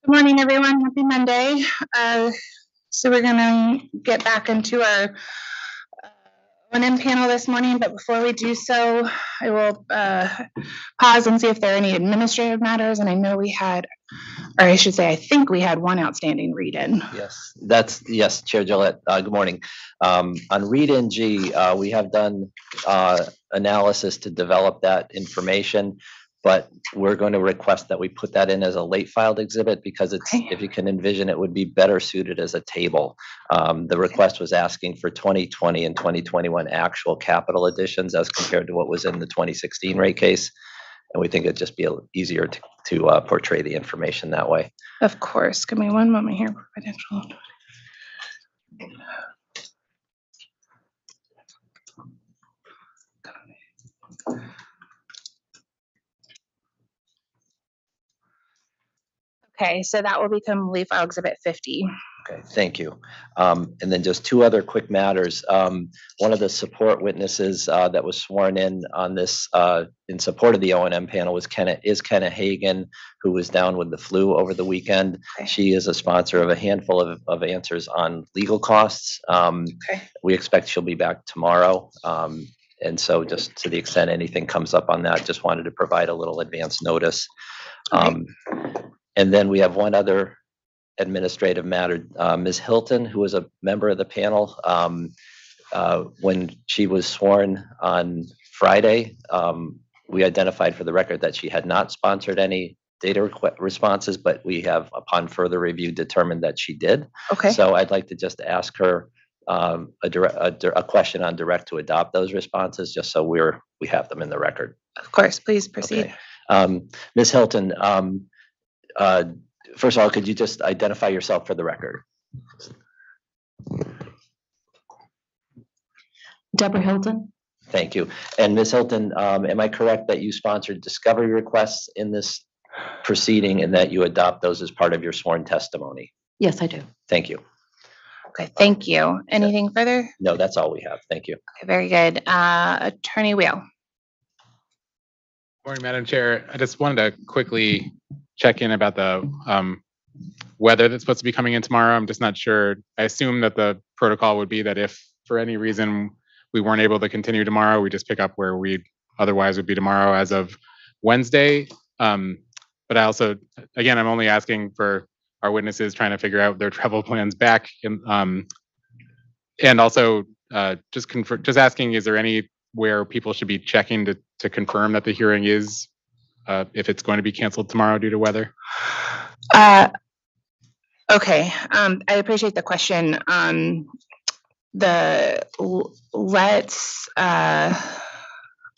Good morning, everyone. Happy Monday. So we're going to get back into our O&M panel this morning, but before we do so, I will pause and see if there are any administrative matters. And I know we had, or I should say, I think we had one outstanding read-in. Yes, Chair Gillette. Good morning. On read-in G, we have done analysis to develop that information, but we're going to request that we put that in as a late filed exhibit because it's, Okay. if you can envision, it would be better suited as a table. The request was asking for 2020 and 2021 actual capital additions as compared to what was in the 2016 rate case. And we think it'd just be easier to portray the information that way. Of course. Give me one moment here. Financial. Okay, so that will become late file exhibit 50. Okay, thank you. And then just two other quick matters. One of the support witnesses that was sworn in on this in support of the O&M panel was Kenna Hagan, who was down with the flu over the weekend. Okay. She is a sponsor of a handful of answers on legal costs. Okay. We expect she'll be back tomorrow. And so just to the extent anything comes up on that, just wanted to provide a little advance notice. Okay. And then we have one other administrative matter. Ms. Hilton, who was a member of the panel, when she was sworn on Friday, we identified for the record that she had not sponsored any data responses, but we have, upon further review, determined that she did. Okay. So I'd like to just ask her a question on direct to adopt those responses, just so we have them in the record. Of course, please proceed. Okay. Ms. Hilton, first of all, could you just identify yourself for the record? Deborah Hilton. Thank you. And Ms. Hilton, am I correct that you sponsored discovery requests in this proceeding and that you adopt those as part of your sworn testimony? Yes, I do. Thank you. Okay, thank you. Anything further? No, that's all we have. Thank you. Okay, very good. Attorney Wheel. Morning, Madam Chair. I just wanted to quickly check in about the weather that's supposed to be coming in tomorrow. I'm just not sure. I assume that the protocol would be that if for any reason we weren't able to continue tomorrow, we just pick up where we otherwise would be tomorrow as of Wednesday. But I also, again, I'm only asking for our witnesses trying to figure out their travel plans back. And also just asking, is there anywhere people should be checking to confirm that the hearing is, if it's going to be canceled tomorrow due to weather? Okay, I appreciate the question. Let's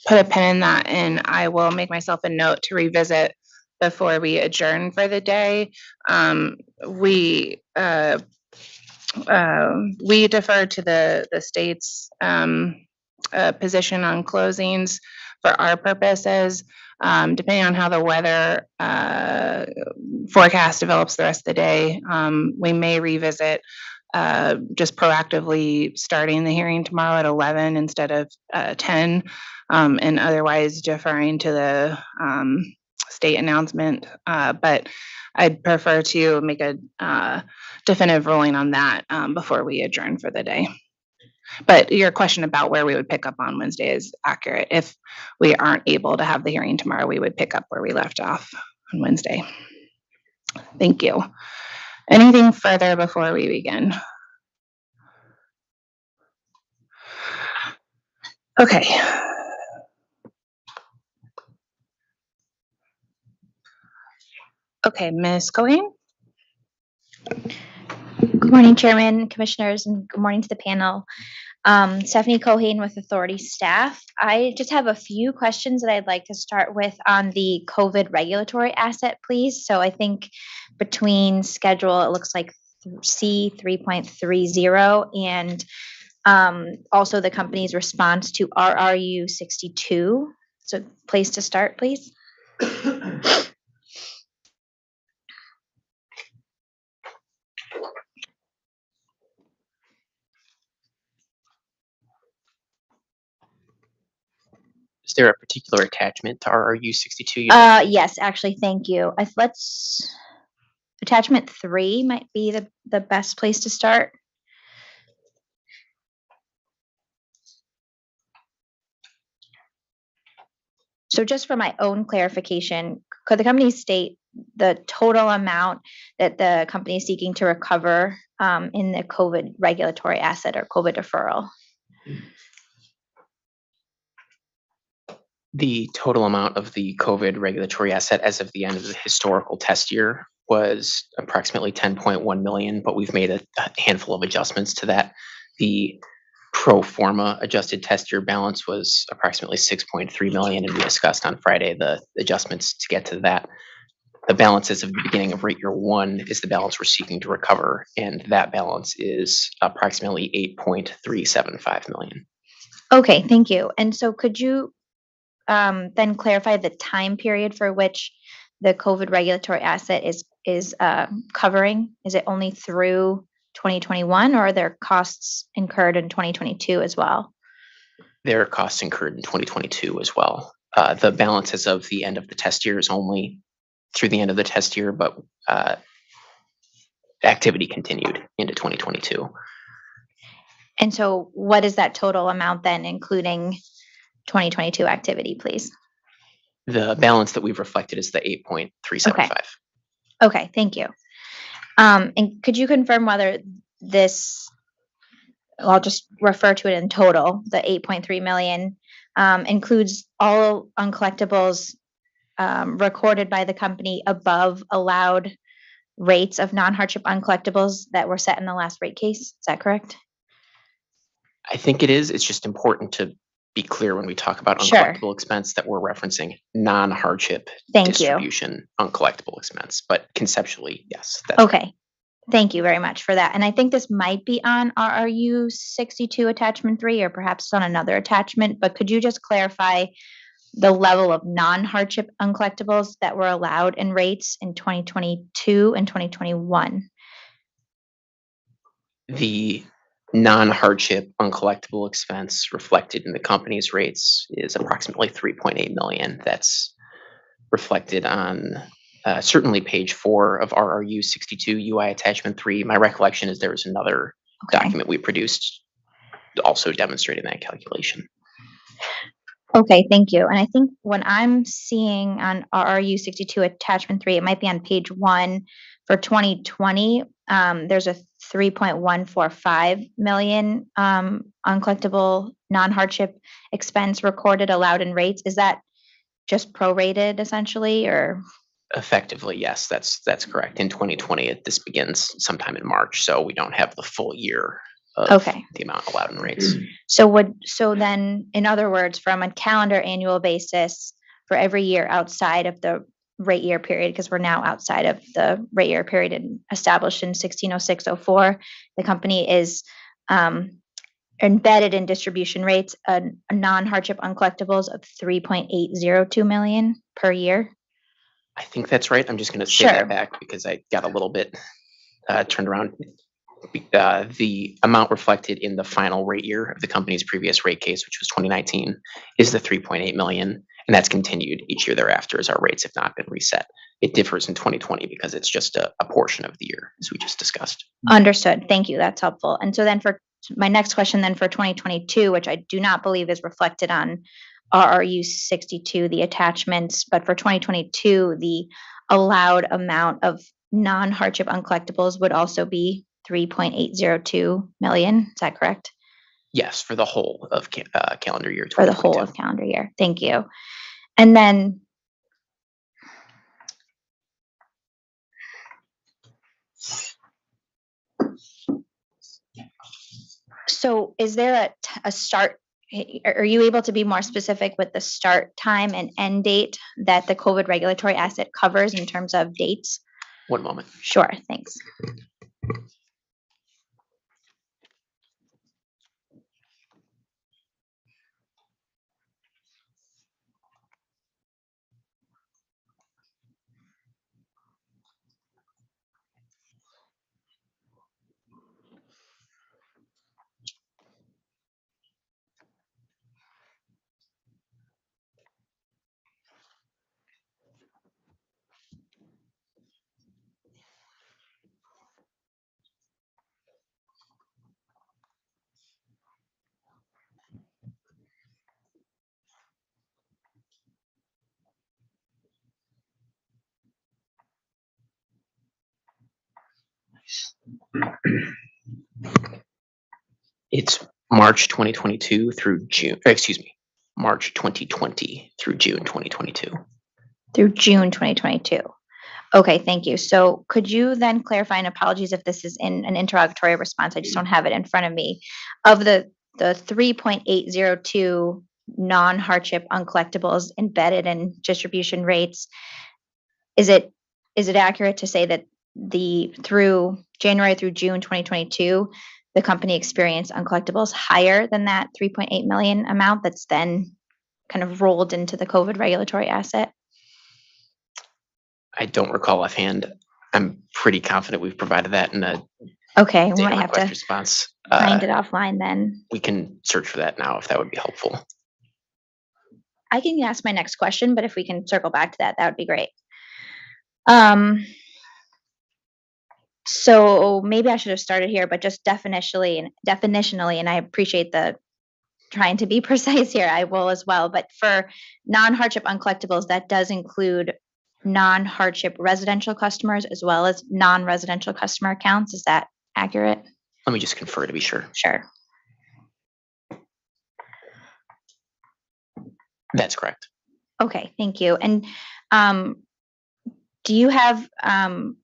put a pin in that, and I will make myself a note to revisit before we adjourn for the day. We defer to the state's position on closings for our purposes. Depending on how the weather forecast develops the rest of the day, we may revisit just proactively starting the hearing tomorrow at 11 instead of 10, and otherwise deferring to the state announcement. But I'd prefer to make a definitive ruling on that before we adjourn for the day. But your question about where we would pick up on Wednesday is accurate. If we aren't able to have the hearing tomorrow, we would pick up where we left off on Wednesday. Thank you. Anything further before we begin? Okay. Okay, Ms. Cohen. Good morning, Chairman, Commissioners, and good morning to the panel. Stephanie Cohen with Authority staff. I just have a few questions that I'd like to start with on the COVID regulatory asset, please. So I think between schedule, it looks like C 3.30 and also the company's response to RRU 62. So place to start, please. Is there a particular attachment to RRU 62? Yes, actually, thank you. attachment 3 might be the best place to start. So just for my own clarification, could the company state the total amount that the company is seeking to recover in the COVID regulatory asset or COVID deferral? The total amount of the COVID regulatory asset as of the end of the historical test year was approximately 10.1 million, but we've made a handful of adjustments to that. The pro forma adjusted test year balance was approximately 6.3 million, and we discussed on Friday the adjustments to get to that. The balance as of the beginning of rate year 1 is the balance we're seeking to recover, and that balance is approximately 8.375 million. Okay, thank you. And so could you then clarify the time period for which the COVID regulatory asset is covering? Is it only through 2021, or are there costs incurred in 2022 as well? There are costs incurred in 2022 as well. The balance as of the end of the test year is only through the end of the test year, but activity continued into 2022. And so what is that total amount then, including 2022 activity, please? The balance that we've reflected is the 8.375. Okay, thank you. And could you confirm whether this, I'll just refer to it in total, the 8.3 million, includes all uncollectibles recorded by the company above allowed rates of non-hardship uncollectibles that were set in the last rate case? Is that correct? I think it is. It's just important to be clear when we talk about Sure. uncollectible expense that we're referencing non-hardship Thank you. distribution uncollectible expense. But conceptually, yes. That's right. Okay. Thank you very much for that. And I think this might be on RRU 62 attachment 3, or perhaps it's on another attachment, but could you just clarify the level of non-hardship uncollectibles that were allowed in rates in 2022 and 2021? The non-hardship uncollectible expense reflected in the company's rates is approximately 3.8 million. That's reflected on certainly page 4 of RRU 62 UI attachment 3. My recollection is there was another Okay. document we produced also demonstrating that calculation. Okay, thank you. And I think when I'm seeing on RRU 62 attachment 3, it might be on page 1 for 2020. There's a 3.145 million uncollectible non-hardship expense recorded allowed in rates. Is that just prorated essentially, or? Effectively, yes, that's correct. In 2020, this begins sometime in March, so we don't have the full year of Okay. the amount allowed in rates. So then, in other words, from a calendar annual basis for every year outside of the rate year period, because we're now outside of the rate year period established in 1606-04, the company is embedded in distribution rates a non-hardship uncollectibles of 3.802 million per year. I think that's right. I'm just going to say Sure. that back because I got a little bit turned around. The amount reflected in the final rate year of the company's previous rate case, which was 2019, is the 3.8 million, and that's continued each year thereafter as our rates have not been reset. It differs in 2020 because it's just a portion of the year, as we just discussed. Understood. Thank you. That's helpful. And so then for my next question then for 2022, which I do not believe is reflected on RRU 62, the attachments, but for 2022, the allowed amount of non-hardship uncollectibles would also be 3.802 million. Is that correct? Yes, for the whole of calendar year 2022. For the whole of calendar year. Thank you. And then so is there a start? Are you able to be more specific with the start time and end date that the COVID regulatory asset covers in terms of dates? One moment. Sure, thanks. It's March 2022 through June, excuse me, March 2020 through June 2022. Through June 2022. Okay, thank you. So could you then clarify, and apologies if this is in an interrogatory response, I just don't have it in front of me, of the 3.802 non-hardship uncollectibles embedded in distribution rates, is it accurate to say that through January through June 2022, the company experienced uncollectibles higher than that 3.8 million amount that's then kind of rolled into the COVID regulatory asset? I don't recall offhand. I'm pretty confident we've provided that in a Okay, we data might have request to response. find it offline then. We can search for that now if that would be helpful. I can ask my next question, but if we can circle back to that, that would be great. So maybe I should have started here, but just definitionally, and I appreciate the trying to be precise here, I will as well. But for non-hardship uncollectibles, that does include non-hardship residential customers as well as non-residential customer accounts. Is that accurate? Let me just confer to be sure. Sure. That's correct. Okay, thank you. And do you have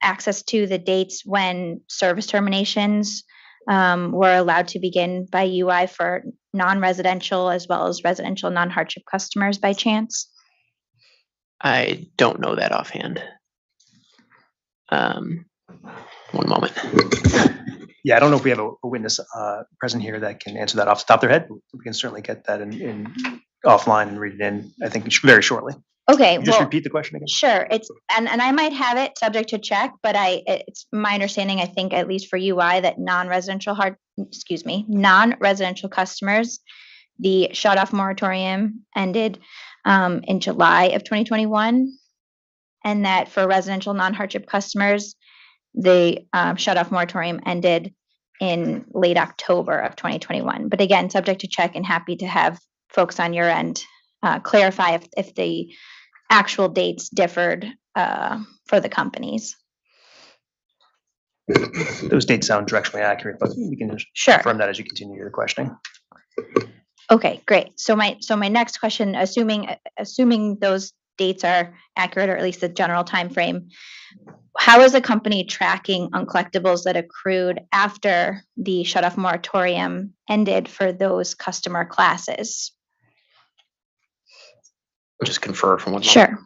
access to the dates when service terminations were allowed to begin by UI for non-residential as well as residential non-hardship customers by chance? I don't know that offhand. One moment. Yeah, I don't know if we have a witness present here that can answer that off the top of their head. We can certainly get that in offline and read it in, I think, very shortly. Okay, Just well, repeat the question again. sure. It's and I might have it subject to check, but it's my understanding, I think, at least for UI, that non-residential customers, the shut-off moratorium ended in July of 2021, and that for residential non-hardship customers, the shut-off moratorium ended in late October of 2021. But again, subject to check, and happy to have folks on your end clarify if the actual dates differed for the companies. Those dates sound directionally accurate, but we can just Sure. confirm that as you continue your questioning. Okay, great. So my next question, assuming those dates are accurate, or at least the general time frame, how is the company tracking uncollectibles that accrued after the shut-off moratorium ended for those customer classes? Just confer from one moment. Sure.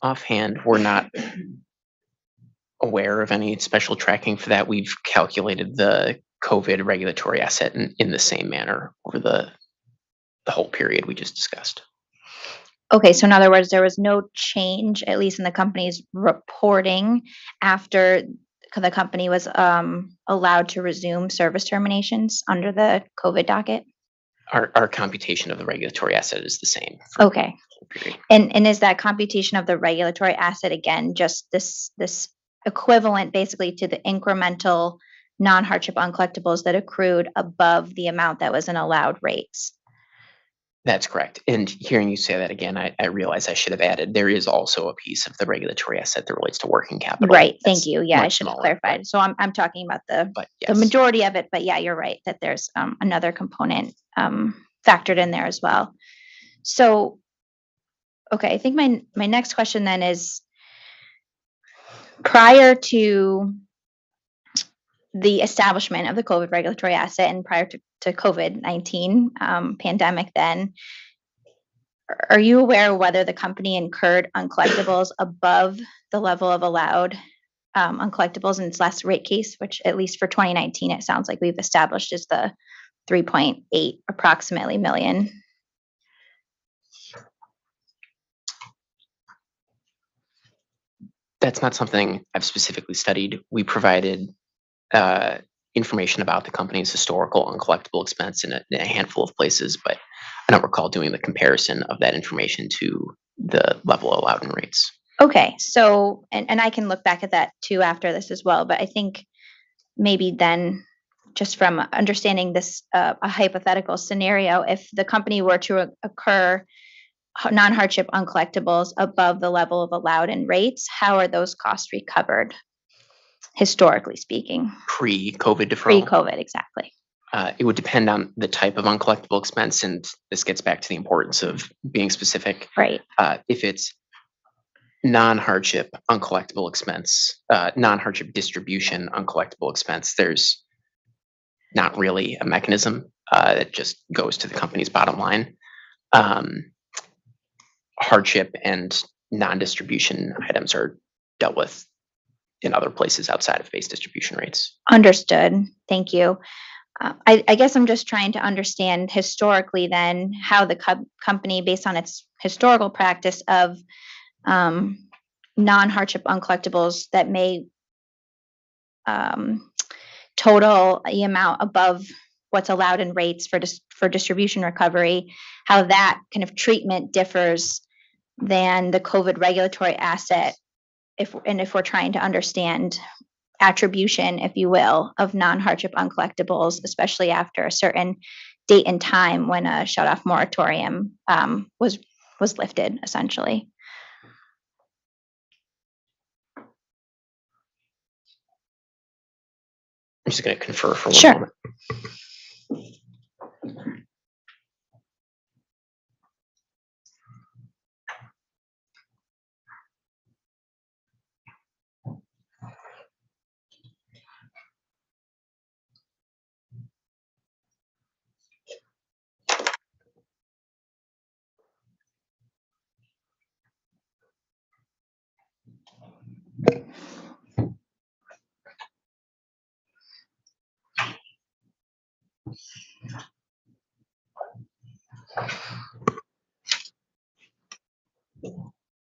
Offhand, we're not aware of any special tracking for that. We've calculated the COVID regulatory asset in the same manner over the whole period we just discussed. Okay, so in other words, there was no change, at least in the company's reporting, after the company was allowed to resume service terminations under the COVID docket? Our computation of the regulatory asset is the same. Okay. Period. And is that computation of the regulatory asset, again, just this equivalent basically to the incremental non-hardship uncollectibles that accrued above the amount that was in allowed rates? That's correct. And hearing you say that again, I realize I should have added, there is also a piece of the regulatory asset that relates to working capital. Right, That's thank you. Yeah, I much should have smaller, clarified. So I'm talking about the yes. majority of it, but yeah, you're right, that there's another component factored in there as well. So, okay, I think my next question then is, prior to the establishment of the COVID regulatory asset and prior to COVID-19 pandemic then, are you aware whether the company incurred uncollectibles above the level of allowed uncollectibles in its last rate case, which at least for 2019, it sounds like we've established is the 3.8 approximately million. That's not something I've specifically studied. We provided information about the company's historical uncollectible expense in a handful of places, but I don't recall doing the comparison of that information to the level allowed in rates. Okay, so, and I can look back at that too after this as well, but I think maybe then, just from understanding this, a hypothetical scenario, if the company were to occur non-hardship uncollectibles above the level of allowed in rates, how are those costs recovered, historically speaking? Pre-COVID deferral? Pre-COVID, exactly. It would depend on the type of uncollectible expense, and this gets back to the importance of being specific. Right. If it's non-hardship uncollectible expense, non-hardship distribution uncollectible expense, there's not really a mechanism that just goes to the company's bottom line. Hardship and non-distribution items are dealt with in other places outside of base distribution rates. Understood. Thank you. I guess I'm just trying to understand historically then how the company, based on its historical practice of non-hardship uncollectibles that may total the amount above what's allowed in rates for distribution recovery, how that kind of treatment differs than the COVID regulatory asset, if we're trying to understand attribution, if you will, of non-hardship uncollectibles, especially after a certain date and time when a shut-off moratorium was lifted, essentially. I'm just going to confer for one Sure. moment.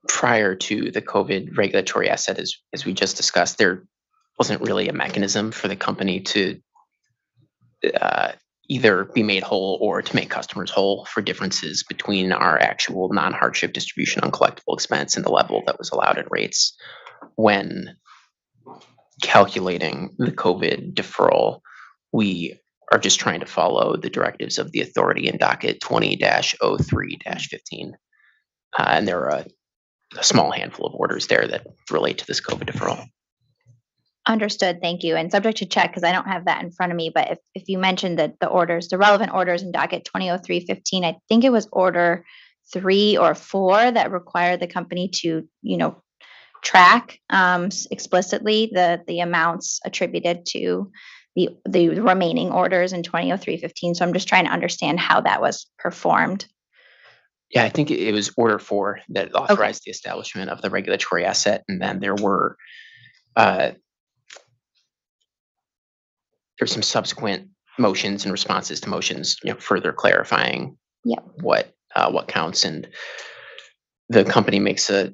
Prior to the COVID regulatory asset, as we just discussed, there wasn't really a mechanism for the company to either be made whole or to make customers whole for differences between our actual non-hardship distribution uncollectible expense and the level that was allowed in rates. When calculating the COVID deferral, we are just trying to follow the directives of the authority in docket 20-03-15. And there are a small handful of orders there that relate to this COVID deferral. Understood. Thank you. And subject to check, because I don't have that in front of me, but if you mentioned that the orders, the relevant orders in docket 20-03-15, I think it was order 3 or 4 that required the company to, track explicitly the amounts attributed to the remaining orders in 20-03-15. So I'm just trying to understand how that was performed. Yeah, I think it was order 4 that authorized the establishment of the regulatory asset, and then there were there's some subsequent motions and responses to motions, further clarifying what counts, and the company makes a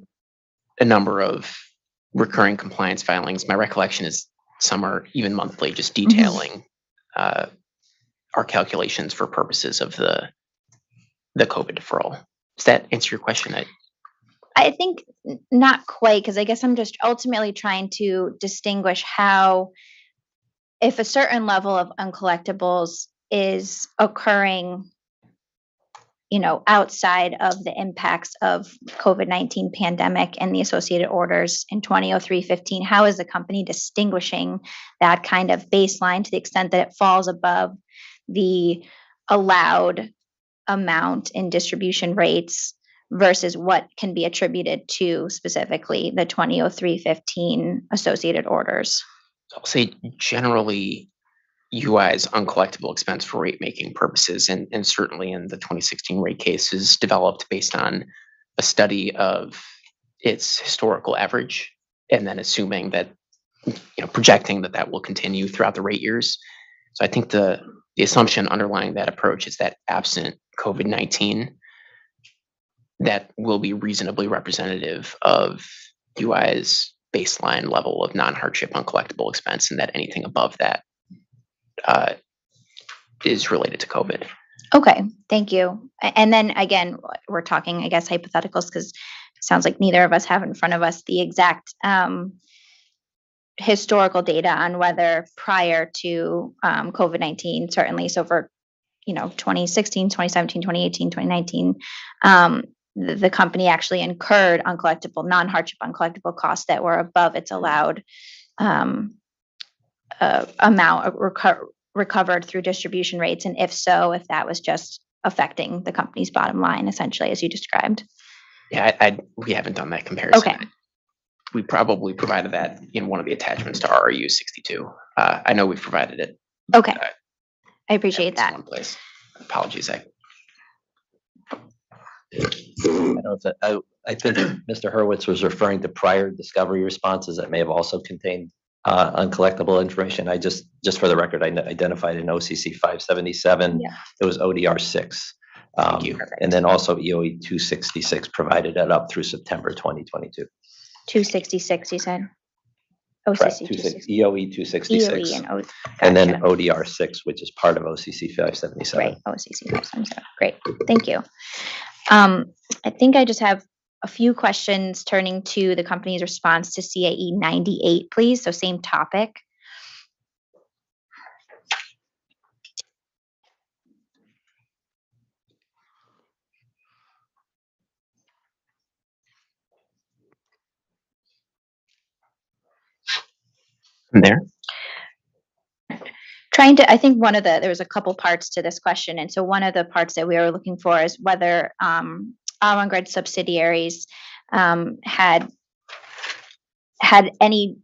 number of recurring compliance filings. My recollection is some are even monthly, just detailing our calculations for purposes of the COVID deferral. Does that answer your question? I think not quite, because I guess I'm just ultimately trying to distinguish how, if a certain level of uncollectibles is occurring, outside of the impacts of COVID-19 pandemic and the associated orders in 20-03-15, how is the company distinguishing that kind of baseline to the extent that it falls above the allowed amount in distribution rates versus what can be attributed to specifically the 20-03-15 associated orders? I'll say generally UI's uncollectible expense for rate making purposes, and certainly in the 2016 rate case, is developed based on a study of its historical average, and then assuming that projecting that will continue throughout the rate years. So I think the assumption underlying that approach is that absent COVID-19, that will be reasonably representative of UI's baseline level of non-hardship uncollectible expense, and that anything above that is related to COVID. Okay, thank you. And then again, we're talking, I guess, hypotheticals because it sounds like neither of us have in front of us the exact historical data on whether prior to COVID-19, certainly, so for 2016, 2017, 2018, 2019, the company actually incurred uncollectible, non-hardship uncollectible costs that were above its allowed amount recovered through distribution rates, and if so, if that was just affecting the company's bottom line, essentially, as you described. Yeah, we haven't done that comparison. Okay. We probably provided that in one of the attachments to RRU 62. I know we've provided it. Okay. I appreciate that. One place. Apologies, Zach. I think Mr. Hurwitz was referring to prior discovery responses that may have also contained uncollectible information. I just for the record, I identified in OCC 577. Yeah. It was ODR 6. Thank you. And then also EOE 266 provided that up through September 2022. 266, you said? Correct. OCC 266. EOE 266. EOE and O. And then Gotcha. ODR 6, which is part of OCC 577. Right, OCC 577. Great, thank you. I think I just have a few questions turning to the company's response to CAE 98, please. So same topic. There. I think there was a couple parts to this question. And so one of the parts that we were looking for is whether Avangrid subsidiaries had any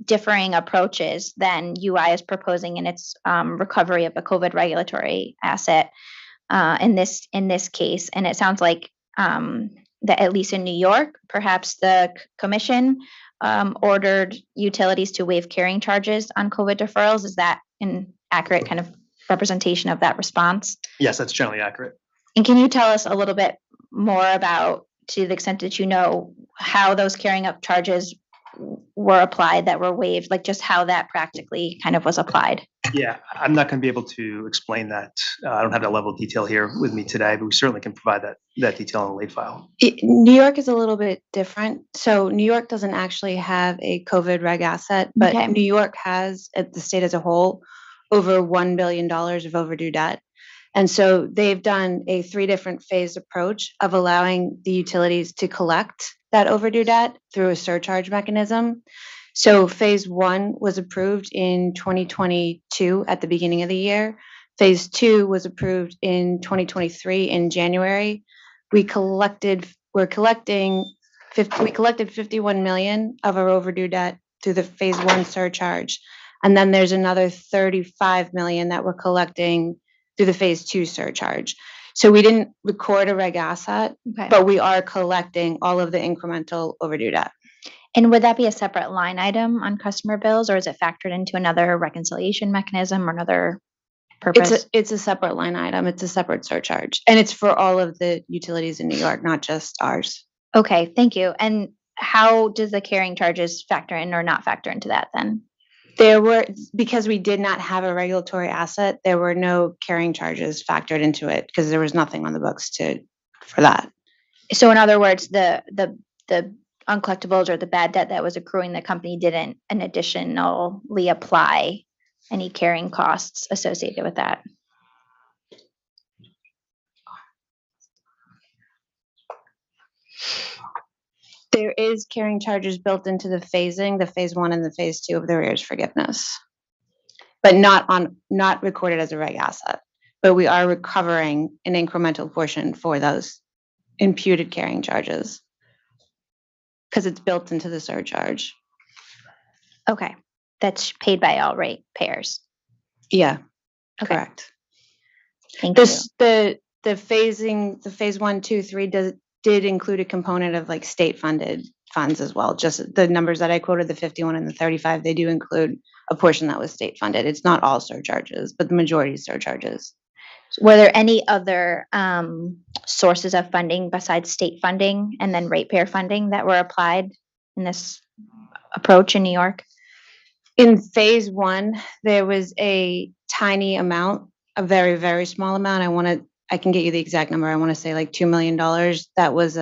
differing approaches than UI is proposing in its recovery of a COVID regulatory asset in this case. And it sounds like that at least in New York, perhaps the commission ordered utilities to waive carrying charges on COVID deferrals. Is that an accurate kind of representation of that response? Yes, that's generally accurate. And can you tell us a little bit more about, to the extent that you know, how those carrying up charges were applied that were waived, like just how that practically kind of was applied? Yeah, I'm not going to be able to explain that. I don't have that level of detail here with me today, but we certainly can provide that detail in the late file. New York is a little bit different. So New York doesn't actually have a COVID reg asset, but Okay. New York has, at the state as a whole, over $1 billion of overdue debt. And so they've done a 3 different phase approach of allowing the utilities to collect that overdue debt through a surcharge mechanism. So phase 1 was approved in 2022 at the beginning of the year. Phase 2 was approved in 2023 in January. We collected 51 million of our overdue debt through the phase 1 surcharge. And then there's another 35 million that we're collecting through the phase 2 surcharge. So we didn't record a reg asset, Okay. but we are collecting all of the incremental overdue debt. And would that be a separate line item on customer bills, or is it factored into another reconciliation mechanism or another purpose? It's a separate line item. It's a separate surcharge. And it's for all of the utilities in New York, not just ours. Okay, thank you. And how does the carrying charges factor in or not factor into that then? Because we did not have a regulatory asset, there were no carrying charges factored into it because there was nothing on the books for that. So in other words, the uncollectibles or the bad debt that was accruing, the company didn't additionally apply any carrying costs associated with that. There is carrying charges built into the phasing, the phase 1 and the phase 2 of the arrears forgiveness, but not recorded as a reg asset. But we are recovering an incremental portion for those imputed carrying charges because it's built into the surcharge. Okay, that's paid by all rate payers. Yeah, Okay. correct. Thank you. The phasing, the phase 1, 2, 3 did include a component of like state funded funds as well. Just the numbers that I quoted, the 51 and the 35, they do include a portion that was state funded. It's not all surcharges, but the majority is surcharges. Were there any other sources of funding besides state funding and then ratepayer funding that were applied in this approach in New York? In phase one, there was a tiny amount, a very, very small amount. I can get you the exact number. I want to say like $2 million. That was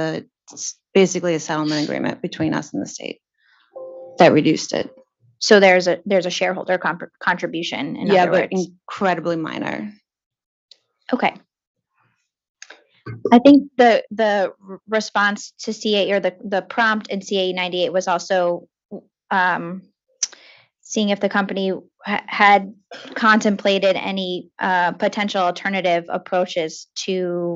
basically a settlement agreement between us and the state that reduced it. So there's a shareholder contribution, in Yeah, other but words. incredibly minor. Okay. I think the response to CA or the prompt in CA 98 was also seeing if the company had contemplated any potential alternative approaches to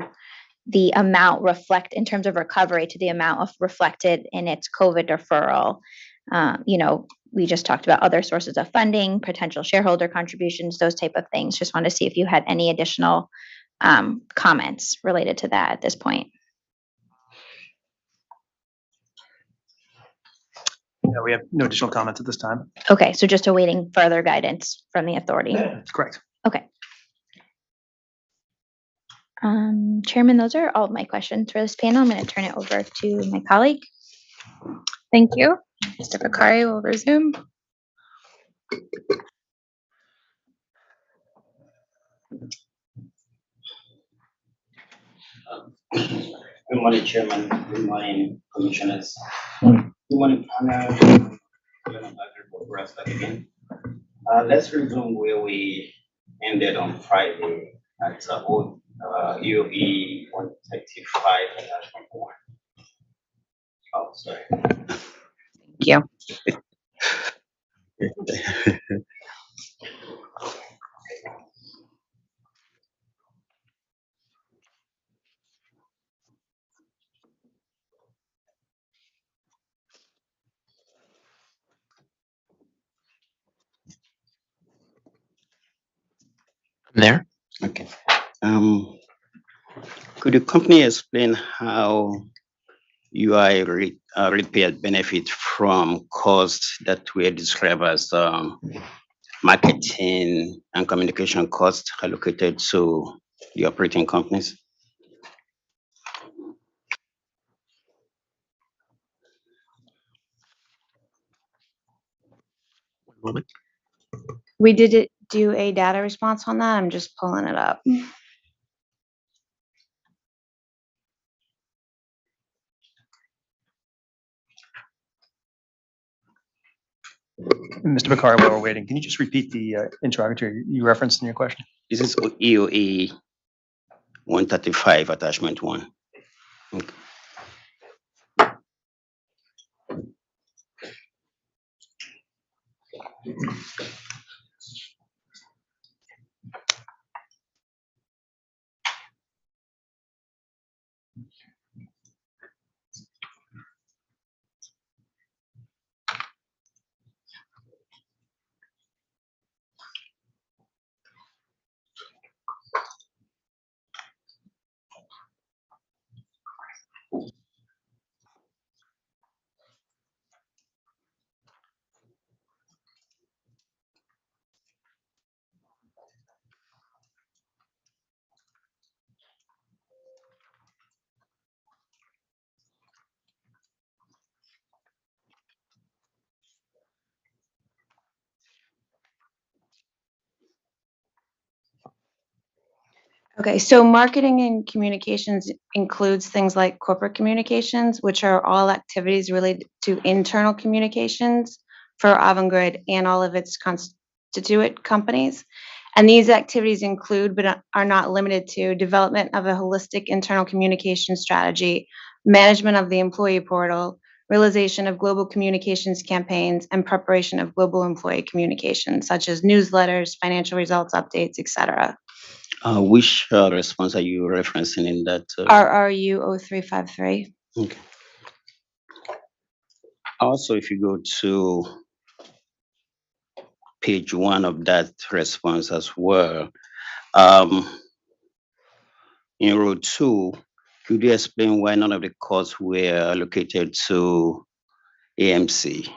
the amount in terms of recovery to the amount of reflected in its COVID deferral. We just talked about other sources of funding, potential shareholder contributions, those type of things. Just want to see if you had any additional comments related to that at this point. No, we have no additional comments at this time. Okay, so just awaiting further guidance from the authority. Correct. Okay. Chairman, those are all of my questions for this panel. I'm going to turn it over to my colleague. Thank you. Mr. Bakari will resume. Good morning, Chairman. Good morning, Commissioners. Good morning, panel. Again. Let's resume where we ended on Friday at EOE 135-1. Oh, sorry. Thank you. There. Okay. Could the company explain how UI repaired benefit from costs that were described as marketing and communication costs allocated to the operating companies? One moment. We did do a data response on that. I'm just pulling it up. Mr. Bakari, while we're waiting, can you just repeat the interrogatory you referenced in your question? This is EOE 135 attachment 1. Okay. Okay, so marketing and communications includes things like corporate communications, which are all activities related to internal communications for Avangrid and all of its constituent companies. And these activities include, but are not limited to, development of a holistic internal communication strategy, management of the employee portal, realization of global communications campaigns, and preparation of global employee communications, such as newsletters, financial results, updates, etc. Which response are you referencing in that? RRU 0353. Okay. Also, if you go to page 1 of that response as well, in row 2, could you explain why none of the costs were allocated to AMC?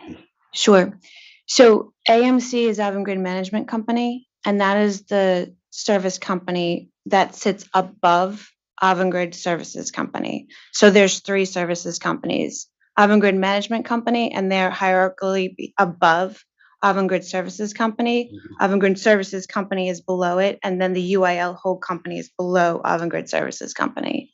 Sure. So AMC is Avangrid Management Company, and that is the service company that sits above Avangrid Services Company. So there's three services companies: Avangrid Management Company, and they're hierarchically above Avangrid Services Company. Avangrid Services Company is below it, and then the UIL whole company is below Avangrid Services Company.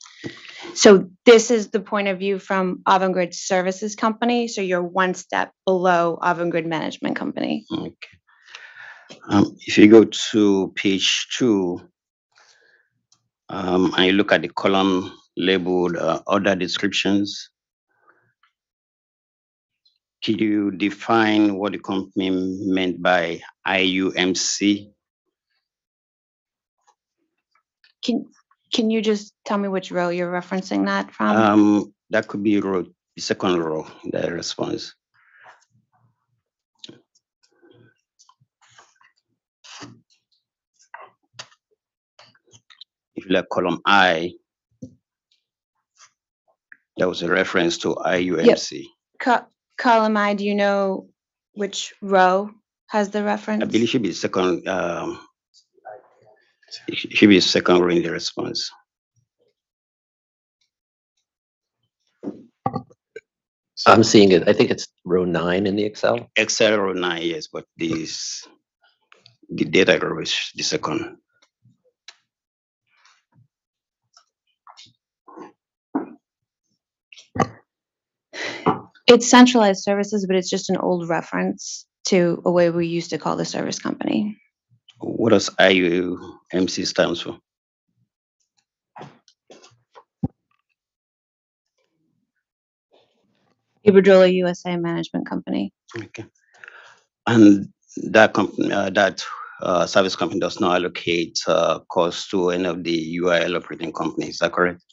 So this is the point of view from Avangrid Services Company. So you're one step below Avangrid Management Company. Okay. If you go to page 2, and you look at the column labeled other descriptions, could you define what the company meant by IUMC? Can you just tell me which row you're referencing that from? That could be the second row, the response. If you like column I, that was a reference to IUMC. Column I, do you know which row has the reference? I believe it should be second. It should be second row in the response. I'm seeing it. I think it's row 9 in the Excel. Excel row 9, yes, but the data row is the second. It's centralized services, but it's just an old reference to a way we used to call the service company. What does IUMC stands for? Iberdrola USA Management Company. Okay. And that company, service company does not allocate costs to any of the UIL operating companies. Is that correct?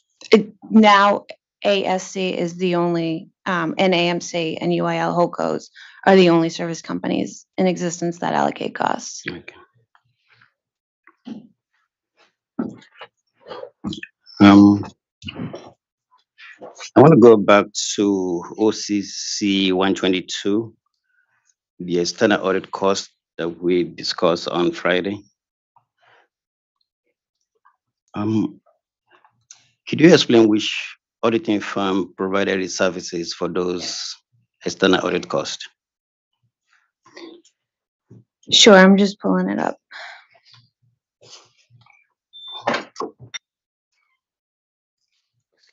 Now ASC is the only, and AMC and UIL Holdcos are the only service companies in existence that allocate costs. Okay. I want to go back to OCC 122, the external audit cost that we discussed on Friday. Could you explain which auditing firm provided the services for those external audit costs? Sure, I'm just pulling it up.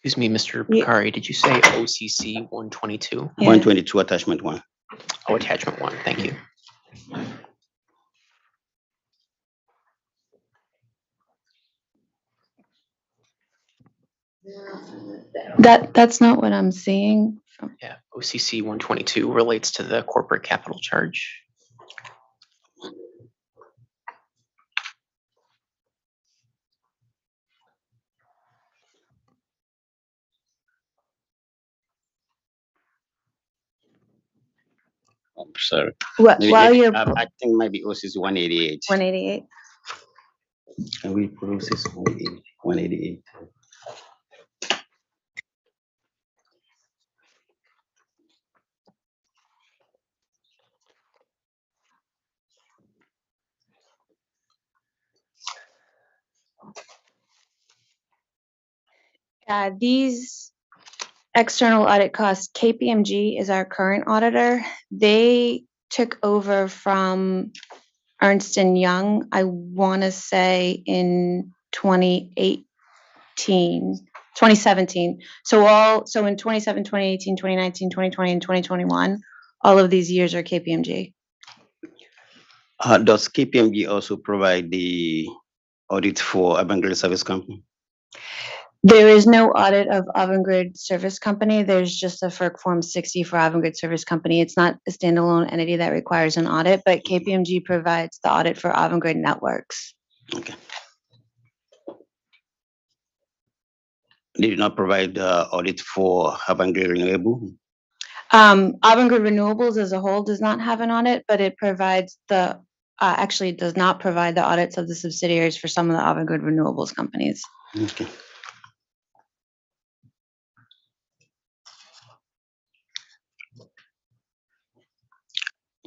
Excuse me, Mr. Yeah. Bakari, did you say OCC 122? Yeah. 122 attachment 1. Oh, attachment 1, thank you. That's not what I'm seeing. Yeah, OCC 122 relates to the corporate capital charge. I'm sorry. While you're I think it might be OCC 188. 188. Can we put OCC 188? These external audit costs, KPMG is our current auditor. They took over from Ernst & Young, I want to say in 2017. So in 2017, 2018, 2019, 2020, and 2021, all of these years are KPMG. Does KPMG also provide the audit for Avangrid Service Company? There is no audit of Avangrid Service Company. There's just a FERC Form 60 for Avangrid Service Company. It's not a standalone entity that requires an audit, but KPMG provides the audit for Avangrid Networks. Okay. They do not provide audit for Avangrid Renewable? Avangrid Renewables as a whole does not have an audit, but it provides actually does not provide the audits of the subsidiaries for some of the Avangrid Renewables companies. Okay.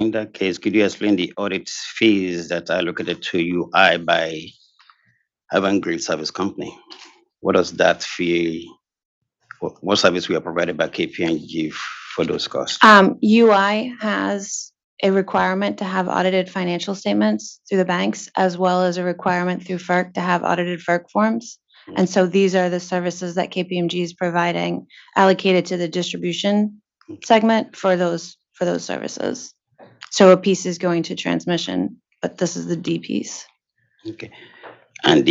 In that case, could you explain the audit fees that are allocated to UI by Avangrid Service Company? What does that fee, what service we are provided by KPMG for those costs? UI has a requirement to have audited financial statements through the banks, as well as a requirement through FERC to have audited FERC forms. And so these are the services that KPMG is providing allocated to the distribution segment for those services. So a piece is going to transmission, but this is the D piece. Okay. And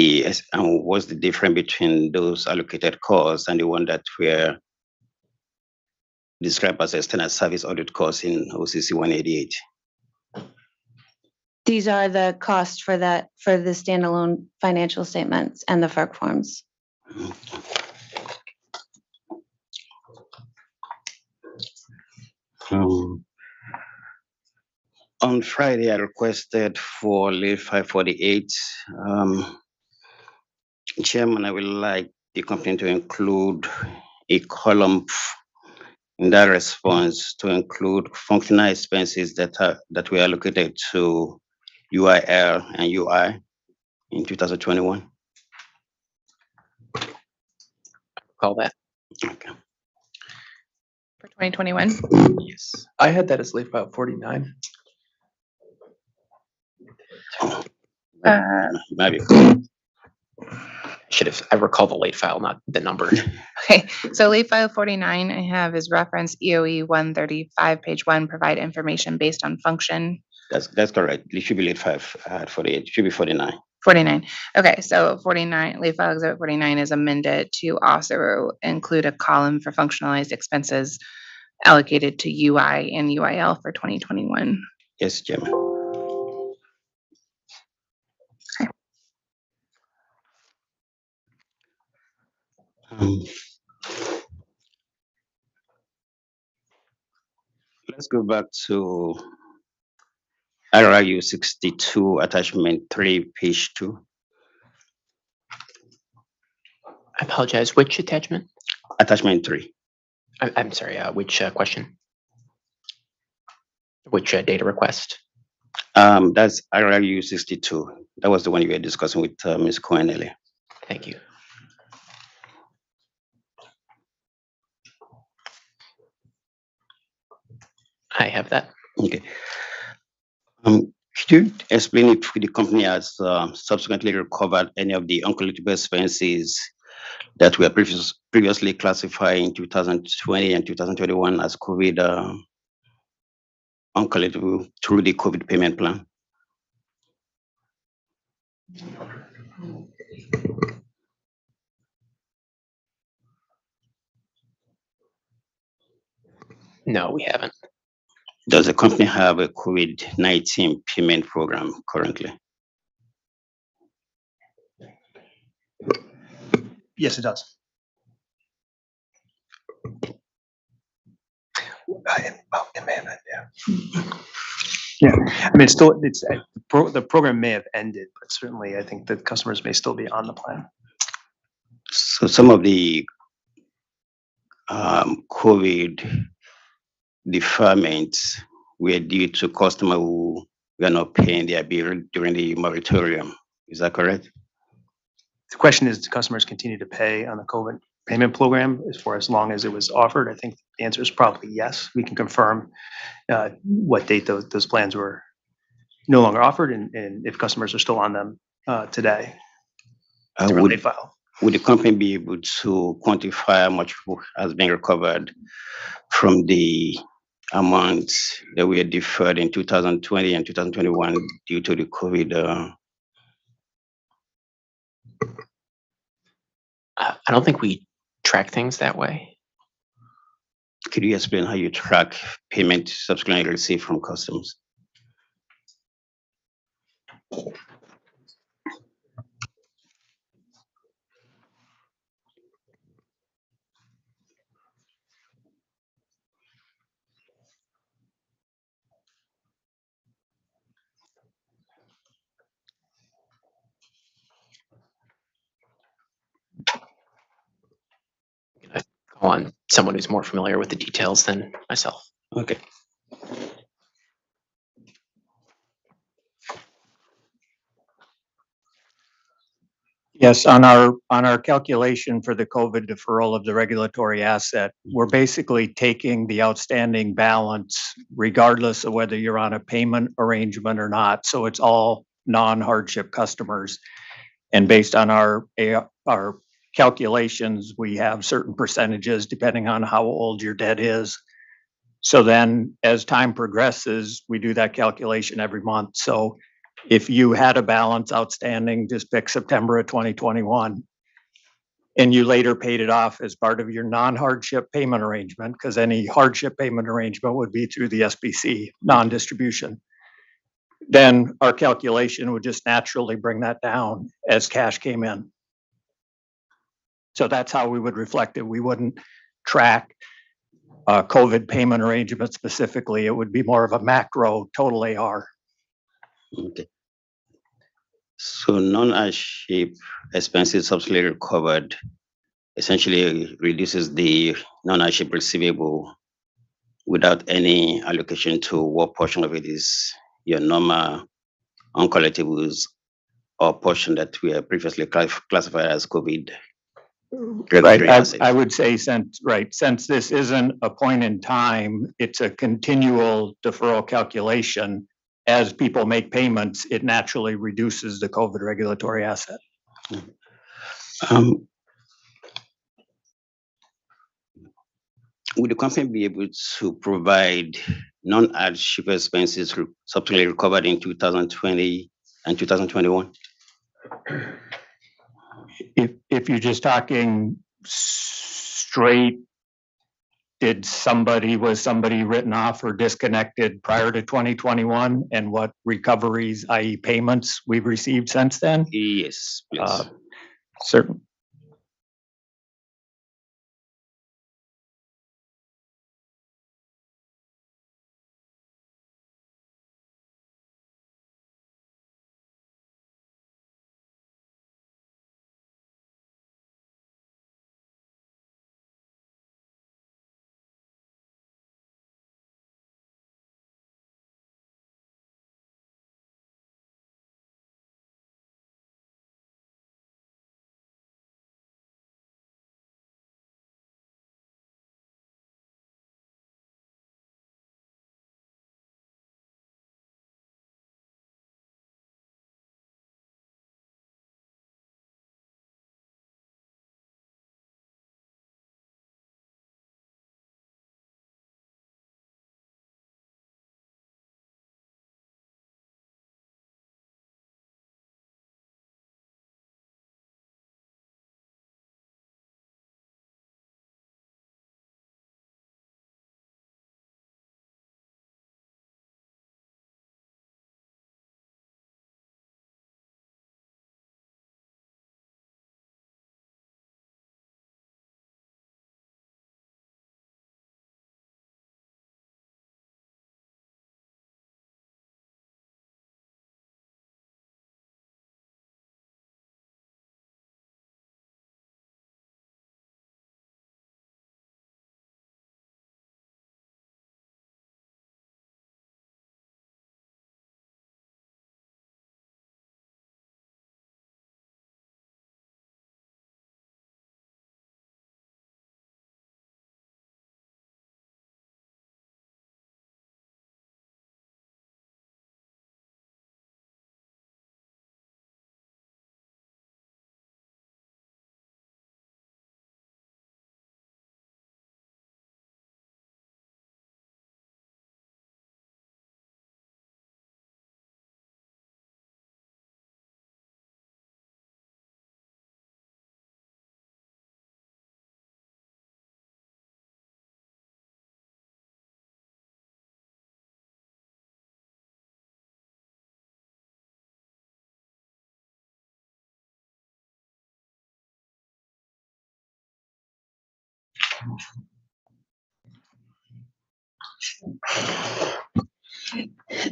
what's the difference between those allocated costs and the one that were described as external service audit costs in OCC 188? These are the costs for the standalone financial statements and the FERC forms. On Friday, I requested for leave 548. Chairman, I would like the company to include a column in that response to include functional expenses that were allocated to UIL and UI in 2021. Call that. Okay. For 2021. Yes. I had that as leaf file 49. Maybe. I recall the late file, not the number. Okay, so late file 49 I have is reference EOE 135, page 1, provide information based on function. That's correct. It should be late 5. I had 48. It should be 49. 49. Okay, so 49, late file exhibit 49 is amended to also include a column for functionalized expenses allocated to UI and UIL for 2021. Yes, Chairman. Let's go back to RIU 62, attachment 3, page 2. I apologize. Which attachment? Attachment 3. I'm sorry. Which question? Which data request? That's RIU 62. That was the one you were discussing with Ms. Cohen earlier. Thank you. I have that. Okay. Could you explain if the company has subsequently recovered any of the uncollectible expenses that were previously classified in 2020 and 2021 as COVID uncollectible through the COVID payment plan? No, we haven't. Does the company have a COVID-19 payment program currently? Yes, it does. Yeah, I mean, the program may have ended, but certainly I think that customers may still be on the plan. So some of the COVID deferments were due to customers who were not paying their bill during the moratorium. Is that correct? The question is, do customers continue to pay on the COVID payment program for as long as it was offered? I think the answer is probably yes. We can confirm what date those plans were no longer offered and if customers are still on them today. Would the company be able to quantify how much has been recovered from the amounts that were deferred in 2020 and 2021 due to the COVID? I don't think we track things that way. Could you explain how you track payment subsequently received from customers? Call on someone who's more familiar with the details than myself. Okay. Yes, on our calculation for the COVID deferral of the regulatory asset, we're basically taking the outstanding balance regardless of whether you're on a payment arrangement or not. So it's all non-hardship customers. And based on our calculations, we have certain percentages depending on how old your debt is. So then as time progresses, we do that calculation every month. So if you had a balance outstanding, just pick September of 2021, and you later paid it off as part of your non-hardship payment arrangement, because any hardship payment arrangement would be through the SBC, non-distribution, then our calculation would just naturally bring that down as cash came in. So that's how we would reflect it. We wouldn't track COVID payment arrangement specifically. It would be more of a macro total AR. Okay. So non-hardship expenses subsidiary recovered essentially reduces the non-hardship receivable without any allocation to what portion of it is your normal uncollectibles or portion that we have previously classified as COVID regulatory assets. I would say since this isn't a point in time, it's a continual deferral calculation. As people make payments, it naturally reduces the COVID regulatory asset. Would the company be able to provide non-hardship expenses subsequently recovered in 2020 and 2021? If you're just talking straight, was somebody written off or disconnected prior to 2021, and what recoveries, i.e. payments, we've received since then? Yes, please. Certain.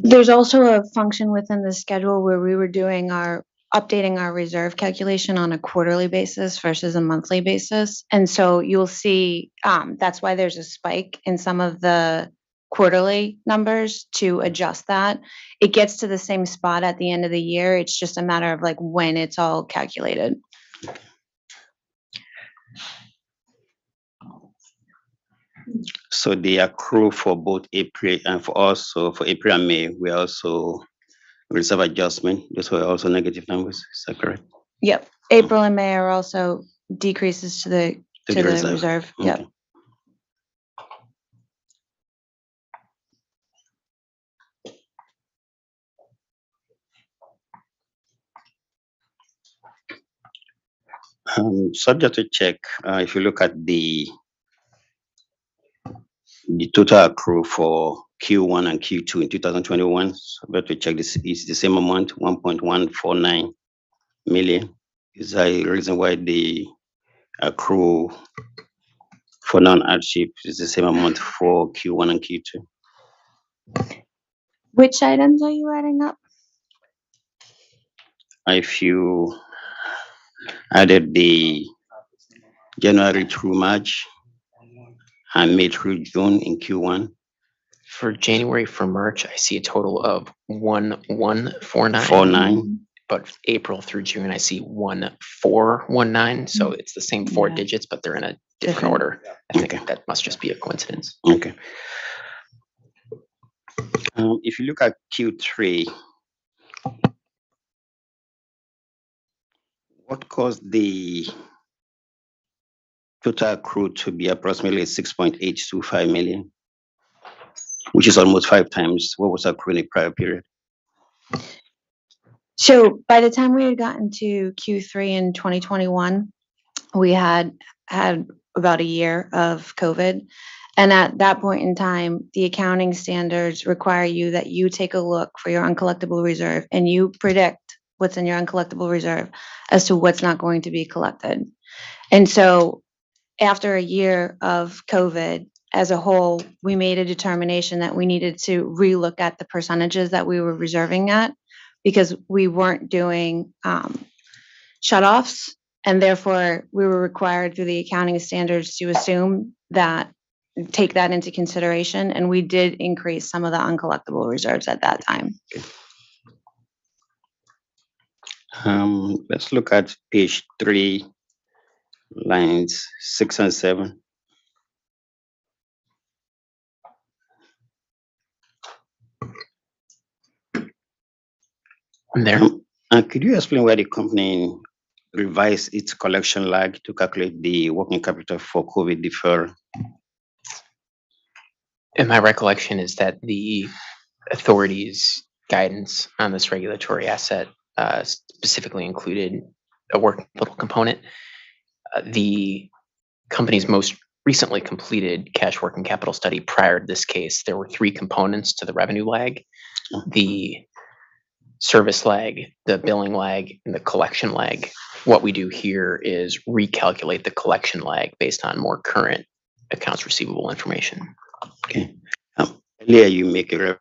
There's also a function within the schedule where we were doing updating our reserve calculation on a quarterly basis versus a monthly basis. And so you'll see, that's why there's a spike in some of the quarterly numbers to adjust that. It gets to the same spot at the end of the year. It's just a matter of like when it's all calculated. So the accrue for both April and for April and May, we also reserve adjustment. Those were also negative numbers. Is that correct? Yep. April and May are also decreases to the reserve. Yep. Okay. Subject to check, if you look at the total accrue for Q1 and Q2 in 2021, subject to check, this is the same amount, 1.149 million. Is there a reason why the accrue for non-hardship is the same amount for Q1 and Q2? Which items are you adding up? If you added the January through March and May through June in Q1, For January for March, I see a total of 1149. 49. But April through June, I see 1419. So it's the same four Yeah. digits, but they're in a different Different. order. I think Okay. that must just be a coincidence. Okay. If you look at Q3, what caused the total accrue to be approximately 6.825 million, which is almost 5 times what was accrued in the prior period? So by the time we had gotten to Q3 in 2021, we had about a year of COVID. And at that point in time, the accounting standards require you that you take a look for your uncollectible reserve and you predict what's in your uncollectible reserve as to what's not going to be collected. And so after a year of COVID, as a whole, we made a determination that we needed to relook at the percentages that we were reserving at because we weren't doing shutoffs, and therefore we were required through the accounting standards to assume that, take that into consideration, and we did increase some of the uncollectible reserves at that time. Let's look at page 3, lines 6 and 7. I'm there. Could you explain why the company revised its collection lag to calculate the working capital for COVID deferred? And my recollection is that the authority's guidance on this regulatory asset specifically included a working capital component. The company's most recently completed cash working capital study prior to this case, there were 3 components to the revenue lag: the service lag, the billing lag, and the collection lag. What we do here is recalculate the collection lag based on more current accounts receivable information. Okay. Earlier you make a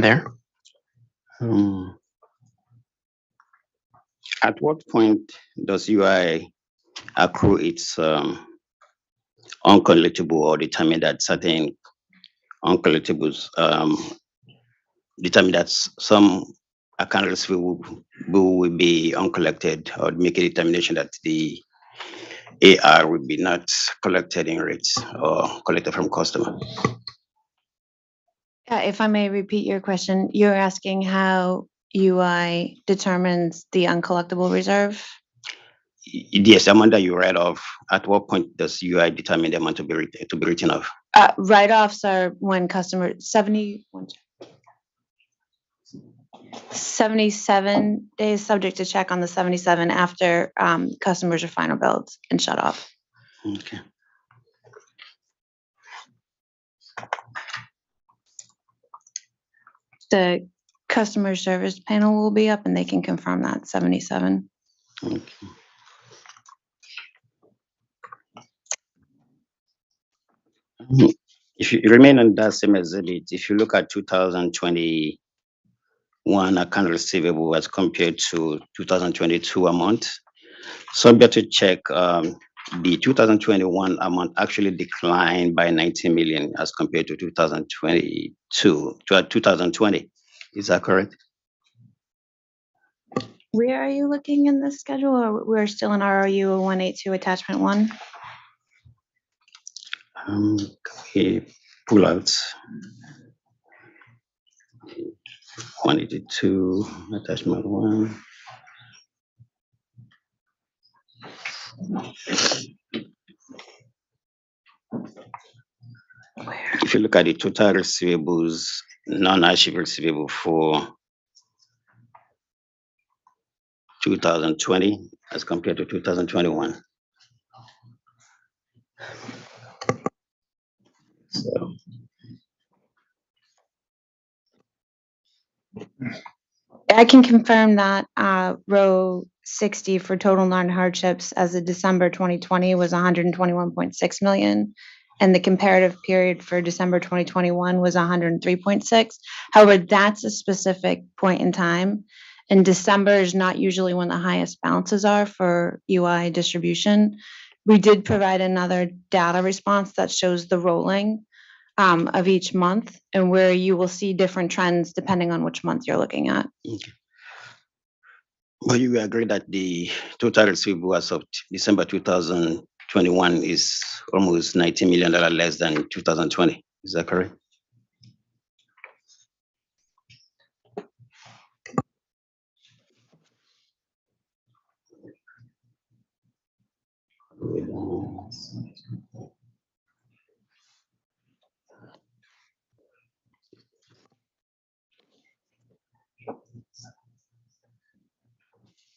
There. At what point does UI accrue its uncollectible or determine that certain uncollectibles determine that some account receivable will be uncollected, or make a determination that the AR will be not collected in rates or collected from customer? Yeah, if I may repeat your question, you're asking how UI determines the uncollectible reserve? Yes, the amount that you write off, at what point does UI determine the amount to be written off? Write-offs are when customer 77 days, subject to check on the 77 after customers are final billed and shut off. Okay. The customer service panel will be up and they can confirm that 77. Okay. If you remain on that same exhibit, if you look at 2021 account receivable as compared to 2022 amount, subject to check, the 2021 amount actually declined by 90 million as compared to 2020. Is that correct? Where are you looking in the schedule, or we're still in ROU 182 attachment 1? Okay, pull out 182 attachment 1. If you look at the total receivables, non-achieved receivable for 2020 as compared to 2021. So I can confirm that row 60 for total non-hardships as of December 2020 was 121.6 million. And the comparative period for December 2021 was 103.6. However, that's a specific point in time. And December is not usually when the highest balances are for UI distribution. We did provide another data response that shows the rolling of each month, and where you will see different trends depending on which month you're looking at. okay. But you agree that the total receivable as of December 2021 is almost $90 million less than 2020. Is that correct?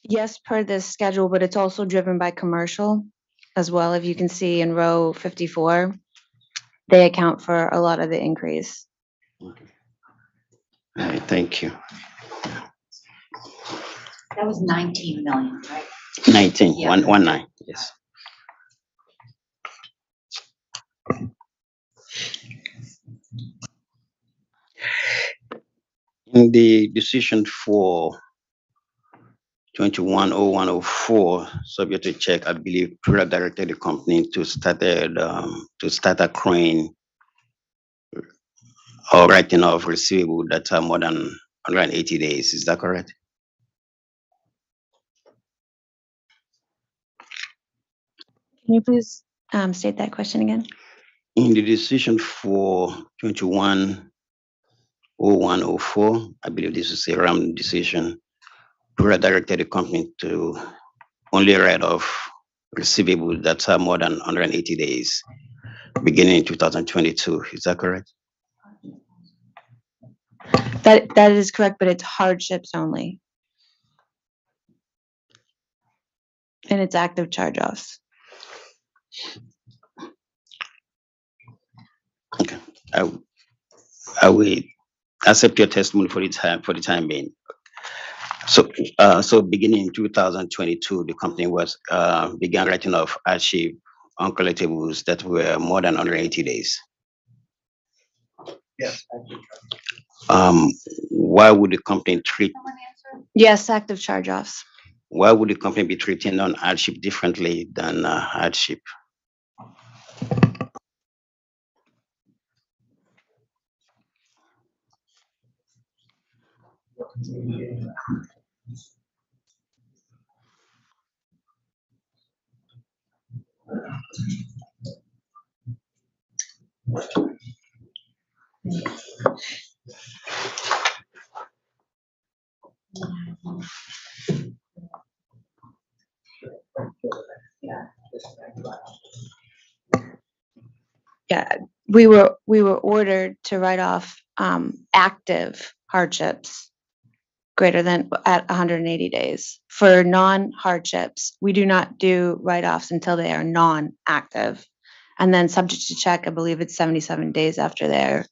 Yes, per this schedule, but it's also driven by commercial as well. If you can see in row 54, they account for a lot of the increase. All right, thank you. That was 19 million, right? 19, Yeah. 19, yes. In the decision for 210104, subject to check, I believe Pura directed the company to start accruing or writing off receivable that are more than 180 days. Is that correct? Can you please state that question again? In the decision for 210104, I believe this is a RAM decision, Pura directed the company to only write off receivables that are more than 180 days, beginning in 2022. Is that correct? That is correct, but it's hardships only. And it's active charge-offs. Okay. I will accept your testimony for the time being. So beginning in 2022, the company began writing off achieved uncollectibles that were more than 180 days. Yes. Why would the company treat, Yes, active charge-offs. why would the company be treating non-hardship differently than hardship? Yeah, we were ordered to write off active hardships greater than at 180 days. For non-hardships, we do not do write-offs until they are non-active. And then subject to check, I believe it's 77 days after they're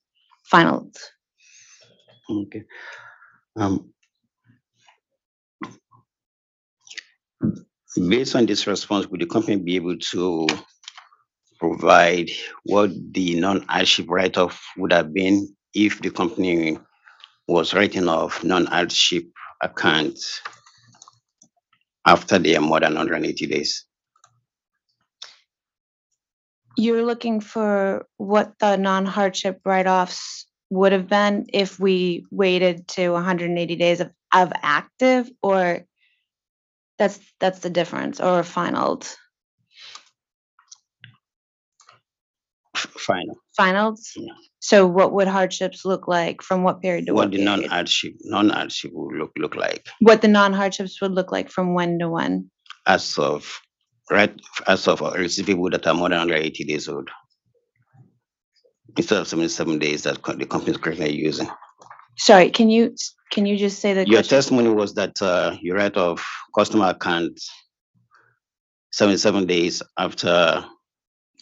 final. Okay. Based on this response, would the company be able to provide what the non-hardship write-off would have been if the company was writing off non-hardship accounts after they are more than 180 days? You're looking for what the non-hardship write-offs would have been if we waited to 180 days of active, or that's the difference, or finaled? Finals? Yeah. So what would hardships look like from what period to What what the period? non-hardship would look like What the non-hardships would look like from when to when? as of a receivable that are more than 180 days old, instead of 77 days that the company is currently using. Sorry, can you just say the Your question? testimony was that you write off customer account 77 days after.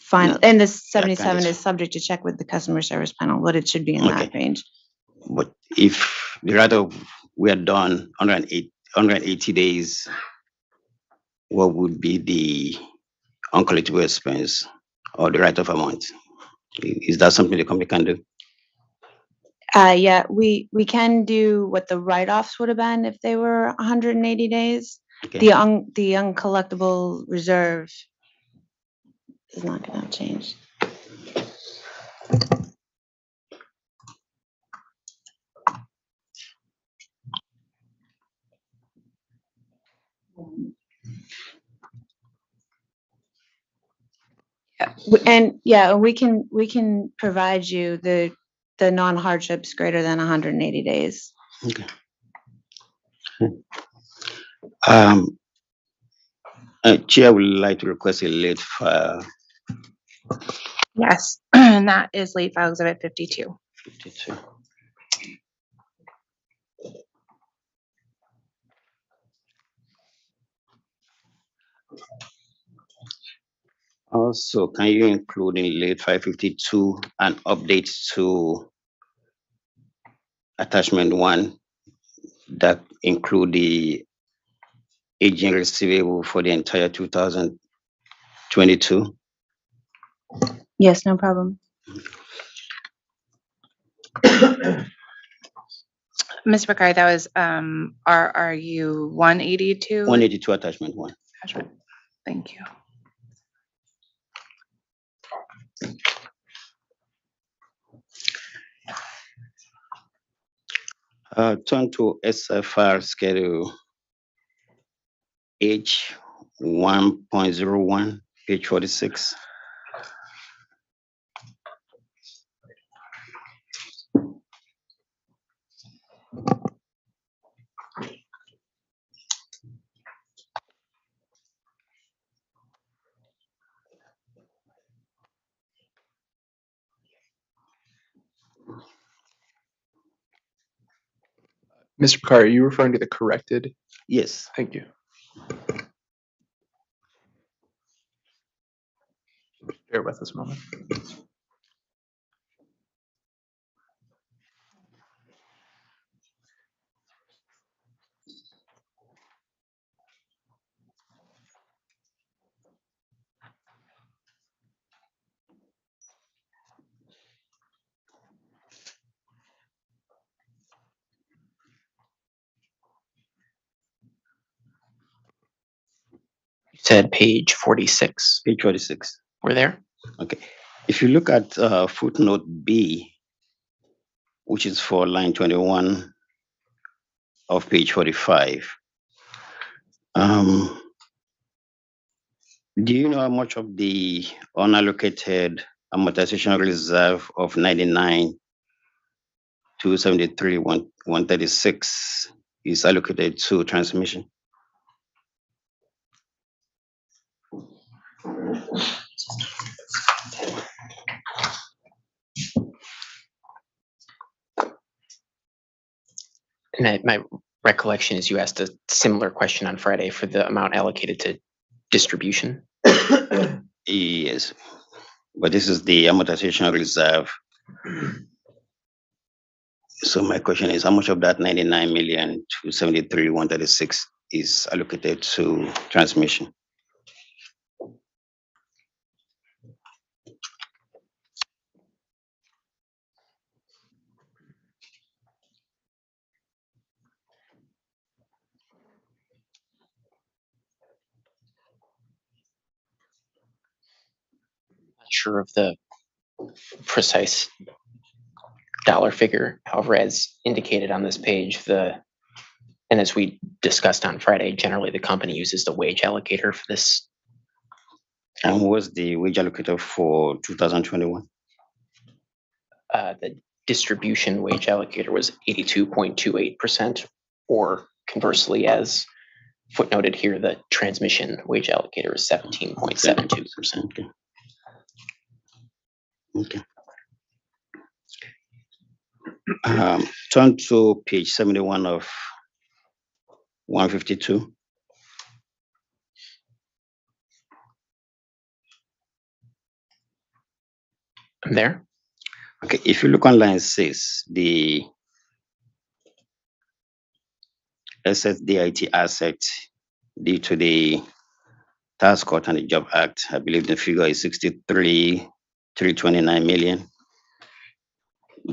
Final, and the 77 is- is subject to check with the customer service panel, but it should be in that Okay. range. But if the write-off were done 180 days, what would be the uncollectible expense or the write-off amount? Is that something the company can do? Yeah, we can do what the write-offs would have been if they were 180 days. Okay. The uncollectible reserve is not gonna change. And yeah, we can provide you the non-hardships greater than 180 days. Okay. Chair would like to request a late file. Yes, and that is late file exhibit 52. 52. Also, can you include in late 552 an update to attachment 1 that include the aging receivable for the entire 2022? Yes, no problem. Ms. Ricard, that was RRU 182? 182 attachment 1. Attachment. Thank you. Turn to SFR schedule H 1.01, page 46. Mr. Picard, are you referring to the corrected? Yes. Thank you. Bear with us a moment. said page 46. Page 46. We're there. Okay. If you look at footnote B, which is for line 21 of page 45, do you know how much of the unallocated amortization reserve of 99 to 73 136 is allocated to transmission? And my recollection is you asked a similar question on Friday for the amount allocated to distribution. Yes, but this is the amortization reserve. So my question is, how much of that 99 million to 73 136 is allocated to transmission? Not sure of the precise dollar figure. However, as indicated on this page, and as we discussed on Friday, generally the company uses the wage allocator for this. And what was the wage allocator for 2021? The distribution wage allocator was 82.28%, or conversely, as footnoted here, the transmission wage allocator is 17.72%. Okay. Okay. Turn to page 71 of 152. I'm there. Okay, if you look on line 6, the SSDIT asset due to the Tax Cut and the Job Act, I believe the figure is 63,329 million.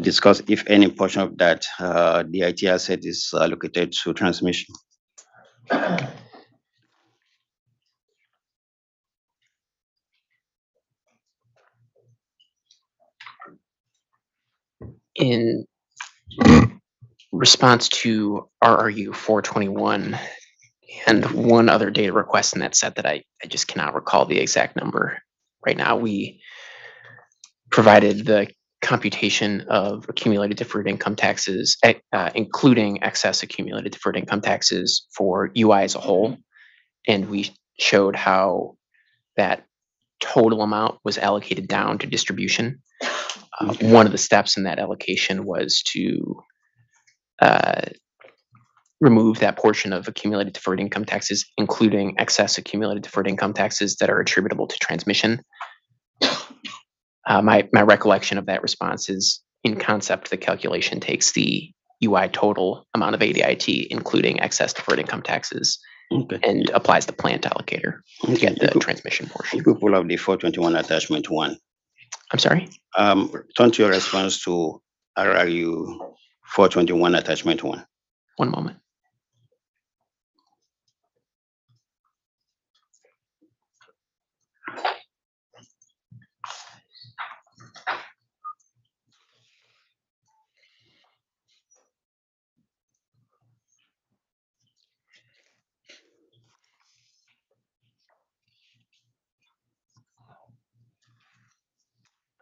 Discuss if any portion of that DIT asset is allocated to transmission. In response to RRU 421 and one other data request in that set that I just cannot recall the exact number right now, we provided the computation of accumulated deferred income taxes, including excess accumulated deferred income taxes for UI as a whole. And we showed how that total amount was allocated down to distribution. One of the steps in that allocation was to remove that portion of accumulated deferred income taxes, including excess accumulated deferred income taxes that are attributable to transmission. My recollection of that response is, in concept, the calculation takes the UI total amount of ADIT, including excess deferred income taxes, and applies the plant allocator to get the transmission portion. You could pull up the 421 attachment 1. I'm sorry? Turn to your response to RRU 421 attachment 1. One moment.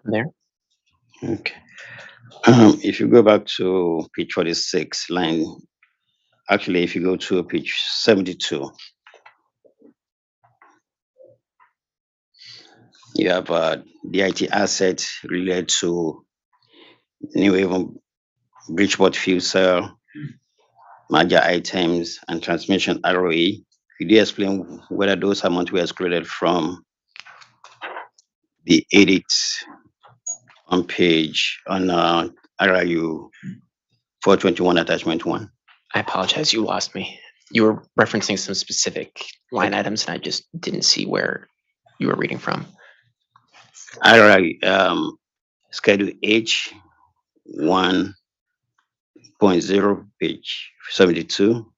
There. Okay. If you go back to page 46, if you go to page 72, you have DIT asset related to New Haven Bridgeport fuel cell, merger items, and transmission ROE. Could you explain whether those amounts were excluded from the edit on RRU 421 attachment 1? I apologize, you lost me. You were referencing some specific line items, and I just didn't see where you were reading from. RRU Schedule H 1.0, page 72.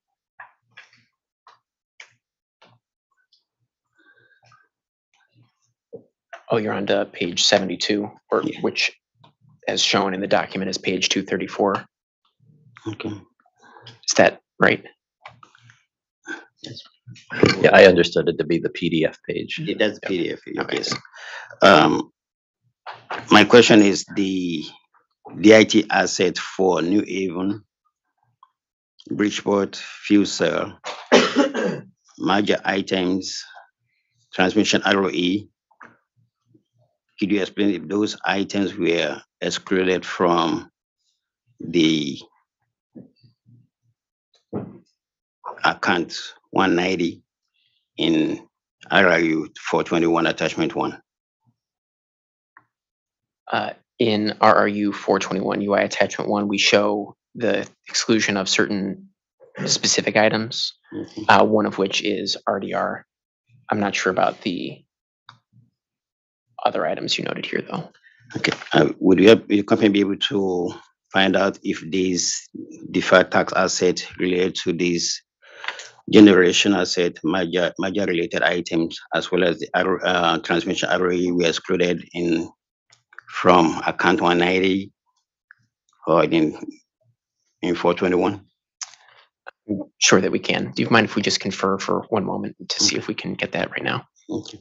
Oh, you're on to page 72, or Yeah. which, as shown in the document, is page 234. Okay. Is that right? Yeah, I understood it to be the PDF page. Yeah, that's Yep. PDF. Okay. Yes. My question is the IT asset for New Haven, Bridgeport, fuel cell, major items, transmission ROE. Could you explain if those items were excluded from the account 190 in RRU 421 attachment 1? In RRU 421 UI attachment 1, we show the exclusion of certain specific items, one of which is RDR. I'm not sure about the other items you noted here, though. Okay. Would your company be able to find out if these deferred tax assets relate to these generation asset, major related items, as well as the transmission ROE were excluded from account 190 or in 421? Sure that we can. Do you mind if we just confer for one moment to see if we can get that right now? Okay.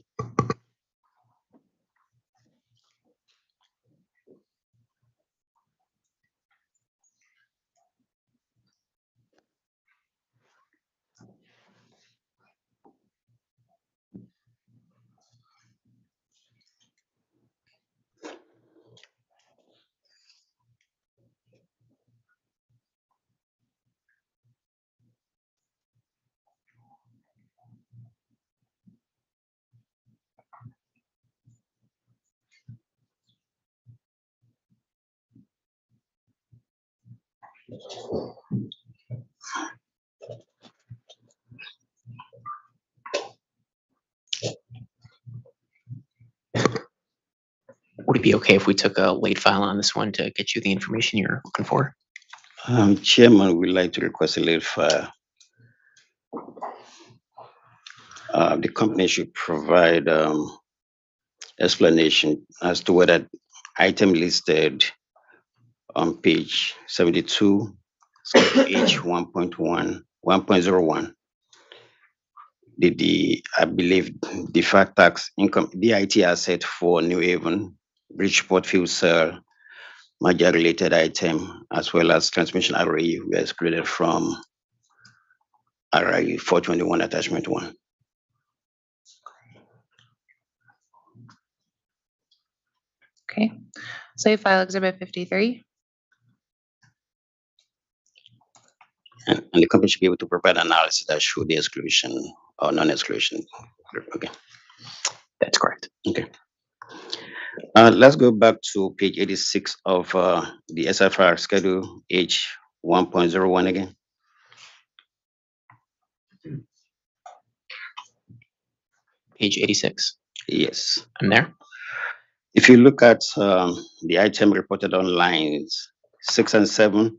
Would it be okay if we took a late file on this one to get you the information you're looking for? Chairman, would like to request a late file. The company should provide explanation as to whether item listed on page 72, H 1.01, I believe, deferred tax income, DIT asset for New Haven, Bridgeport fuel cell, major related item, as well as transmission ROE were excluded from RIU 421 attachment 1. Okay, save file exhibit 53. And the company should be able to provide analysis that show the exclusion or non-exclusion. Okay. That's correct. Okay. Let's go back to page 86 of the SFR schedule H 1.01 again. Page 86. Yes. I'm there. If you look at the item reported on lines 6 and 7,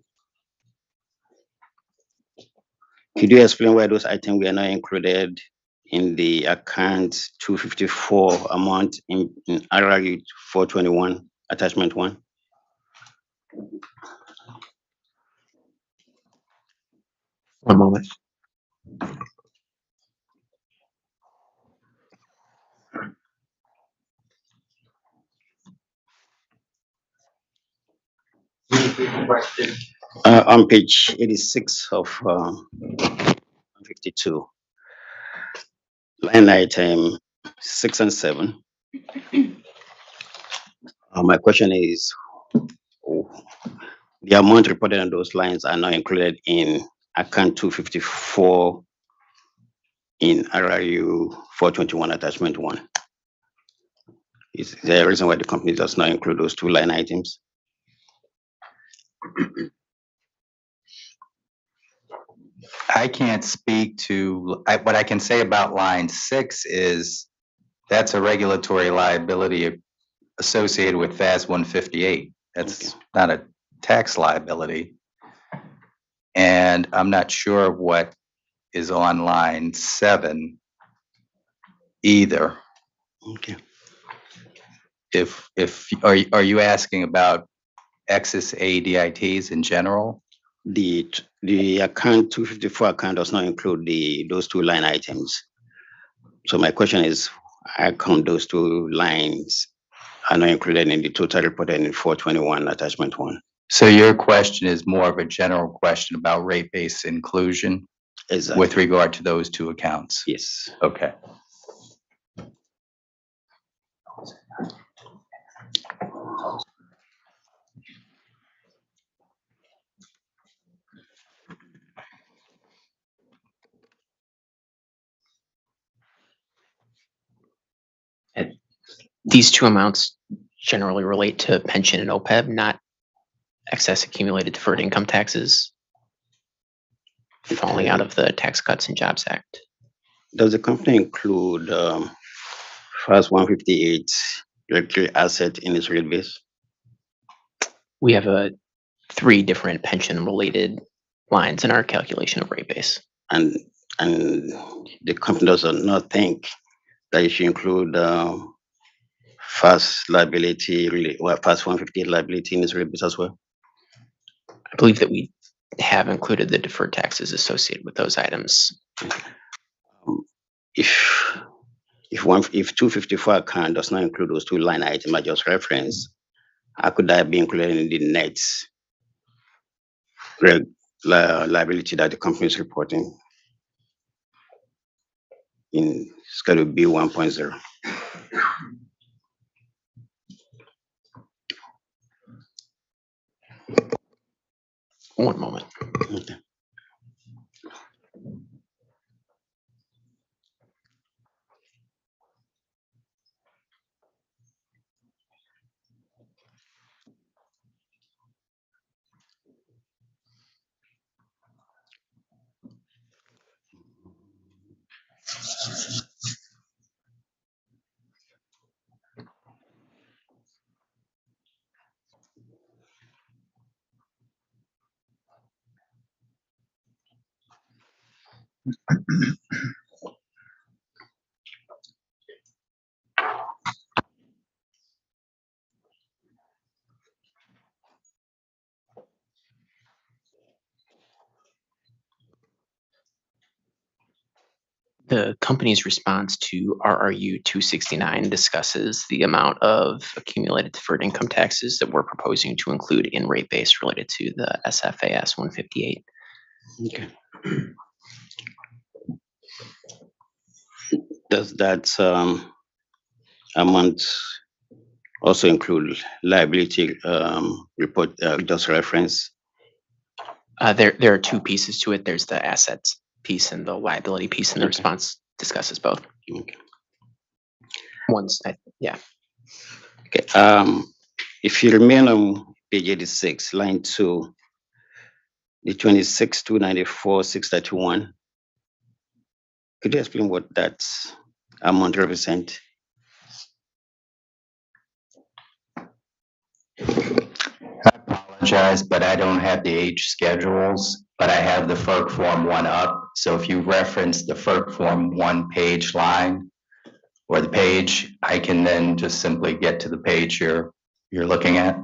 could you explain why those items were not included in the account 254 amount in RRU 421 attachment 1? One moment. On page 86 of 52, line item 6 and 7. My question is, the amount reported on those lines are not included in account 254 in RRU 421 attachment 1. Is there a reason why the company does not include those two line items? I can't speak to, what I can say about line 6 is that's a regulatory liability associated with FAS 158. That's not a tax liability. And I'm not sure what is on line 7 either. Okay. Are you asking about excess ADITs in general? The account 254 account does not include those two line items. So my question is, how come those two lines are not included in the total reported in 421 attachment 1? So your question is more of a general question about rate base inclusion Exactly. with regard to those two accounts? Yes. Okay. These two amounts generally relate to pension and OPEB, not excess accumulated deferred income taxes falling out of the Tax Cuts and Jobs Act. Does the company include FAS 158 directory asset in its rate base? We have 3 different pension-related lines in our calculation of rate base. And the company does not think that you should include FAS liability, FAS 158 liability in its rate base as well? I believe that we have included the deferred taxes associated with those items. If 254 account does not include those two line items I just referenced, how could that be included in the net liability that the company is reporting in Schedule B 1.0? One moment. Okay. The company's response to RRU 269 discusses the amount of accumulated deferred income taxes that we're proposing to include in rate base related to the SFAS 158. Okay. Does that amount also include liability report just reference? There are 2 pieces to it. There's the assets piece and the liability piece, and the response discusses both. Okay. Yeah. Okay. If you remain on page 86, line 2, the 26,294, 631, could you explain what that amount represent? I apologize, but I don't have the H schedules, but I have the FERC Form 1 up. So if you reference the FERC Form 1 page line or the page, I can then just simply get to the page you're looking at.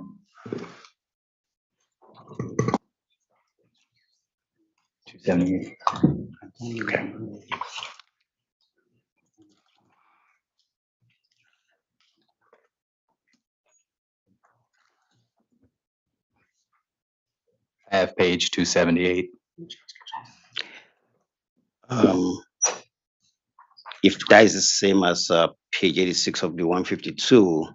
Okay. I have page 278. If that is the same as page 86 of the 152,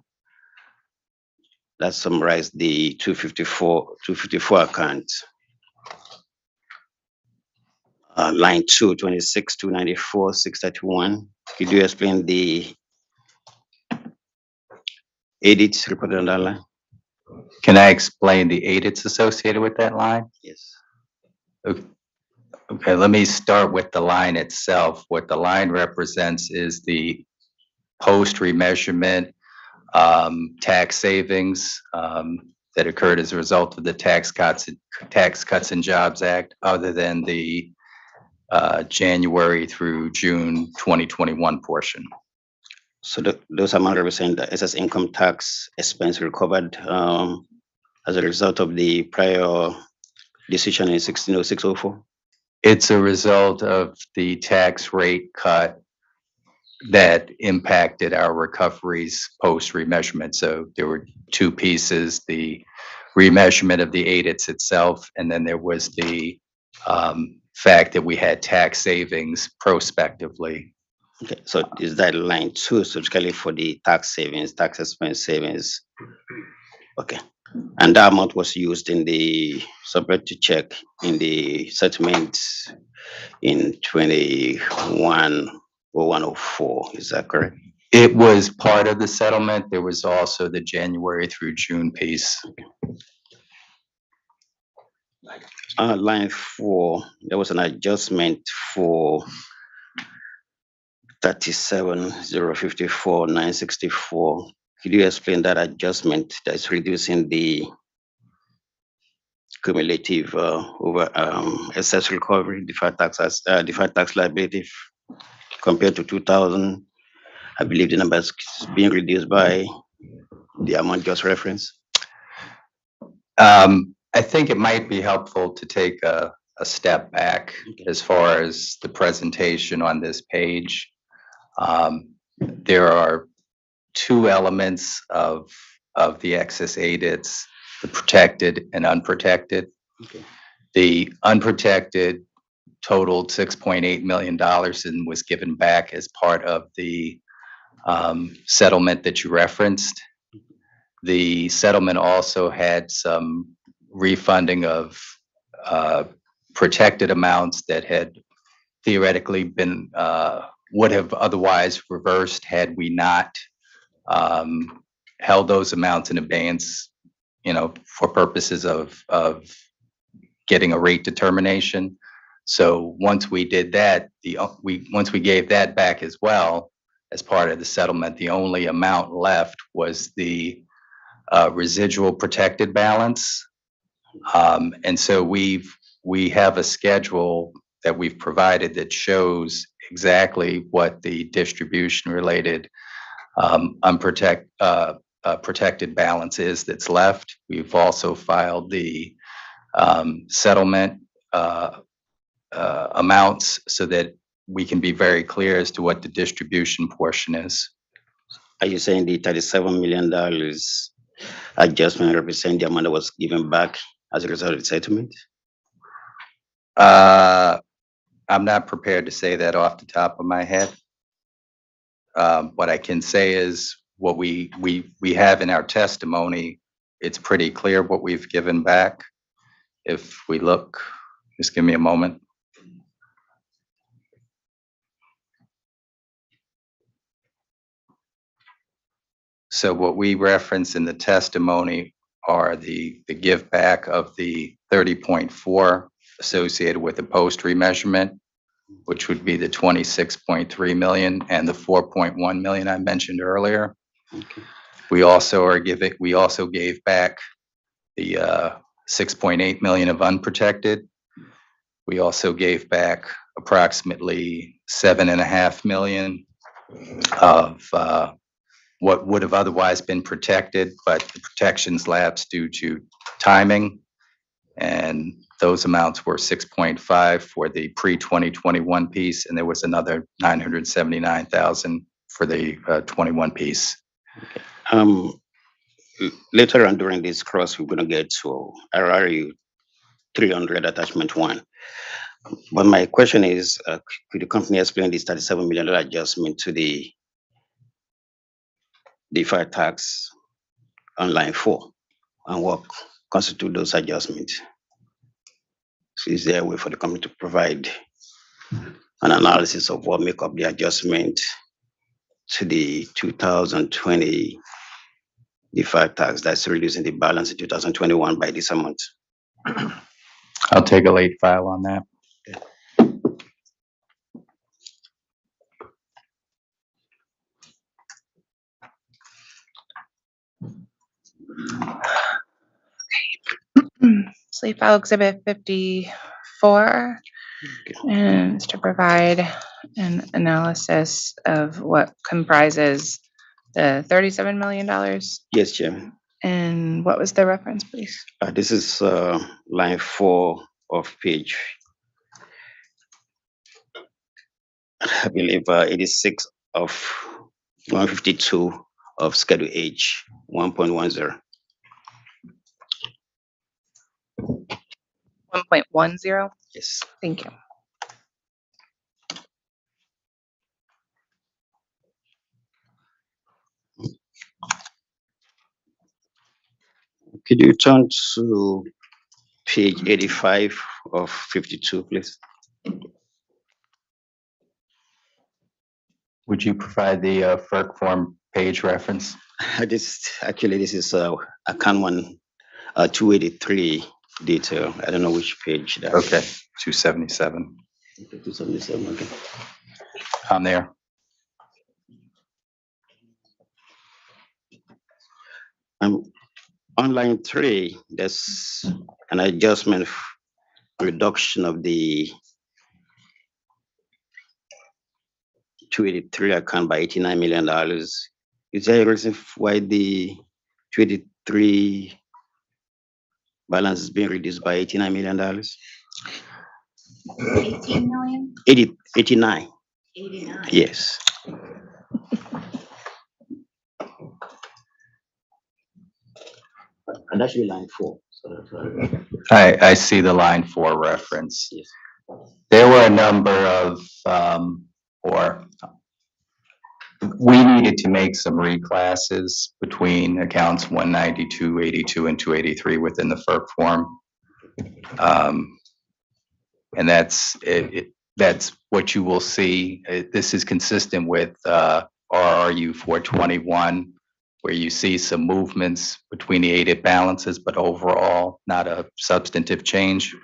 that summarizes the 254 account. Line 2, 26,294, 631. Could you explain the edits reported on that line? Can I explain the audits associated with that line? Yes. Okay, let me start with the line itself. What the line represents is the post remeasurement tax savings that occurred as a result of the Tax Cuts and Jobs Act, other than the January through June 2021 portion. So those amount represent the excess income tax expense recovered as a result of the prior decision in 160604. It's a result of the tax rate cut that impacted our recoveries post remeasurement. So there were two pieces, the remeasurement of the audits itself, and then there was the fact that we had tax savings prospectively. Okay, so is that line 2 specifically for the tax savings, tax expense savings? Okay, and that amount was used in the subject to check in the settlement in 210104. Is that correct? It was part of the settlement. There was also the January through June piece. Line 4, there was an adjustment for 37,054,964. Could you explain that adjustment that's reducing the cumulative over excess recovery, deferred tax liability compared to 2000? I believe the numbers being reduced by the amount just referenced. I think it might be helpful to take a step back as far as the presentation on this page. There are two elements of the excess audits, the protected and unprotected. Okay. The unprotected totaled $6.8 million and was given back as part of the settlement that you referenced. The settlement also had some refunding of protected amounts that had theoretically been would have otherwise reversed had we not held those amounts in abeyance, for purposes of getting a rate determination. So once we did that, once we gave that back as well as part of the settlement, the only amount left was the residual protected balance. And so we have a schedule that we've provided that shows exactly what the distribution related protected balance is that's left. We've also filed the settlement amounts so that we can be very clear as to what the distribution portion is. Are you saying the $37 million adjustment represent the amount that was given back as a result of the settlement? I'm not prepared to say that off the top of my head. What I can say is what we have in our testimony, it's pretty clear what we've given back. If we look, just give me a moment. So what we reference in the testimony are the give back of the 30.4 associated with the post remeasurement, which would be the 26.3 million and the 4.1 million I mentioned earlier. Okay. We also gave back the 6.8 million of unprotected. We also gave back approximately 7.5 million of what would have otherwise been protected, but the protections lapsed due to timing. And those amounts were 6.5 for the pre-2021 piece, and there was another 979,000 for the 21 piece. Okay. Later on during this course, we're going to get to RRU 300 attachment 1. But my question is, could the company explain this $37 million adjustment to the deferred tax on line 4 and what constitute those adjustments? So is there a way for the company to provide an analysis of what make up the adjustment to the 2020 deferred tax that's reducing the balance in 2021 by this amount? I'll take a late file on that. Sleep file exhibit 54, and to provide an analysis of what comprises the $37 million. Yes, Chairman. And what was the reference, please? This is line 4 of page, I believe, 86 of 152 of Schedule H, 1.10. 1.10? Yes. Thank you. Could you turn to page 85 of 52, please? Would you provide the FERC form page reference? This is account 283 detail. I don't know which page that. Okay, 277. 277. Okay. I'm there. On line 3, there's an adjustment reduction of the 283 account by $89 million. Is there a reason why the 283 balance is being reduced by $89 million? 18 million? 89. 89. Yes. And that should be line 4. So that's I see the line 4 reference. yes. There were a number of, we needed to make some reclasses between accounts 190, 282, and 283 within the FERC form. And that's that's what you will see. This is consistent with RRU 421, where you see some movements between the aided balances, but overall not a substantive change.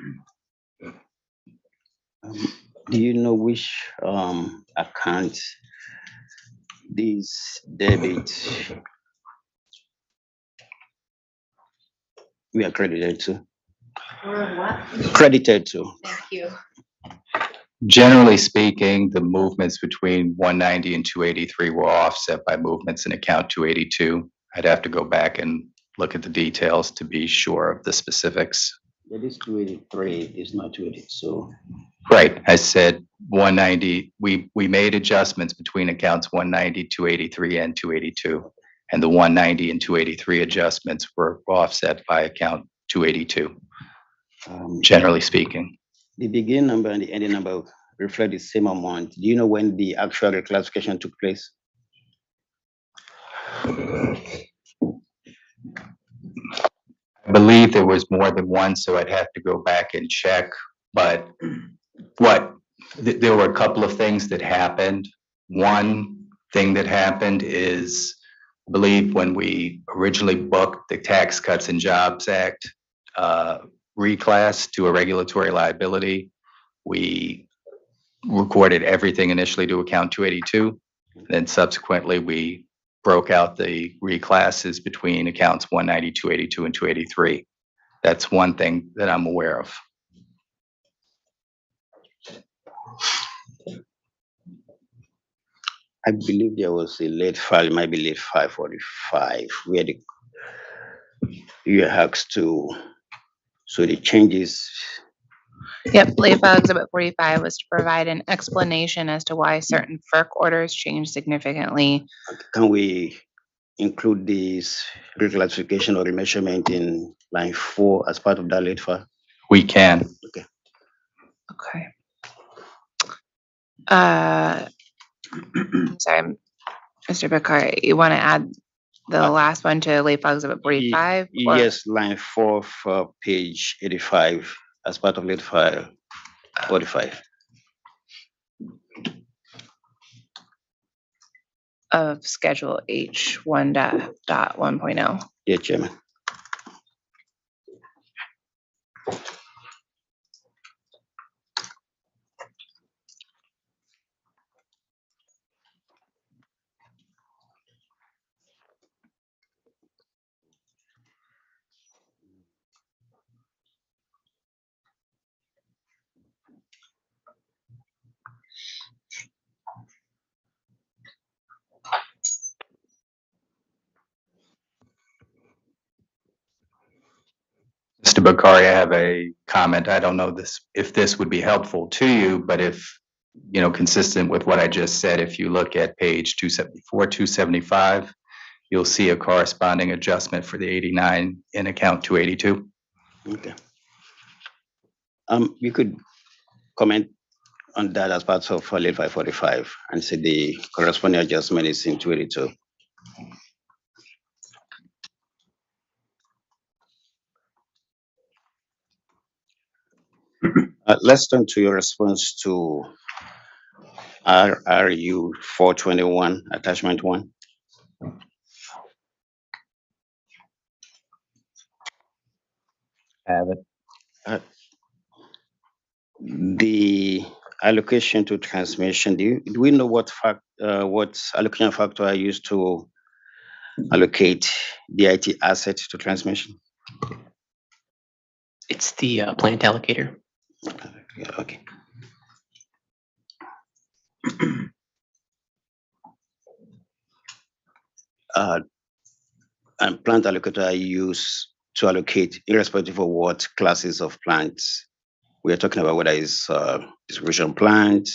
Do you know which account these debits we are credited to? Or what? Credited to. Thank you. Generally speaking, the movements between 190 and 283 were offset by movements in account 282. I'd have to go back and look at the details to be sure of the specifics. That is 283 is not 280. So Right, I said 190, we made adjustments between accounts 190, 283, and 282. And the 190 and 283 adjustments were offset by account 282, generally speaking. the beginning number and the ending number reflect the same amount. Do you know when the actual reclassification took place? I believe there was more than one, so I'd have to go back and check. But there were a couple of things that happened. One thing that happened is, I believe when we originally booked the Tax Cuts and Jobs Act reclass to a regulatory liability, we recorded everything initially to account 282. Then subsequently, we broke out the reclasses between accounts 190, 282, and 283. That's one thing that I'm aware of. I believe there was a late file, it might be late 545, where you asked to, so the changes. Yep, late file exhibit 45 was to provide an explanation as to why certain FERC orders changed significantly. Can we include this reclassification or remeasurement in line 4 as part of that late file? We can. Okay. Okay. Sorry, Mr. Picard, you want to add the last one to late file exhibit 45? Yes, line 4 for page 85 as part of late file 45. Of schedule H 1.1.0. Yeah, Chairman. Bakari, I have a comment. I don't know if this would be helpful to you, but if, consistent with what I just said, if you look at page 274, 275, you'll see a corresponding adjustment for the 89 in account 282. Okay. You could comment on that as part of Late 545 and say the corresponding adjustment is in 282. Let's turn to your response to RRU 421, attachment 1. Have it. The allocation to transmission, do we know what allocation factor I used to allocate the IT asset to transmission? It's the plant allocator. Yeah, okay. And plant allocator I use to allocate irrespective of what classes of plants we are talking about, whether it's distribution plant,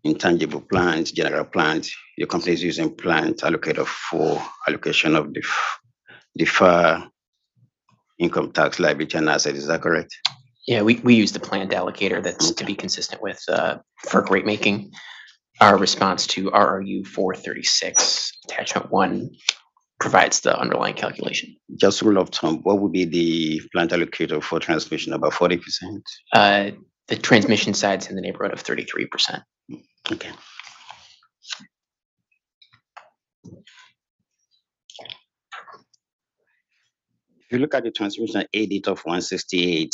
intangible plant, general plant. Your company is using plant allocator for allocation of defer income tax liability and asset. Is that correct? Yeah, we use the plant allocator. That's to be consistent with FERC rate making. Our response to RRU 436 attachment 1 provides the underlying calculation. Just rule of thumb, what would be the plant allocator for transmission? About 40%? The transmission side's in the neighborhood of 33%. Okay. If you look at the transmission audit of 168,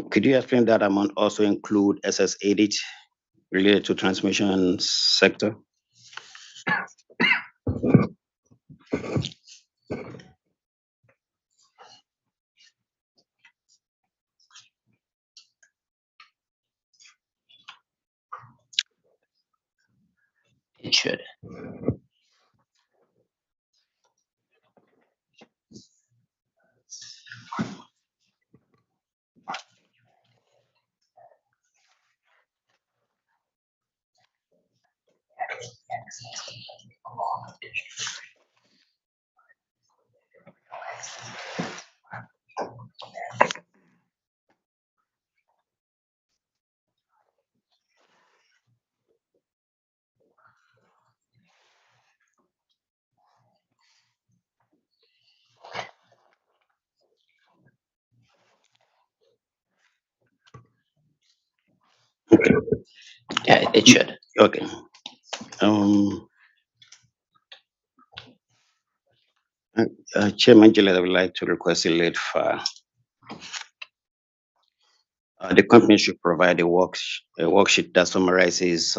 could you explain that amount also include SS audit related to transmission sector? It should. Yeah, it should. Okay. Chairman Gillette, I would like to request a late file. The company should provide a worksheet that summarizes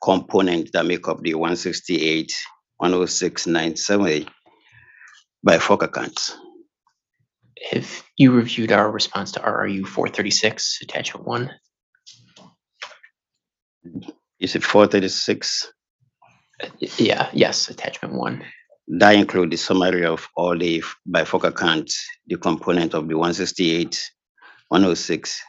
components that make up the 168, 106, 970 by FOC accounts. Have you reviewed our response to RRU 436 attachment 1? Is it 436? Yes, attachment 1. That includes the summary of all the by FOC accounts, the component of the 168, 106,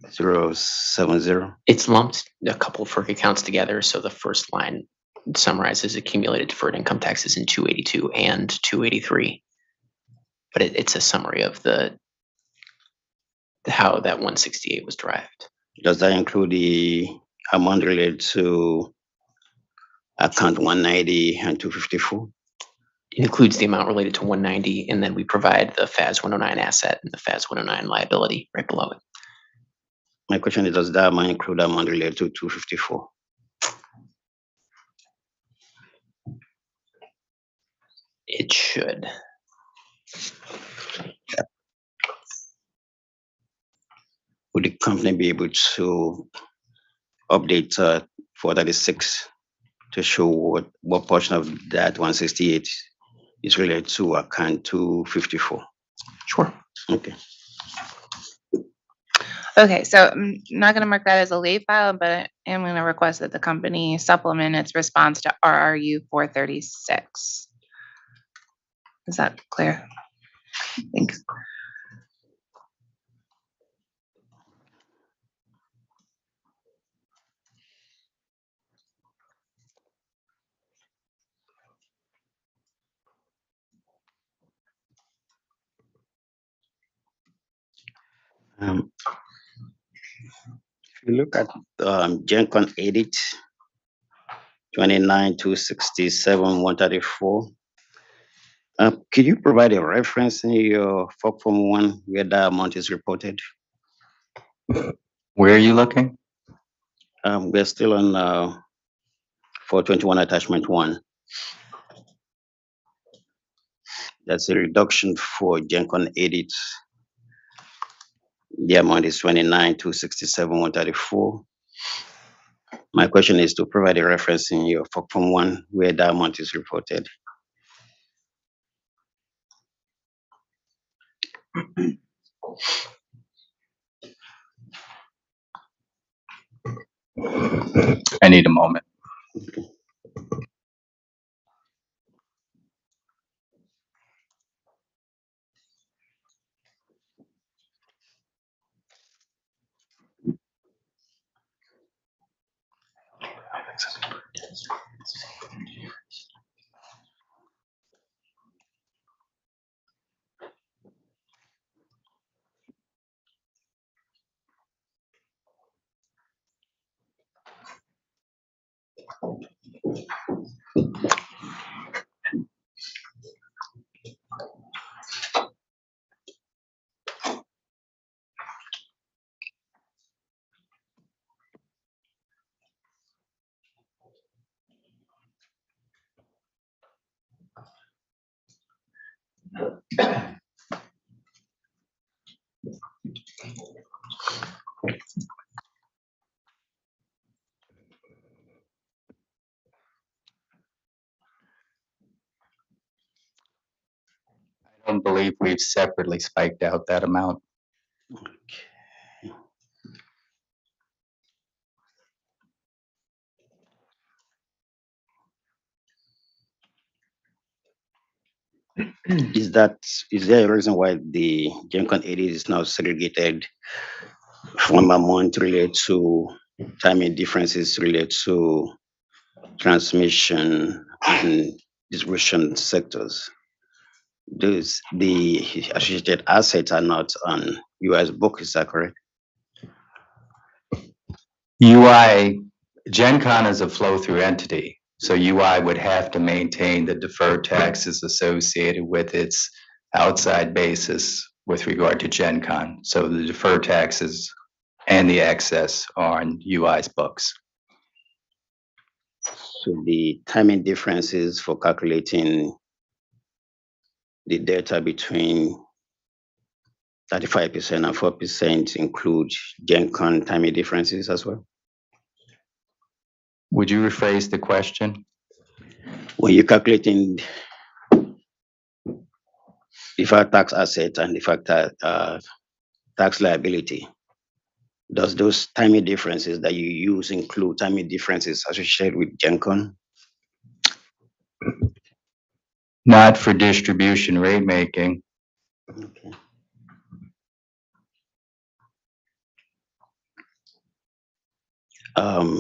070. It's lumped a couple of FERC accounts together. So the first line summarizes accumulated deferred income taxes in 282 and 283. But it's a summary of how that 168 was derived. Does that include the amount related to account 190 and 254? It includes the amount related to 190, and then we provide the FAS 109 asset and the FAS 109 liability right below it. My question is, does that amount include the amount related to 254? It should. Would the company be able to update 436 to show what portion of that 168 is related to account 254? Sure. Okay. Okay, so I'm not going to mark that as a late file, but I am going to request that the company supplement its response to RRU 436. Is that clear? Thanks. Um, If you look at GenCon edit 29,267,134, could you provide a reference in your Form 1 where that amount is reported? Where are you looking? We're still on 421 attachment 1. That's a reduction for GenCon edit. The amount is 29,267,134. My question is to provide a reference in your Form 1 where that amount is reported. I need a moment. I don't believe we've separately spiked out that amount. Is there a reason why the GenCon edit is now segregated from amount related to timing differences related to transmission and distribution sectors? The associated assets are not on US book, is that correct? UI, GenCon is a flow-through entity, so UI would have to maintain the deferred taxes associated with its outside basis with regard to GenCon. So the deferred taxes and the excess are on UI's books. So the timing differences for calculating the delta between 35% and 4% include GenCon timing differences as well? Would you rephrase the question? When you're calculating deferred tax asset and deferred tax liability, does those timing differences that you use include timing differences associated with GenCon? Not for distribution rate making. Okay.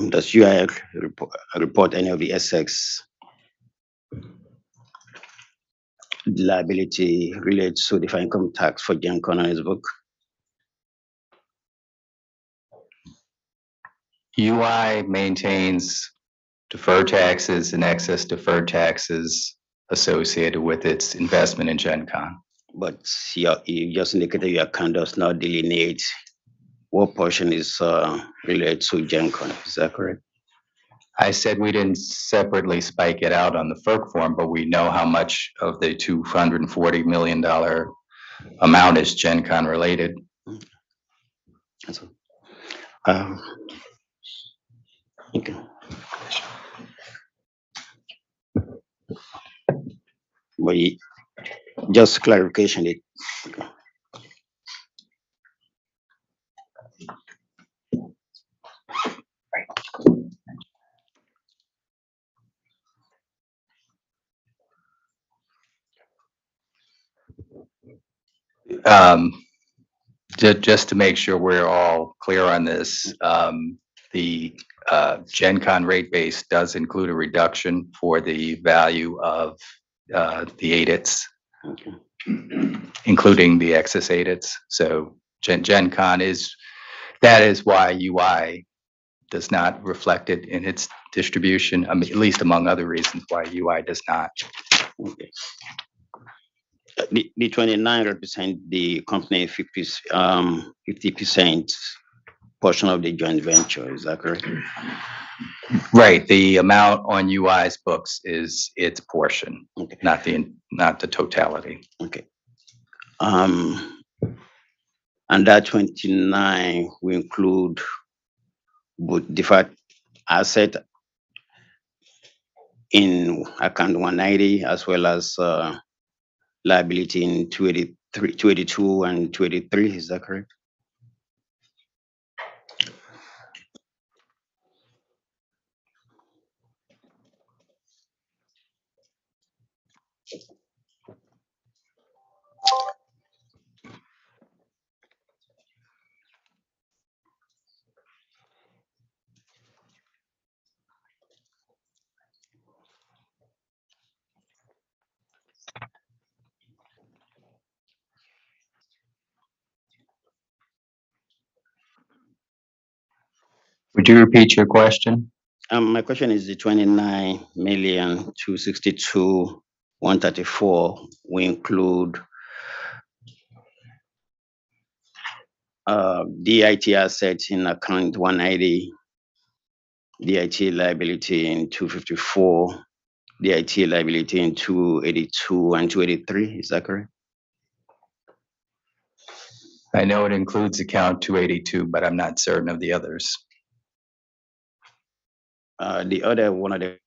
Does UI report any of the SX liability related to deferred income tax for GenCon on his book? UI maintains deferred taxes and excess deferred taxes associated with its investment in GenCon. But you just indicated your account does not delineate what portion is related to GenCon. Is that correct? I said we didn't separately spike it out on the FERC form, but we know how much of the $240 million amount is GenCon related. That's all. Okay. But just clarification, Just to make sure we're all clear on this, the Gen Con rate base does include a reduction for the value of the ADITs, Okay. including the excess ADITs. So Gen Con is, that is why UI does not reflect it in its distribution, I mean, at least among other reasons why UI does not. Okay. The 29 represent the company 50% portion of the joint venture, is that correct? Right, the amount on UI's books is its portion, Okay. not the totality. Okay. And that 29 we include both deferred asset in account 190 as well as liability in 283, 282 and 283, is that correct? Would you repeat your question? My question is the 29,262,134. We include DIT assets in account 190, DIT liability in 254, DIT liability in 282 and 283. Is that correct? I know it includes account 282, but I'm not certain of the others. The other one of the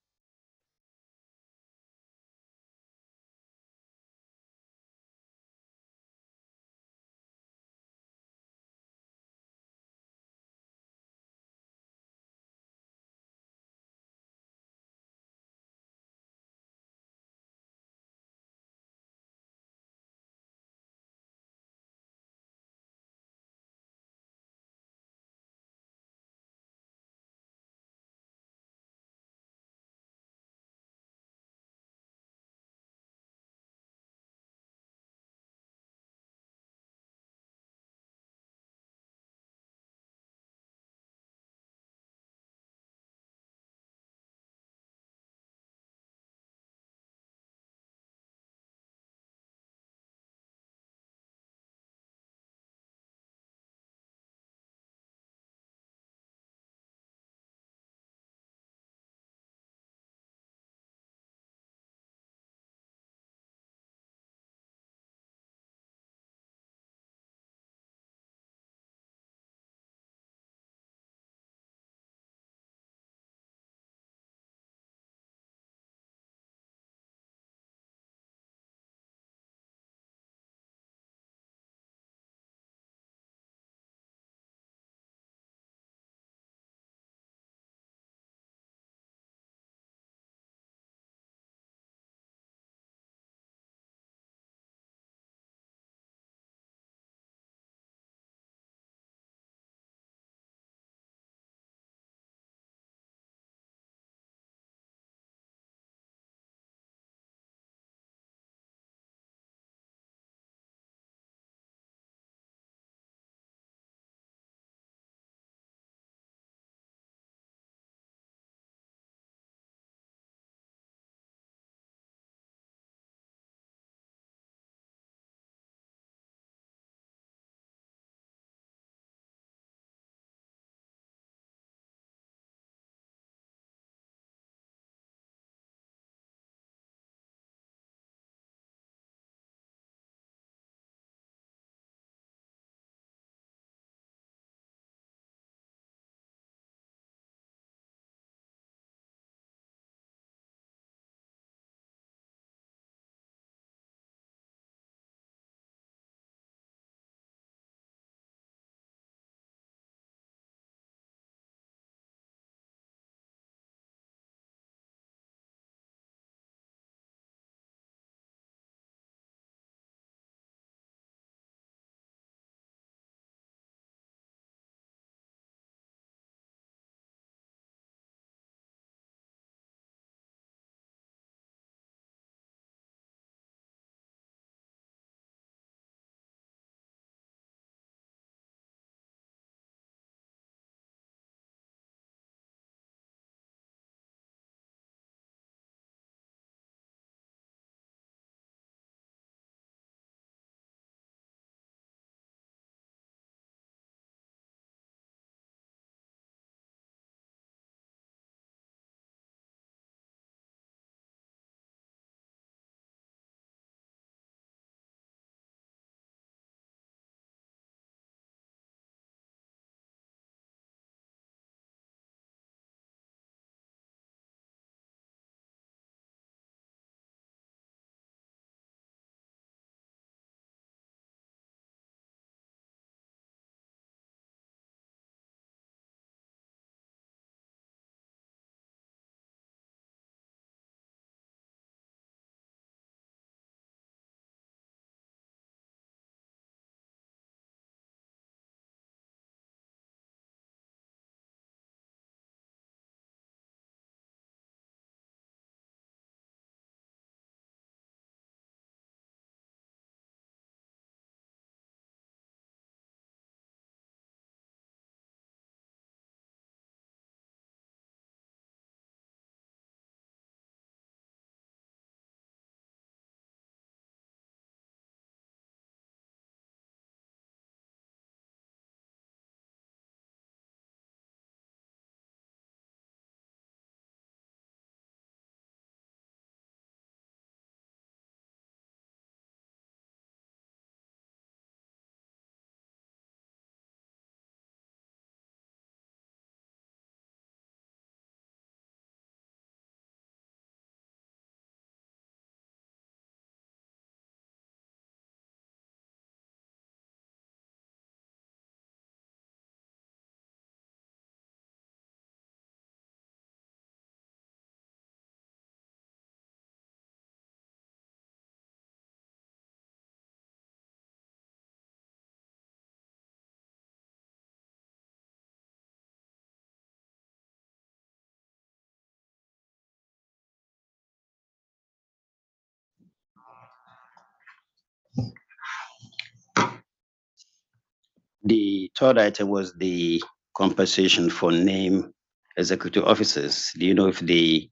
The third item was the compensation for named executive officers. Do you know if the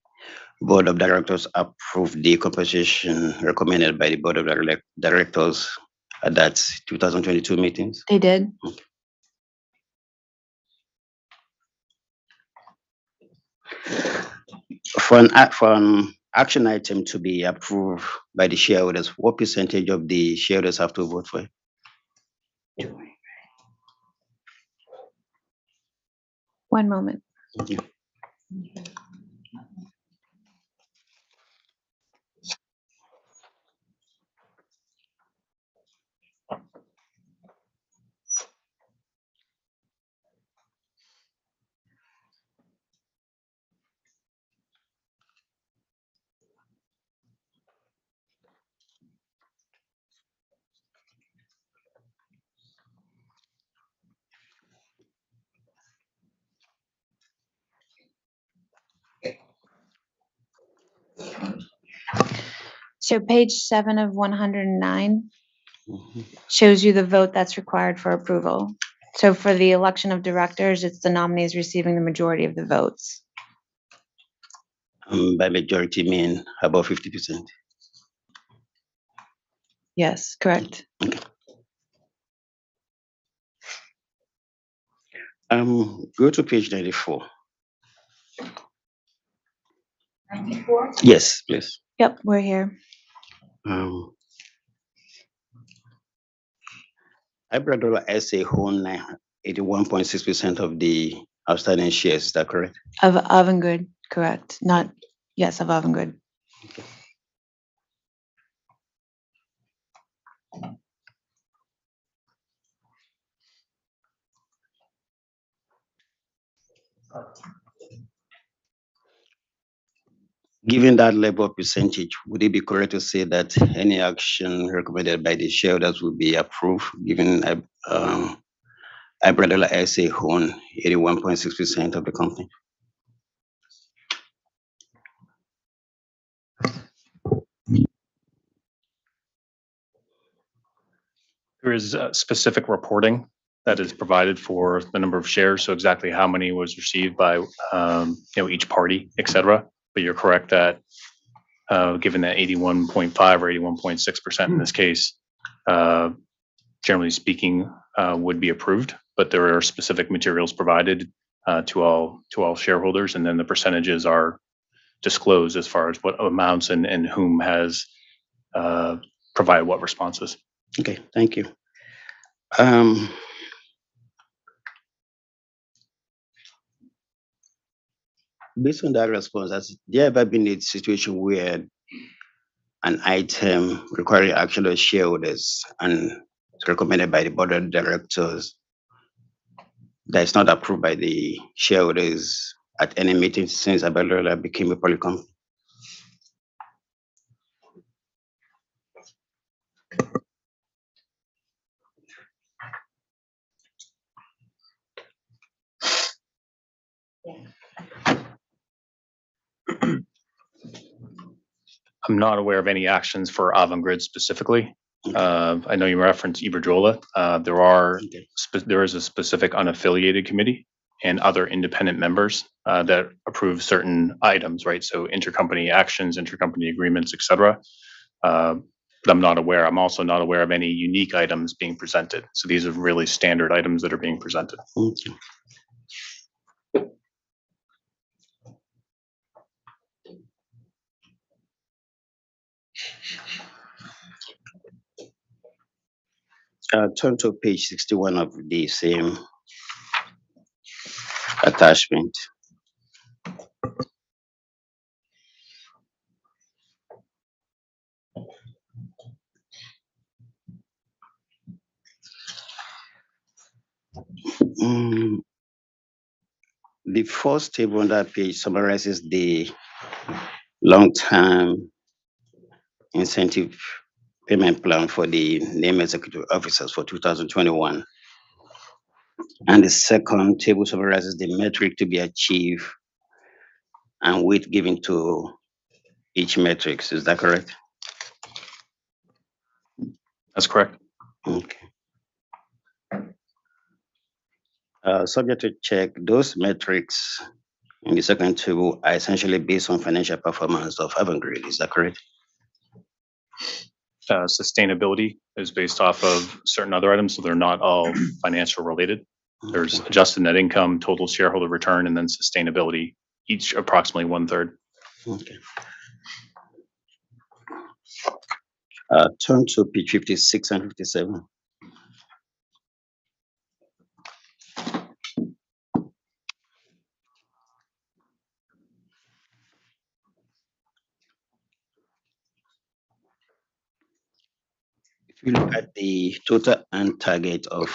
board of directors approved the compensation recommended by the board of directors at that 2022 meetings? They did. For an action item to be approved by the shareholders, what percentage of the shareholders have to vote for it? One moment. So page 7 of 109 shows you the vote that's required for approval. So for the election of directors, it's the nominees receiving the majority of the votes. By majority mean about 50%. Yes, correct. Go to page 94. 94? Yes, please. Yep, we're here. Ibrador SA own 81.6% of the outstanding shares. Is that correct? Of Avangrid, correct. Not, yes, of Avangrid. Given that level of percentage, would it be correct to say that any action recommended by the shareholders will be approved, given Ibrador SA own 81.6% of the company? There is specific reporting that is provided for the number of shares, so exactly how many was received by, each party, et cetera. But you're correct that, given that 81.5 or 81.6% in this case, generally speaking, would be approved, but there are specific materials provided to all shareholders, and then the percentages are disclosed as far as what amounts and whom has provided what responses. Okay, thank you. Based on that response, has there ever been a situation where an item requiring action of shareholders and it's recommended by the board of directors that is not approved by the shareholders at any meeting since Abelrola became a public company? I'm not aware of any actions for Avangrid specifically. I know you referenced Iberdrola. There is a specific unaffiliated committee and other independent members that approve certain items, right? So intercompany actions, intercompany agreements, et cetera. I'm not aware. I'm also not aware of any unique items being presented. So these are really standard items that are being presented. Okay. Turn to page 61 of the same attachment. The first table on that page summarizes the long-term incentive payment plan for the named executive officers for 2021. And the second table summarizes the metric to be achieved and weight given to each metric. Is that correct? That's correct. Okay. subject to check, those metrics in the second table are essentially based on financial performance of Avangrid. Is that correct? Sustainability is based off of certain other items, so they're not all financial related. There's adjusted net income, total shareholder return, and then sustainability, each approximately 1/3. Okay. Turn to page 56 and 57. If you look at the total and target of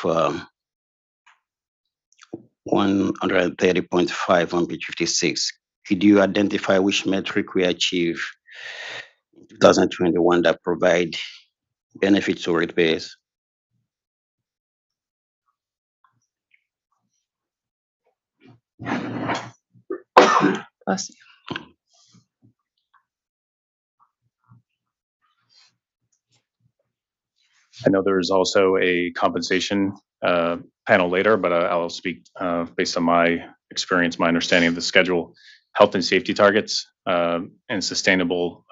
130.5 on page 56, could you identify which metric we achieve in 2021 that provide benefit to ratepayers? Bless you. I know there is also a compensation panel later, but I'll speak based on my experience, my understanding of the schedule. Health and safety targets and sustainable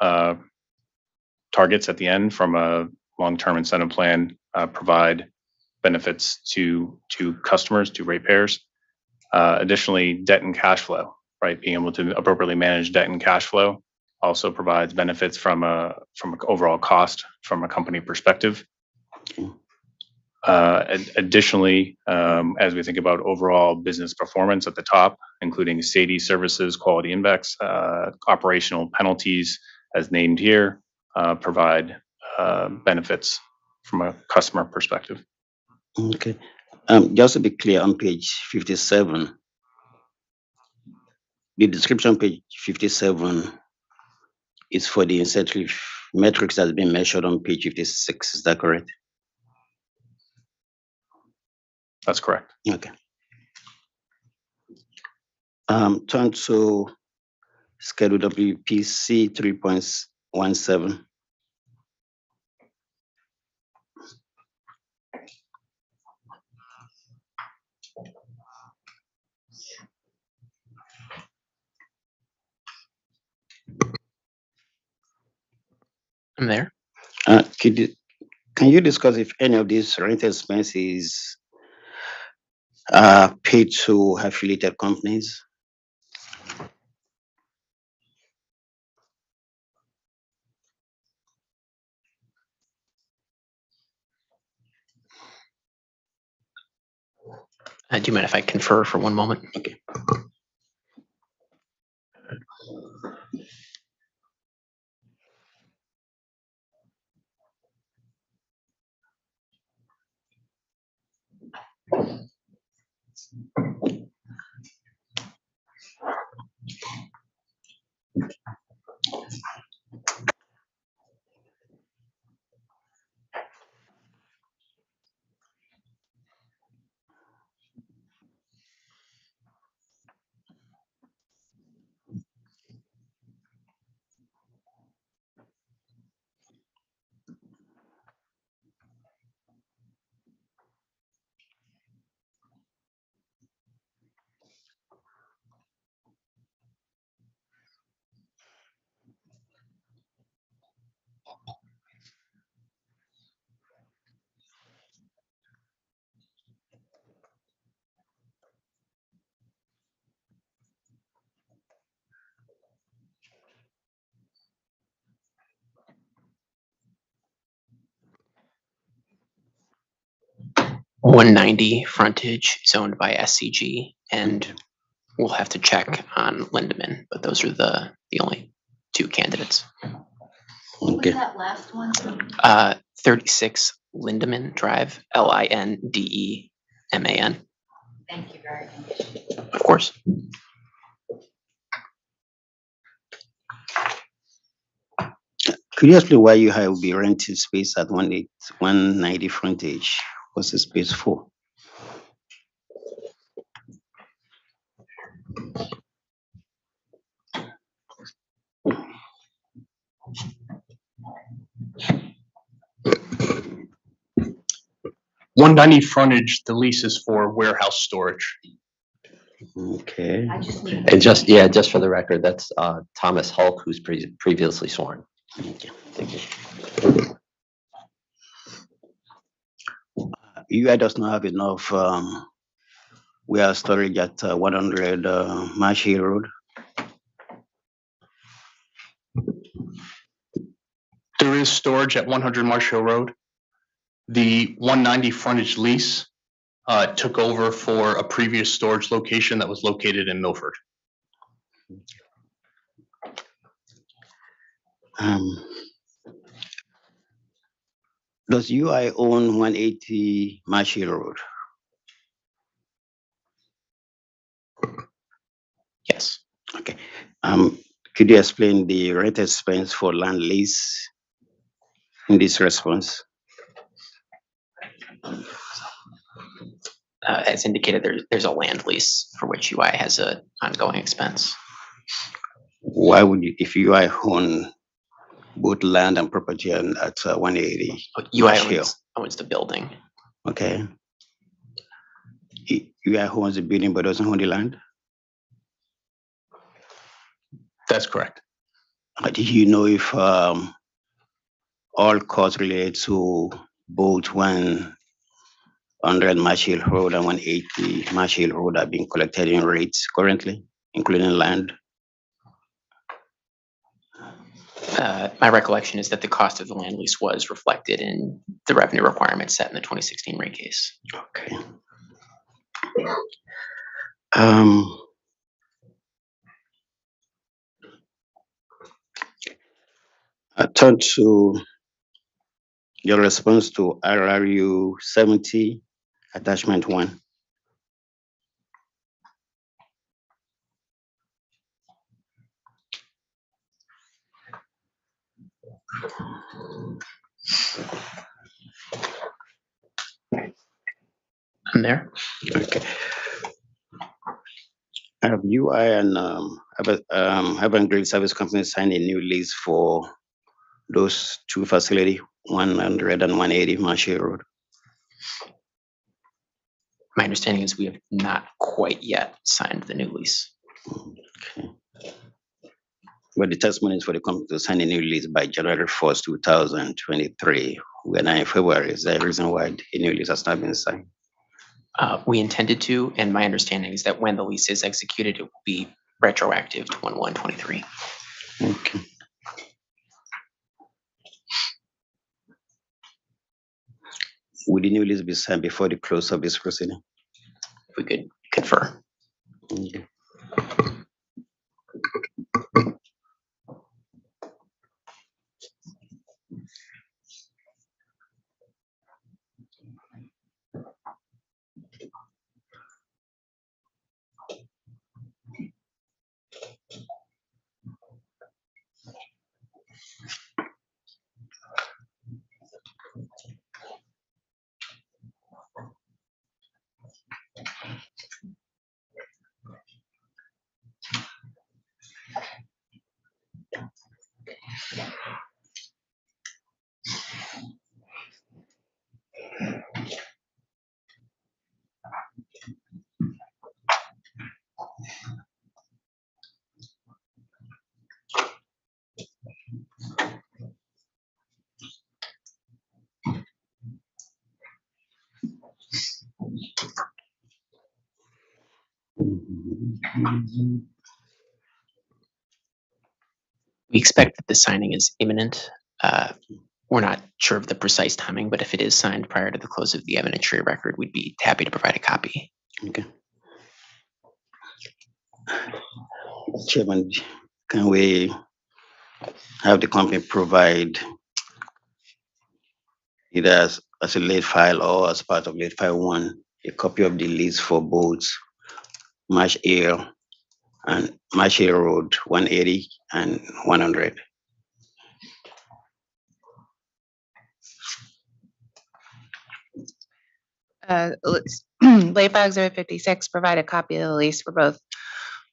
targets at the end from a long-term incentive plan provide benefits to customers, to ratepayers. Additionally, debt and cash flow, right? Being able to appropriately manage debt and cash flow also provides benefits from an overall cost from a company perspective. Additionally, as we think about overall business performance at the top, including SAIDI services, quality index, operational penalties, as named here, provide benefits from a customer perspective. Okay. Just to be clear, on page 57, the description page 57 is for the incentive metrics that's been measured on page 56. Is that correct? That's correct. Okay. Turn to Schedule WPC 3.17. I'm there. Can you discuss if any of these rent expenses are paid to affiliated companies? Do you mind if I confer for one moment? Okay. $190 frontage zoned by SCG, and we'll have to check on Lindemann, but those are the only two candidates. What was Okay. that last one? 36 Lindemann Drive, Lindeman. Thank you very much. Of course. Curiously, why you have the rented space at 190 frontage? What's the space for? 190 frontage, the lease is for warehouse storage. Okay. I just need. And just for the record, that's Thomas Hulk, who's previously sworn. Thank you. UI does not have enough warehouse storage at 100 Marsh Hill Road. There is storage at 100 Marsh Hill Road. The 190 frontage lease took over for a previous storage location that was located in Milford. Does UI own 180 Marsh Hill Road? Yes. Okay. Could you explain the rent expense for land lease in this response? As indicated, there's a land lease for which UI has an ongoing expense. Why would you, if UI own both land and property at 180 UI Marsh Hill? owns the building. Okay. UI owns the building but doesn't own the land? That's correct. Do you know if all costs related to both 100 Marsh Hill Road and 180 Marsh Hill Road are being collected in rates currently, including land? My recollection is that the cost of the land lease was reflected in the revenue requirements set in the 2016 rate case. Okay. I turn to your response to RRU 70, attachment 1. I'm there. Okay. Have UI and Evergreen Service Company signed a new lease for those two facilities, 100 and 180 Marsh Hill Road? My understanding is we have not quite yet signed the new lease. Okay. But the testimony is for the company to sign a new lease by January 1st, 2023. We're now in February. Is there a reason why a new lease has not been signed? We intended to, and my understanding is that when the lease is executed, it will be retroactive to 1/1/23. Okay. Would the new lease be signed before the close of this proceeding? If we could confer. Okay. We expect that the signing is imminent. We're not sure of the precise timing, but if it is signed prior to the close of the evidentiary record, we'd be happy to provide a copy. Okay. Chairman, can we have the company provide either as a late file or as part of late file 1, a copy of the lease for both Marsh Hill and Marsh Hill Road 180 and 100? Late file exhibit 56, provide a copy of the lease for both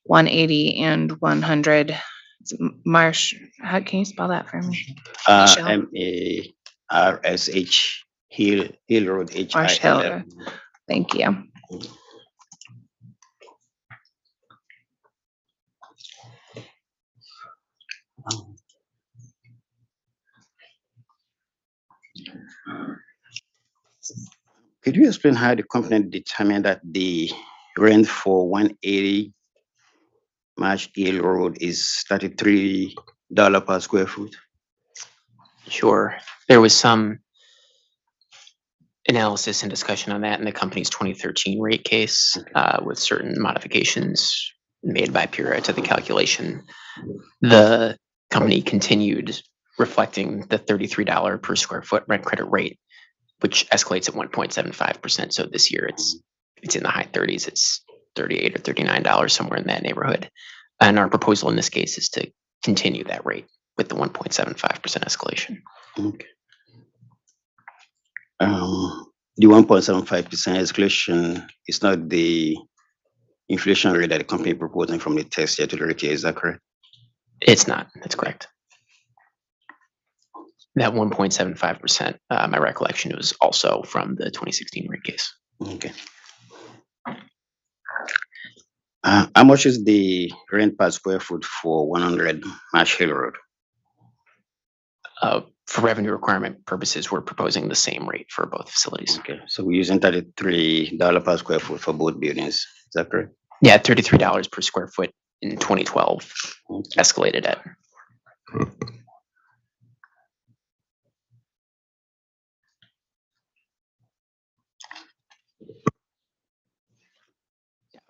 180 and 100. It's Marsh, how can you spell that for me? Michelle? MARSH Hill Road, Marsh Hill HILL. Road. Thank you. Could you explain how the company determined that the rent for 180 Marsh Hill Road is $33 per square foot? Sure. There was some analysis and discussion on that in the company's 2013 rate case, with certain modifications made by Pura to the calculation. The company continued reflecting the $33 per square foot rent credit rate, which escalates at 1.75%. So this year it's in the high 30s. It's $38 or $39, somewhere in that neighborhood. And our proposal in this case is to continue that rate with the 1.75% escalation. Okay. The 1.75% escalation is not the inflation rate that the company proposing from the test year to the rate year, is that correct? It's not. That's correct. That 1.75%, my recollection, was also from the 2016 rate case. Okay. How much is the rent per square foot for 100 Marsh Hill Road? For revenue requirement purposes, we're proposing the same rate for both facilities. Okay, so we're using $33 per square foot for both buildings, is that correct? Yeah, $33 per square foot in 2012, escalated at.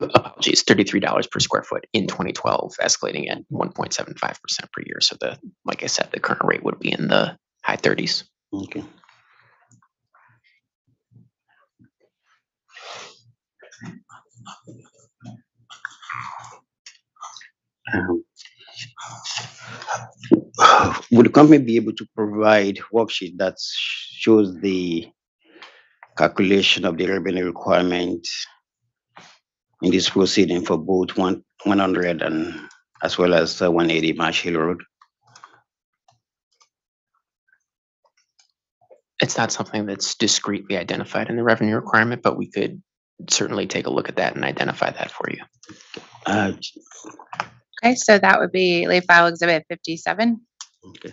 Apologies, $33 per square foot in 2012, escalating at 1.75% per year. So like I said, the current rate would be in the high 30s. Okay. Would the company be able to provide worksheet that shows the calculation of the revenue requirement in this proceeding for both 100 and as well as 180 Marsh Hill Road? It's not something that's discreetly identified in the revenue requirement, but we could certainly take a look at that and identify that for you. Okay, so that would be late file exhibit 57. Okay.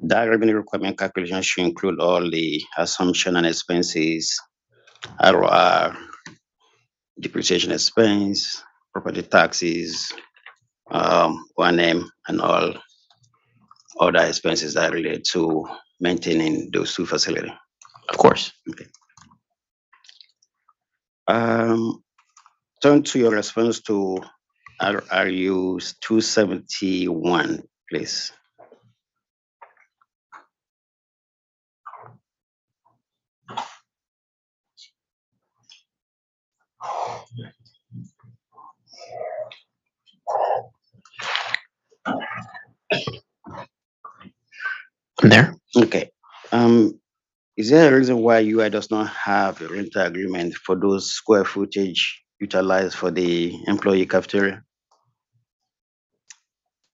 That revenue requirement calculation should include all the assumption and expenses, ROR, depreciation expense, property taxes, 1M, and all other expenses that relate to maintaining those two facilities. Of course. Okay. Turn to your response to RU 271, please. I'm there. Okay. Is there a reason why UI does not have a rental agreement for those square footage utilized for the employee cafeteria?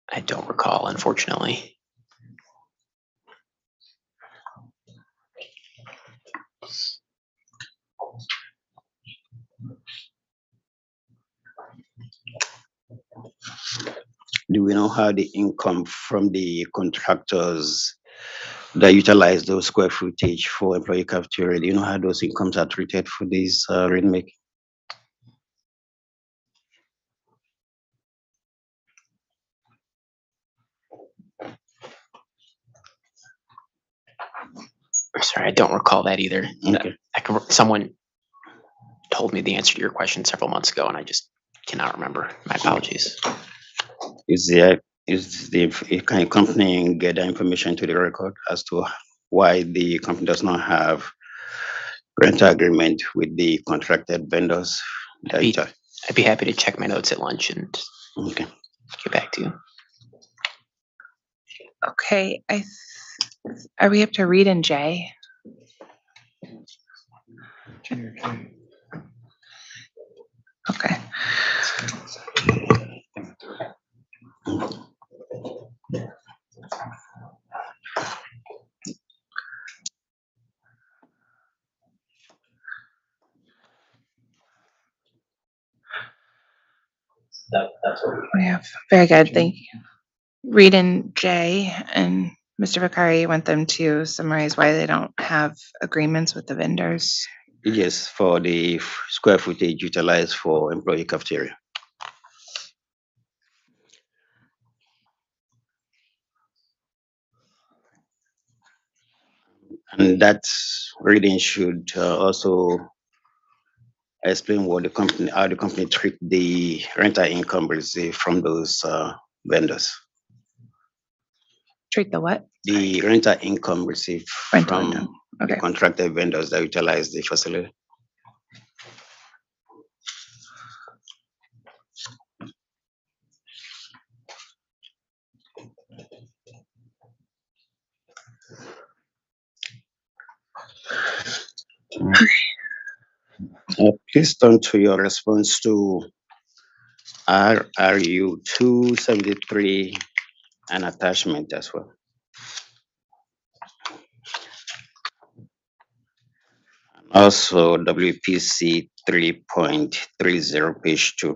I don't recall, unfortunately. Do we know how the income from the contractors that utilize those square footage for employee cafeteria, do you know how those incomes are treated for this rent making? I'm sorry, I don't recall that either. Okay. Someone told me the answer to your question several months ago, and I just cannot remember. My apologies. Can company get that information to the record as to why the company does not have rental agreement with the contracted vendors? I'd be happy to check my notes at lunch and Okay. get back to you. Okay, are we up to Reed and J? Okay. have. Very good, thank you. Reed and Jay and Mr. Bakari, you want them to summarize why they don't have agreements with the vendors? Yes, for the square footage utilized for employee cafeteria. And that reading should also explain what the company, how the company treat the rental income received from those vendors. Treat the what? The rental income received Rental from income, the okay. contracted vendors that utilize the facility. Please turn to your response to RRU 273 and attachment as well. Also WPC 3.30 page 2.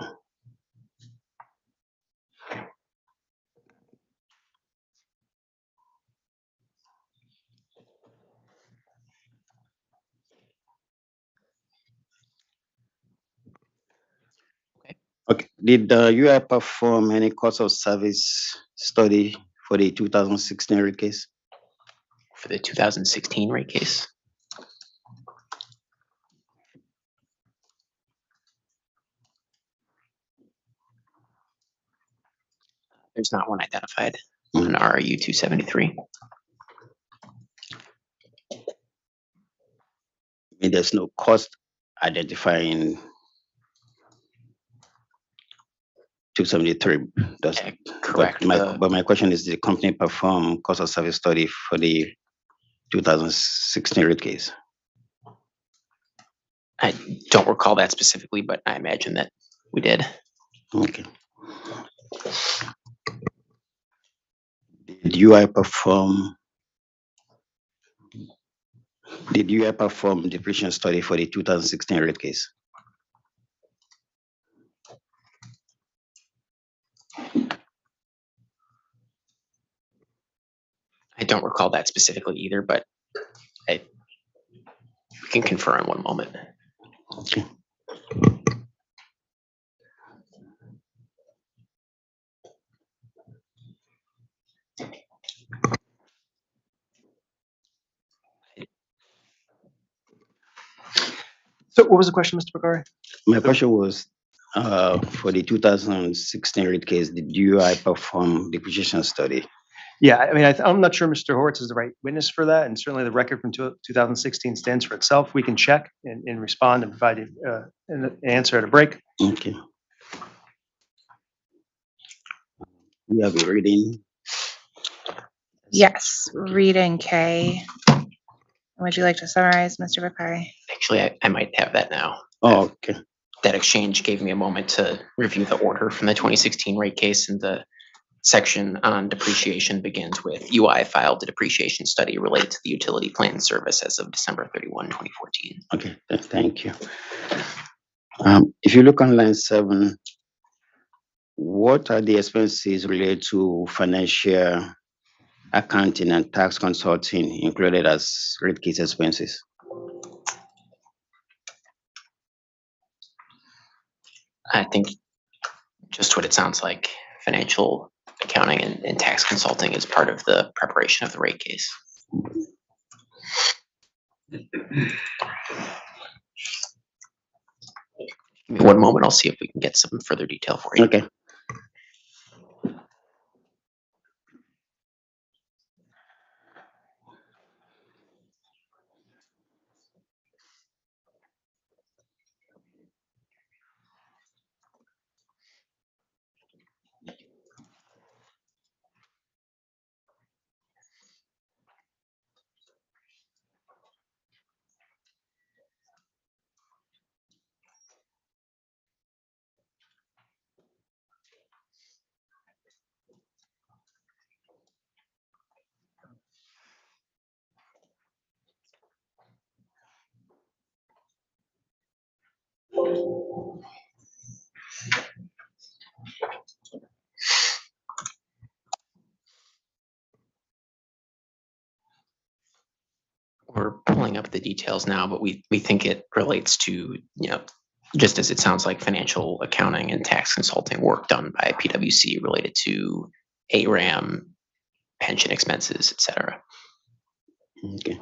Okay, did UI perform any cost of service study for the 2016 rate case? For the 2016 rate case? There's not one identified on RRU 273. I mean, there's no cost identifying 273. That's correct. But my question is, did the company perform cost of service study for the 2016 rate case? I don't recall that specifically, but I imagine that we did. Okay. Did UI perform depreciation study for the 2016 rate case? I don't recall that specifically either, but we can confer in one moment. Okay. So what was the question, Mr. Bakari? My question was, for the 2016 rate case, did UI perform depreciation study? Yeah, I mean, I'm not sure Mr. Horwitz is the right witness for that, and certainly the record from 2016 stands for itself. We can check and respond and provide an answer at a break. Okay. We have a reading. Yes, Reed and Kay. Would you like to summarize, Mr. Bakari? Actually, I might have that now. Oh, okay. That exchange gave me a moment to review the order from the 2016 rate case, and the section on depreciation begins with UI filed a depreciation study related to the utility plant service as of December 31, 2014. Okay, thank you. If you look on line 7, what are the expenses related to financial accounting and tax consulting included as rate case expenses? I think just what it sounds like, financial accounting and tax consulting is part of the preparation of the rate case. Give me one moment, I'll see if we can get some further detail for you. Okay. We're pulling up the details now, but we think it relates to, just as it sounds like financial accounting and tax consulting work done by PwC related to ARAM, pension expenses, et cetera. Okay.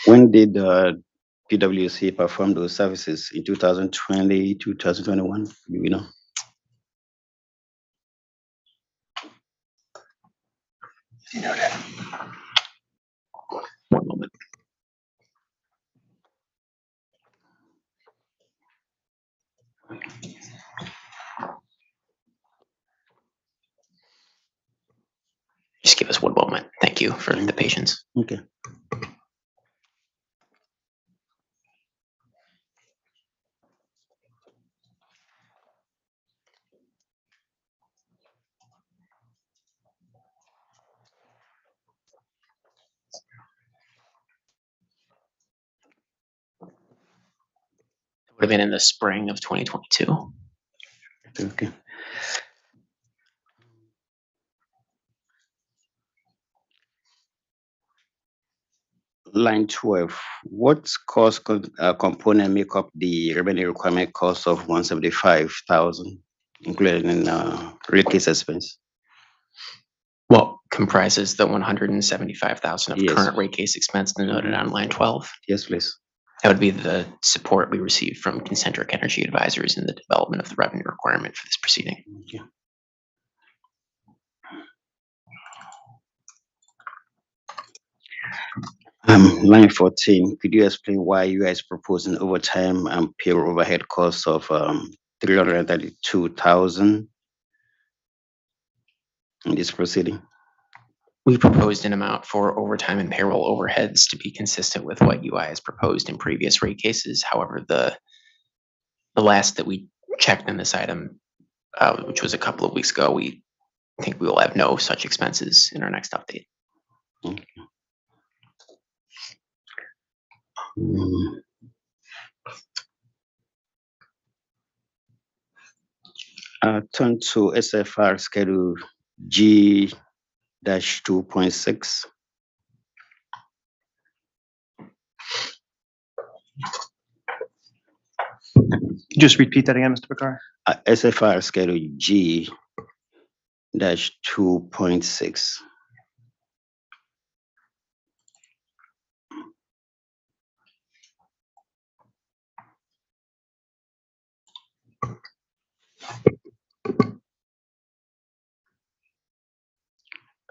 When did PwC perform those services? In 2020, 2021? Do we know? You know that. One moment. Just give us one moment. Thank you for the patience. Okay. Would have been in the spring of 2022. Okay. Line 12, what cost component make up the revenue requirement cost of 175,000, including in rate case expense? What comprises the 175,000 of Yes. current rate case expense denoted on line 12? Yes, please. That would be the support we received from Concentric Energy Advisors in the development of the revenue requirement for this proceeding. Okay. Line 14, could you explain why you guys proposing overtime and payroll overhead costs of 332,000 in this proceeding? We proposed an amount for overtime and payroll overheads to be consistent with what UI has proposed in previous rate cases. However, the last that we checked in this item, which was a couple of weeks ago, we think we will have no such expenses in our next update. Okay. Turn to SFR Schedule G-2.6. Just repeat that again, Mr. Bakar. SFR Schedule G-2.6.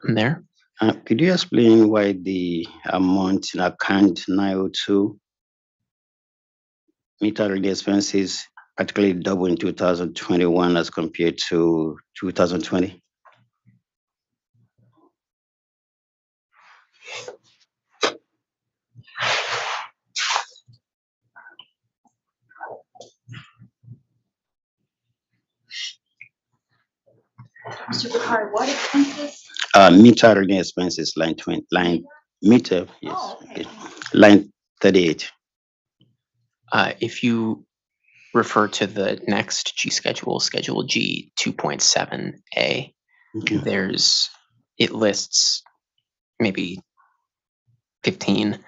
I'm there. Could you explain why the amount in account 902 meter reading expenses particularly double in 2021 as compared to 2020? Mr. Bakar, what expenses? Meter reading expenses, line 20, line meter, yes, Oh, okay. line 38. If you refer to the next G schedule, Schedule G 2.7A, Okay. it lists maybe 15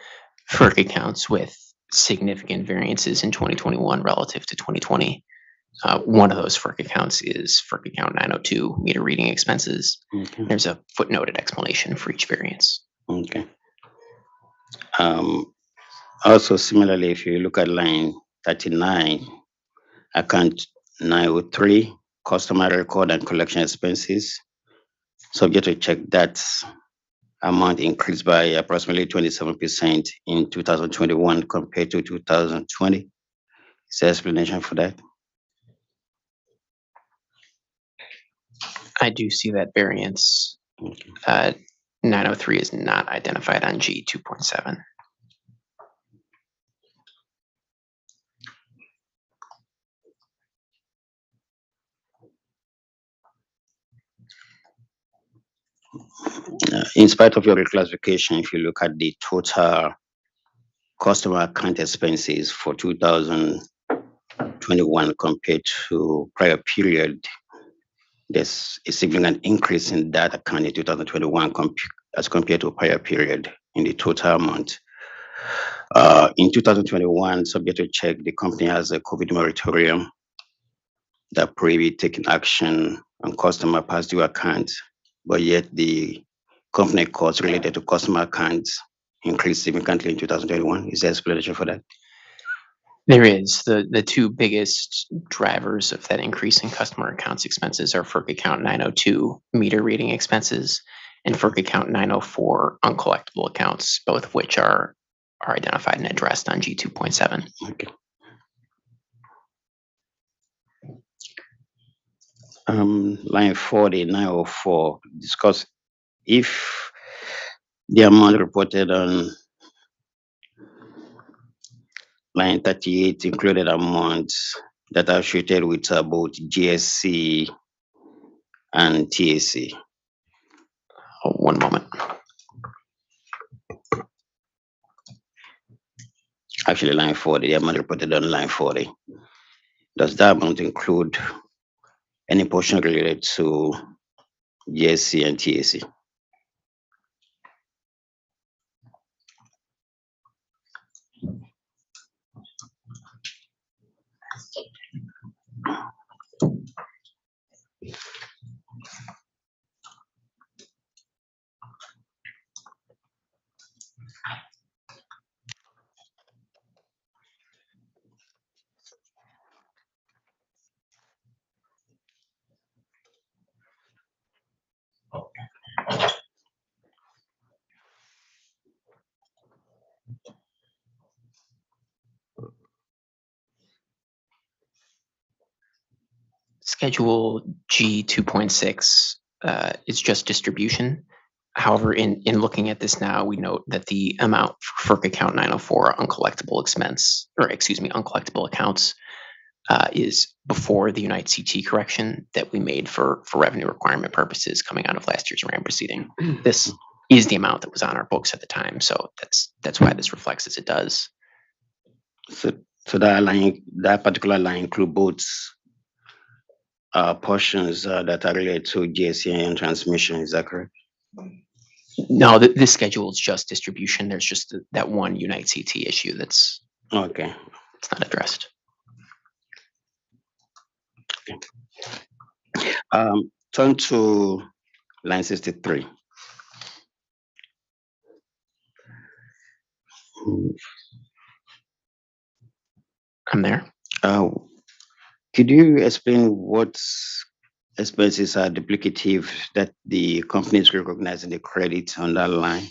FERC accounts with significant variances in 2021 relative to 2020. One of those FERC accounts is FERC account 902, meter reading expenses. Okay. There's a footnoted explanation for each variance. Okay. Also, similarly, if you look at line 39, account 903, customer record and collection expenses, subject to check that amount increased by approximately 27% in 2021 compared to 2020. Is there explanation for that? I do see that variance. Okay. 903 is not identified on G 2.7. In spite of your reclassification, if you look at the total customer account expenses for 2021 compared to prior period, there's a significant increase in that account in 2021 as compared to prior period in the total amount. In 2021, subject to check, the company has a COVID moratorium that prohibit taking action on customer past due accounts, but yet the company costs related to customer accounts increased significantly in 2021. Is there explanation for that? There is. The two biggest drivers of that increase in customer accounts expenses are FERC account 902 meter reading expenses and FERC account 904 uncollectible accounts, both of which are identified and addressed on G2.7. Okay. Line 40, 904, discuss if the amount reported on line 38 included amounts that are treated with both GSC and TAC. Oh, one moment. Actually, line 40, the amount reported on line 40. Does that amount include any portion related to GSC and TAC? Schedule G 2.6 is just distribution. However, in looking at this now, we note that the amount for FERC account 904 uncollectible uncollectible accounts is before the Unite CT correction that we made for revenue requirement purposes coming out of last year's RAM proceeding. This is the amount that was on our books at the time, so that's why this reflects as it does. So that particular line include both portions that are related to GSC and transmission. Is that correct? No, this schedule is just distribution. There's just that one Unite CT issue that's okay. It's not addressed. Turn to line 63. I'm there. Could you explain what expenses are duplicative that the company is recognizing the credit on that line?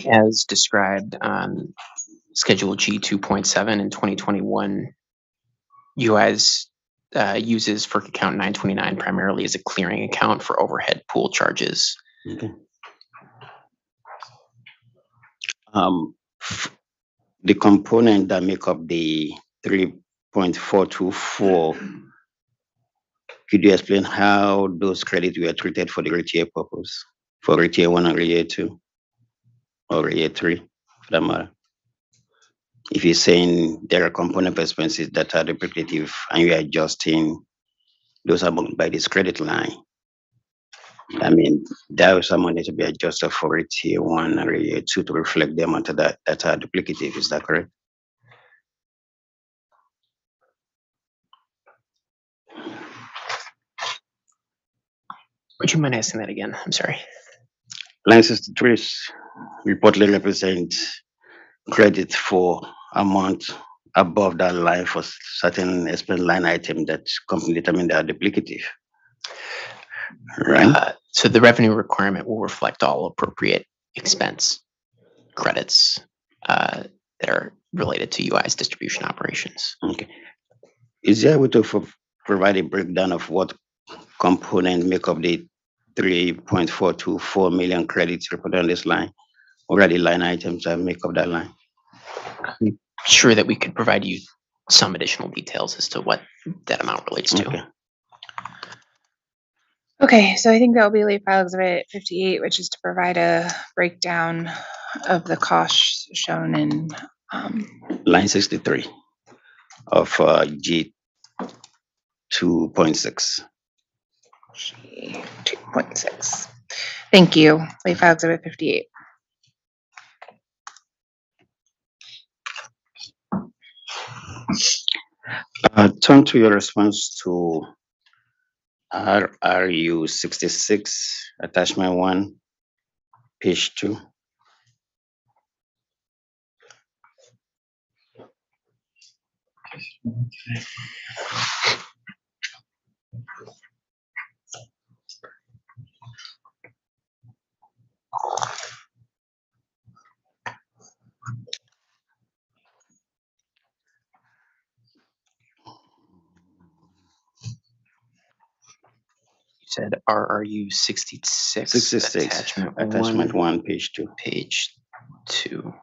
As described on Schedule G 2.7 in 2021, UIs uses FERC account 929 primarily as a clearing account for overhead pool charges. Okay. The component that make up the 3.424, could you explain how those credits were treated for the rate year purpose, for rate year 1 and rate year 2, or rate year 3, for that matter? If you're saying there are component expenses that are duplicative and you're adjusting those amounts by this credit line, I mean, there is some money to be adjusted for rate year 1 and rate year 2 to reflect the amount of that are duplicative. Is that correct? Would you mind asking that again? I'm sorry. Line 63 reportedly represents credit for amount above that line for certain expense line item that company determined they are duplicative. Right. So the revenue requirement will reflect all appropriate expense credits that are related to UI's distribution operations. Okay. Is there a way to provide a breakdown of what component make up the 3.424 million credits reported on this line? What are the line items that make up that line? I'm sure that we could provide you some additional details as to what that amount relates to. Okay. Okay, so I think that will be late file exhibit 58, which is to provide a breakdown of the costs shown in line 63 of G 2.6. G 2.6. Thank you. Late file exhibit 58. Turn to your response to RRU 66, attachment 1, page 2. You said RRU 66, 66, attachment 1, page 2. page 2.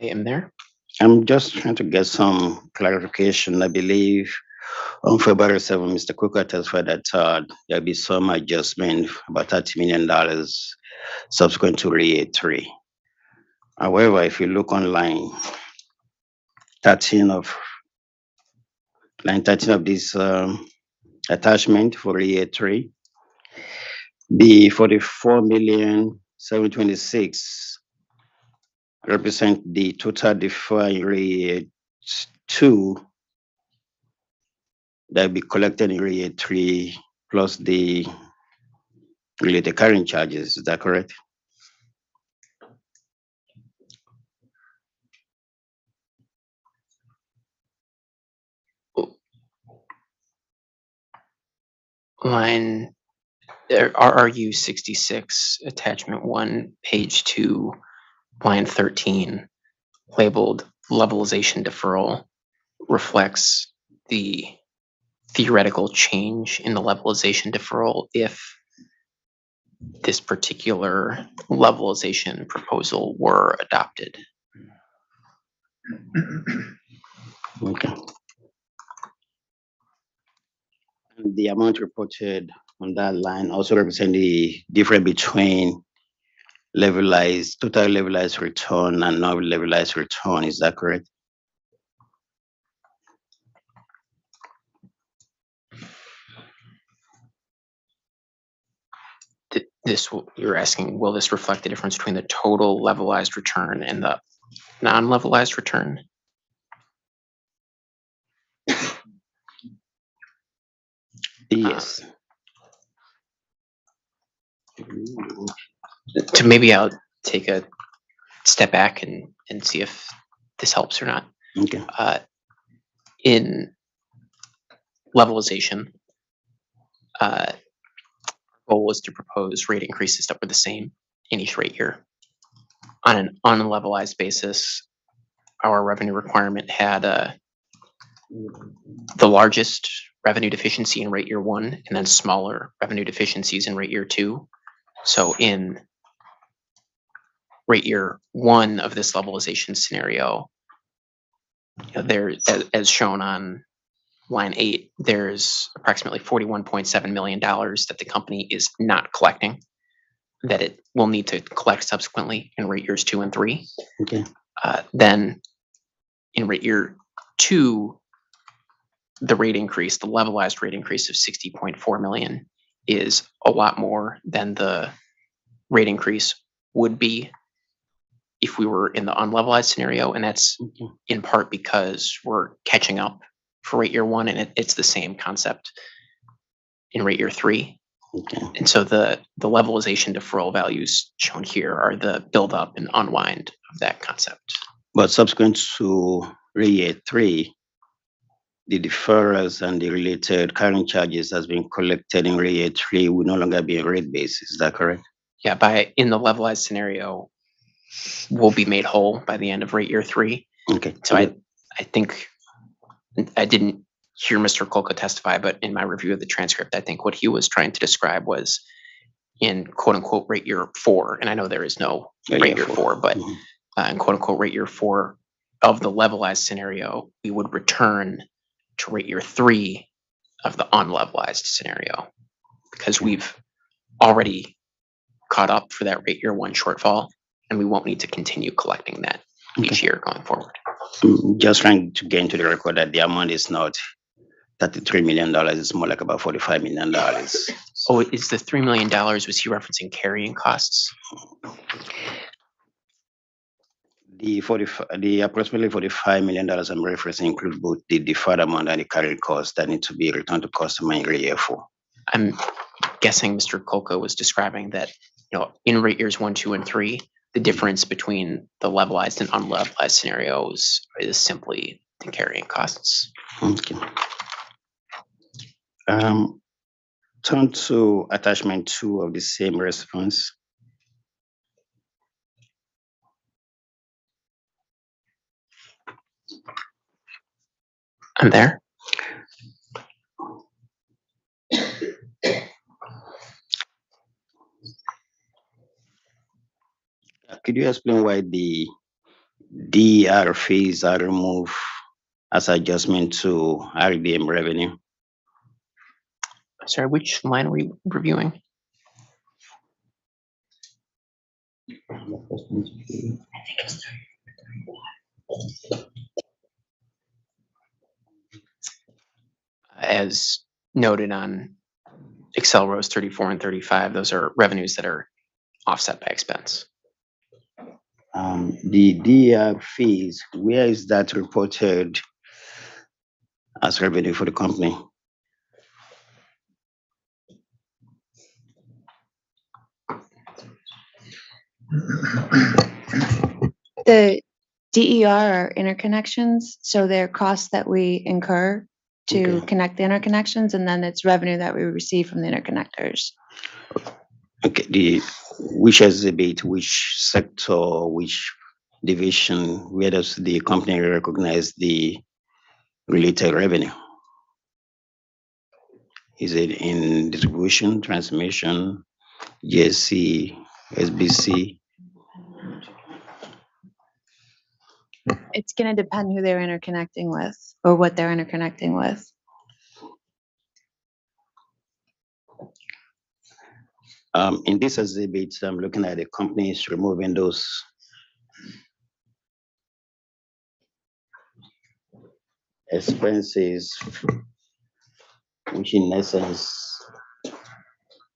I am there. I'm just trying to get some clarification. I believe on February 7, Mr. Cooker testified that there'll be some adjustment, about $30 million subsequent to REA3. However, if you look on line 13 of this attachment for REA3, the 44,726 represent the total deferred in REA2 that will be collected in REA3 plus the related carrying charges. Is that correct? Line RRU 66, attachment 1, page 2, line 13, labeled levelization deferral, reflects the theoretical change in the levelization deferral if this particular levelization proposal were adopted. Okay. And the amount reported on that line also represent the difference between total levelized return and non-levelized return. Is that correct? You're asking, will this reflect the difference between the total levelized return and the non-levelized return? Yes. To maybe I'll take a step back and see if this helps or not. Okay. In levelization, our goal was to propose rate increases that were the same in each rate year. On an unlevelized basis, our revenue requirement had the largest revenue deficiency in rate year 1 and then smaller revenue deficiencies in rate year 2. So in rate year 1 of this levelization scenario, there, as shown on line 8, there's approximately $41.7 million that the company is not collecting, that it will need to collect subsequently in rate years 2 and 3. Okay. Then in rate year 2, the rate increase, the levelized rate increase of $60.4 million is a lot more than the rate increase would be if we were in the unlevelized scenario. And that's in part because we're catching up for rate year 1, and it's the same concept in rate year 3. Okay. And so the levelization deferral values shown here are the build up and unwind of that concept. But subsequent to rate 3, the deferrals and the related carrying charges has been collected in rate 3 will no longer be a rate basis. Is that correct? Yeah, in the levelized scenario, we'll be made whole by the end of rate year 3. Okay. So I think I didn't hear Mr. Kolka testify, but in my review of the transcript, I think what he was trying to describe was in quote unquote rate year 4, and I know there is no rate year 4, but in quote unquote rate year 4 of the levelized scenario, we would return to rate year 3 of the unlevelized scenario because we've already caught up for that rate year 1 shortfall, and we won't need to continue collecting that each year going forward. Just trying to get into the record that the amount is not $33 million. It's more like about $45 million. Oh, is the $3 million, was he referencing carrying costs? The approximately $45 million I'm referencing include both the deferred amount and the carried costs that need to be returned to customer in year 4. I'm guessing Mr. Kolka was describing that, in rate years 1, 2, and 3, the difference between the levelized and unlevelized scenarios is simply the carrying costs. Okay. Turn to attachment 2 of the same response. I'm there. Could you explain why the DER fees are removed as adjustment to RDM revenue? Sorry, which line are we reviewing? As noted on Excel rows 34 and 35, those are revenues that are offset by expense. The DER fees, where is that reported as revenue for the company? The DER are interconnections, so they're costs that we incur to Okay. connect the interconnections, and then it's revenue that we receive from the interconnectors. Okay, which exhibit, which sector, which division, where does the company recognize the related revenue? Is it in distribution, transmission, GSC, SBC? It's gonna depend who they're interconnecting with or what they're interconnecting with. In this exhibit, I'm looking at the companies removing those expenses, which in essence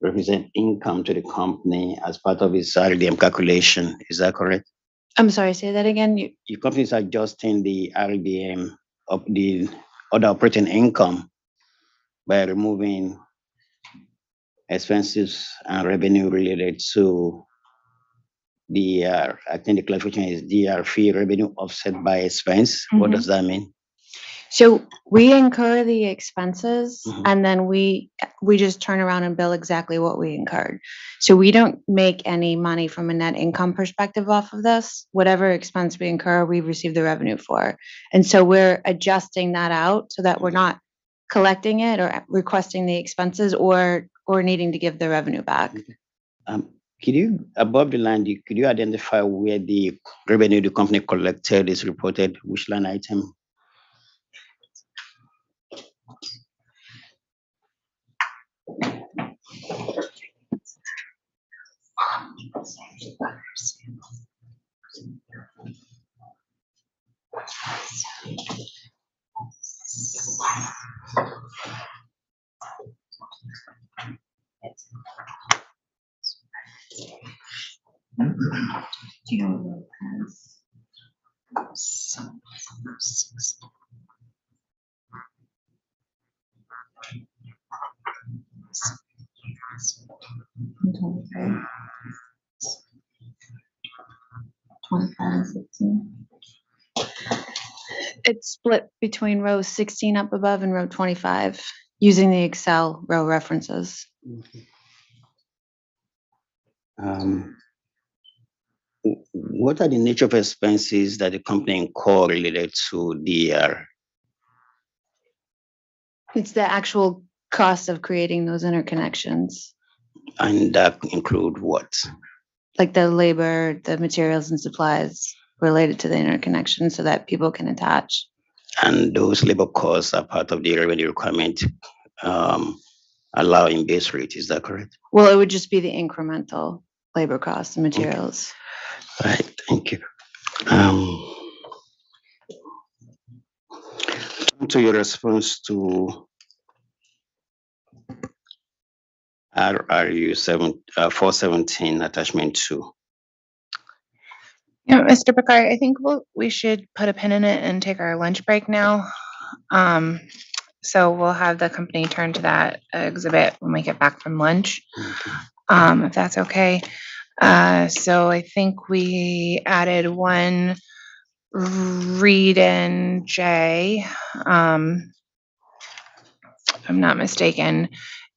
represent income to the company as part of its RDM calculation. Is that correct? I'm sorry, say that again. Your companies are adjusting the RDM of the other operating income by removing expenses and revenue related to DER. I think the clarification is DER fee revenue offset by expense. What does that mean? So we incur the expenses Mhm. and then we just turn around and bill exactly what we incurred. So we don't make any money from a net income perspective off of this. Whatever expense we incur, we receive the revenue for. And so we're adjusting that out so that we're not collecting it or requesting the expenses or needing to give the revenue back. Could you, above the line, could you identify where the revenue the company collected is reported, which line item? It's split between row 16 up above and row 25 using the Excel row references. What are the nature of expenses that the company incur related to DER? It's the actual cost of creating those interconnections, And that include what? like the labor, the materials and supplies related to the interconnection so that people can attach. And those labor costs are part of the revenue requirement allowing base rate, is that correct? Well, it would just be the incremental labor costs and materials. All right, thank you. To your response to RRU 417 attachment 2. Yeah, Mr. Picard, I think we should put a pin in it and take our lunch break now. So we'll have the company turn to that exhibit when we get back from lunch, if that's okay. So I think we added one read in J, if I'm not mistaken.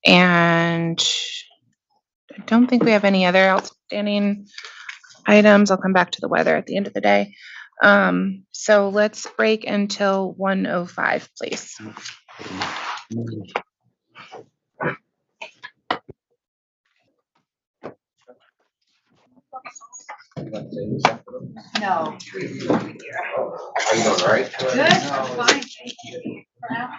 And I don't think we have any other outstanding items. I'll come back to the weather at the end of the day. So let's break until 1:05, please. No. Are you doing all right? Good, I'm fine, thank you. For now.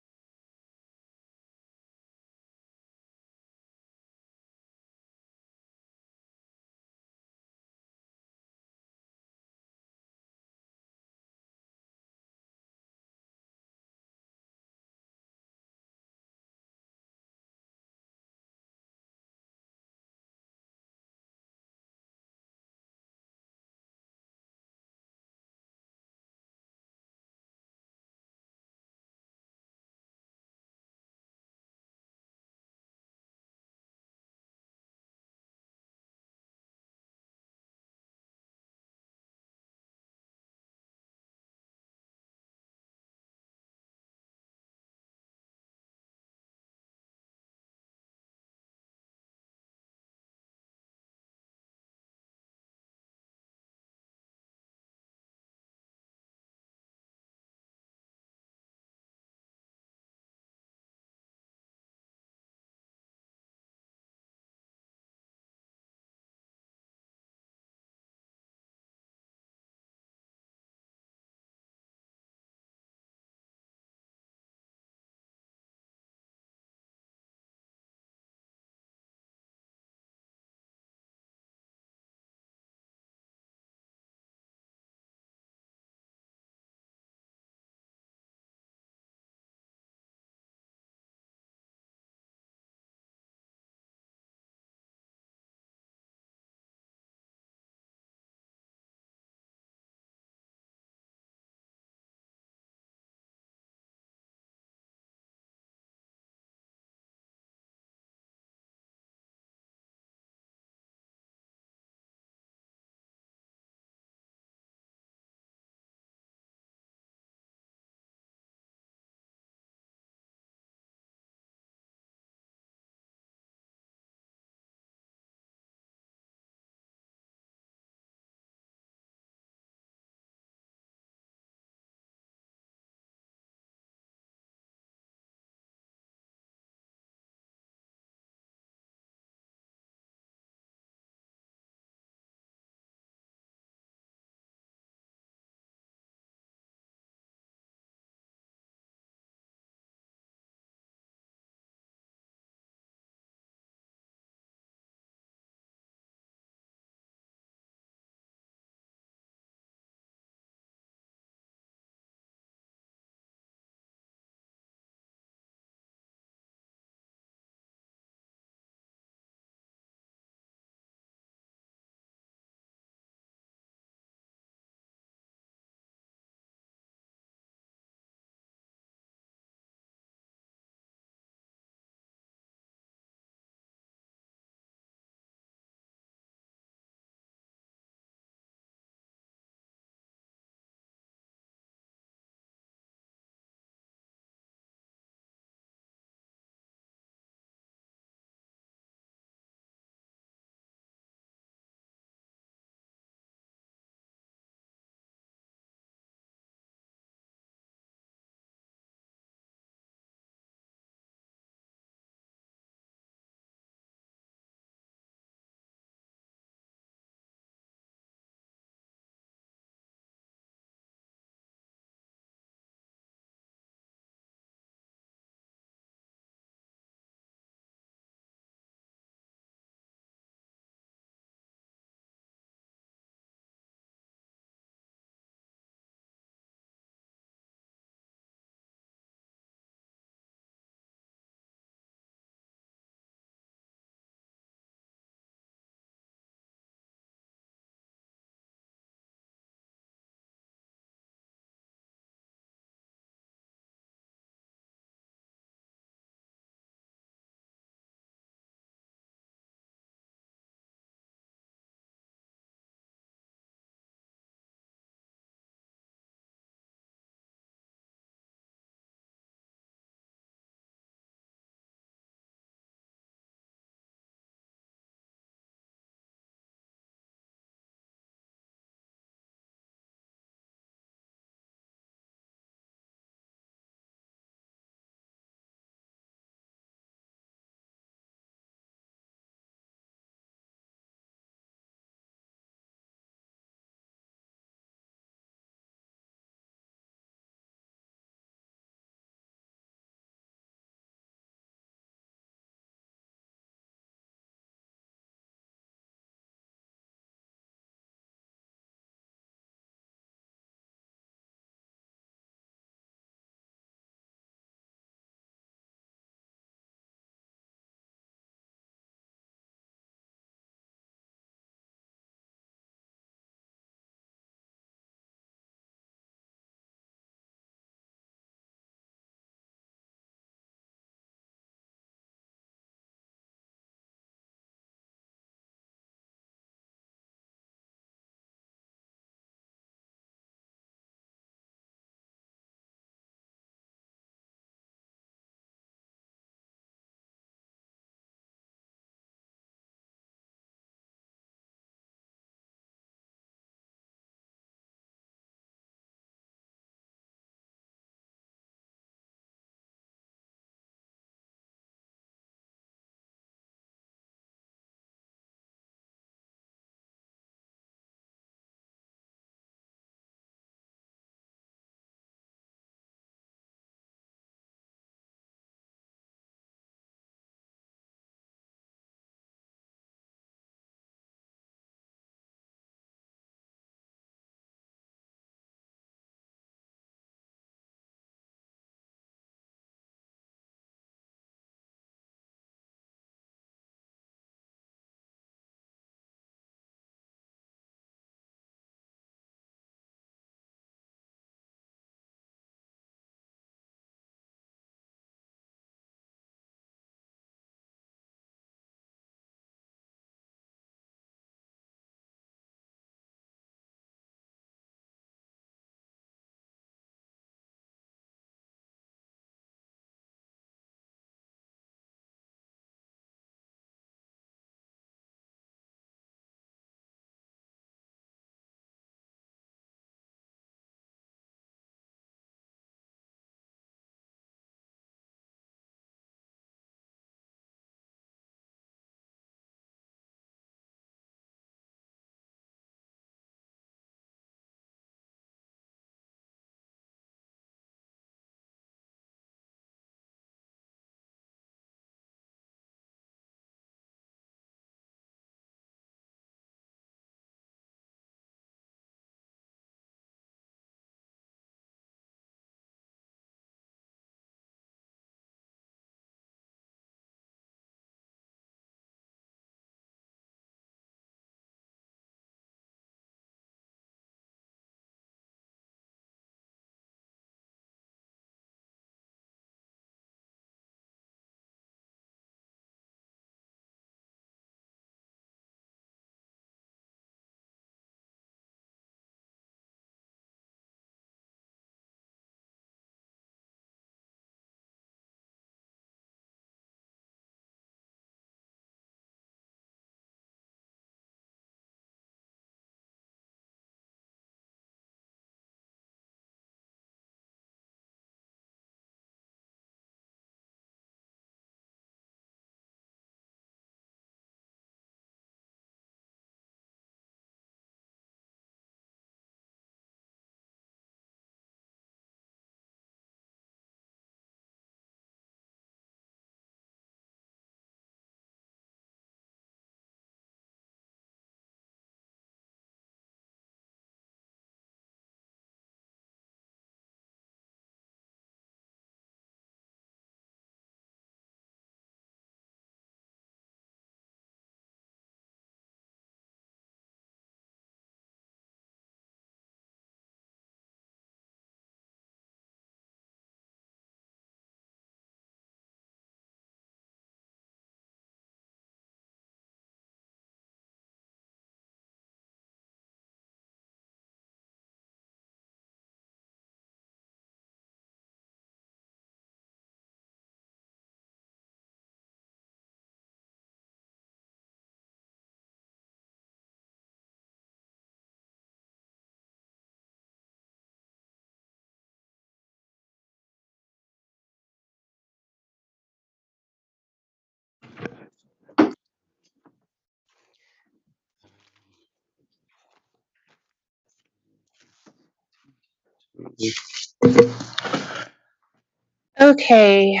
Okay.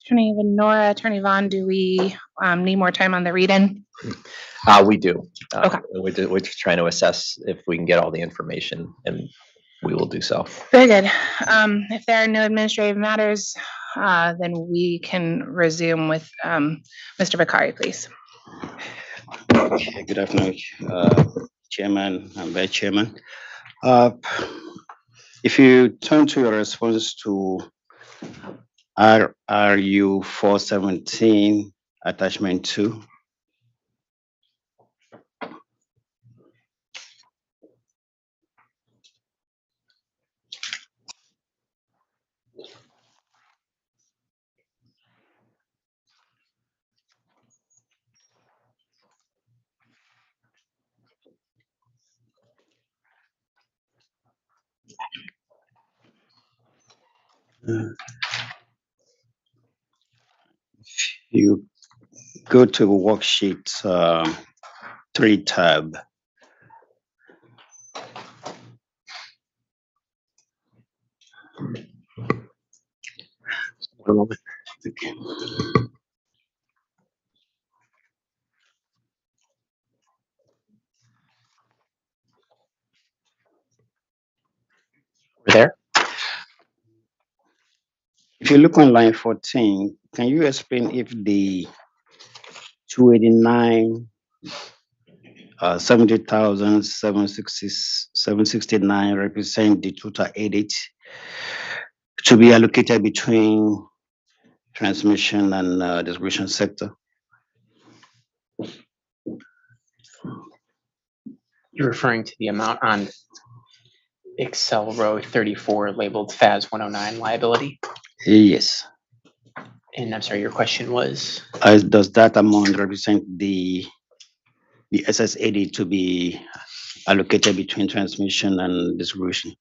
Attorney Venora, Attorney Vaughn, do we need more time on the read-in? We do. Okay. We're just trying to assess if we can get all the information, and we will do so. Very good. If there are no administrative matters, then we can resume with Mr. Bakari, please. Okay, good afternoon, Chairman and Vice Chairman. If you turn to your response to RRU 417, attachment 2. You go to worksheet 3 tab. One moment. Okay. We're there. If you look on line 14, can you explain if the 289 70,769 represent the total audit to be allocated between transmission and distribution sector? You're referring to the amount on Excel row 34 labeled FAS 109 liability? Yes. And I'm sorry, your question was? Does that amount represent the SS80 to be allocated between transmission and distribution?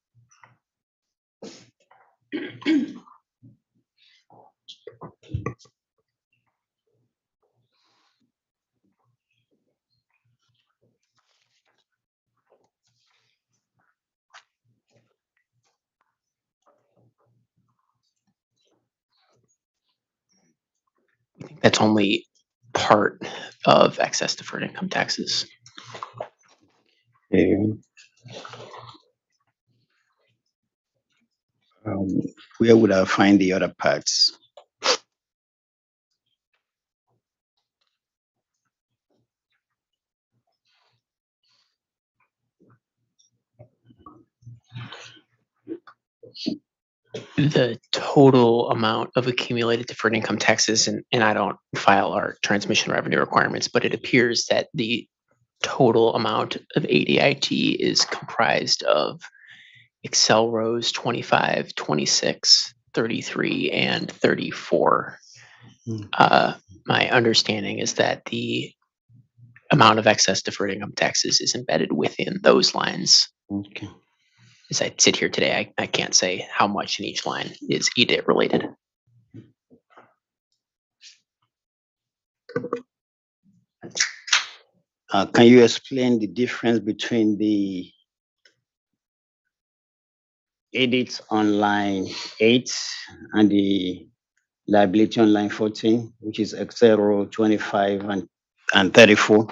That's only part of excess deferred income taxes. Okay. Where would I find the other parts? The total amount of accumulated deferred income taxes, and I don't file our transmission revenue requirements, but it appears that the total amount of ADIT is comprised of Excel rows 25, 26, 33, and 34. My understanding is that the amount of excess deferred income taxes is embedded within those lines. Okay. As I sit here today, I can't say how much in each line is EDIT related. Can you explain the difference between the edits on line 8 and the liability on line 14, which is Excel row 25 and 34?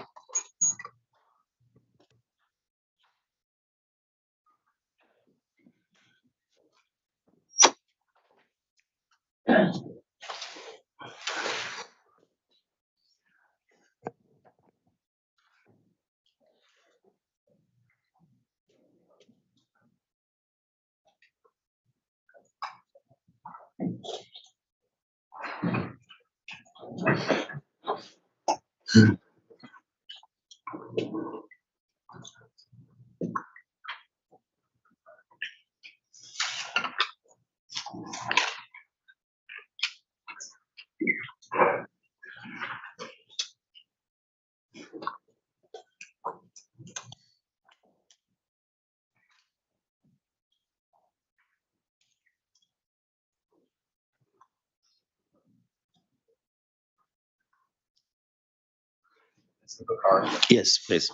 Mr. Bakari. Yes, please.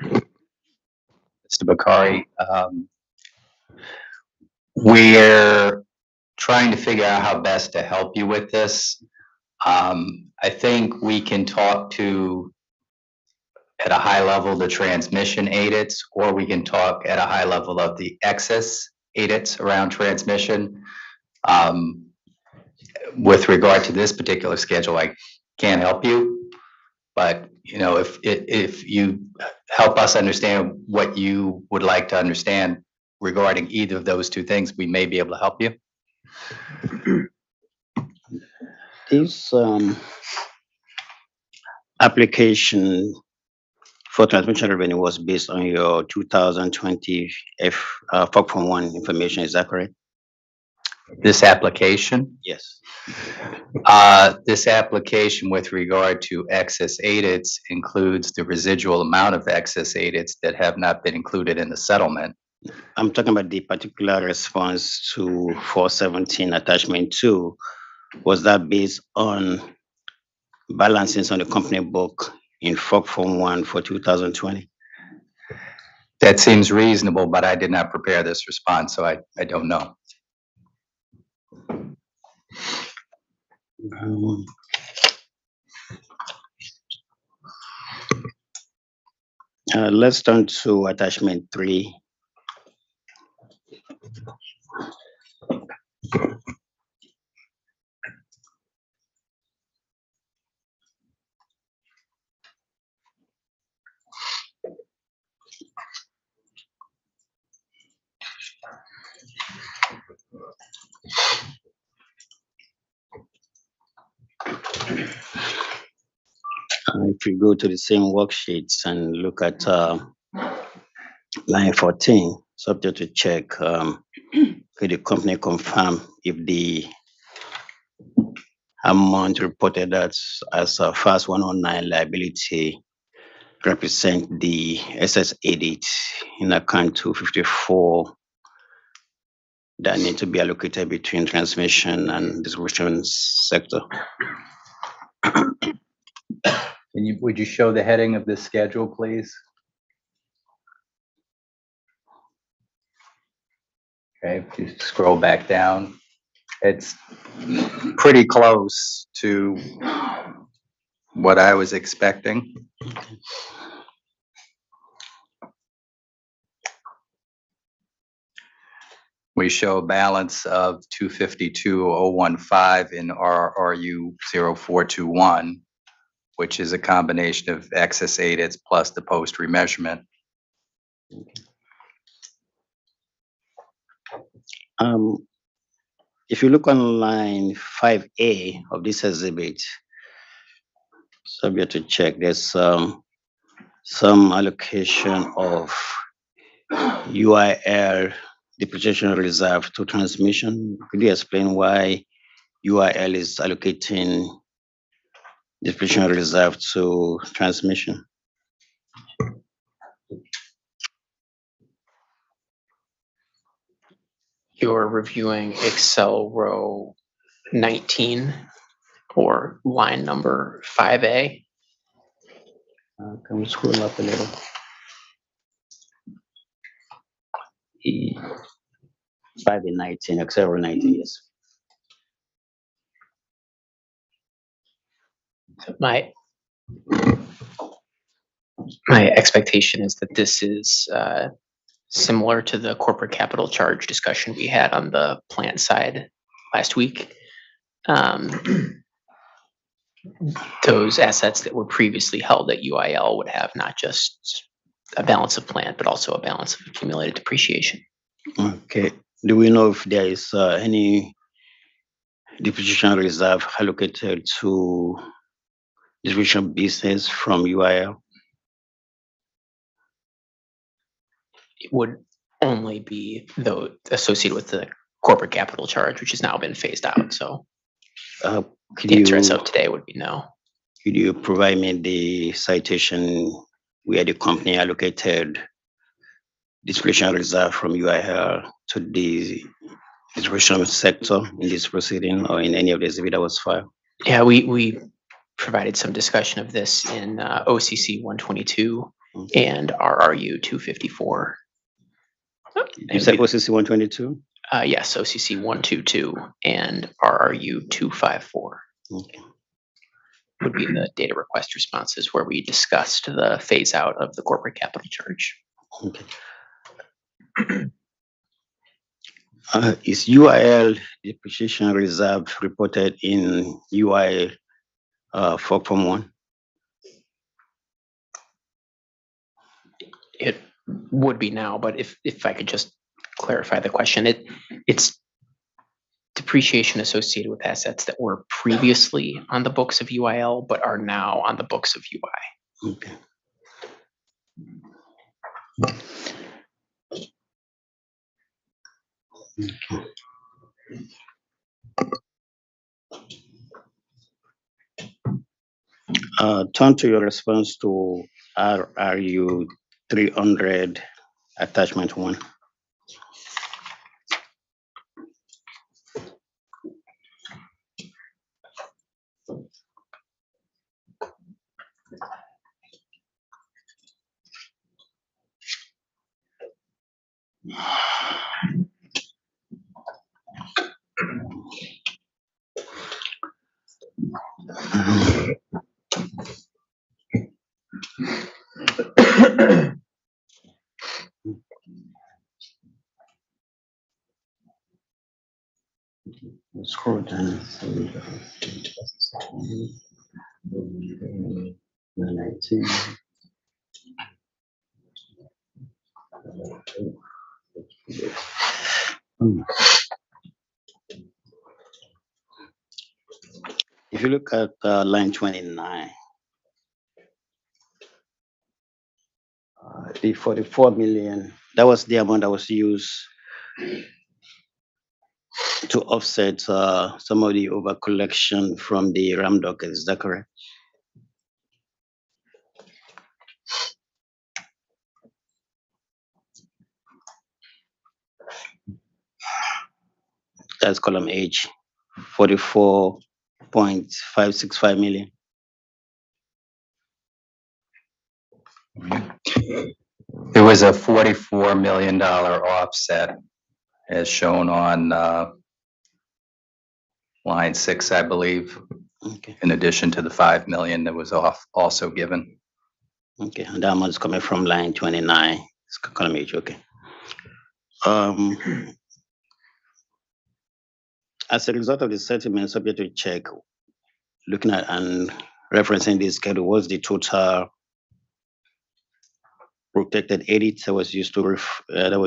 Mr. Bakari, We're trying to figure out how best to help you with this. I think we can talk to, at a high level, the transmission audits, or we can talk at a high level of the excess audits around transmission. With regard to this particular schedule, I can't help you, but if you help us understand what you would like to understand regarding either of those two things, we may be able to help you. This application for transmission revenue was based on your 2020 FOC Form 1 information, is that correct? This application? Yes. This application with regard to excess audits includes the residual amount of excess audits that have not been included in the settlement. I'm talking about the particular response to 417 attachment 2. Was that based on balances on the company book in FOC Form 1 for 2020? That seems reasonable, but I did not prepare this response, so I don't know. Let's turn to attachment 3. If you go to the same worksheets and look at line 14, subject to check, could the company confirm if the amount reported as a FAS 109 liability represent the excess audit in account 254 that need to be allocated between transmission and distribution sector? Would you show the heading of this schedule, please? Okay, if you scroll back down, it's pretty close to what I was expecting. We show a balance of 252,015 in RRU 0421, which is a combination of excess audits plus the post remeasurement. If you look on line 5A of this exhibit, subject to check, there's some allocation of UIL depreciation reserve to transmission. Could you explain why UIL is allocating depreciation reserve to transmission? You're reviewing Excel row 19 or line number 5A. Can we scroll up a little? 5 and 19, Excel row 19, yes. My expectation is that this is similar to the corporate capital charge discussion we had on the plant side last week. Those assets that were previously held at UIL would have not just a balance of plant, but also a balance of accumulated depreciation. Okay. Do we know if there is any depreciation reserve allocated to distribution business from UIL? It would only be though associated with the corporate capital charge, which has now been phased out. So the answer as of today would be no. Could you provide me the citation where the company allocated distribution reserve from UIL to the distribution sector in this proceeding or in any of the exhibit that was filed? Yeah, we provided some discussion of this in OCC 122 and RRU 254. You said OCC 122? Yes, OCC 122 and RRU 254 Okay. would be the data request responses where we discussed the phase out of the corporate capital charge. Okay. Is UIL depreciation reserve reported in UIL 4.1? It would be now, but if I could just clarify the question, it's depreciation associated with assets that were previously on the books of UIL but are now on the books of UI. Okay. Turn to your response to RRU 300 attachment 1. Scroll down. 19. If you look at line 29, the 44 million, that was the amount that was used to offset some of the over collection from the RAM dockers. Is that correct? That's column H, 44.565 million. There was a $44 million offset as shown on line 6, I believe, Okay. in addition to the 5 million that was also given. Okay, and that amount is coming from line 29. It's column H. Okay. As a result of the settlement, subject to check, looking at and referencing this schedule, what's the total protected edit that was used to that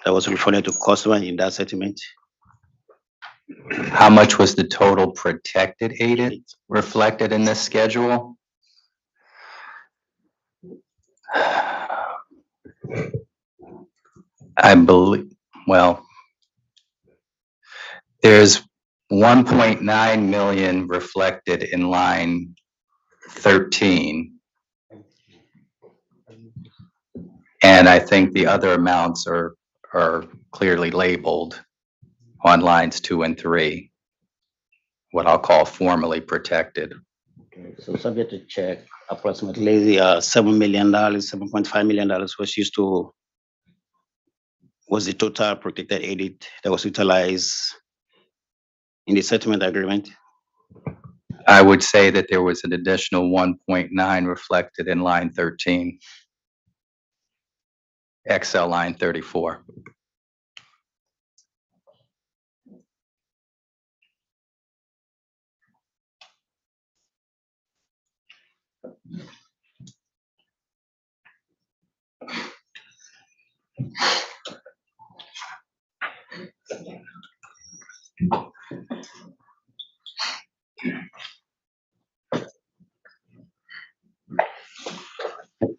was refunded to customer in that settlement? How much was the total protected aided reflected in this schedule? I believe, well, there's 1.9 million reflected in line 13. And I think the other amounts are clearly labeled on lines 2 and 3, what I'll call formally protected. Okay, so subject to check, approximately $7 million, $7.5 million was the total protected edit that was utilized in the settlement agreement? I would say that there was an additional 1.9 reflected in line 13. Excel line 34.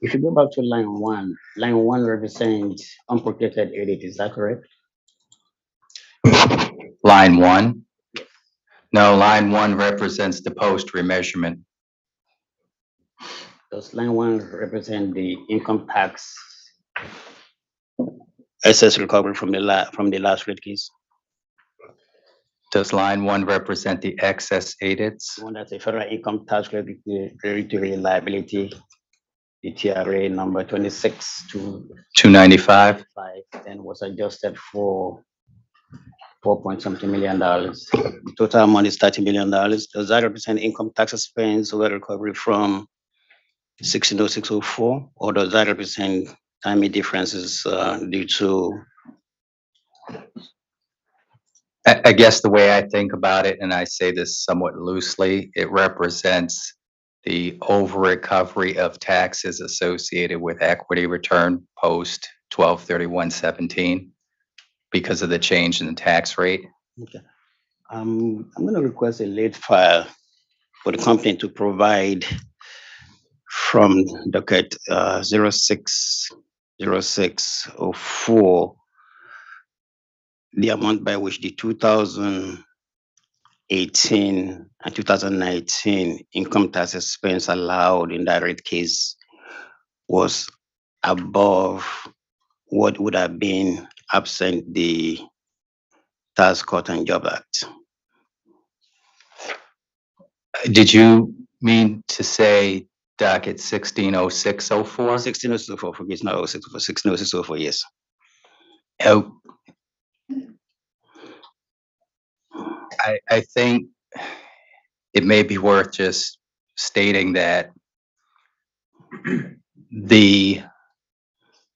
If you go back to line 1 represents unprotected edit, is that correct? Line 1? No, line 1 represents the post remeasurement. Does line 1 represent the income tax excess recovery from the last rate case? Does line 1 represent the excess aideds? The one that's a federal income tax regulatory liability, the TRA number 26 to 295. 5, and was adjusted for 4 point something million dollars. The total amount is $30 million. Does that represent income tax expense or recovery from 160604, or does that represent timing differences due to? I guess the way I think about it, and I say this somewhat loosely, it represents the over recovery of taxes associated with equity return post 12/31/17 because of the change in the tax rate. Okay. I'm going to request a late file for the company to provide from docket 060604 the amount by which the 2018 and 2019 income tax expense allowed in that rate case was above what would have been absent the Tax Cut and Job Act. Did you mean to say docket 160604? 160604, forget not 0604, 160604, yes. Oh, I think it may be worth just stating that the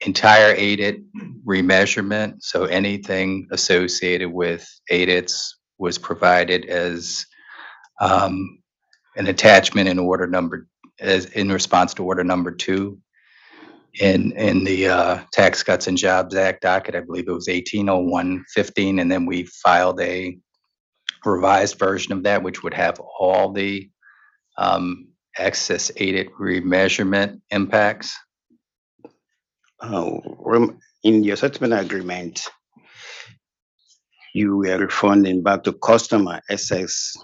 entire ADIT remeasurement, so anything associated with ADITs was provided as an attachment in order number, as in response to order number 2 in the Tax Cuts and Jobs Act docket. I believe it was 180115, and then we filed a revised version of that, which would have all the excess ADIT remeasurement impacts. In your settlement agreement, you were refunding back to customer excess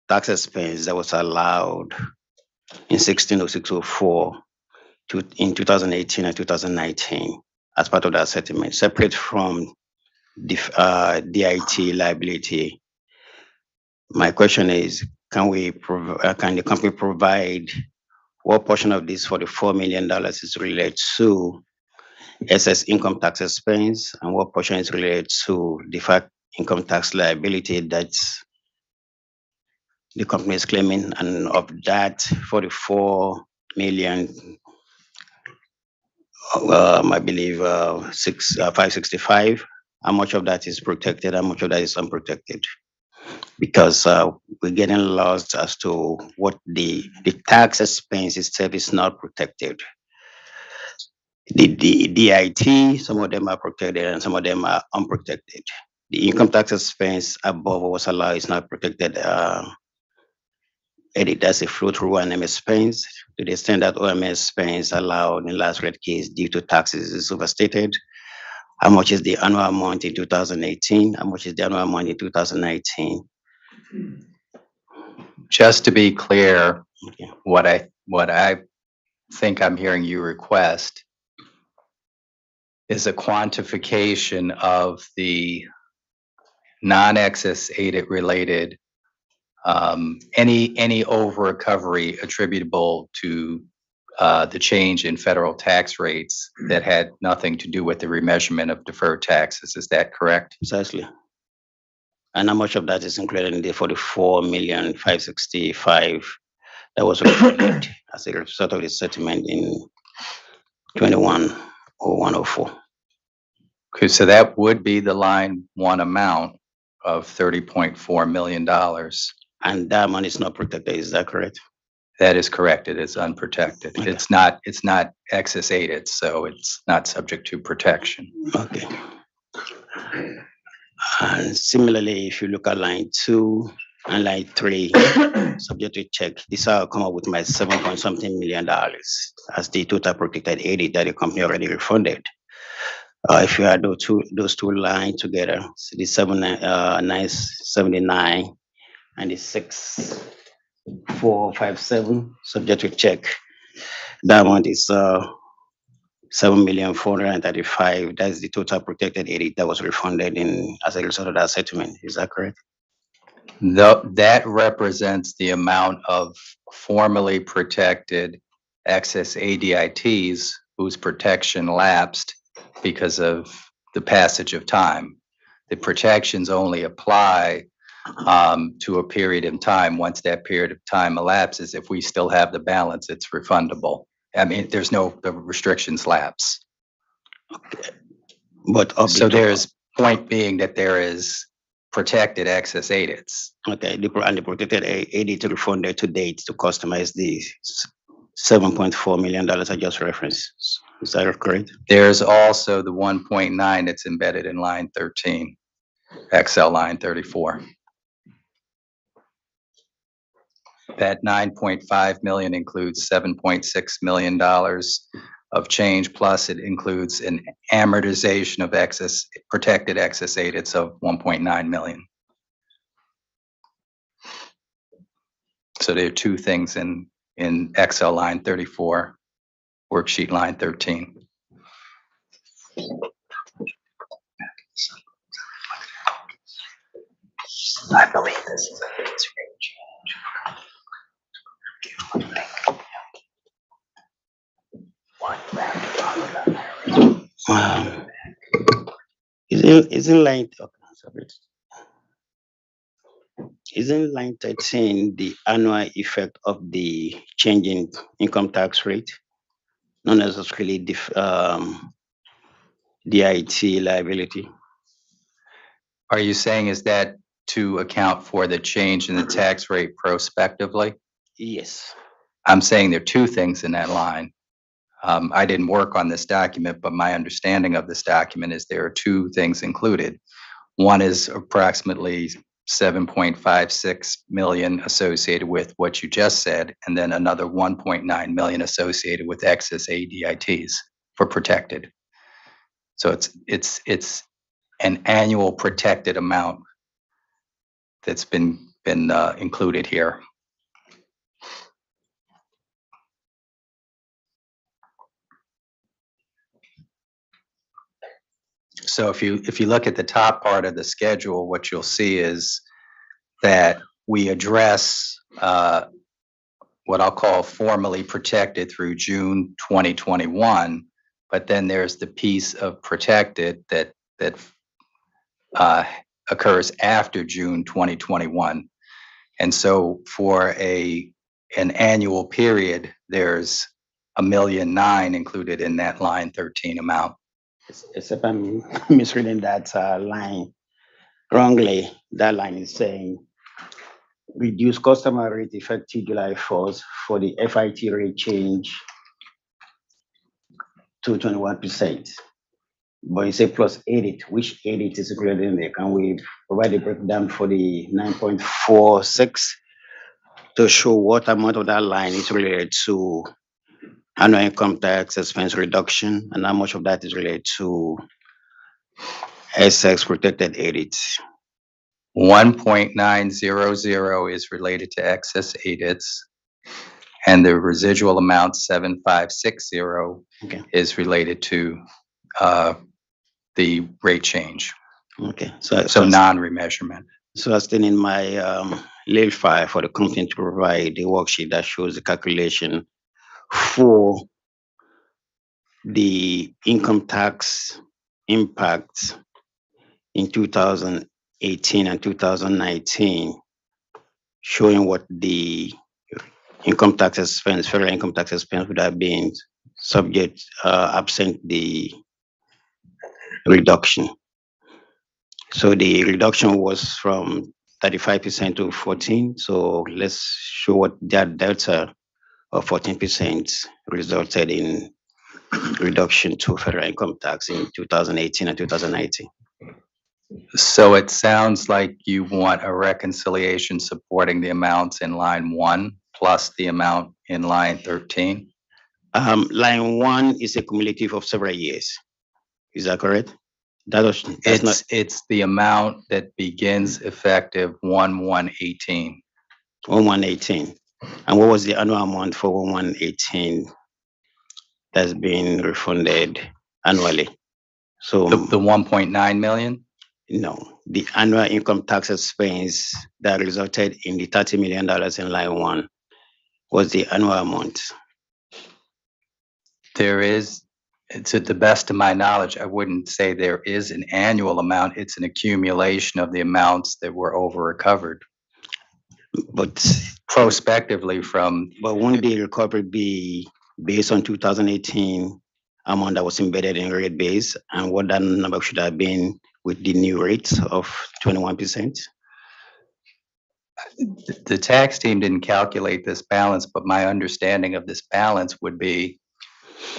tax expense that was allowed in 160604 in 2018 and 2019 as part of that settlement, separate from the DIT liability. My question is, can the company provide what portion of this $44 million is related to excess income tax expense and what portion is related to deferred income tax liability that the company is claiming? And of that 44 million, I believe 565, how much of that is protected, how much of that is unprotected? Because we're getting lost as to what the tax expense itself is not protected. The DIT, some of them are protected and some of them are unprotected. The income tax expense above what was allowed is not protected. That's a flow through OMS expense. To the extent that OMS expense allowed in last rate case due to taxes is overstated. How much is the annual amount in 2018? How much is the annual amount in 2019? Just to be clear, Okay. what I think I'm hearing you request is a quantification of the non-excess ADIT related any over recovery attributable to the change in federal tax rates that had nothing to do with the remeasurement of deferred taxes. Is that correct? Precisely. And how much of that is included in the 44,565 that was recorded as a result of the settlement in 210104? Okay, so that would be the line 1 amount of $30.4 million. And that money is not protected, is that correct? That is correct. It is unprotected. Okay. It's not excess ADIT, so it's not subject to protection. Okay. And similarly, if you look at line 2 and line 3, subject to check, this I'll come up with my $7 million as the total protected ADIT that the company already refunded. If you add those two lines together, so the 979 and the 6457, subject to check, that one is 7,435,000. That's the total protected ADIT that was refunded as a result of that settlement. Is that correct? That represents the amount of formerly protected excess ADITs whose protection lapsed because of the passage of time. the protections only apply to a period of time. Once that period of time elapses, if we still have the balance, it's refundable. I mean, the restrictions lapse. But of So the there's point being that there is protected excess ADITs. okay, and the protected ADIT refunded to date to customize the $7.4 million I just referenced. Is that correct? There's also the 1.9 that's embedded in line 13, Excel line 34. That 9.5 million includes $7.6 million of change, plus it includes an amortization of excess, protected excess ADITs of 1.9 million. So there are two things in Excel line 34, worksheet line 13. I believe this is a base rate change. Isn't line isn't line 13 the annual effect of the change in income tax rate? Not necessarily DIT liability. Are you saying is that to account for the change in the tax rate prospectively? Yes. I'm saying there are two things in that line. I didn't work on this document, but my understanding of this document is there are two things included. One is approximately 7.56 million associated with what you just said, and then another 1.9 million associated with excess ADITs for protected. So it's an annual protected amount that's been included here. So if you look at the top part of the schedule, what you'll see is that we address what I'll call formally protected through June 2021, but then there's the piece of protected that occurs after June 2021. And so for an annual period, there's $1.9 million included in that line 13 amount. Except I'm misreading that line wrongly. That line is saying reduce customer rate effective July 1st for the FIT rate change to 21%. But you say plus 8, which 8 is included in there? Can we provide a breakdown for the 9.46 to show what amount of that line is related to annual income tax expense reduction and how much of that is related to SX protected ADITs? 1.900 is related to excess ADITs, and the residual amount 7.560 is related to the rate change. Okay, so non-remeasurement. So I still in my little file for the company to provide the worksheet that shows the calculation for the income tax impact in 2018 and 2019, showing what the income tax expense, federal income tax expense would have been subject, absent the reduction. So the reduction was from 35% to 14. So let's show what that delta of 14% resulted in reduction to federal income tax in 2018 and 2019. So it sounds like you want a reconciliation supporting the amounts in line 1 plus the amount in line 13? Line 1 is a cumulative of several years. Is that correct? It's the amount that begins effective 1/1/18. 1/1/18. And what was the annual amount for 1/1/18 that's being refunded annually? So the 1.9 million? No, the annual income tax expense that resulted in the $30 million in line 1 was the annual amount. There is To the best of my knowledge, I wouldn't say there is an annual amount. It's an accumulation of the amounts that were over recovered But prospectively from, won't the recovery be based on 2018 amount that was embedded in rate base, and what that number should have been with the new rate of 21%? the tax team didn't calculate this balance, but my understanding of this balance would be,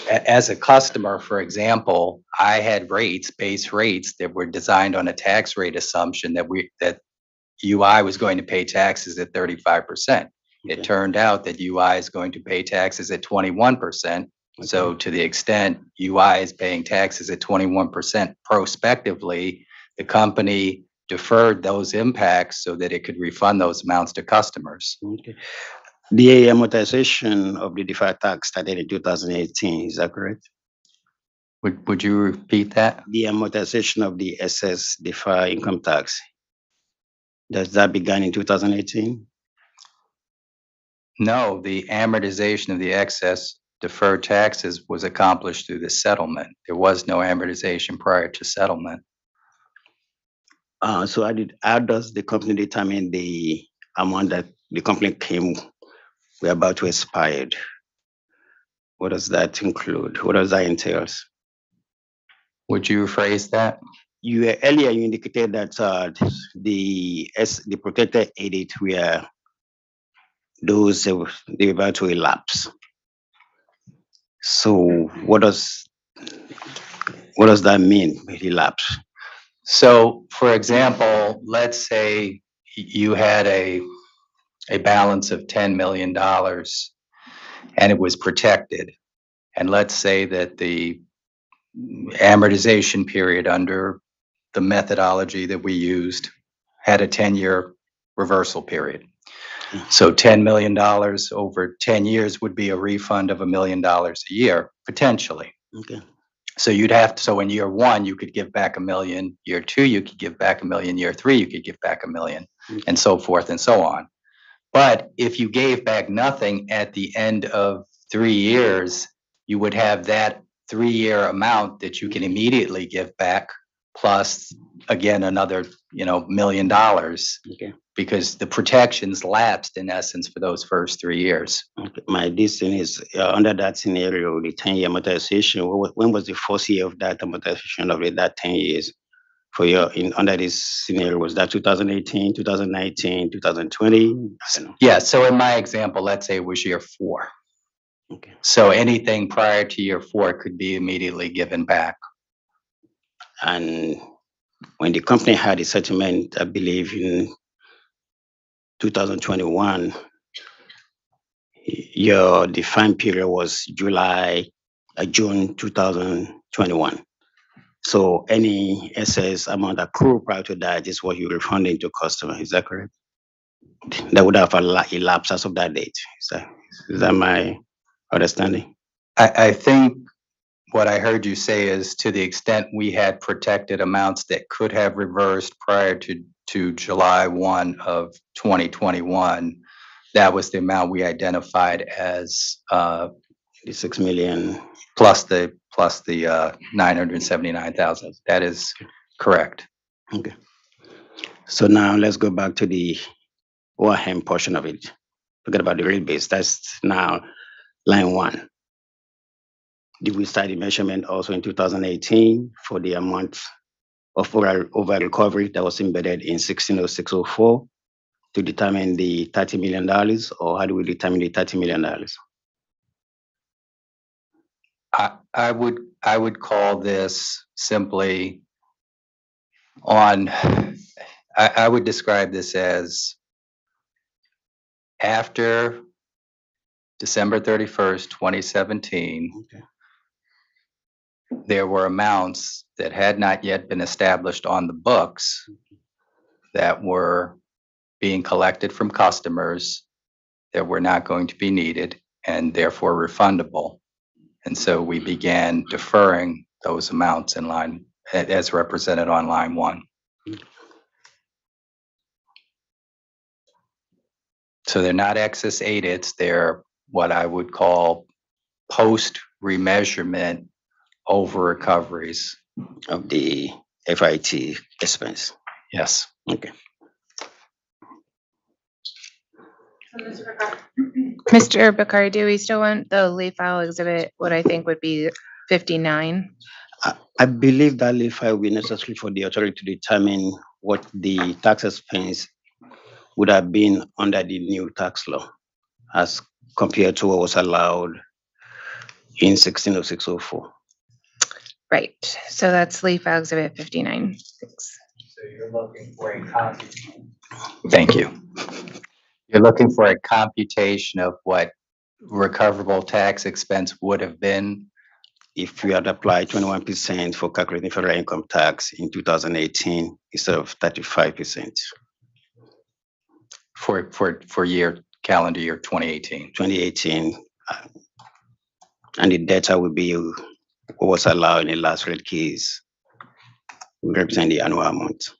as a customer, for example, I had rates, base rates that were designed on a tax rate assumption that UI was going to pay taxes at 35%. It turned out that UI is going to pay taxes at 21%. So to the extent UI is paying taxes at 21% prospectively, the company deferred those impacts so that it could refund those amounts to customers. Okay. The amortization of the deferred tax started in 2018, is that correct? Would you repeat that? The amortization of the excess deferred income tax, does that begin in 2018? No, the amortization of the excess deferred taxes was accomplished through the settlement. There was no amortization prior to settlement. So how does the company determine the amount that the company claim we're about to expire? What does that include? What does that entail? Would you rephrase that? Earlier you indicated that the protected audit were those they were about to elapse. So what does that mean, elapse? So, for example, let's say you had a balance of $10 million and it was protected. And let's say that the amortization period under the methodology that we used had a 10-year reversal period. So $10 million over 10 years would be a refund of $1 million a year, potentially. Okay. So so in year one, you could give back $1 million. Year two, you could give back $1 million. Year three, you could give back $1 million, and so forth and so on. But if you gave back nothing at the end of 3 years, you would have that 3-year amount that you can immediately give back, plus again another, $1 million, because the protections lapsed in essence for those first 3 years. Okay. My thing is under that scenario, the 10-year amortization. When was the first year of that amortization of that 10 years? For under this scenario, was that 2018, 2019, 2020? Yeah. So in my example, let's say it was year 4. Okay. So anything prior to year 4 could be immediately given back. And when the company had a settlement, I believe in 2021, your defined period was June 2021. So any excess amount accrued prior to that is what you're refunding to customer. Is that correct? That would have elapsed as of that date. Is that my understanding? I think what I heard you say is, to the extent we had protected amounts that could have reversed prior to July 1 of 2021, that was the amount we identified as the 6 million plus the 979,000. That is correct. Okay. So now let's go back to the overhang portion of it. Forget about the rate base. That's now line 1. Did we start the measurement also in 2018 for the amount of over recovery that was embedded in 160604 to determine the $30 million, or how do we determine the $30 million? I would call this simply I would describe this as after December 31st, 2017, there were amounts that had not yet been established on the books that were being collected from customers that were not going to be needed and therefore refundable. And so we began deferring those amounts in line as represented on line 1. So they're not excess audits, they're what I would call post remeasurement over recoveries. of the FIT expense. Yes. Okay. Mr. Bakari, do we still want the lead file exhibit, what I think would be 59? I believe that lead file will be necessary for the authority to determine what the tax expense would have been under the new tax law as compared to what was allowed in 160604. Right, so that's lead file exhibit 59. Thanks. So you're looking for a copy. Thank you. You're looking for a computation of what recoverable tax expense would have been. If we had applied 21% for calculating federal income tax in 2018 instead of 35%. For calendar year 2018. 2018, and the data will be what was allowed in the last rate case, will represent the annual amount.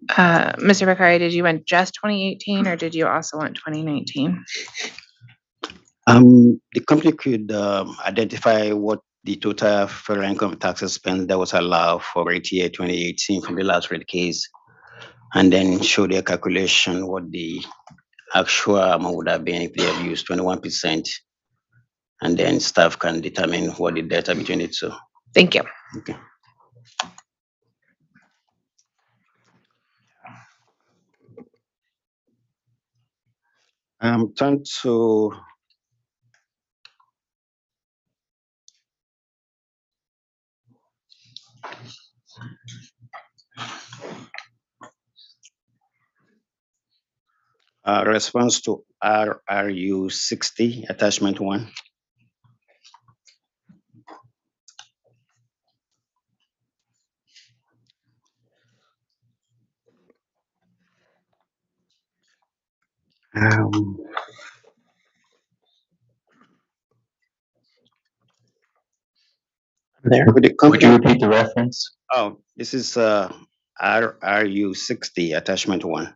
Mr. Bakari, did you want just 2018 or did you also want 2019? The company could identify what the total federal income tax expense that was allowed for rate year 2018 from the last rate case, and then show their calculation what the actual amount would have been if they have used 21%, and then staff can determine what the delta between the two. Thank you. Okay. Turn to response to RRU 60, attachment 1. There. Would you repeat the reference? Oh, this is RRU 60, attachment 1.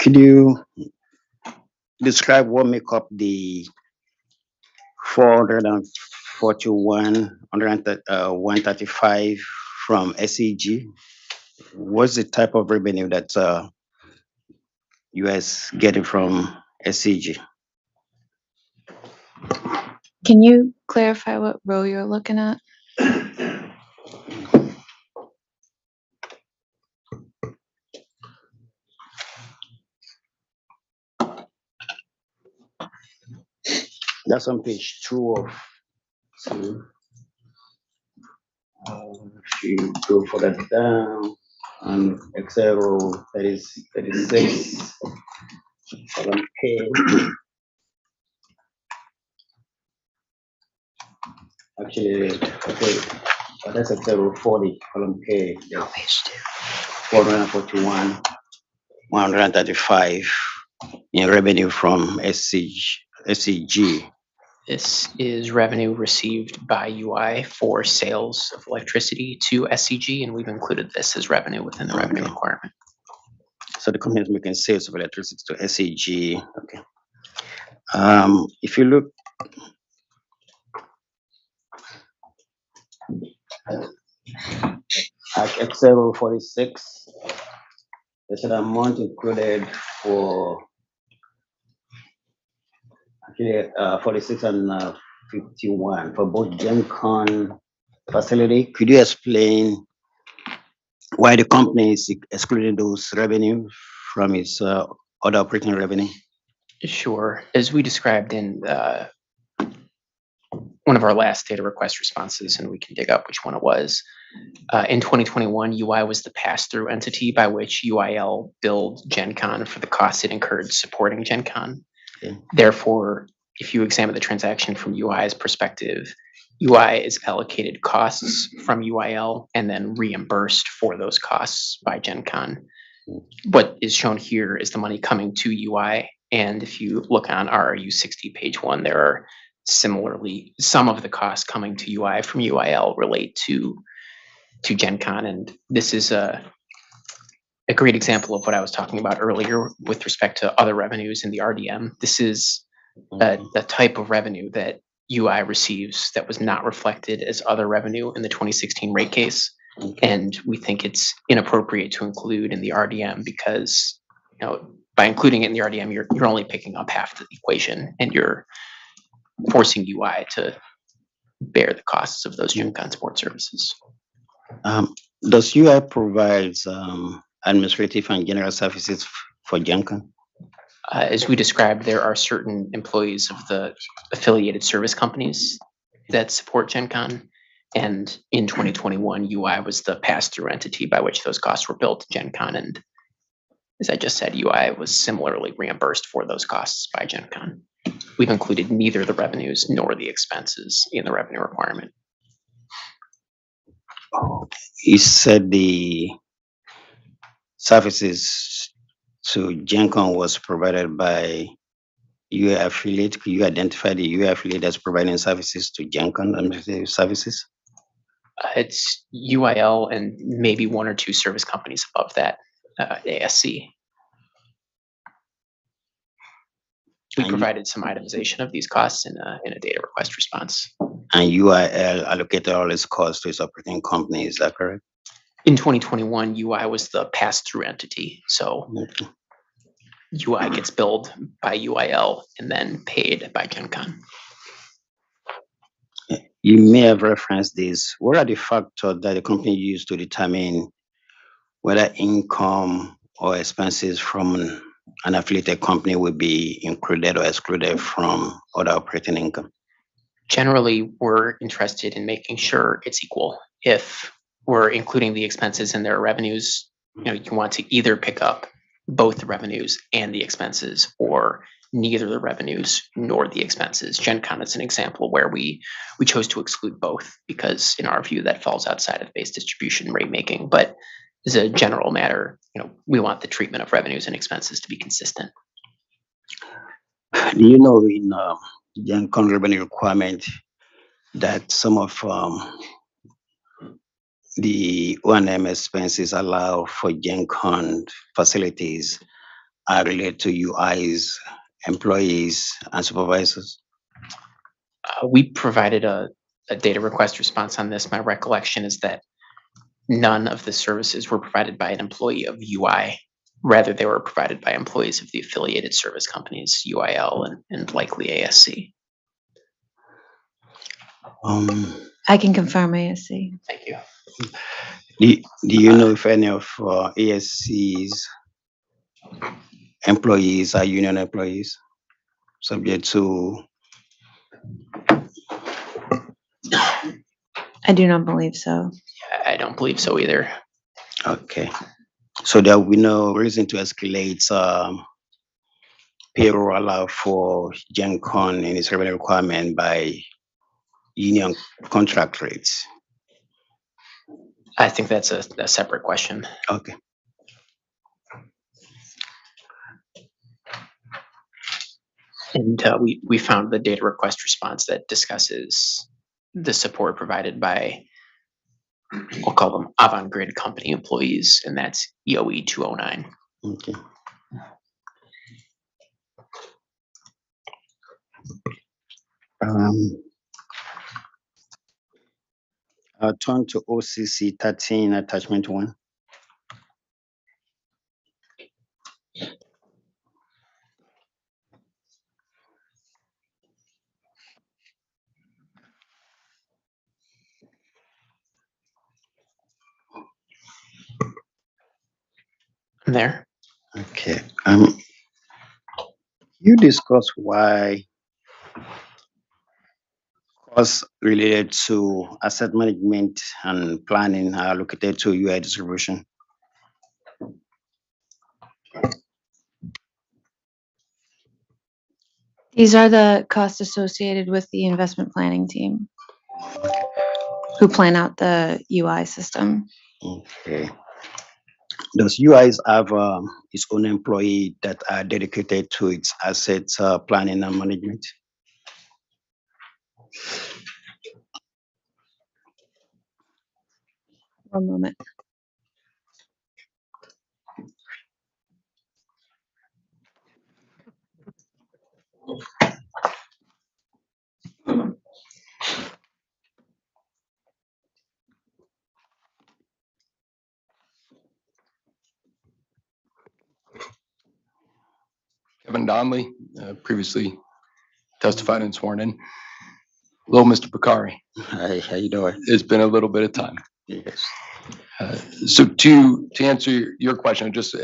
Could you describe what make up the 441, 135 from SEG? What's the type of revenue that US getting from SEG? Can you clarify what row you're looking at? That's on page 2 of 2. If you go further down on Excel row 36, column K. Actually, okay, that's Excel row 40, column K. No, page 2. 441, 135 in revenue from SCG. This is revenue received by UI for sales of electricity to SCG, and we've included this as revenue within the revenue requirement. So the company is making sales of electricity to SCG. Okay. If you look at Excel 46, there's an amount included for actually 46 and 51 for both GenCon facility. Could you explain why the company is excluding those revenue from its other operating revenue? Sure. As we described in one of our last data request responses, and we can dig up which one it was. In 2021, UI was the pass-through entity by which UIL billed GenCon for the costs it incurred supporting GenCon. Okay. Therefore, if you examine the transaction from UI's perspective, UI is allocated costs from UIL and then reimbursed for those costs by GenCon. What is shown here is the money coming to UI, and if you look on RRU 60, page 1, there are similarly some of the costs coming to UI from UIL relate to GenCon, and this is a great example of what I was talking about earlier with respect to other revenues in the RDM. This is a type of revenue that UI receives that was not reflected as other revenue in the 2016 rate case. And we think it's inappropriate to include in the RDM because, by including it in the RDM, you're only picking up half the equation and you're forcing UI to bear the costs of those Gen Con support services. Does UI provide administrative and general services for Gen Con? As we described, there are certain employees of the affiliated service companies that support Gen Con. And in 2021, UI was the pass-through entity by which those costs were billed to Gen Con. And as I just said, UI was similarly reimbursed for those costs by Gen Con. We've included neither the revenues nor the expenses in the revenue requirement. You said the services to Gen Con was provided by UI affiliate. Could you identify the UI affiliate that's providing services to Gen Con administrative services? It's UIL and maybe one or two service companies above that, ASC. We provided some itemization of these costs in a data request response. And UIL allocated all its costs to its operating company, is that correct? In 2021, UI was the pass-through entity. So UI gets billed by UIL and then paid by Gen Con. You may have referenced this. What are the factors that the company used to determine whether income or expenses from an affiliated company will be included or excluded from other operating income? Generally, we're interested in making sure it's equal. If we're including the expenses in their revenues, you want to either pick up both the revenues and the expenses, or neither the revenues nor the expenses. Gen Con is an example where we chose to exclude both because, in our view, that falls outside of base distribution rate making. But as a general matter, we want the treatment of revenues and expenses to be consistent. Do you know in Gen Con revenue requirement that some of the O&M expenses allow for Gen Con facilities are related to UI's employees and supervisors? We provided a data request response on this. My recollection is that none of the services were provided by an employee of UI. Rather, they were provided by employees of the affiliated service companies, UIL and likely ASC. I can confirm ASC. Thank you. Do you know if any of ASC's employees are union employees subject to? I do not believe so. I don't believe so either. Okay. So there will be no reason to escalate payroll allow for Gen Con in its revenue requirement by union contract rates. I think that's a separate question. Okay. And we found the data request response that discusses the support provided by, we'll call them avant-grid company employees, and that's EOE 209. Okay. I'll turn to OCC 13 attachment 1. I'm there. Okay. You discuss why costs related to asset management and planning are allocated to UI distribution. These are the costs associated with the investment planning team who plan out the UI system. Okay. Does UIs have its own employee that are dedicated to its assets planning and management? One moment. Kevin Donnelly, previously testified and sworn in. Hello, Mr. Bakari. Hi, how you doing? It's been a little bit of time. Yes. So to answer your question, I just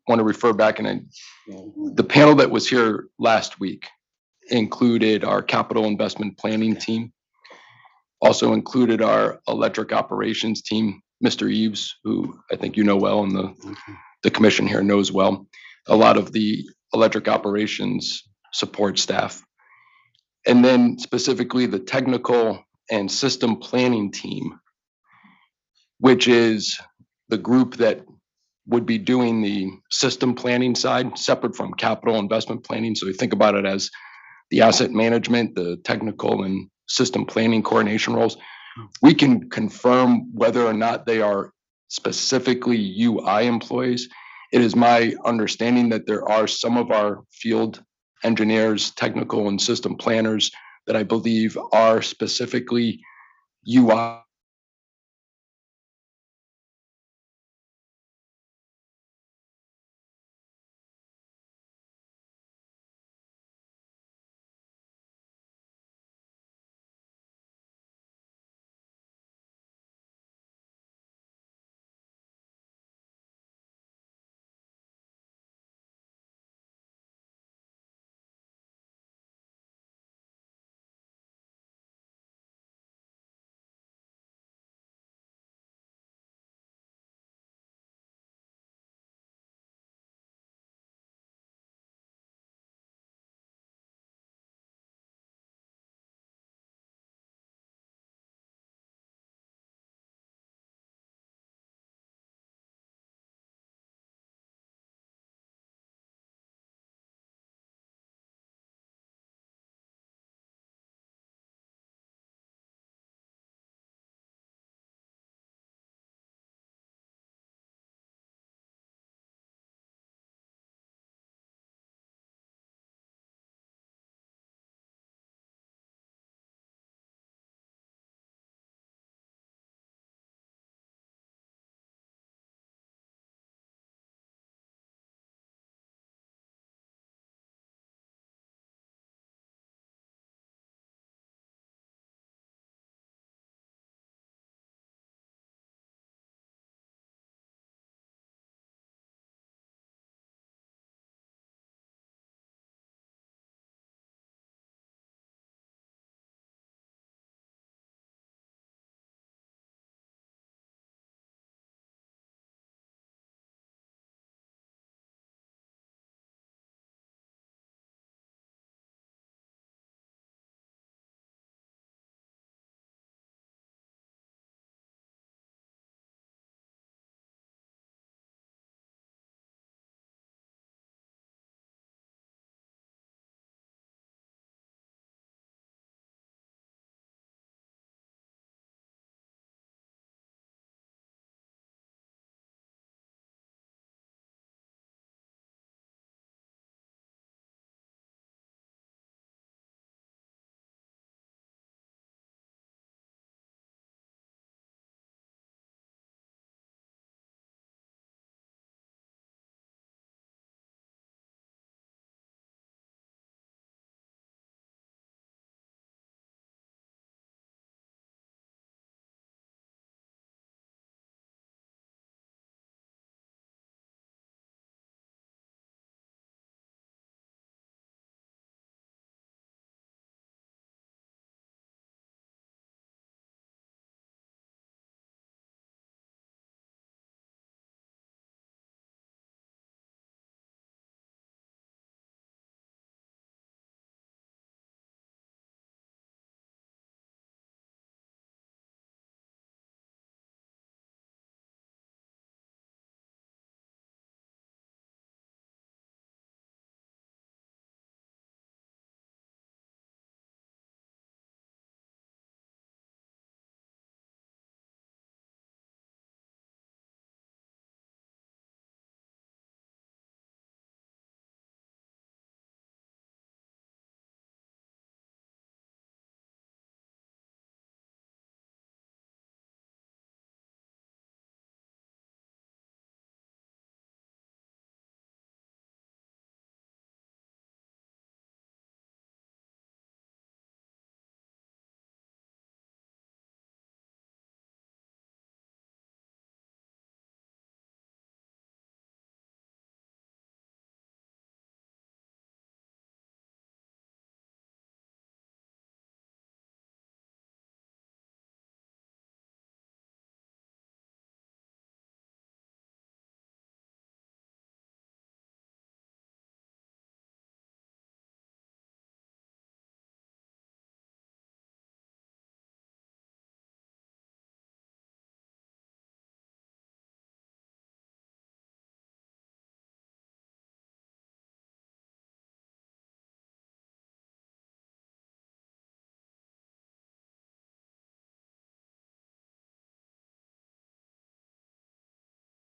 want to refer back the panel that was here last week included our capital investment planning team, also included our electric operations team, Mr. Eves, who I think you know well, and the commission here knows well, a lot of the electric operations support staff. And then specifically the technical and system planning team, which is the group that would be doing the system planning side, separate from capital investment planning. So you think about it as the asset management, the technical and system planning coordination roles. We can confirm whether or not they are specifically UI employees. It is my understanding that there are some of our field engineers, technical and system planners that I believe are specifically UI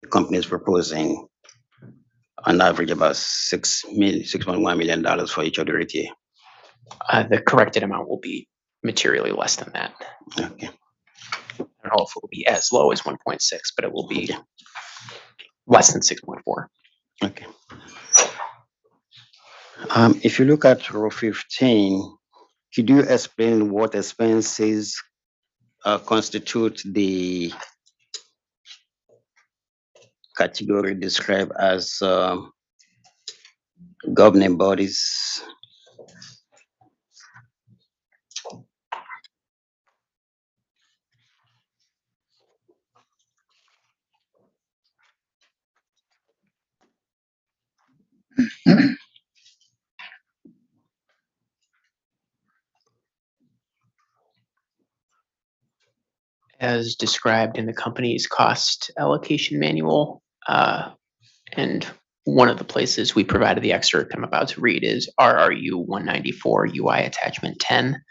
the company is proposing on average about $6.1 million for each of the rate year. The corrected amount will be materially less than that. Okay. I don't know if it will be as low as 1.6, but it will be less than 6.4. Okay. If you look at row 15, could you explain what expenses constitute the category described as governing bodies? As described in the company's cost allocation manual, and one of the places we provided the excerpt I'm about to read is RRU 194 UI attachment 10.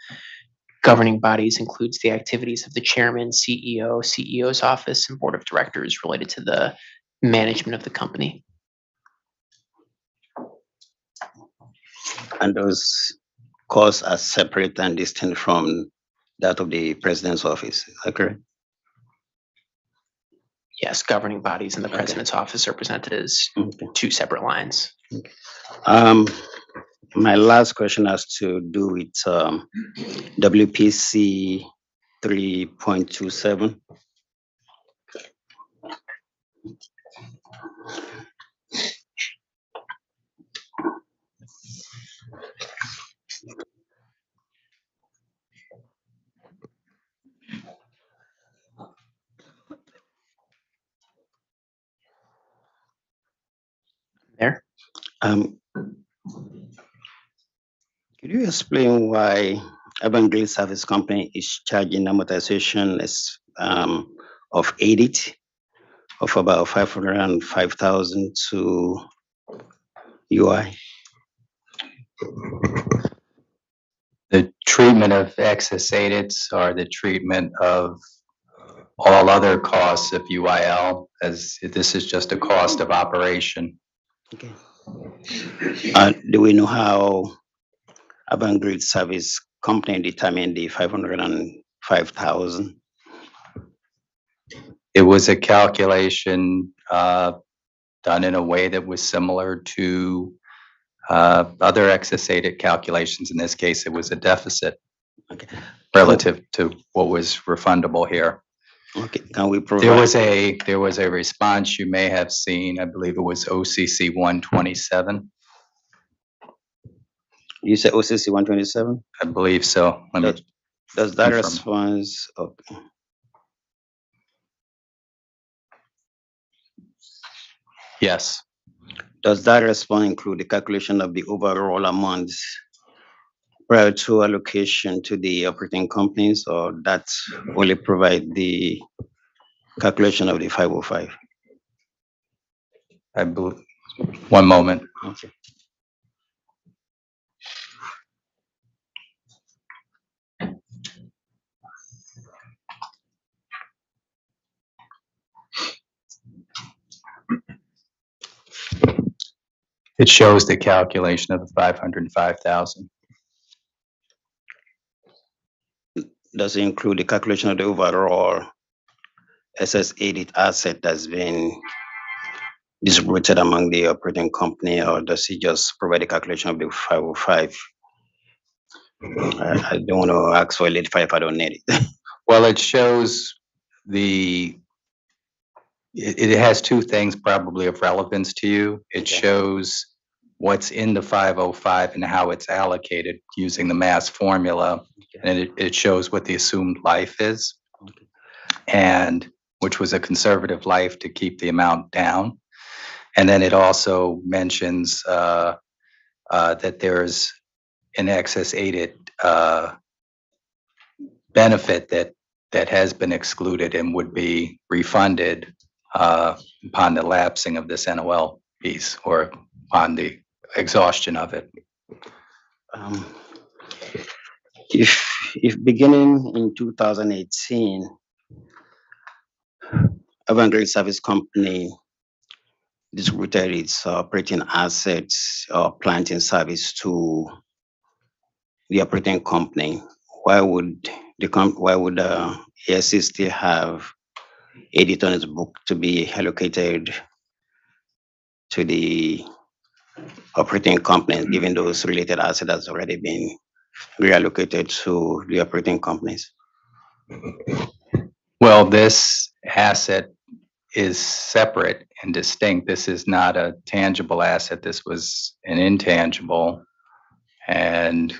Governing bodies includes the activities of the chairman, CEO, CEO's office, and board of directors related to the management of the company. And those costs are separate and distinct from that of the president's office. Is that correct? Yes, governing bodies and the president's office are presented as two separate lines. My last question has to do with WPC 3.27. There. Could you explain why Evidentiary Service Company is charging amortization of audit of about $505,000 to UI? The treatment of excess audits or the treatment of all other costs of UIL, as this is just a cost of operation. Okay. Do we know how Evidentiary Service Company determined the $505,000? It was a calculation done in a way that was similar to other excess audit calculations. In this case, it was a deficit relative to what was refundable here. Okay, can we provide? There was a response you may have seen. I believe it was OCC 127. You said OCC 127? I believe so. Does that confirm. response? Okay. Yes. Does that response include the calculation of the overall amount prior to allocation to the operating companies, or that only provide the calculation of the 505? I believe. One moment. Okay. It shows the calculation of the 505,000. Does it include the calculation of the overall SS audit asset that's been distributed among the operating company, or does it just provide a calculation of the 505? I don't want to ask for a late 5 if I don't need it. Well, it shows it has two things probably of relevance to you. It shows what's in the 505 and how it's allocated using the mass formula. And it shows what the assumed life is, and which was a conservative life to keep the amount down. And then it also mentions that there's an excess audit benefit that has been excluded and would be refunded upon the lapsing of this NOL piece or upon the exhaustion of it. If beginning in 2018, Evidentiary Service Company distributed its operating assets or plant in service to the operating company, why would ASC still have 80 on its book to be allocated to the operating companies, given those related assets has already been reallocated to the operating companies? Well, this asset is separate and distinct. This is not a tangible asset. This was an intangible, and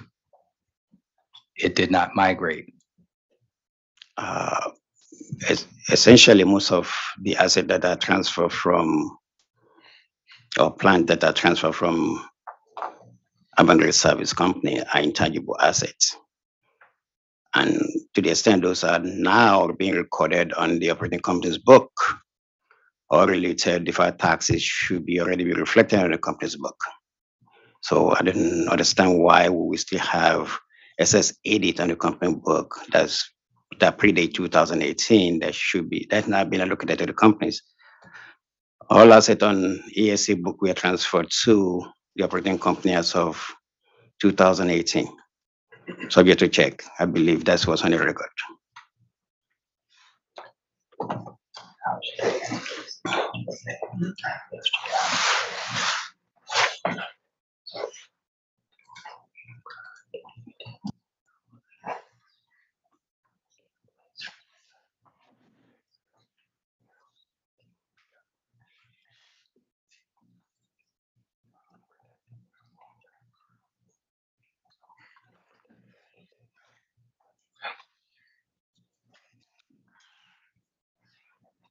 it did not migrate. Essentially, most of the assets that are transferred from, or plant that are transferred from a boundary service company are intangible assets. And to the extent those are now being recorded on the operating company's book, or related deferred taxes should be already be reflected on the company's book. So I didn't understand why we still have SS 80 on the company book that predate 2018 that's not been allocated to the companies. All assets on ESC book were transferred to the operating company as of 2018. Subject to check. I believe that's what's on the record.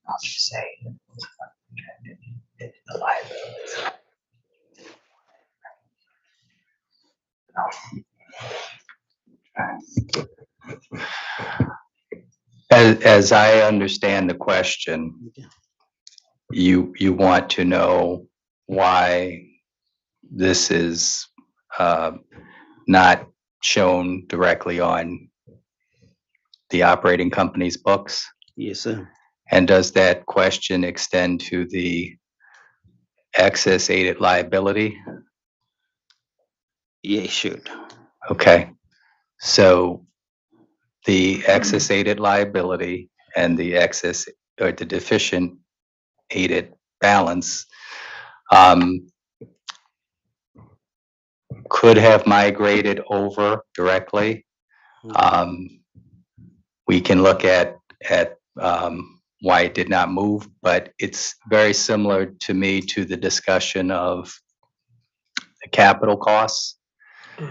I'll just say the liability. As I understand the question, you want to know why this is not shown directly on the operating company's books? Yes, sir. And does that question extend to the excess aided liability? Yeah, it should. Okay, so the excess aided liability and the excess or the deficient aided balance could have migrated over directly. We can look at why it did not move, but it's very similar to me to the discussion of the capital costs,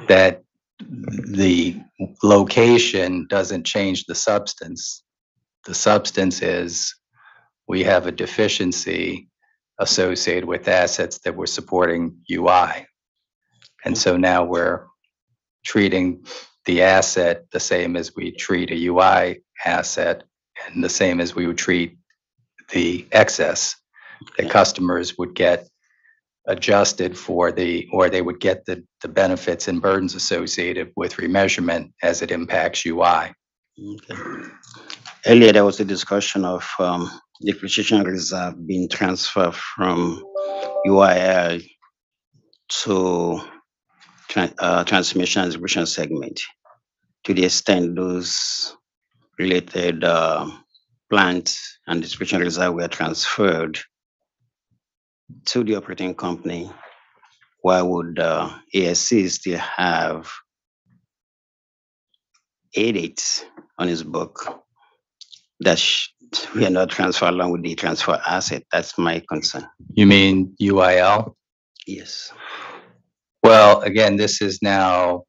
that the location doesn't change the substance. The substance is we have a deficiency associated with assets that we're supporting UI. And so now we're treating the asset the same as we treat a UI asset and the same as we would treat the excess. The customers would get adjusted for or they would get the benefits and burdens associated with remeasurement as it impacts UI. Okay. Earlier, there was a discussion of depreciation reserve being transferred from UIL to transmission and distribution segment. To the extent those related plant and distribution reserve were transferred to the operating company, why would ASC still have 88 on his book that we are not transfer along with the transfer asset? That's my concern. You mean UIL? Yes. Well, again, this is now,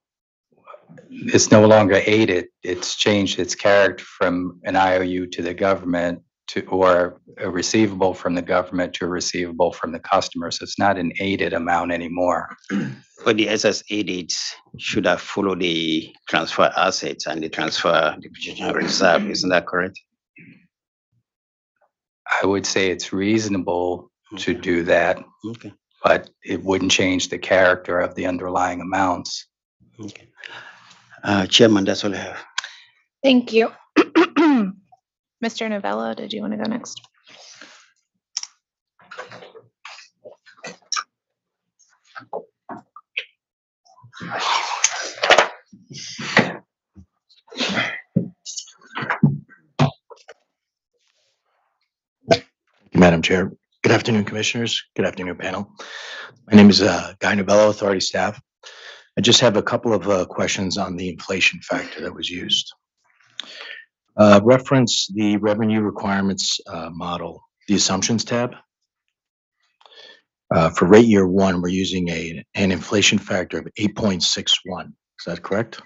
it's no longer aided. It's changed its character from an IOU to the government or a receivable from the government to a receivable from the customer. So it's not an aided amount anymore. But the SS aided should have followed the transfer assets and the transfer depreciation reserve. Isn't that correct? I would say it's reasonable to do that. Okay. But it wouldn't change the character of the underlying amounts. Okay. Chairman, that's all I have. Thank you. Mr. Novello, did you want to go next? Madam Chair. Good afternoon, Commissioners. Good afternoon, panel. My name is Guy Novello, Authority staff. I just have a couple of questions on the inflation factor that was used. Reference the revenue requirements model, the assumptions tab. For rate year one, we're using an inflation factor of 8.61. Is that correct?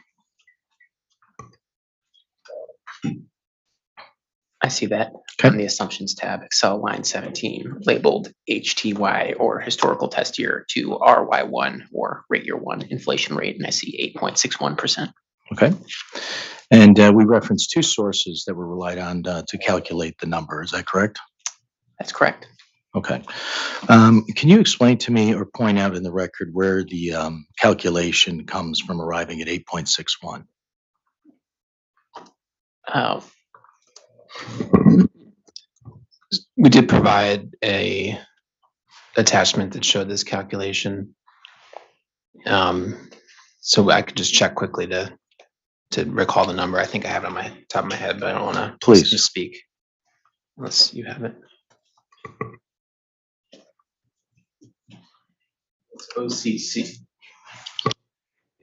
I see that Okay. on the assumptions tab, Excel line 17, labeled HTY or historical test year to RY1 or rate year one inflation rate, and I see 8.61%. Okay. And we referenced two sources that were relied on to calculate the number. Is that correct? That's correct. Okay. Can you explain to me or point out in the record where the calculation comes from arriving at 8.61? We did provide a attachment that showed this calculation. So I could just check quickly to recall the number. I think I have it on my top of my head, but I don't want to Please speak unless you have it. It's OCC.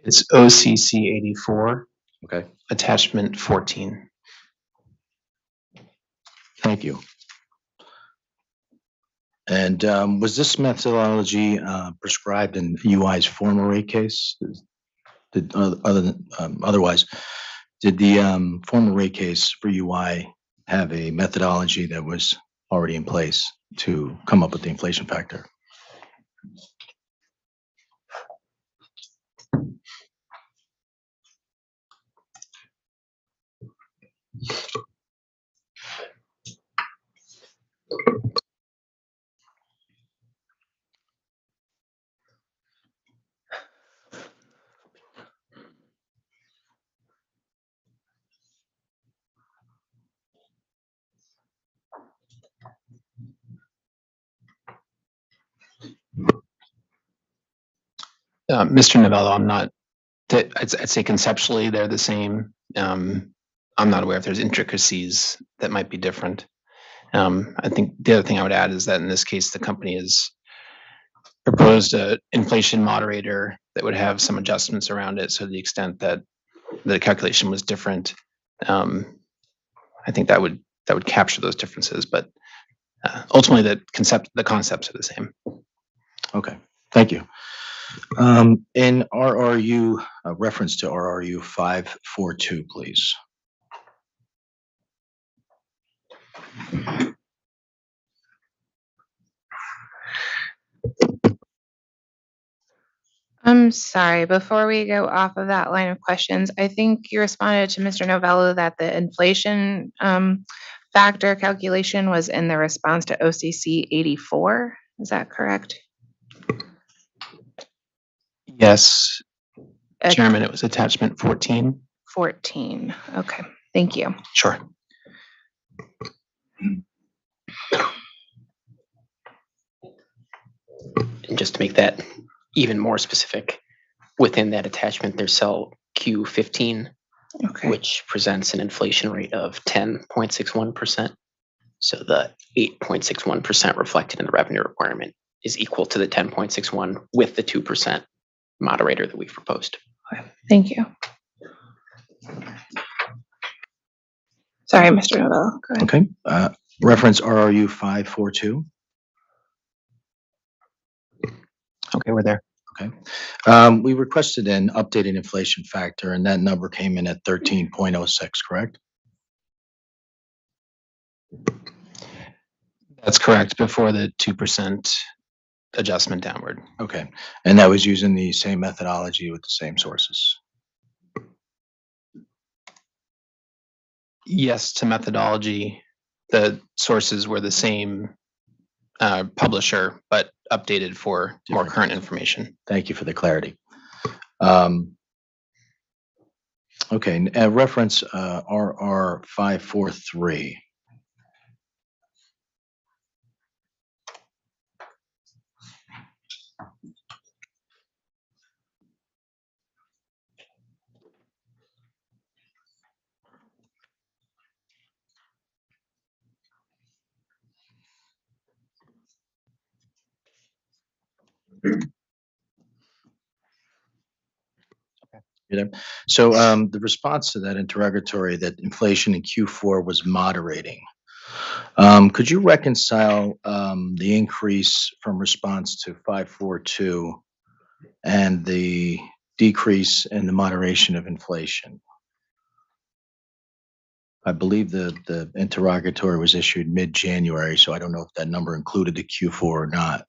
It's OCC 84. Okay. Attachment 14. Thank you. And was this methodology prescribed in UI's former rate case? Otherwise, did the former rate case for UI have a methodology that was already in place to come up with the inflation factor? Mr. Novello, I'd say conceptually they're the same. I'm not aware if there's intricacies that might be different. I think the other thing I would add is that in this case, the company has proposed an inflation moderator that would have some adjustments around it. So to the extent that the calculation was different, I think that would capture those differences. But ultimately, the concepts are the same. Okay, thank you. In RRU, reference to RRU 542, please. I'm sorry, before we go off of that line of questions, I think you responded to Mr. Novello that the inflation factor calculation was in the response to OCC 84. Is that correct? Yes, Chairman, it was attachment 14. 14. Okay, thank you. Sure. And just to make that even more specific, within that attachment, there's cell Q15, Okay. which presents an inflation rate of 10.61%. So the 8.61% reflected in the revenue requirement is equal to the 10.61 with the 2% moderator that we've proposed. Okay, thank you. Sorry, Mr. Novello. Go ahead. Okay. Reference RRU 542. Okay, we're there. Okay. We requested an updated inflation factor, and that number came in at 13.06, correct? That's correct, before the 2% adjustment downward. Okay. And that was using the same methodology with the same sources? Yes, to methodology. The sources were the same publisher, but updated for more current information. Thank you for the clarity. Okay, reference RR 543. You there? So the response to that interrogatory that inflation in Q4 was moderating. Could you reconcile the increase from response to 542 and the decrease in the moderation of inflation? I believe the interrogatory was issued mid-January, so I don't know if that number included the Q4 or not.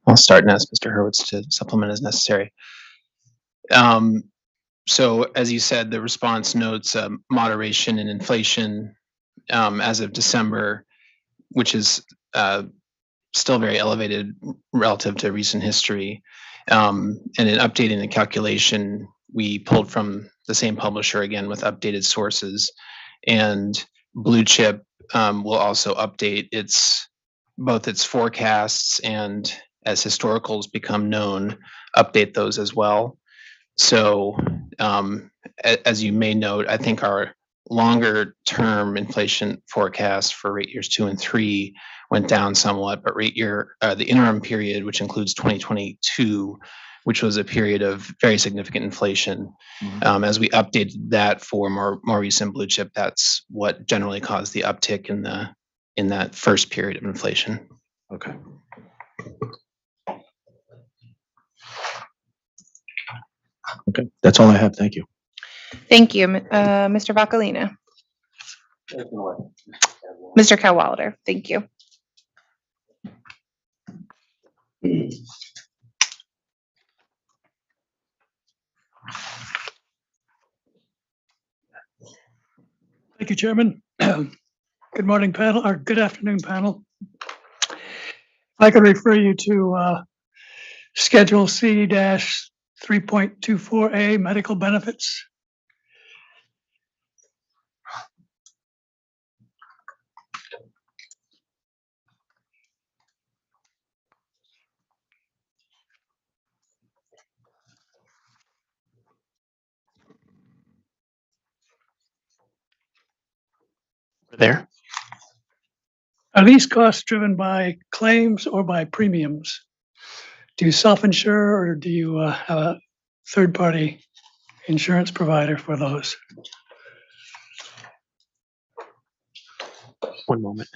I'll start and ask Mr. Hurwitz to supplement as necessary. So as you said, the response notes moderation in inflation as of December, which is still very elevated relative to recent history. And in updating the calculation, we pulled from the same publisher again with updated sources. And Blue Chip will also update both its forecasts and, as historicals become known, update those as well. So as you may note, I think our longer term inflation forecast for rate years 2 and 3 went down somewhat, but the interim period, which includes 2022, which was a period of very significant inflation, as we updated that for more recent Blue Chip, that's what generally caused the uptick in that first period of inflation. Okay. Okay, that's all I have. Thank you. Thank you, Mr. Bacalina. Mr. Cadwalader, thank you. Thank you, Chairman. Good morning, panel, or good afternoon, panel. If I could refer you to Schedule C-3.24A, medical benefits. There. Are these costs driven by claims or by premiums? Do you self-insure or do you have a third-party insurance provider for those? One moment.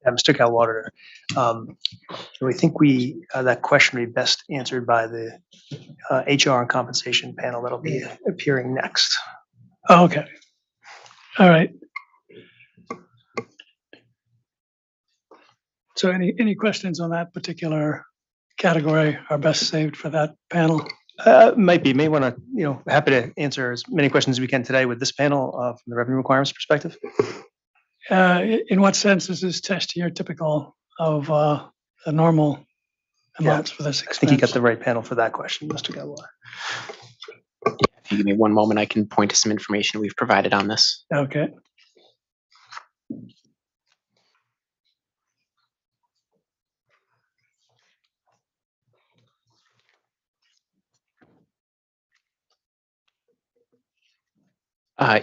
Yeah, Mr. Calwater, we think that question will be best answered by the HR and compensation panel that'll be appearing next. Oh, okay. All right. So any questions on that particular category are best saved for that panel? Might be. May want to, happy to answer as many questions as we can today with this panel from the revenue requirements perspective. In what sense is this test year typical of the normal amounts for this expense? I think you got the right panel for that question, Mr. Galwar. If you give me one moment, I can point to some information we've provided on this. Okay.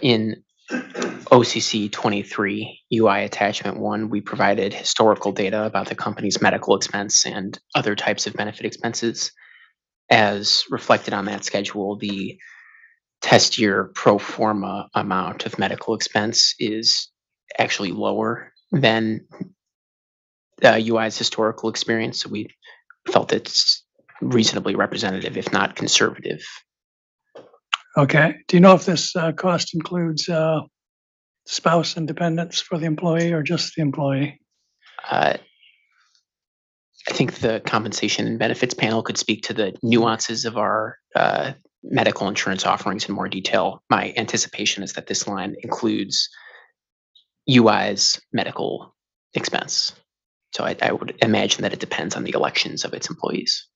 In OCC 23 UI attachment 1, we provided historical data about the company's medical expense and other types of benefit expenses. As reflected on that schedule, the test year pro forma amount of medical expense is actually lower than UI's historical experience. So we felt it's reasonably representative, if not conservative. Okay. Do you know if this cost includes spouse and dependents for the employee or just the employee? I think the compensation and benefits panel could speak to the nuances of our medical insurance offerings in more detail. My anticipation is that this line includes UI's medical expense. So I would imagine that it depends on the elections of its employees.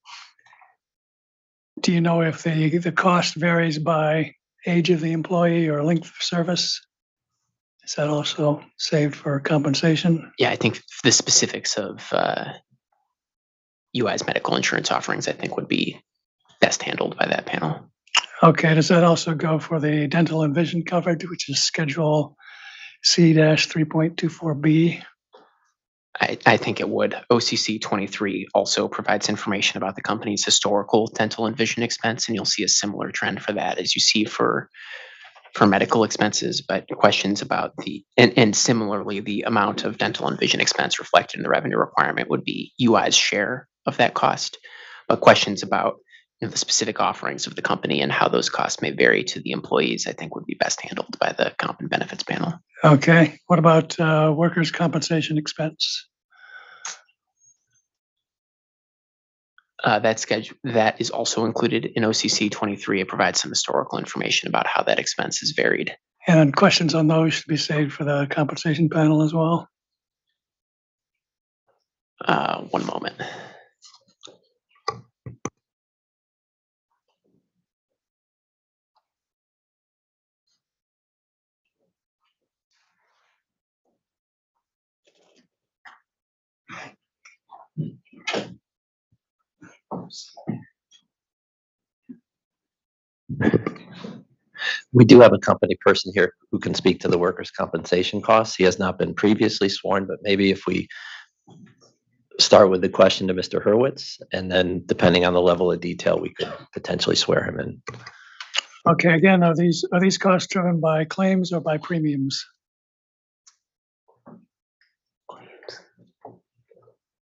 Do you know if the cost varies by age of the employee or length of service? Is that also saved for compensation? Yeah, I think the specifics of UI's medical insurance offerings, I think, would be best handled by that panel. Okay, does that also go for the dental and vision coverage, which is Schedule C-3.24B? I think it would. OCC 23 also provides information about the company's historical dental and vision expense, and you'll see a similar trend for that as you see for medical expenses, but questions about and similarly, the amount of dental and vision expense reflected in the revenue requirement would be UI's share of that cost. But questions about the specific offerings of the company and how those costs may vary to the employees, I think would be best handled by the comp and benefits panel. Okay, what about workers' compensation expense? That is also included in OCC 23. It provides some historical information about how that expense has varied. And questions on those should be saved for the compensation panel as well. One moment. We do have a company person here who can speak to the workers' compensation costs. He has not been previously sworn, but maybe if we start with the question to Mr. Hurwitz, and then depending on the level of detail, we could potentially swear him in. Okay, again, are these costs driven by claims or by premiums?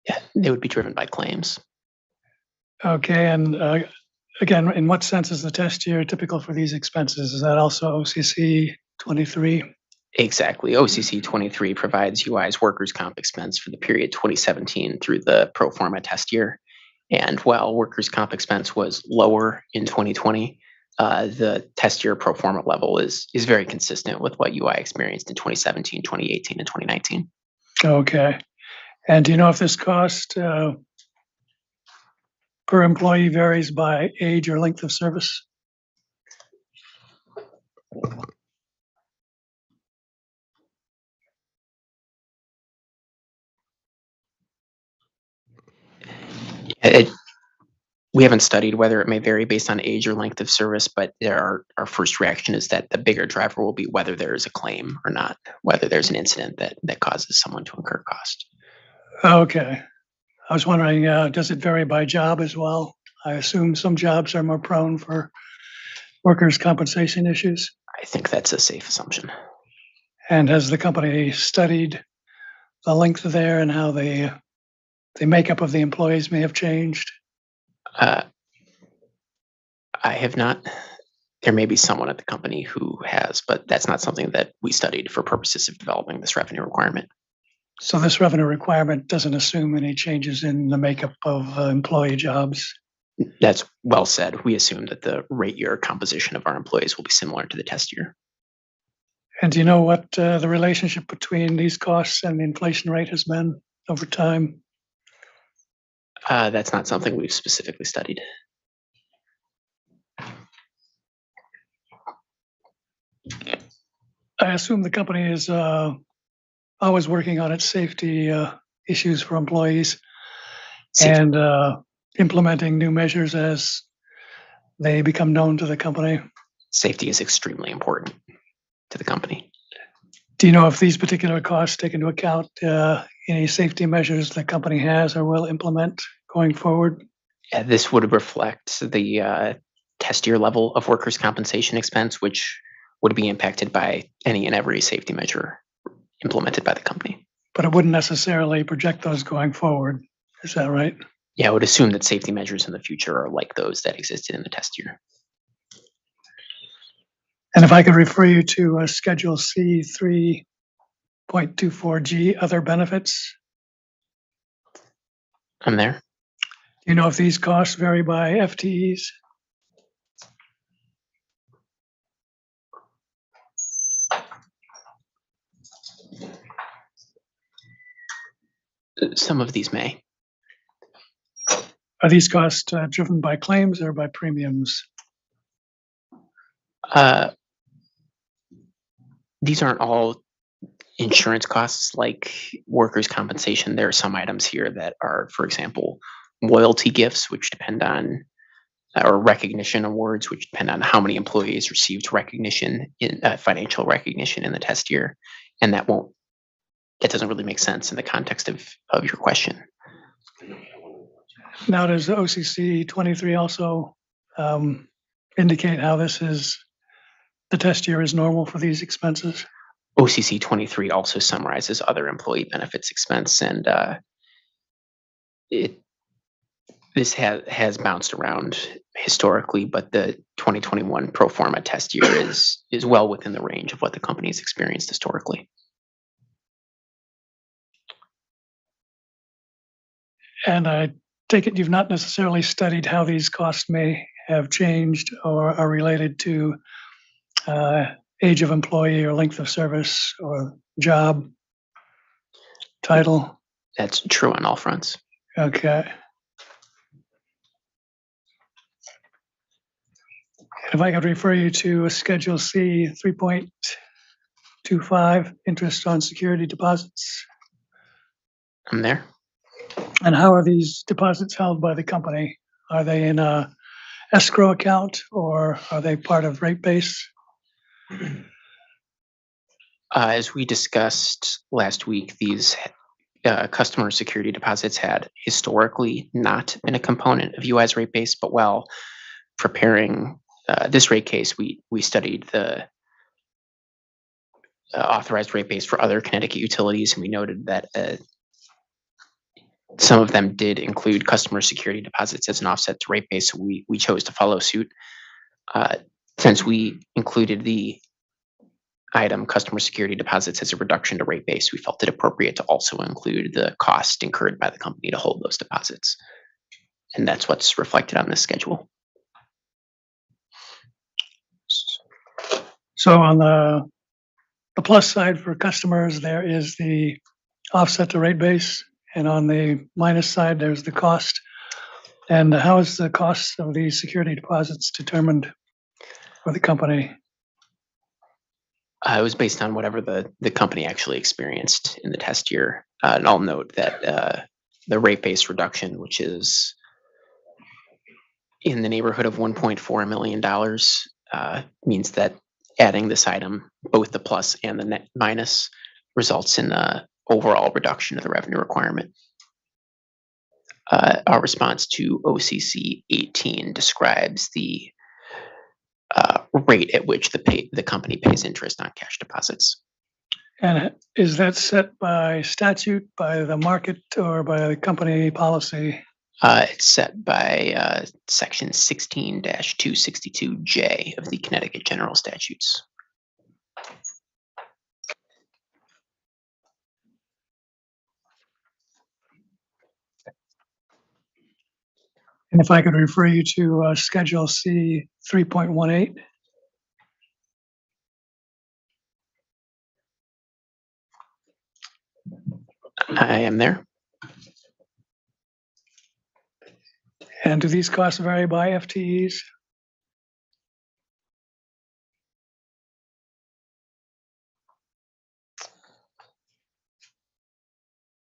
Yeah, they would be driven by claims. Okay, and again, in what sense is the test year typical for these expenses? Is that also OCC 23? Exactly. OCC 23 provides UI's workers' comp expense for the period 2017 through the pro forma test year. And while workers' comp expense was lower in 2020, the test year pro forma level is very consistent with what UI experienced in 2017, 2018, and 2019. Okay. And do you know if this cost per employee varies by age or length of service? We haven't studied whether it may vary based on age or length of service, but our first reaction is that the bigger driver will be whether there is a claim or not, whether there's an incident that causes someone to incur cost. Okay. I was wondering, does it vary by job as well? I assume some jobs are more prone for workers' compensation issues. I think that's a safe assumption. And has the company studied the length there and how the makeup of the employees may have changed? I have not. There may be someone at the company who has, but that's not something that we studied for purposes of developing this revenue requirement. So this revenue requirement doesn't assume any changes in the makeup of employee jobs? That's well said. We assume that the rate year composition of our employees will be similar to the test year. And do you know what the relationship between these costs and the inflation rate has been over time? That's not something we've specifically studied. I assume the company is always working on its safety issues for employees and implementing new measures as they become known to the company. Safety is extremely important to the company. Do you know if these particular costs take into account any safety measures the company has or will implement going forward? Yeah, this would reflect the test year level of workers' compensation expense, which would be impacted by any and every safety measure implemented by the company. But it wouldn't necessarily project those going forward. Is that right? Yeah, I would assume that safety measures in the future are like those that existed in the test year. And if I could refer you to Schedule C 3.24G, other benefits. I'm there. Do you know if these costs vary by FTEs? Some of these may. Are these costs driven by claims or by premiums? These aren't all insurance costs like workers' compensation. There are some items here that are, for example, loyalty gifts, which depend on, or recognition awards, which depend on how many employees received recognition in financial recognition in the test year. And that doesn't really make sense in the context of your question. Now, does the OCC 23 also indicate how the test year is normal for these expenses? OCC 23 also summarizes other employee benefits expense, and this has bounced around historically, but the 2021 pro forma test year is well within the range of what the company's experienced historically. And I take it you've not necessarily studied how these costs may have changed or are related to age of employee or length of service or job title? That's true on all fronts. Okay. If I could refer you to Schedule C 3.25, interest on security deposits. I'm there. And how are these deposits held by the company? Are they in a escrow account or are they part of rate base? As we discussed last week, these customer security deposits had historically not been a component of UI's rate base, but while preparing this rate case, we studied the authorized rate base for other Connecticut utilities, and we noted that some of them did include customer security deposits as an offset to rate base, so we chose to follow suit. Since we included the item customer security deposits as a reduction to rate base, we felt it appropriate to also include the cost incurred by the company to hold those deposits. And that's what's reflected on this schedule. So on the plus side for customers, there is the offset to rate base, and on the minus side, there's the cost. And how is the cost of these security deposits determined for the company? It was based on whatever the company actually experienced in the test year. And I'll note that the rate base reduction, which is in the neighborhood of $1.4 million, means that adding this item, both the plus and the net minus, results in an overall reduction of the revenue requirement. Our response to OCC 18 describes the rate at which the company pays interest on cash deposits. And is that set by statute, by the market, or by the company policy? It's set by section 16-262J of the Connecticut General Statutes. And if I could refer you to Schedule C 3.18. I am there. And do these costs vary by FTEs?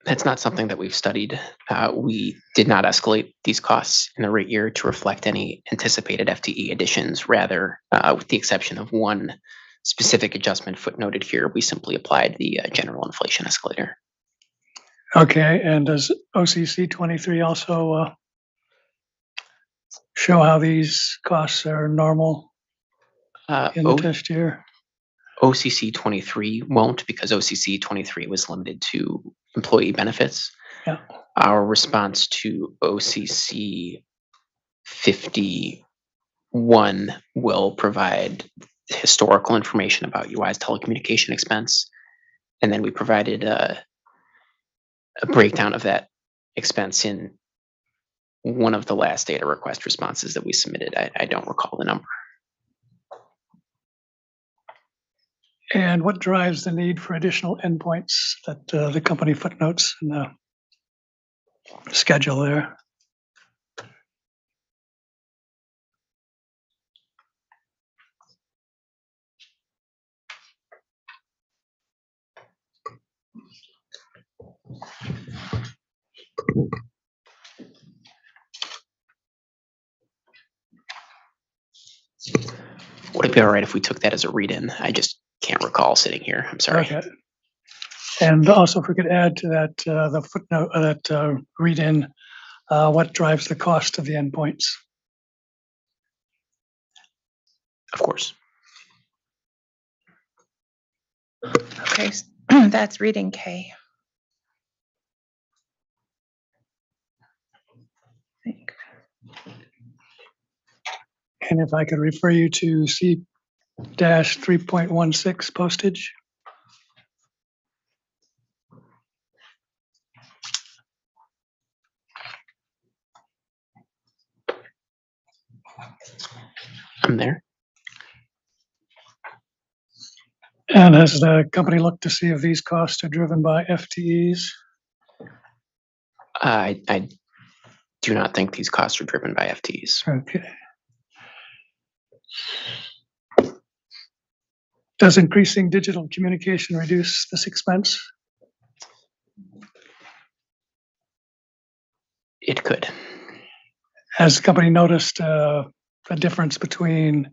That's not something that we've studied. We did not escalate these costs in the rate year to reflect any anticipated FTE additions. Rather, with the exception of one specific adjustment footnoted here, we simply applied the general inflation escalator. Okay, and does OCC 23 also show how these costs are normal in the test year? OCC 23 won't, because OCC 23 was limited to employee benefits. Yeah. Our response to OCC 51 will provide historical information about UI's telecommunication expense. And then we provided a breakdown of that expense in one of the last data request responses that we submitted. I don't recall the number. And what drives the need for additional endpoints that the company footnotes in the schedule there? Would it be all right if we took that as a read-in? I just can't recall sitting here. I'm sorry. Okay. And also if we could add to that, the footnote, that read-in, what drives the cost of the endpoints? Of course. Okay, that's reading K. And if I could refer you to C-3.16 postage. I'm there. And has the company looked to see if these costs are driven by FTEs? I do not think these costs are driven by FTEs. Okay. Does increasing digital communication reduce this expense? It could. Has the company noticed a difference between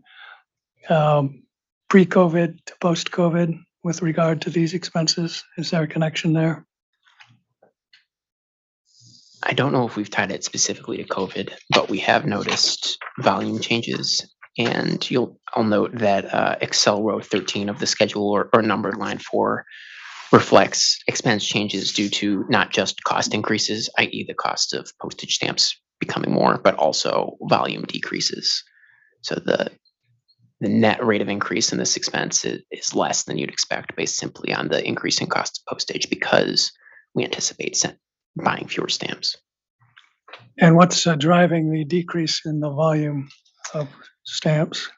pre-COVID to post-COVID with regard to these expenses? Is there a connection there? I don't know if we've tied it specifically to COVID, but we have noticed volume changes. And I'll note that Excel row 13 of the schedule or numbered line 4 reflects expense changes due to not just cost increases, i.e. the cost of postage stamps becoming more, but also volume decreases. So the net rate of increase in this expense is less than you'd expect based simply on the increasing cost of postage because we anticipate buying fewer stamps. And what's driving the decrease in the volume of stamps?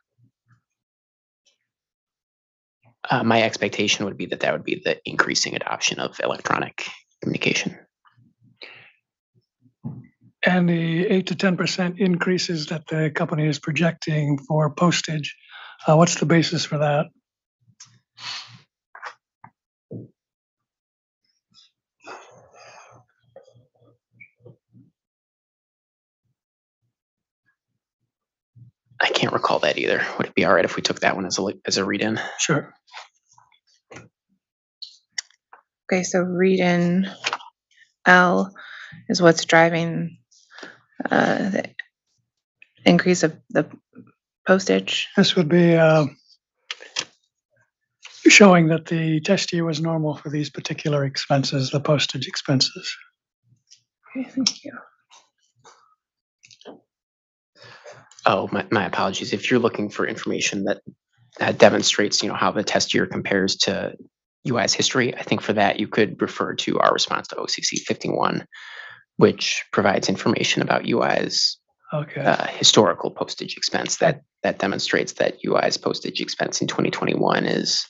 My expectation would be that would be the increasing adoption of electronic communication. And the 8 to 10% increases that the company is projecting for postage, what's the basis for that? I can't recall that either. Would it be all right if we took that one as a read-in? Sure. Okay, so read-in L is what's driving the increase of the postage. This would be showing that the test year was normal for these particular expenses, the postage expenses. Okay, thank you. Oh, my apologies. If you're looking for information that demonstrates, how the test year compares to UI's history, I think for that you could refer to our response to OCC 51, which provides information about UI's historical postage expense that demonstrates that UI's postage expense in 2021 is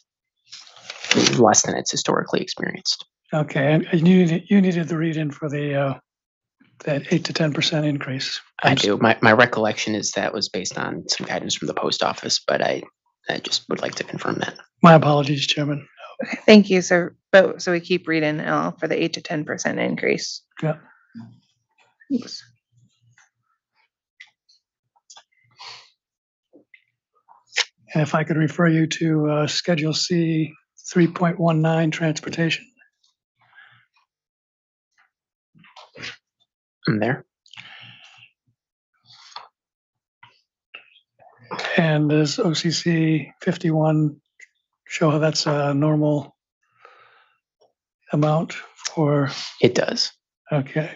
less than it's historically experienced. Okay, and you needed the read-in for the that 8 to 10% increase. I do. My recollection is that was based on some guidance from the post office, but I just would like to confirm that. My apologies, Chairman. Okay, thank you, sir. But so we keep reading L for the 8 to 10% increase. Yeah. Oops. And if I could refer you to Schedule C 3.19 transportation. I'm there. And does OCC 51 show how that's a normal amount for? It does. Okay.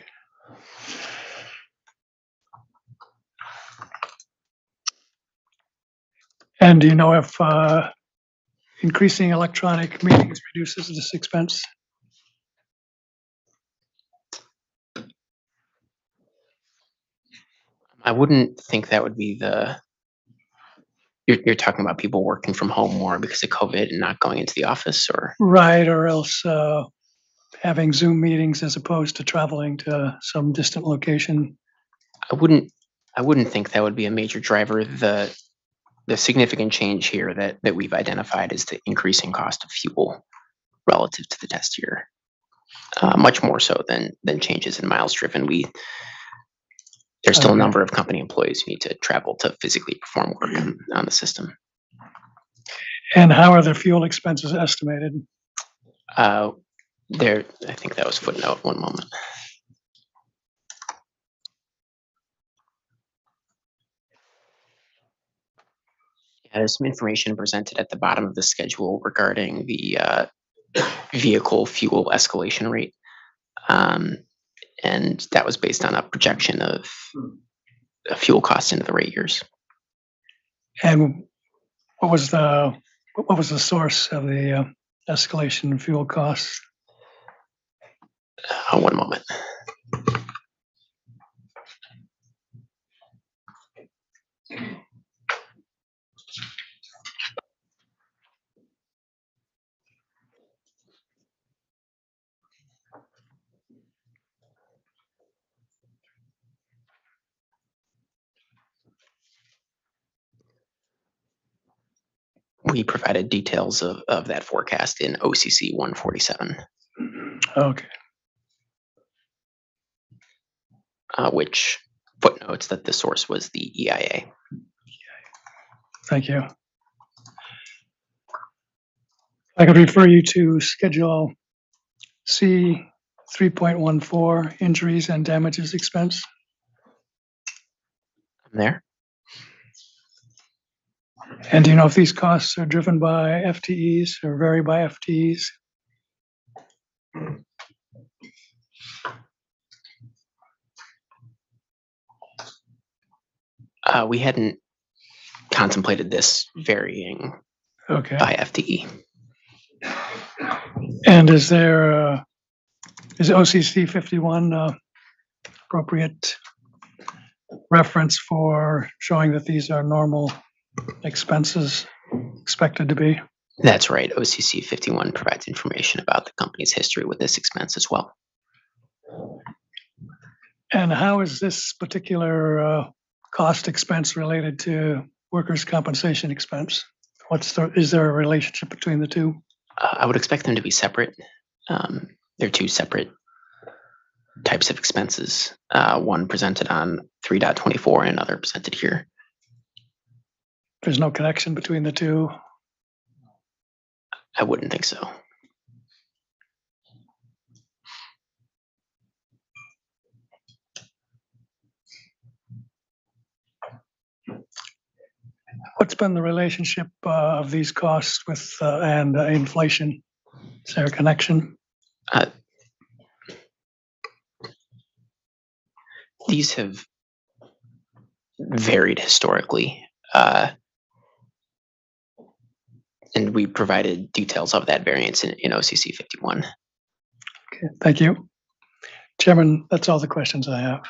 And do you know if increasing electronic meetings reduces this expense? I wouldn't think that would be you're talking about people working from home more because of COVID and not going into the office, or? Right, or else having Zoom meetings as opposed to traveling to some distant location. I wouldn't think that would be a major driver. The significant change here that we've identified is the increasing cost of fuel relative to the test year, much more so than changes in miles driven. There's still a Okay. number of company employees who need to travel to physically perform work on the system. And how are the fuel expenses estimated? There, I think that was footnote. One moment. Yeah, there's some information presented at the bottom of the schedule regarding the vehicle fuel escalation rate. And that was based on a projection of fuel costs into the rate years. And what was the source of the escalation in fuel costs? One moment. We provided details of that forecast in OCC 147. Okay. Which footnotes that the source was the EIA. Thank you. I could refer you to Schedule C 3.14, injuries and damages expense. I'm there. And do you know if these costs are driven by FTEs or vary by FTEs? We hadn't contemplated this varying Okay. by FTE. And is OCC 51 appropriate reference for showing that these are normal expenses expected to be? That's right. OCC 51 provides information about the company's history with this expense as well. And how is this particular cost expense related to workers' compensation expense? Is there a relationship between the two? I would expect them to be separate. They're two separate types of expenses. One presented on 3.24 and another presented here. There's no connection between the two? I wouldn't think so. What's been the relationship of these costs with and inflation? Is there a connection? These have varied historically, and we provided details of that variance in OCC 51. Okay, thank you. Chairman, that's all the questions I have.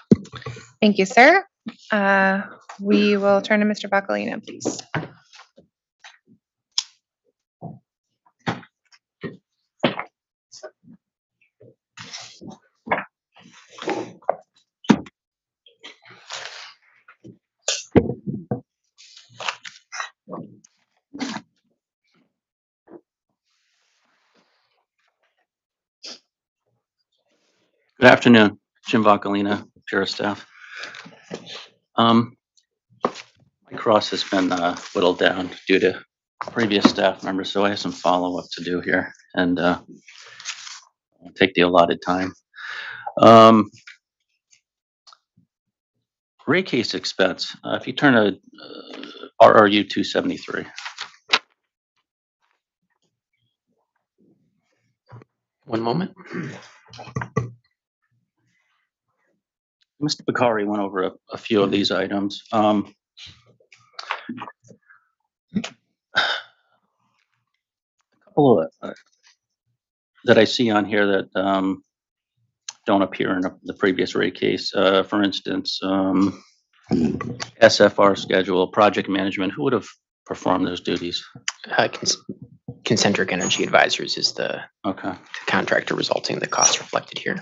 Thank you, sir. We will turn to Mr. Bacalina, please. Good afternoon, Jim Bacalina, Pure staff. My cross has been whittled down due to previous staff members, so I have some follow-up to do here, and I'll take the allotted time. Rate case expense, if you turn to RRU 273. One moment. Mr. Bakari went over a few of these items. A couple of, that I see on here that don't appear in the previous rate case. For instance, SFR schedule, project management, who would have performed those duties? Concentric Energy Advisors is the Okay. contractor resulting in the costs reflected here.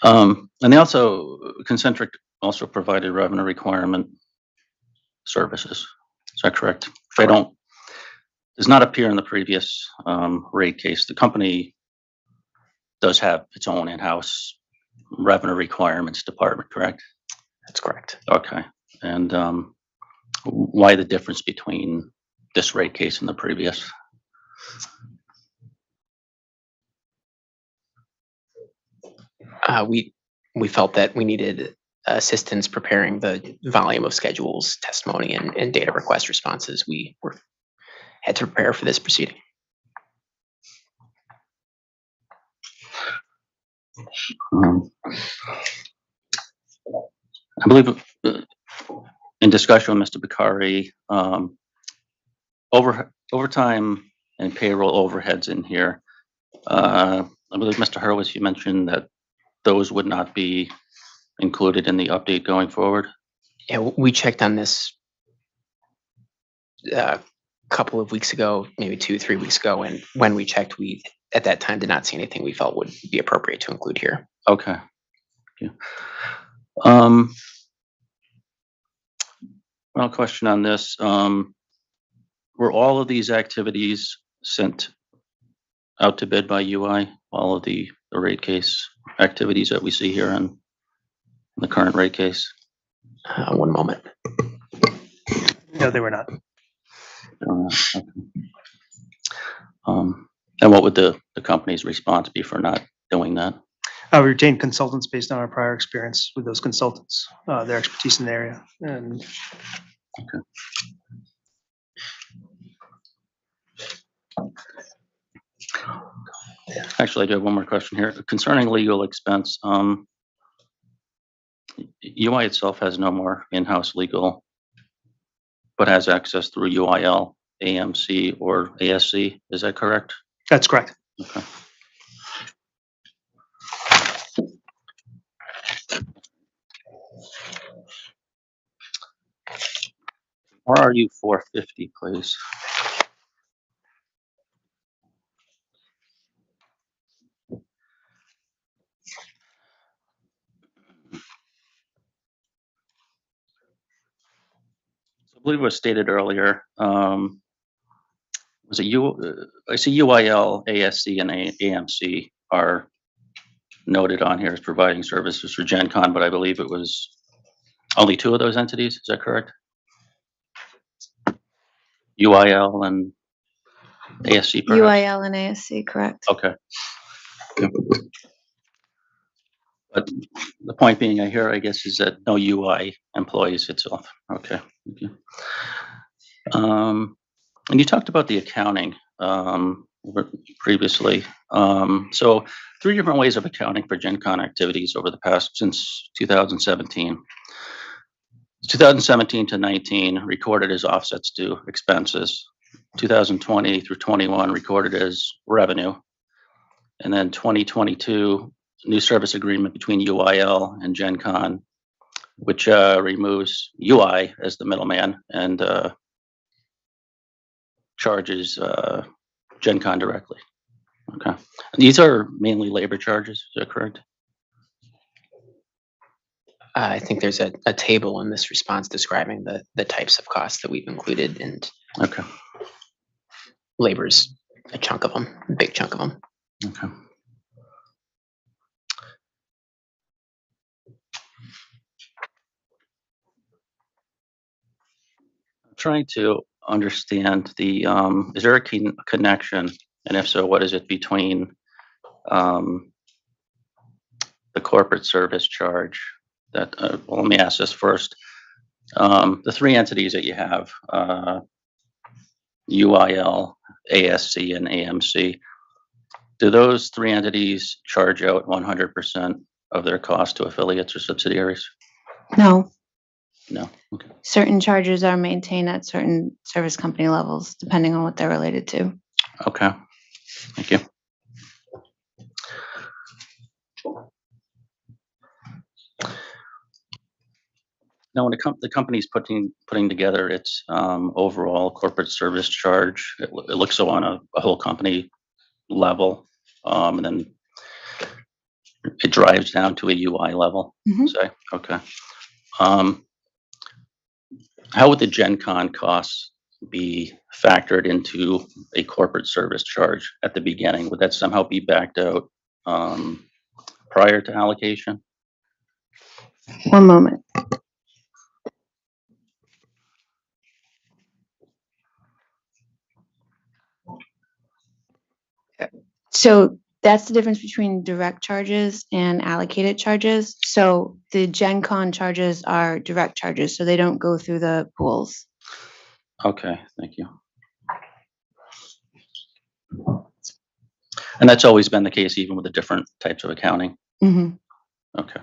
And they also, Concentric also provided revenue requirement services. Is that correct? If I don't, does not appear in the previous rate case. The company does have its own in-house revenue requirements department, correct? That's correct. Okay. And why the difference between this rate case and the previous? We felt that we needed assistance preparing the volume of schedules, testimony, and data request responses we had to prepare for this proceeding. I believe in discussion with Mr. Bakari, overtime and payroll overheads in here. I believe Mr. Hurwitz, you mentioned that those would not be included in the update going forward. Yeah, we checked on this a couple of weeks ago, maybe 2-3 weeks ago, and when we checked, we at that time did not see anything we felt would be appropriate to include here. Okay. Yeah. Well, question on this. Were all of these activities sent out to bid by UI? All of the rate case activities that we see here in the current rate case? One moment. No, they were not. Okay. And what would the company's response be for not doing that? We retained consultants based on our prior experience with those consultants, their expertise in the area. And okay. Actually, I do have one more question here concerning legal expense. UI itself has no more in-house legal, but has access through UIL, AMC, or ASC. Is that correct? That's correct. Okay. RRU 450, please. I believe it was stated earlier. Was it I see UIL, ASC, and AMC are noted on here as providing services for Gen Con, but I believe it was only 2 of those entities. Is that correct? UIL and ASC, perhaps? UIL and ASC, correct. Okay. Yeah. But the point being here, I guess, is that no UI employees itself. Okay. Thank you. And you talked about the accounting previously. So 3 different ways of accounting for Gen Con activities over the past since 2017. 2017 to 19 recorded as offsets to expenses. 2020 through 21 recorded as revenue. And then 2022, new service agreement between UIL and Gen Con, which removes UI as the middleman and charges Gen Con directly. Okay. And these are mainly labor charges, is that correct? I think there's a table in this response describing the types of costs that we've included, and okay, labor's a chunk of them, a big chunk of them. Okay. I'm trying to understand the, is there a connection, and if so, what is it between the corporate service charge that, well, let me ask this first. The 3 entities that you have, UIL, ASC, and AMC, do those 3 entities charge out 100% of their cost to affiliates or subsidiaries? No. No. Okay. Certain charges are maintained at certain service company levels, depending on what they're related to. Okay. Thank you. Now, when the company's putting together its overall corporate service charge, it looks so on a whole company level, and then it drives down to a UI level. Say, okay. How would the Gen Con costs be factored into a corporate service charge at the beginning? Would that somehow be backed out prior to allocation? One moment. So that's the difference between direct charges and allocated charges. So the Gen Con charges are direct charges, so they don't go through the pools. Okay, thank you. And that's always been the case, even with the different types of accounting? Mhm. Okay.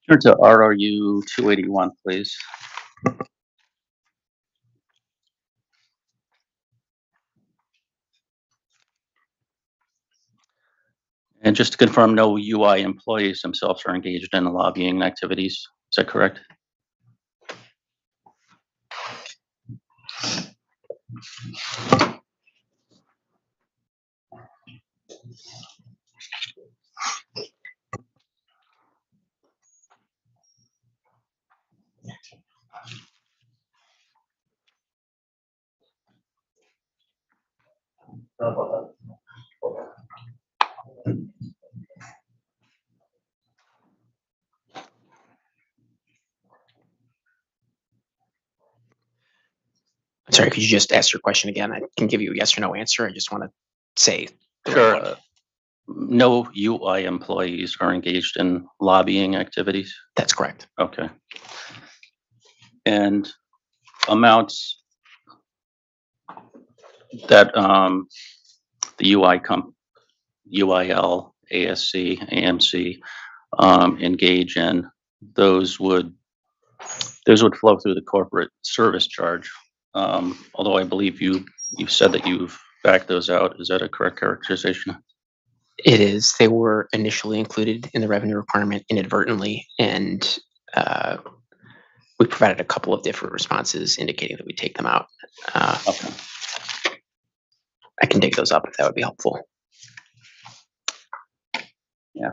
Turn to RRU 281, please. And just to confirm, no UI employees themselves are engaged in lobbying activities. Is that correct? I'm sorry, could you just ask your question again? I can give you a yes or no answer. I just want to say. the right Sure. one. No UI employees are engaged in lobbying activities? That's correct. Okay. And amounts that the UIL, ASC, AMC engage in, those would flow through the corporate service charge. Although I believe you said that you've backed those out. Is that a correct characterization? It is. They were initially included in the revenue requirement inadvertently, and we provided a couple of different responses indicating that we take them out. Okay. I can dig those up if that would be helpful. Yeah.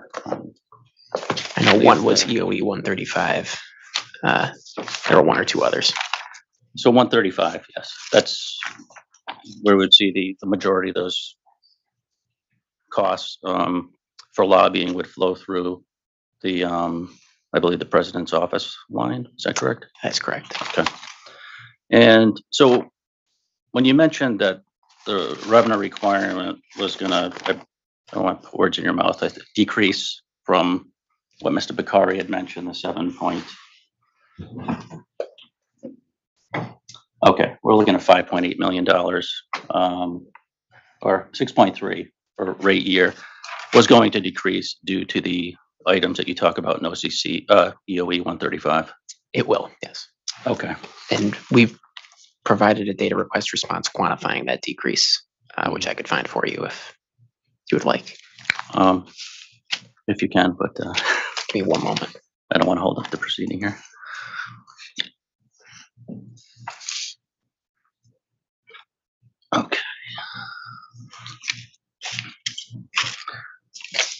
I know one was EOE 135. There were one or two others. So 135, yes. That's where we'd see the majority of those costs for lobbying would flow through the, I believe, the president's office line. Is that correct? That's correct. Okay. And so when you mentioned that the revenue requirement was gonna, I don't want to put words in your mouth, decrease from what Mr. Bakari had mentioned, the 7 point. Okay, we're looking at $5.8 million, or 6.3 for rate year, was going to decrease due to the items that you talk about in OCC, EOE 135. It will, yes. Okay. And we've provided a data request response quantifying that decrease, which I could find for you if you would like. If you can, but give me one moment. I don't want to hold up the proceeding here. Okay.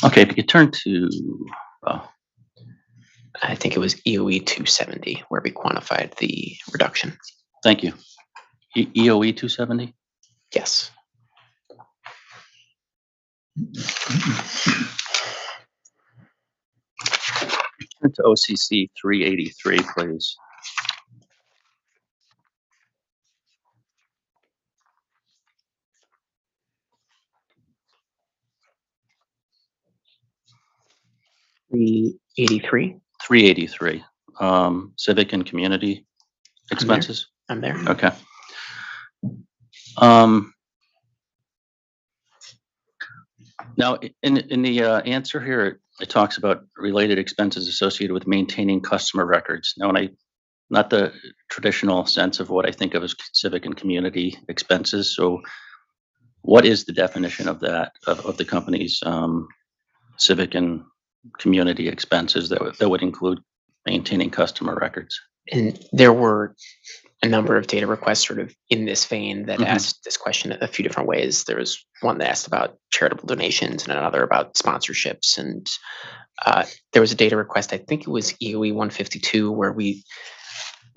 Okay, if you could turn to, I think it was EOE 270 where we quantified the reduction. Thank you. EOE 270? Yes. Turn to OCC 383, please. $383. 383. Civic and community expenses. I'm there. Okay. Now, in the answer here, it talks about related expenses associated with maintaining customer records. Now, not the traditional sense of what I think of as civic and community expenses. So, what is the definition of that of the company's civic and community expenses that would include maintaining customer records? And there were a number of data requests sort of in this vein that asked this question a few different ways. There was one that asked about charitable donations and another about sponsorships. And there was a data request, I think it was EOE 152, where we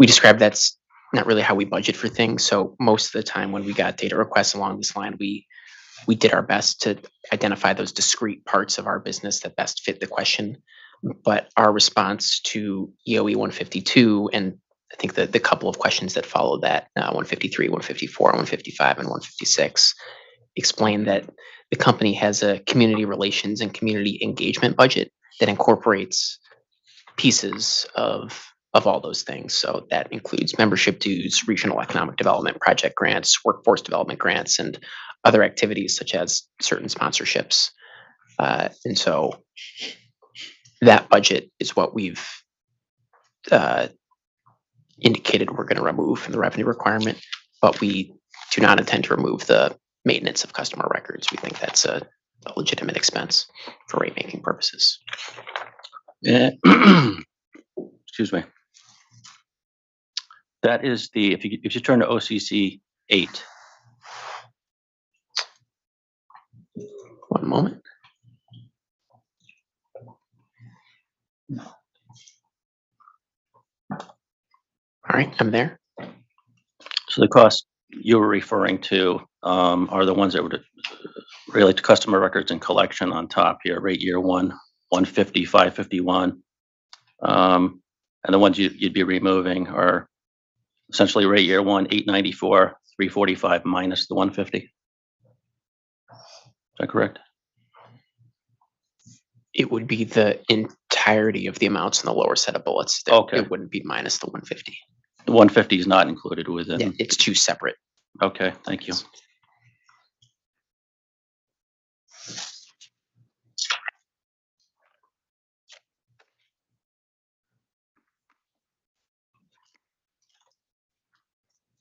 described that's not really how we budget for things. So most of the time when we got data requests along this line, we did our best to identify those discrete parts of our business that best fit the question. But our response to EOE 152, and I think that the couple of questions that followed that, 153, 154, 155, and 156, explain that the company has a community relations and community engagement budget that incorporates pieces of all those things. So that includes membership dues, regional economic development project grants, workforce development grants, and other activities such as certain sponsorships. And so that budget is what we've indicated we're going to remove from the revenue requirement, but we do not intend to remove the maintenance of customer records. We think that's a legitimate expense for rate making purposes. Excuse me. That is the, if you turn to OCC 8. One moment. All right, I'm there. So the costs you were referring to are the ones that would relate to customer records and collection on top here, rate year 1, 150, 551. And the ones you'd be removing are essentially rate year 1, 894, 345 minus the 150. Is that correct? It would be the entirety of the amounts in the lower set of bullets. Okay. It wouldn't be minus the 150. The 150 is not included within. Yeah, it's two separate. Okay, thank you.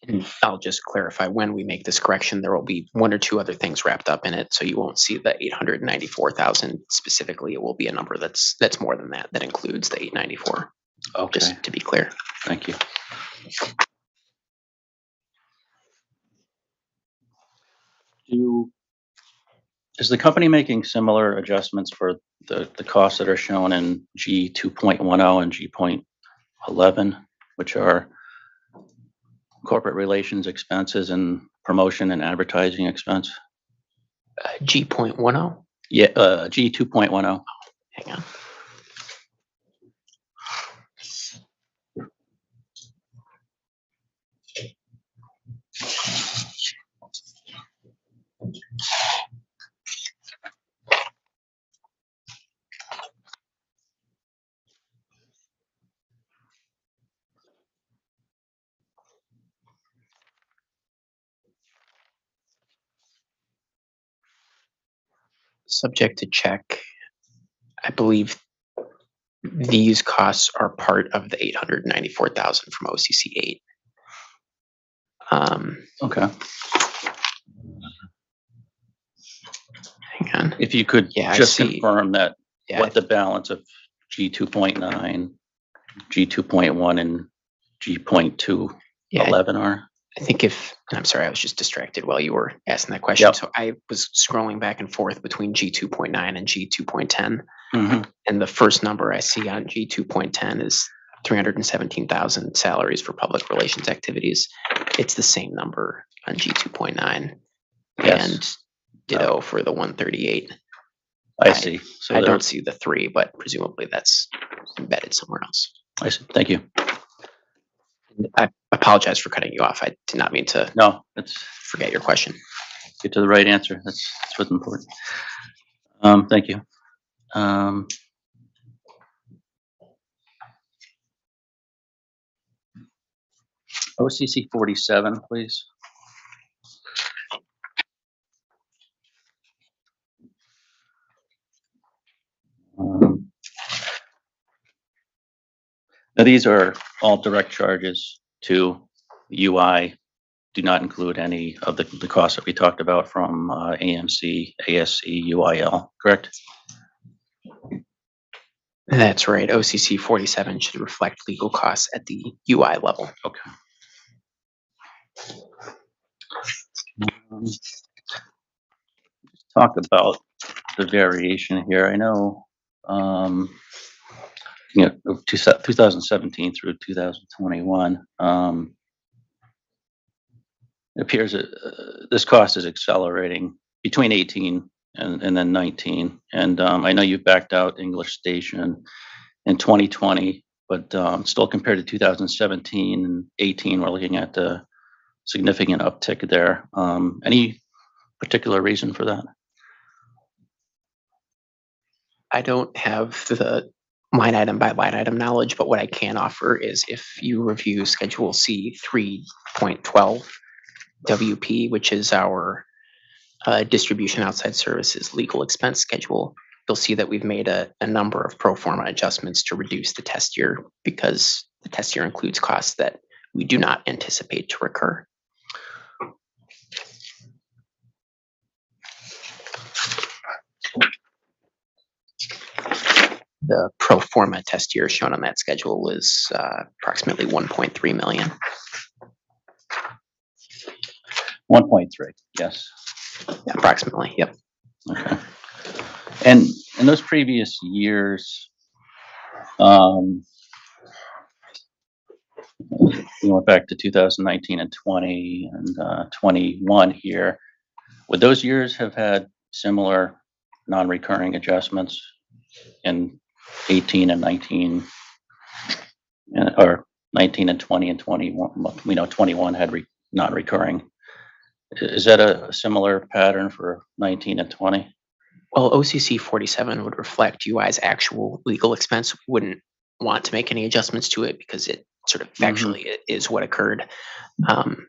And I'll just clarify, when we make this correction, there will be one or two other things wrapped up in it. So you won't see the 894,000 specifically. It will be a number that's more than that, that includes the 894. Okay. Just to be clear. Thank you. Is the company making similar adjustments for the costs that are shown in G 2.10 and G 2.11, which are corporate relations expenses and promotion and advertising expense? G.10? Yeah, G 2.10. Hang on. Subject to check. I believe these costs are part of the 894,000 from OCC 8. Okay. Hang on. If you could Yeah, just I see. confirm that Yeah, what the balance of G 2.9, G 2.1, and G 2.11 are. I think I'm sorry, I was just distracted while you were asking that question. Yep. So I was scrolling back and forth between G 2.9 and G 2.10. Mm-hmm. And the first number I see on G 2.10 is 317,000 salaries for public relations activities. It's the same number on G 2.9. Yes. And ditto for the 138. I see. So I don't see the 3, but presumably that's embedded somewhere else. I see. Thank you. I apologize for cutting you off. I did not mean to No, let's forget your question. get to the right answer. That's what's important. Thank you. OCC 47, please. Now these are all direct charges to UI, do not include any of the costs that we talked about from AMC, ASC, UIL, correct? That's right. OCC 47 should reflect legal costs at the UI level. Okay. Talk about the variation here. I know, you know, of 2017 through 2021, it appears that this cost is accelerating between 18 and then 19. And I know you backed out English Station in 2020, but still compared to 2017 and 18, we're looking at a significant uptick there. Any particular reason for that? I don't have the line item by line item knowledge, but what I can offer is if you review Schedule C 3.12 WP, which is our distribution outside services legal expense schedule, you'll see that we've made a number of pro forma adjustments to reduce the test year because the test year includes costs that we do not anticipate to recur. The pro forma test year shown on that schedule is approximately 1.3 million. 1.3, yes. Approximately, yep. Okay. And in those previous years, we went back to 2019 and 20 and 21 here. Would those years have had similar non-recurring adjustments in 18 and 19, or 19 and 20 and 21? We know 21 had non-recurring. Is that a similar pattern for 19 and 20? Well, OCC 47 would reflect UI's actual legal expense. We wouldn't want to make any adjustments to it because it sort of factually is what occurred. I'm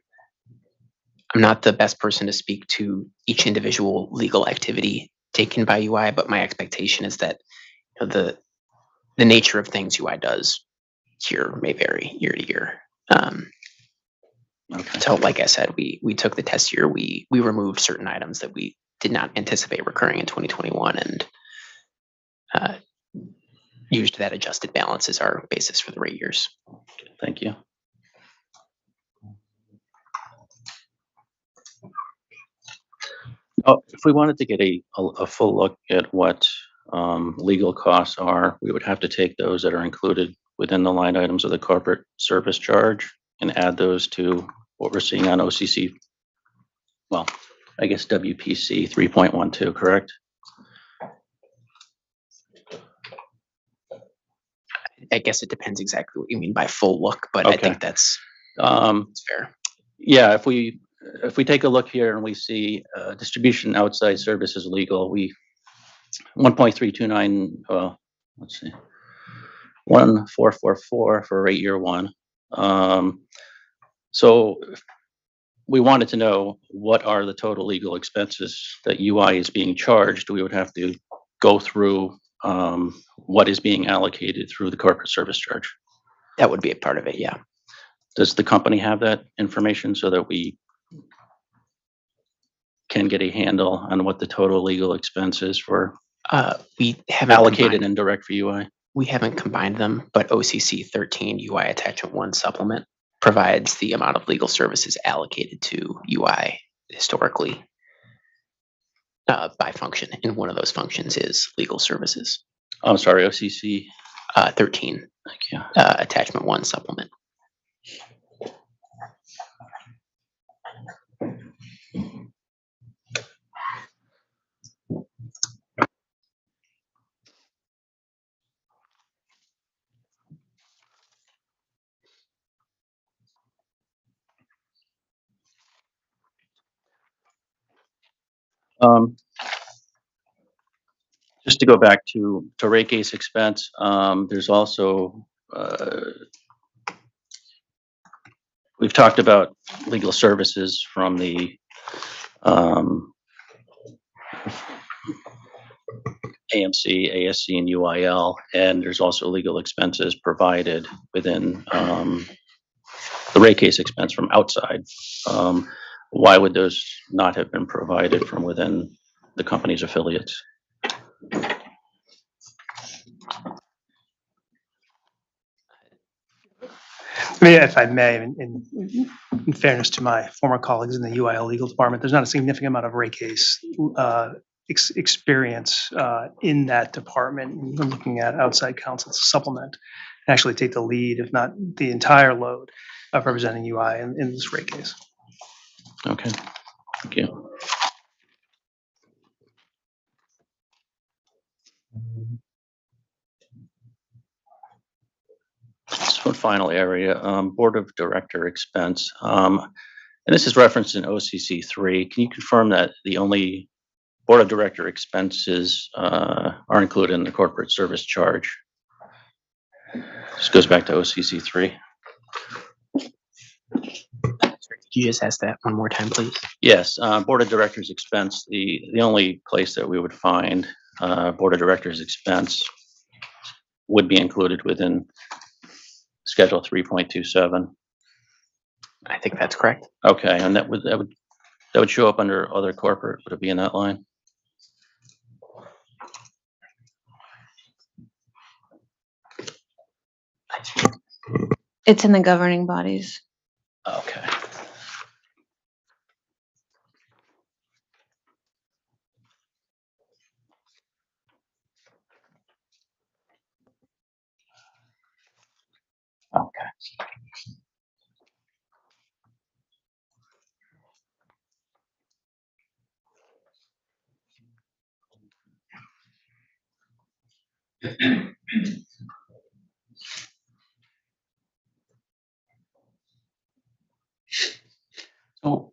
not the best person to speak to each individual legal activity taken by UI, but my expectation is that the nature of things UI does here may vary year to year. So like I said, we took the test year, we removed certain items that we did not anticipate recurring in 2021 and used that adjusted balance as our basis for the rate years. Thank you. If we wanted to get a full look at what legal costs are, we would have to take those that are included within the line items of the corporate service charge and add those to what we're seeing on OCC. Well, I guess WPC 3.12, correct? I guess it depends exactly what you mean by full look, but I think that's fair. Yeah, if we take a look here and we see distribution outside services legal, we 1.329. Let's see, 1444 for rate year one. So we wanted to know what are the total legal expenses that UI is being charged. We would have to go through what is being allocated through the corporate service charge. That would be a part of it, yeah. Does the company have that information so that we can get a handle on what the total legal expense is for we haven't allocated and direct for UI? We haven't combined them, but OCC 13 UI Attachment 1 supplement provides the amount of legal services allocated to UI historically by function, and one of those functions is legal services. I'm sorry, OCC 13. Thank you. Attachment 1 supplement. Just to go back to rate case expense, there's also we've talked about legal services from the AMC, ASC, and UIL, and there's also legal expenses provided within the rate case expense from outside. Why would those not have been provided from within the company's affiliates? mean, if I may, in fairness to my former colleagues in the UIL legal department, there's not a significant amount of rate case experience in that department. We're looking at outside counsel to supplement, actually take the lead, if not the entire load of representing UI in this rate case. Okay, thank you. Just one final area, Board of Director expense. And this is referenced in OCC 3. Can you confirm that the only Board of Director expenses are included in the corporate service charge? This goes back to OCC 3. Could you just ask that one more time, please? Yes, Board of Directors expense, the only place that we would find Board of Directors expense would be included within Schedule 3.27. I think that's correct. Okay, and that would show up under other corporate. Would it be in that line? It's in the governing bodies. Okay. Okay. So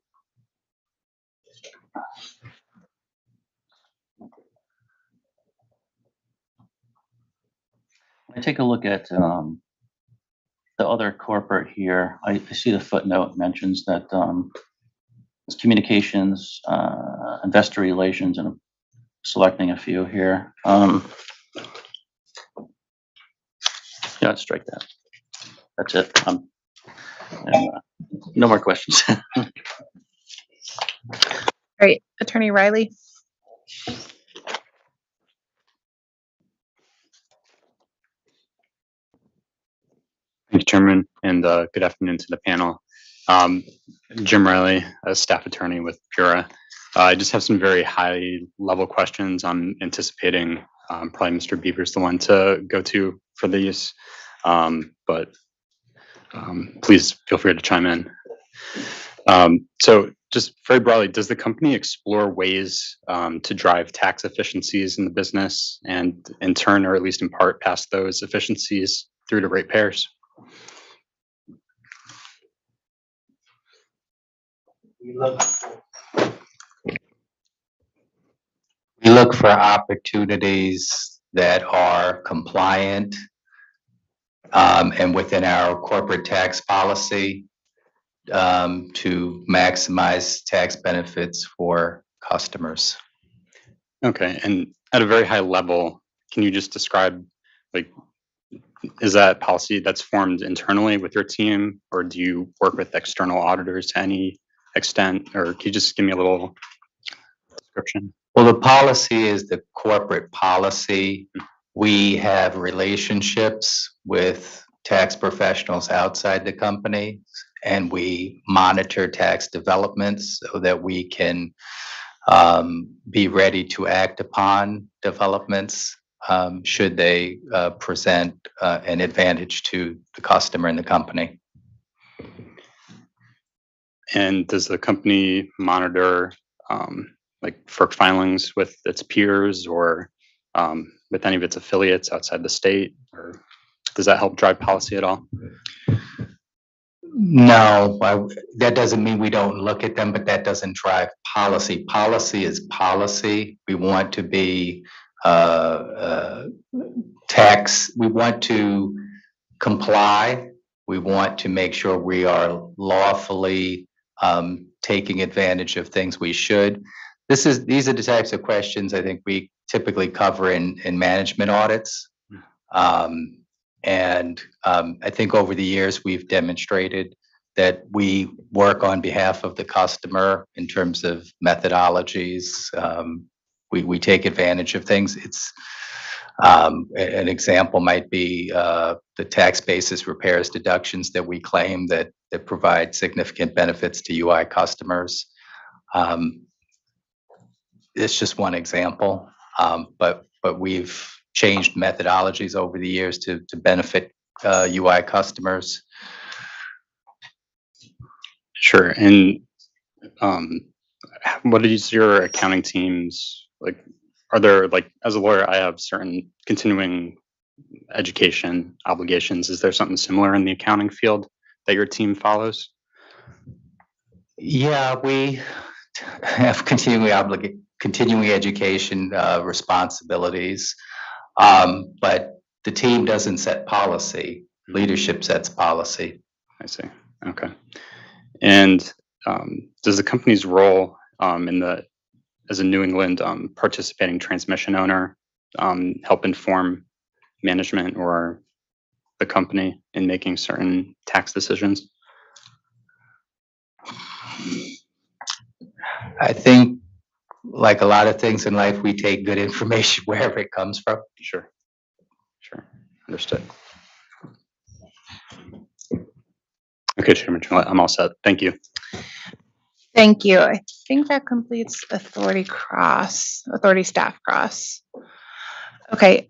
when I take a look at the other corporate here, I see the footnote mentions that it's communications, investor relations, and I'm selecting a few here. Yeah, I'd strike that. That's it. No more questions. Great. Attorney Riley? Thank you, Chairman, and good afternoon to the panel. Jim Riley, a staff attorney with Pura. I just have some very high-level questions. I'm anticipating probably Mr. Bieber's the one to go to for these, but please feel free to chime in. So just very broadly, does the company explore ways to drive tax efficiencies in the business and in turn, or at least in part, pass those efficiencies through to ratepayers? We look for opportunities that are compliant and within our corporate tax policy to maximize tax benefits for customers. Okay, and at a very high level, can you just describe, like, is that policy that's formed internally with your team, or do you work with external auditors to any extent, or can you just give me a little description? Well, the policy is the corporate policy. We have relationships with tax professionals outside the company, and we monitor tax developments so that we can be ready to act upon developments should they present an advantage to the customer and the company. And does the company monitor like FERC filings with its peers or with any of its affiliates outside the state, or does that help drive policy at all? No, that doesn't mean we don't look at them, but that doesn't drive policy. Policy is policy. We want to be we want to comply. We want to make sure we are lawfully taking advantage of things we should. These are the types of questions I think we typically cover in management audits. And I think over the years, we've demonstrated that we work on behalf of the customer in terms of methodologies. We take advantage of things. An example might be the tax basis repairs deductions that we claim that provide significant benefits to UI customers. It's just one example, but we've changed methodologies over the years to benefit UI customers. Sure. And what is your accounting teams like? Are there, like, as a lawyer, I have certain continuing education obligations. Is there something similar in the accounting field that your team follows? Yeah, we have continuing education responsibilities, but the team doesn't set policy. Leadership sets policy. I see. Okay. And does the company's role as a New England participating transmission owner help inform management or the company in making certain tax decisions? I think, like a lot of things in life, we take good information wherever it comes from. Sure. Sure. Understood. Okay, Chairman, I'm all set. Thank you. Thank you. I think that completes authority staff cross. Okay,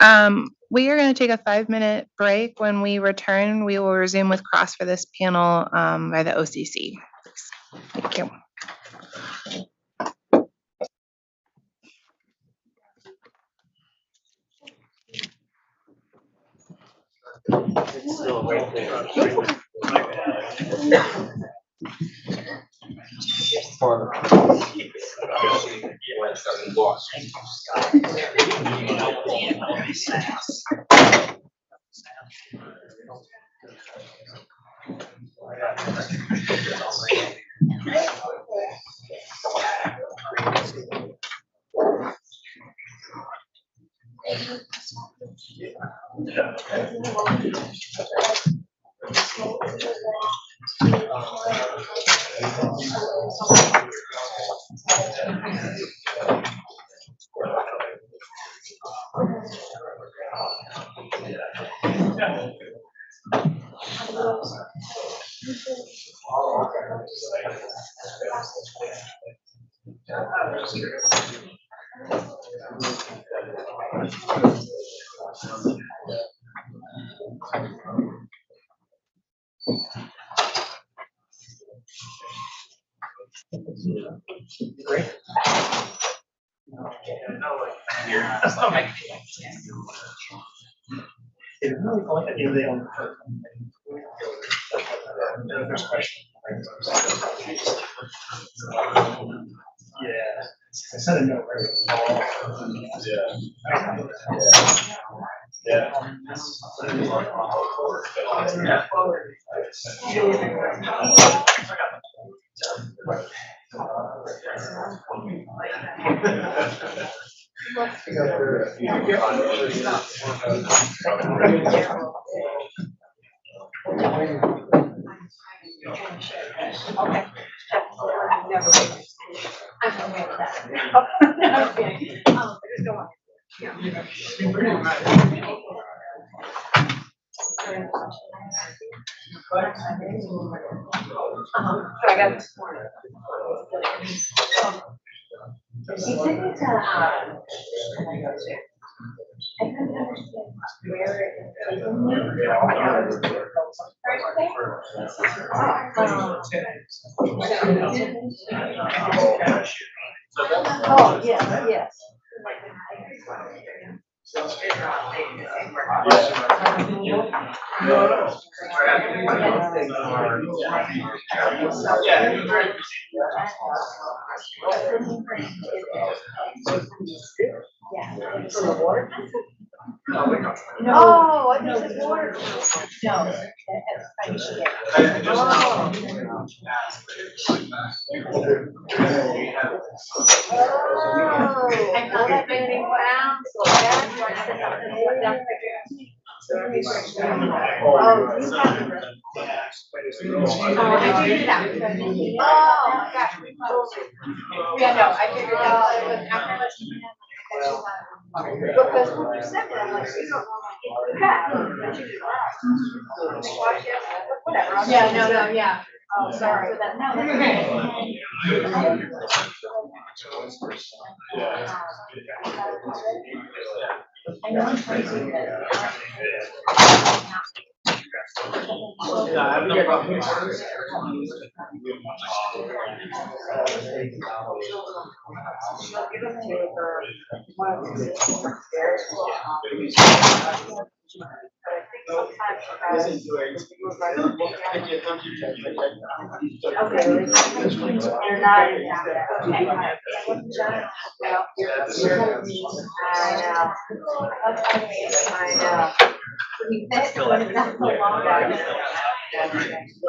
we are going to take a 5-minute break. When we return, we will resume with cross for this panel by the OCC. Thank you. I sent a note. I got this morning. He took me to, I couldn't understand where it oh, yes, yes. Oh, I think it's water. No, that's I figured it out. Oh, gosh. Yeah, no, I figured out. Because when you said that, I'm like, you don't normally get that, but you do that. Whatever. Yeah, no, yeah. Oh, sorry.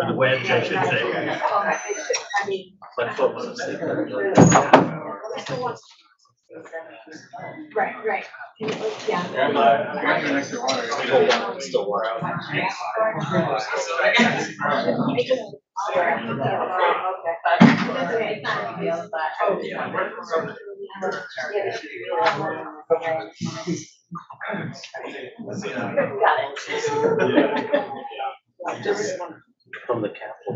The wedge, I should say. But football. Right. From the capital.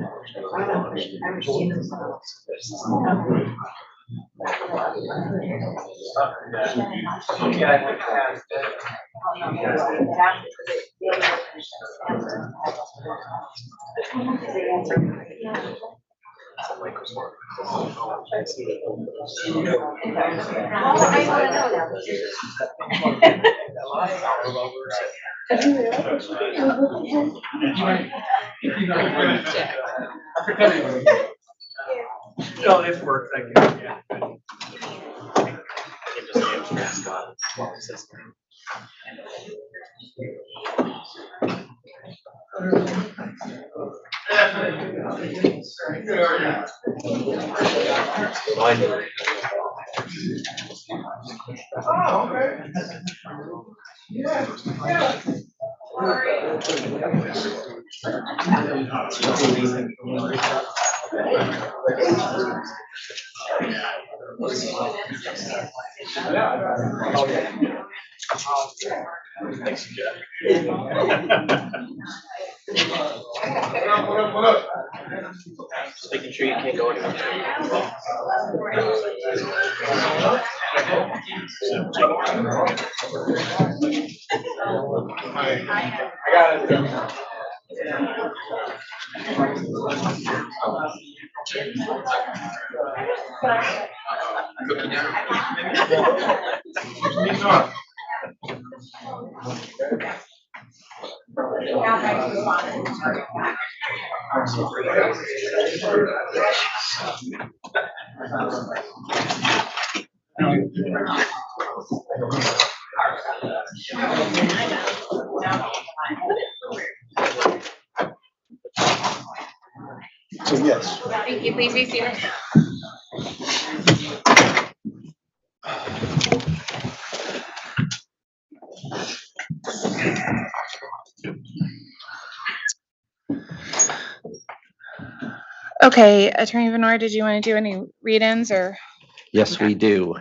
No, it's worked, thank you. Yeah. Just making sure you can't go anywhere. I got it. So yes. Thank you, please be seated. Okay, Attorney Venora, did you want to do any read-ins or? Yes, we do.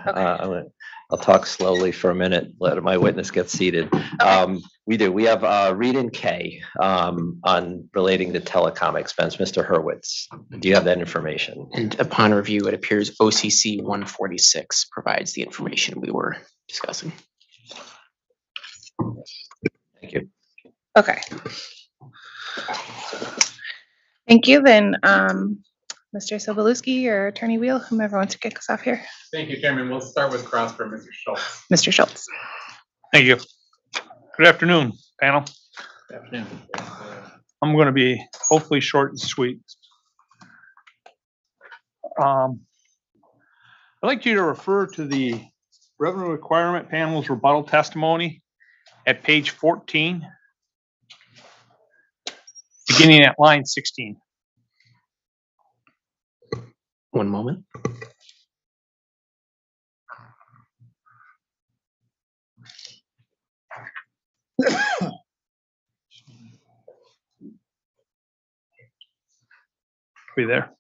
I'll talk slowly for a minute, let my witness get seated. We do. We have read-in K on relating to telecom expense. Mr. Hurwitz, do you have that information? And upon review, it appears OCC 146 provides the information we were discussing. Thank you. Okay. Thank you. Then, Mr. Sobolewski or Attorney Wheel, whomever wants to kick us off here. Thank you, Chairman. We'll start with cross for Mr. Schultz. Mr. Schultz. Thank you. Good afternoon, panel. Good afternoon. I'm going to be hopefully short and sweet. I'd like you to refer to the revenue requirement panel's rebuttal testimony at page 14, beginning at line 16. One moment. Are you there?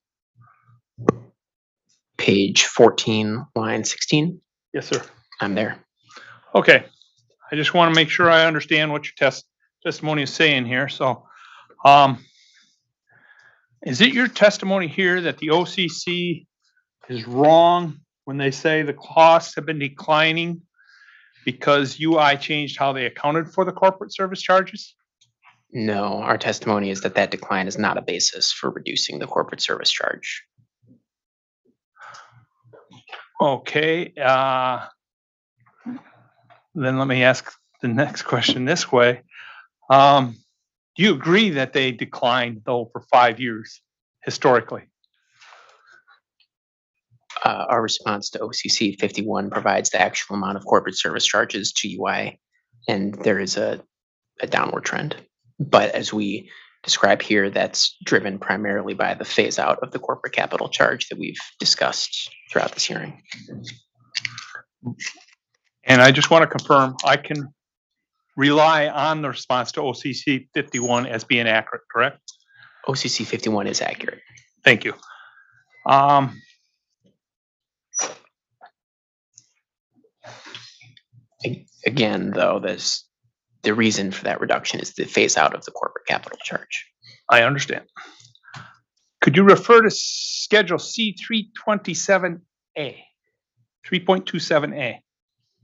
Page 14, line 16. Yes, sir. I'm there. Okay, I just want to make sure I understand what your testimony is saying here. So, is it your testimony here that the OCC is wrong when they say the costs have been declining because UI changed how they accounted for the corporate service charges? No, our testimony is that that decline is not a basis for reducing the corporate service charge. Okay, then let me ask the next question this way. Do you agree that they declined though for 5 years historically? Our response to OCC 51 provides the actual amount of corporate service charges to UI, and there is a downward trend. But as we describe here, that's driven primarily by the phase out of the corporate capital charge that we've discussed throughout this hearing. And I just want to confirm, I can rely on the response to OCC 51 as being accurate, correct? OCC 51 is accurate. Thank you. Again, though, the reason for that reduction is the phase out of the corporate capital charge. I understand. Could you refer to Schedule C 327A, 3.27A?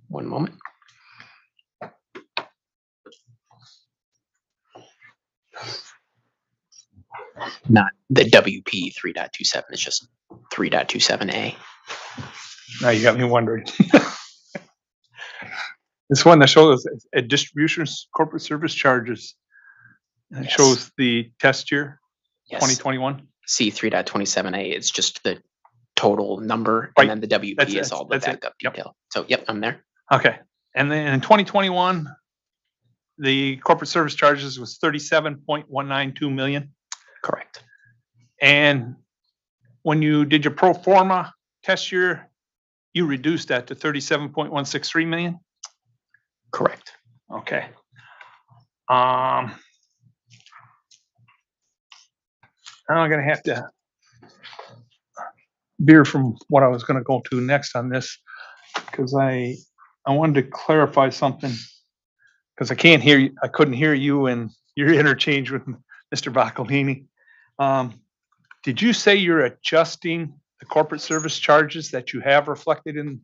One moment. Not the WP 3.27, it's just 3.27A. Now you got me wondering. This one that shows a distribution corporate service charges. And it shows the test year, 2021. C 3.27A, it's just the total number, Right. and then the WP is all the backup detail. So, yep, I'm there. Okay. And then in 2021, the corporate service charges was 37.192 million. Correct. And when you did your pro forma test year, you reduced that to 37.163 million? Correct. Okay. Now I'm gonna have to veer from what I was gonna go to next on this, because I wanted to clarify something, because I can't hear you, I couldn't hear you in your interchange with Mr. Boccolini. Did you say you're adjusting the corporate service charges that you have reflected in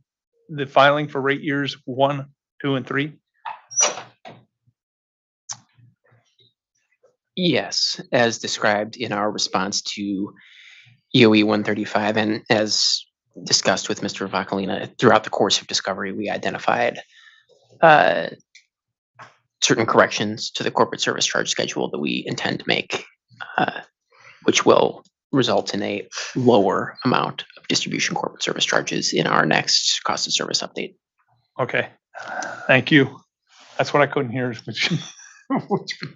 the filing for rate years 1, 2, and 3? Yes, as described in our response to EOE 135, and as discussed with Mr. Vacalina, throughout the course of discovery, we identified certain corrections to the corporate service charge schedule that we intend to make, which will result in a lower amount of distribution corporate service charges in our next cost of service update. Okay, thank you. That's what I couldn't hear, which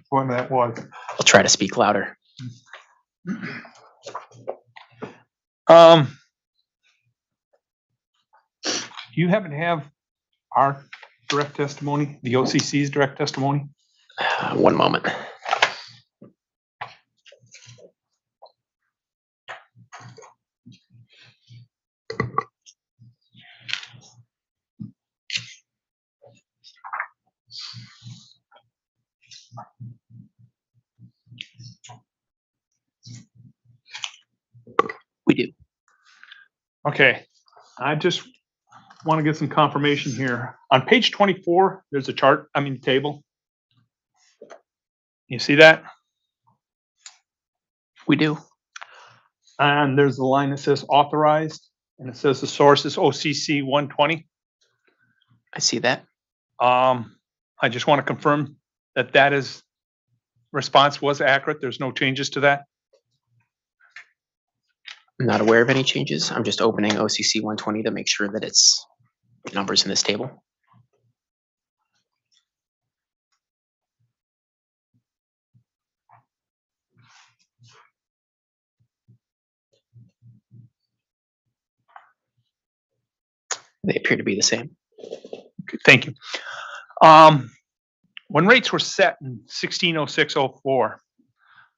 one that was. I'll try to speak louder. Do you happen to have our direct testimony, the OCC's direct testimony? One moment. We do. Okay, I just want to get some confirmation here. On page 24, there's a chart, table. You see that? We do. And there's the line that says authorized, and it says the source is OCC 120. I see that. I just want to confirm that that is response was accurate. There's no changes to that. I'm not aware of any changes. I'm just opening OCC 120 to make sure that it's the numbers in this table. They appear to be the same. Okay, thank you. When rates were set in 160604,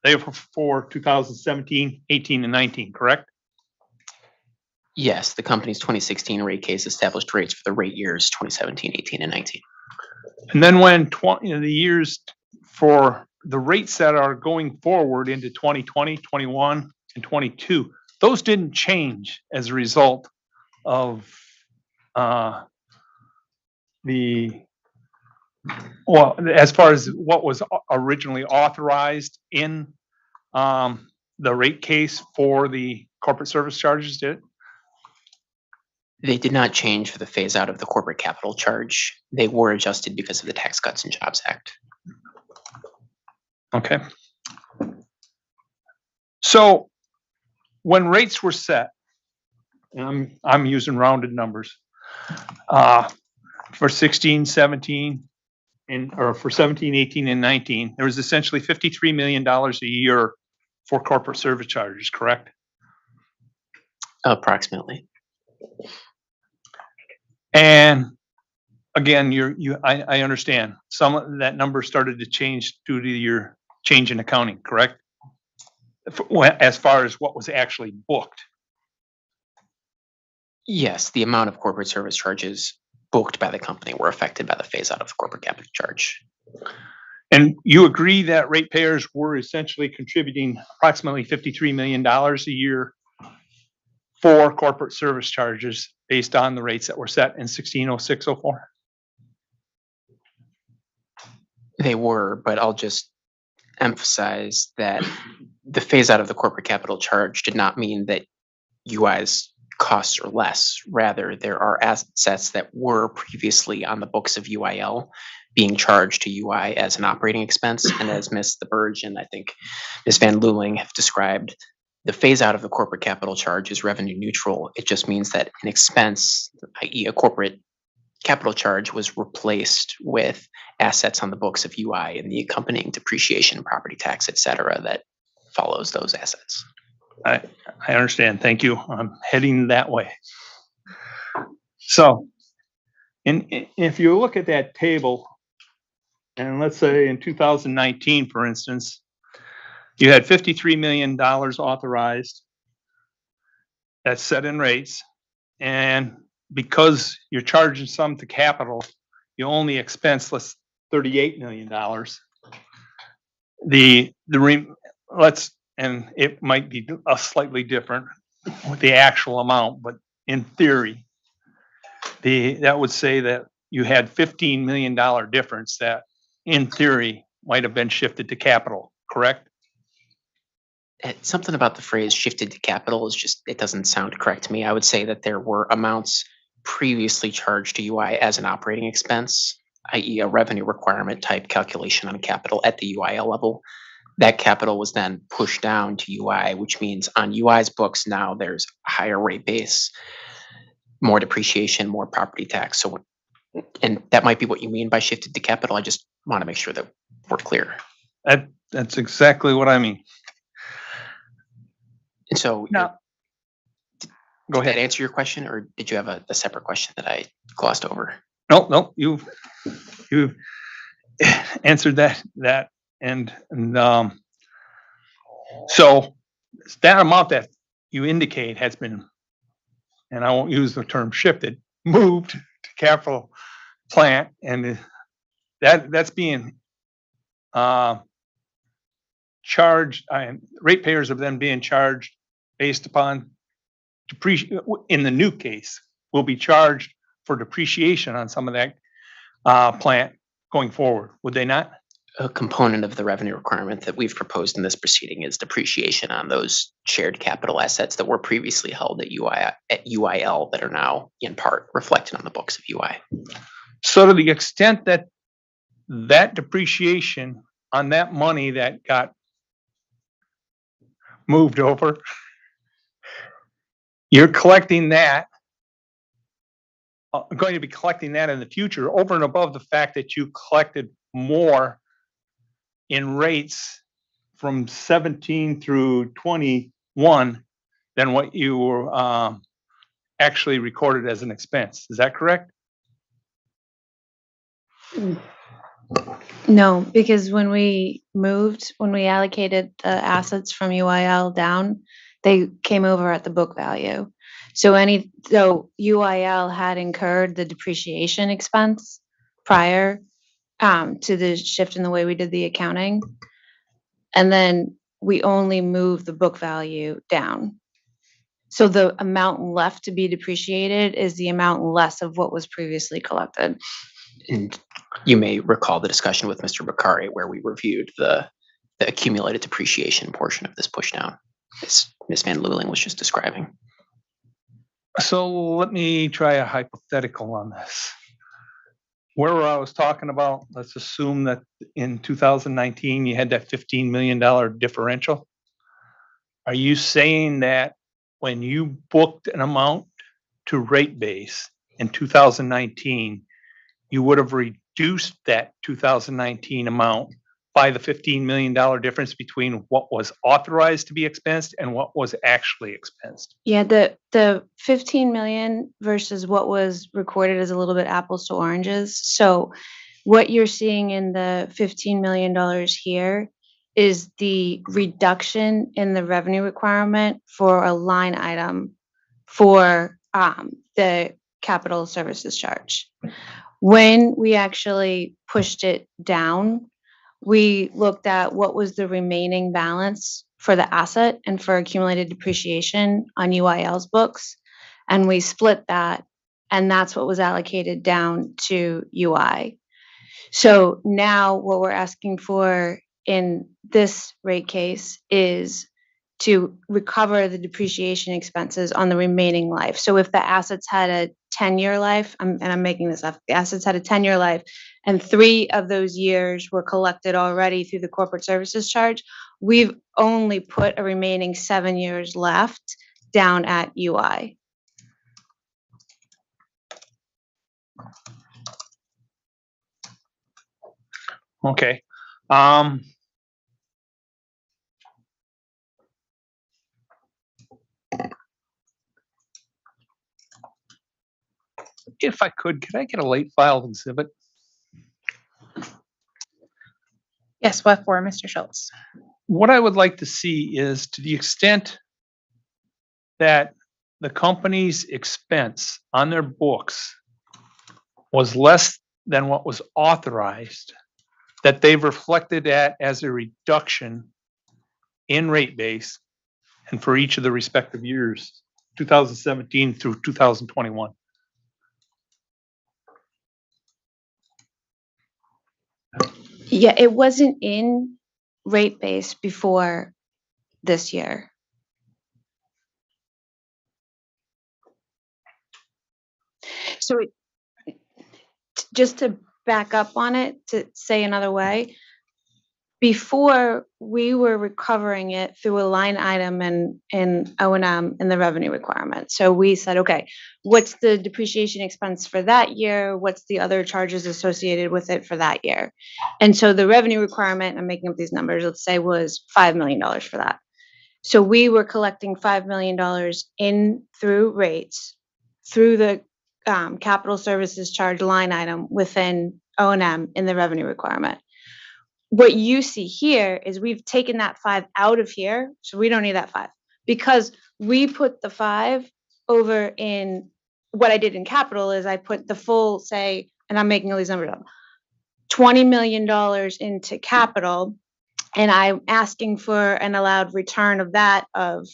they were for 2017, 18, and 19, correct? Yes, the company's 2016 rate case established rates for the rate years 2017, 18, and 19. And then when the years for the rates that are going forward into 2020, 21, and 22, those didn't change as a result of as far as what was originally authorized in the rate case for the corporate service charges, did it? They did not change for the phase out of the corporate capital charge. They were adjusted because of the Tax Cuts and Jobs Act. Okay. So when rates were set, and I'm using rounded numbers, for 16, 17, or for 17, 18, and 19, there was essentially $53 million a year for corporate service charges, correct? Approximately. And again, I understand some of that number started to change due to your change in accounting, correct? As far as what was actually booked. Yes, the amount of corporate service charges booked by the company were affected by the phase out of the corporate capital charge. And you agree that ratepayers were essentially contributing approximately $53 million a year for corporate service charges based on the rates that were set in 160604? They were, but I'll just emphasize that the phase out of the corporate capital charge did not mean that UI's costs are less. Rather, there are assets that were previously on the books of UIL being charged to UI as an operating expense. And as Ms. Deferred and I think Ms. Van Luling have described, the phase out of the corporate capital charge is revenue neutral. It just means that an expense, i.e. a corporate capital charge, was replaced with assets on the books of UI and the accompanying depreciation, property tax, et cetera, that follows those assets. I understand. Thank you. I'm heading that way. So, if you look at that table, and let's say in 2019, for instance, you had $53 million authorized that's set in rates, and because you're charging some to capital, you only expense less $38 million. And it might be a slightly different with the actual amount, but in theory, that would say that you had $15 million difference that in theory might have been shifted to capital, correct? Something about the phrase shifted to capital is just, it doesn't sound correct to me. I would say that there were amounts previously charged to UI as an operating expense, i.e. a revenue requirement type calculation on capital at the UIL level. That capital was then pushed down to UI, which means on UI's books now there's a higher rate base, more depreciation, more property tax. So, and that might be what you mean by shifted to capital. I just want to make sure that we're clear. That's exactly what I mean. And so, now, go ahead. Did that answer your question, or did you have a separate question that I glossed over? No, you've answered that. So that amount that you indicate has been, and I won't use the term shifted, moved to capital plant, and that's being charged. Ratepayers of them being charged based upon depreciation. In the new case, will be charged for depreciation on some of that plant going forward. Would they not? A component of the revenue requirement that we've proposed in this proceeding is depreciation on those shared capital assets that were previously held at UIL that are now in part reflected on the books of UI. So to the extent that that depreciation on that money that got moved over, you're collecting that, going to be collecting that in the future over and above the fact that you collected more in rates from 17 through 21 than what you were actually recorded as an expense. Is that correct? No, because when we allocated the assets from UIL down, they came over at the book value. So UIL had incurred the depreciation expense prior to the shift in the way we did the accounting. And then we only moved the book value down. So the amount left to be depreciated is the amount less of what was previously collected. And you may recall the discussion with Mr. Bakari where we reviewed the accumulated depreciation portion of this push down, as Ms. Van Lewling was just describing. So let me try a hypothetical on this. Where I was talking about, let's assume that in 2019, you had that $15 million differential. Are you saying that when you booked an amount to rate base in 2019, you would have reduced that 2019 amount by the $15 million difference between what was authorized to be expensed and what was actually expensed? Yeah, the 15 million versus what was recorded is a little bit apples to oranges. So what you're seeing in the $15 million here is the reduction in the revenue requirement for a line item for the capital services charge. When we actually pushed it down, we looked at what was the remaining balance for the asset and for accumulated depreciation on UIL's books, and we split that, and that's what was allocated down to UI. So now what we're asking for in this rate case is to recover the depreciation expenses on the remaining life. So if the assets had a 10-year life, and I'm making this up, the assets had a 10-year life, and 3 of those years were collected already through the corporate services charge, we've only put a remaining 7 years left down at UI. Okay. If I could I get a late filed exhibit? Yes, what for, Mr. Schultz? What I would like to see is, to the extent that the company's expense on their books was less than what was authorized, that they've reflected that as a reduction in rate base and for each of the respective years, 2017 through 2021. Yeah, it wasn't in rate base before this year. So just to back up on it, to say another way, before we were recovering it through a line item in O&M in the revenue requirement. So we said, okay, what's the depreciation expense for that year? What's the other charges associated with it for that year? And so the revenue requirement, I'm making up these numbers, let's say was $5 million for that. So we were collecting $5 million in through rates, through the capital services charge line item within O&M in the revenue requirement. What you see here is we've taken that 5 out of here, so we don't need that 5, because we put the 5 over in what I did in capital is I put the full, say, and I'm making all these numbers up, $20 million into capital, and I'm asking for an allowed return of that of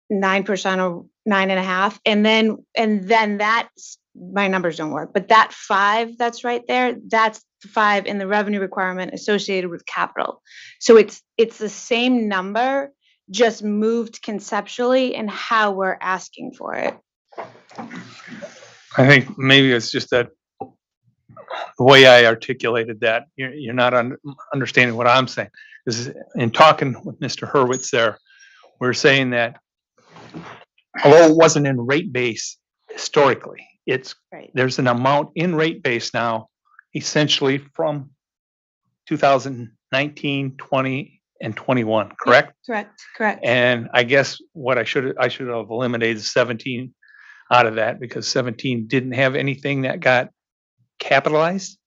9% or 9.5%, and then that's, my numbers don't work, but that 5 that's right there, that's the 5 in the revenue requirement associated with capital. So it's the same number, just moved conceptually in how we're asking for it. I think maybe it's just that the way I articulated that, you're not understanding what I'm saying. Is in talking with Mr. Hurwitz there, we're saying that although it wasn't in rate base historically, there's an amount in rate base now, essentially from 2019, 20, and 21, correct? Correct. And I guess what I should have eliminated 17 out of that, because 17 didn't have anything that got capitalized.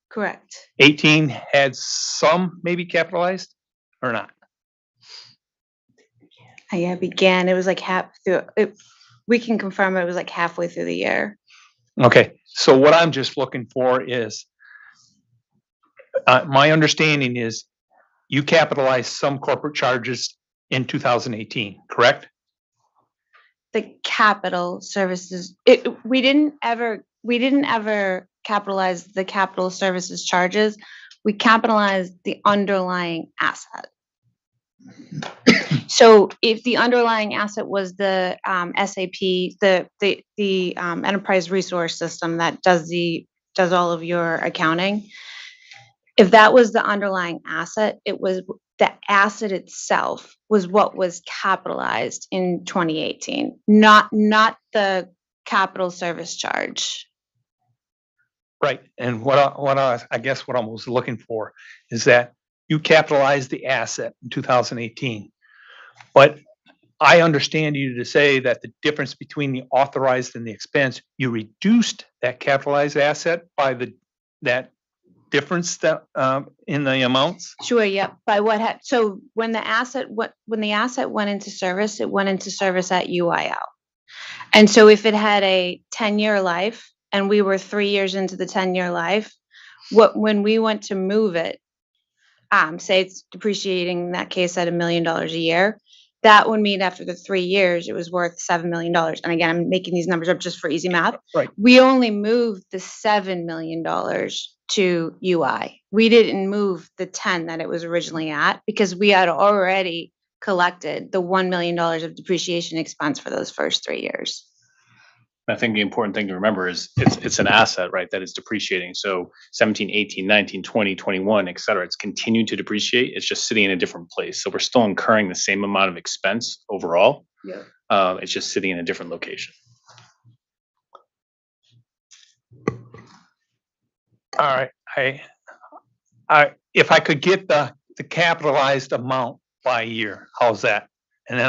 Correct. 18 had some maybe capitalized or not. Yeah, it began, it was like half through, we can confirm it was like halfway through the year. Okay, so what I'm just looking for is, my understanding is you capitalized some corporate charges in 2018, correct? The capital services, we didn't ever capitalize the capital services charges. We capitalized the underlying asset. So if the underlying asset was the SAP, the enterprise resource system that does all of your accounting, if that was the underlying asset, it was the asset itself was what was capitalized in 2018, not the capital service charge. Right, and I guess what I was looking for is that you capitalized the asset in 2018. But I understand you to say that the difference between the authorized and the expense, you reduced that capitalized asset by that difference that in the amounts? Sure, yeah. By what so when the asset went into service, it went into service at UIL. And so if it had a 10-year life and we were 3 years into the 10-year life, when we went to move it, say it's depreciating in that case at $1 million a year, that would mean after the 3 years, it was worth $7 million. And again, I'm making these numbers up just for easy math. Right. We only moved the $7 million to UI. We didn't move the 10 that it was originally at because we had already collected the $1 million of depreciation expense for those first 3 years. I think the important thing to remember is it's an asset, right, that is depreciating. So 17, 18, 19, 20, 21, et cetera, it's continuing to depreciate. It's just sitting in a different place. So we're still incurring the same amount of expense overall. Yeah. It's just sitting in a different location. All right, if I could get the capitalized amount by year, how's that? And then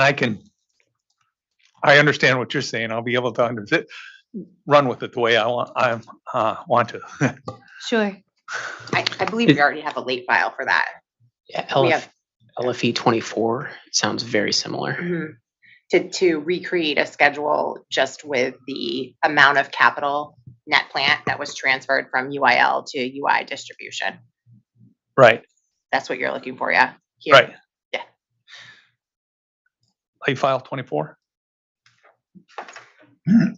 I understand what you're saying. I'll be able to run with it the way I want to. Sure. I believe we already have a late file for that. Yeah, We have- LFE 24 sounds very similar. To recreate a schedule just with the amount of capital net plant that was transferred from UIL to UI distribution. Right, That's what you're looking for, yeah? Here. right. Yeah. Late file 24?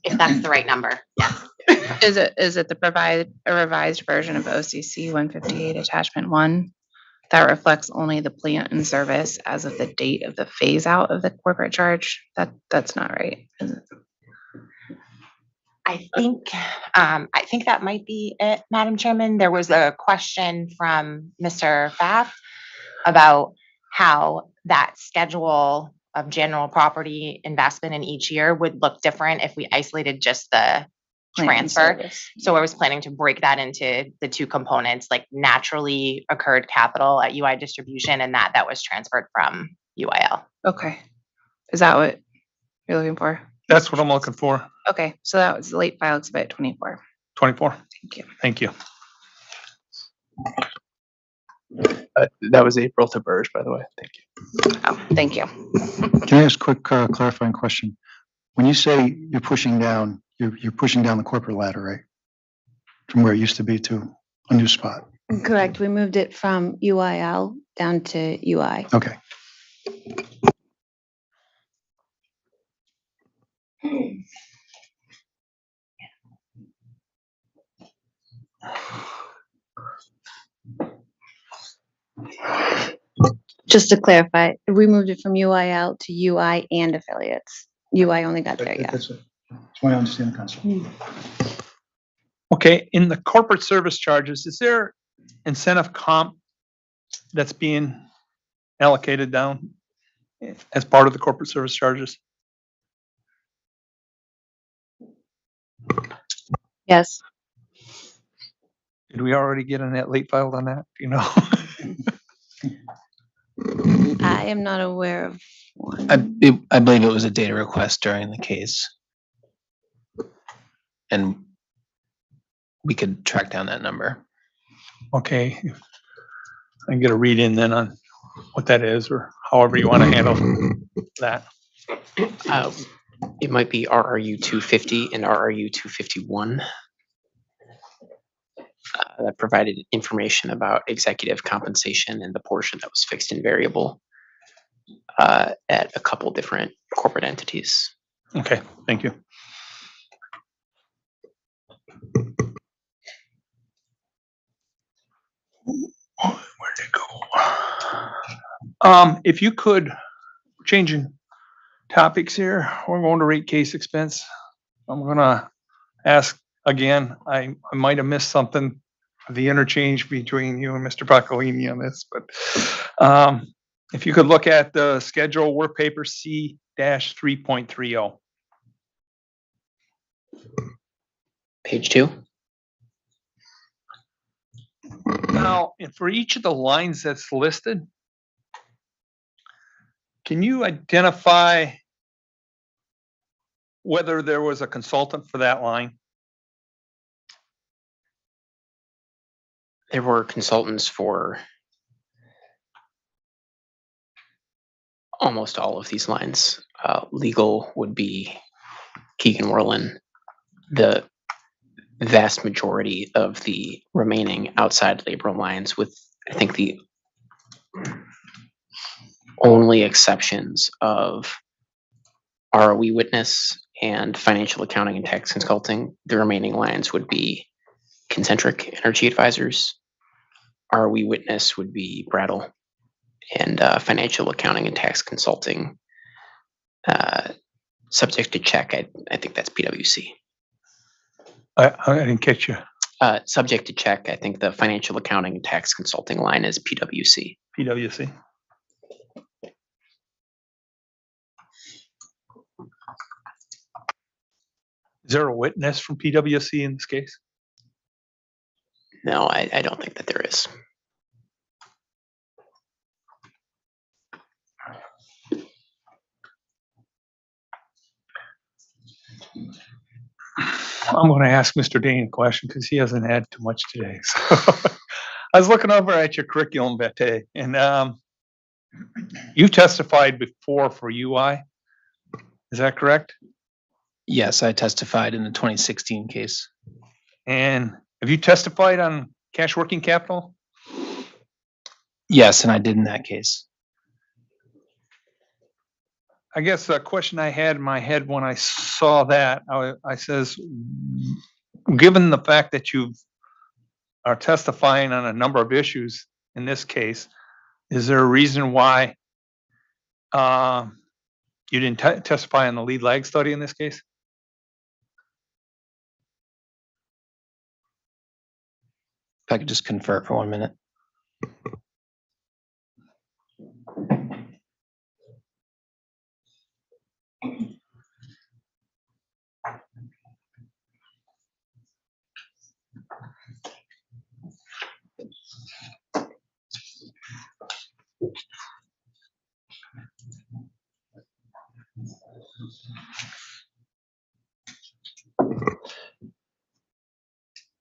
If that's the right number, yes. Is it a revised version of OCC 158 attachment 1 that reflects only the plant and service as of the date of the phase out of the corporate charge? That's not right, is it? I think that might be it, Madam Chairman. There was a question from Mr. Pfaff about how that schedule of general property investment in each year would look different if we isolated just the Plant and transfer. service. So I was planning to break that into the two components, like naturally occurred capital at UI distribution and that was transferred from UIL. Okay. Is that what you're looking for? That's what I'm looking for. Okay, so that was late file exhibit 24. 24? Thank you. Thank you. That was April to Burge, by the way. Thank you. Oh, thank you. Can I ask a quick clarifying question? When you say you're pushing down, you're pushing down the corporate ladder, right? From where it used to be to a new spot. Correct. We moved it from UIL down to UI. Okay. Just to clarify, we moved it from UIL to UI and affiliates. UI only got there, yeah. That's why I understand the concept. Okay, in the corporate service charges, is there incentive comp that's being allocated down as part of the corporate service charges? Yes. Did we already get in that late filed on that? Do you know? I am not aware of one. I believe it was a data request during the case. And we could track down that number. Okay. I get a read in then on what that is, or however you want to handle that. It might be RRU 250 and RRU 251. That provided information about executive compensation and the portion that was fixed and variable at a couple different corporate entities. Okay, thank you. Where'd it go? If you could, changing topics here, we're going to rate case expense. I'm gonna ask again, I might have missed something, the interchange between you and Mr. Broccolini on this, but if you could look at the schedule work paper C-3.30. Page 2. Now, and for each of the lines that's listed, can you identify whether there was a consultant for that line? There were consultants for almost all of these lines. Legal would be Keegan Werlin. The vast majority of the remaining outside labor lines, with I think the only exceptions of ROE witness and financial accounting and tax consulting, the remaining lines would be Concentric Energy Advisors. ROE witness would be Brattle, and financial accounting and tax consulting, subject to check. I think that's PwC. I didn't catch you. Subject to check. I think the financial accounting and tax consulting line is PwC. PwC. Is there a witness from PwC in this case? No, I don't think that there is. I'm going to ask Mr. Dane a question because he hasn't had too much today. So I was looking over at your curriculum vitae, and you testified before for UI. Is that correct? Yes, I testified in the 2016 case. And have you testified on cash working capital? Yes, and I did in that case. I guess the question I had in my head when I saw that, I says, given the fact that you are testifying on a number of issues in this case, is there a reason why you didn't testify on the lead lag study in this case? If I could just confer for 1 minute.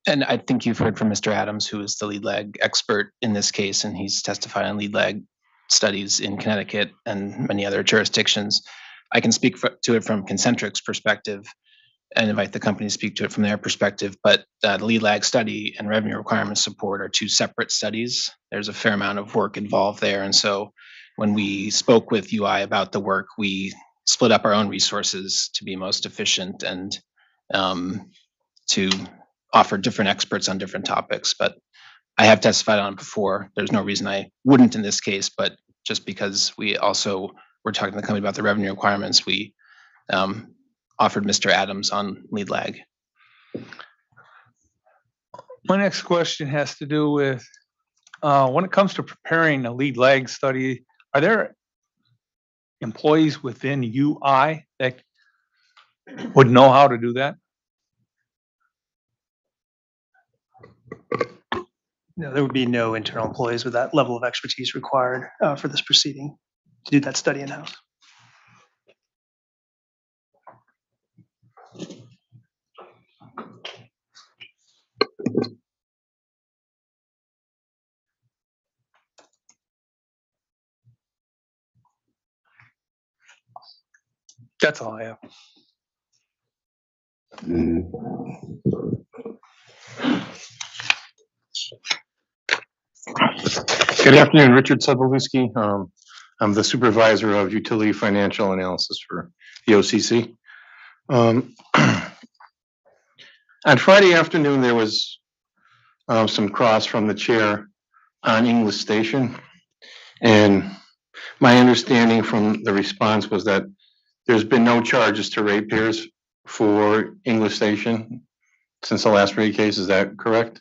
And I think you've heard from Mr. Adams, who is the lead lag expert in this case, and he's testified on lead lag studies in Connecticut and many other jurisdictions. I can speak to it from Concentric's perspective and invite the company to speak to it from their perspective, but the lead lag study and revenue requirement support are two separate studies. There's a fair amount of work involved there, and so when we spoke with UI about the work, we split up our own resources to be most efficient and to offer different experts on different topics. But I have testified on it before. There's no reason I wouldn't in this case, but just because we also were talking to the company about the revenue requirements, we offered Mr. Adams on lead lag. My next question has to do with when it comes to preparing a lead lag study, are there employees within UI that would know how to do that? No, there would be no internal employees with that level of expertise required for this proceeding to do that study in-house. That's all I have. Good afternoon, Richard Sobolewski. I'm the supervisor of utility financial analysis for the OCC. On Friday afternoon, there was some cross from the chair on English Station. And my understanding from the response was that there's been no charges to ratepayers for English Station since the last rate case. Is that correct?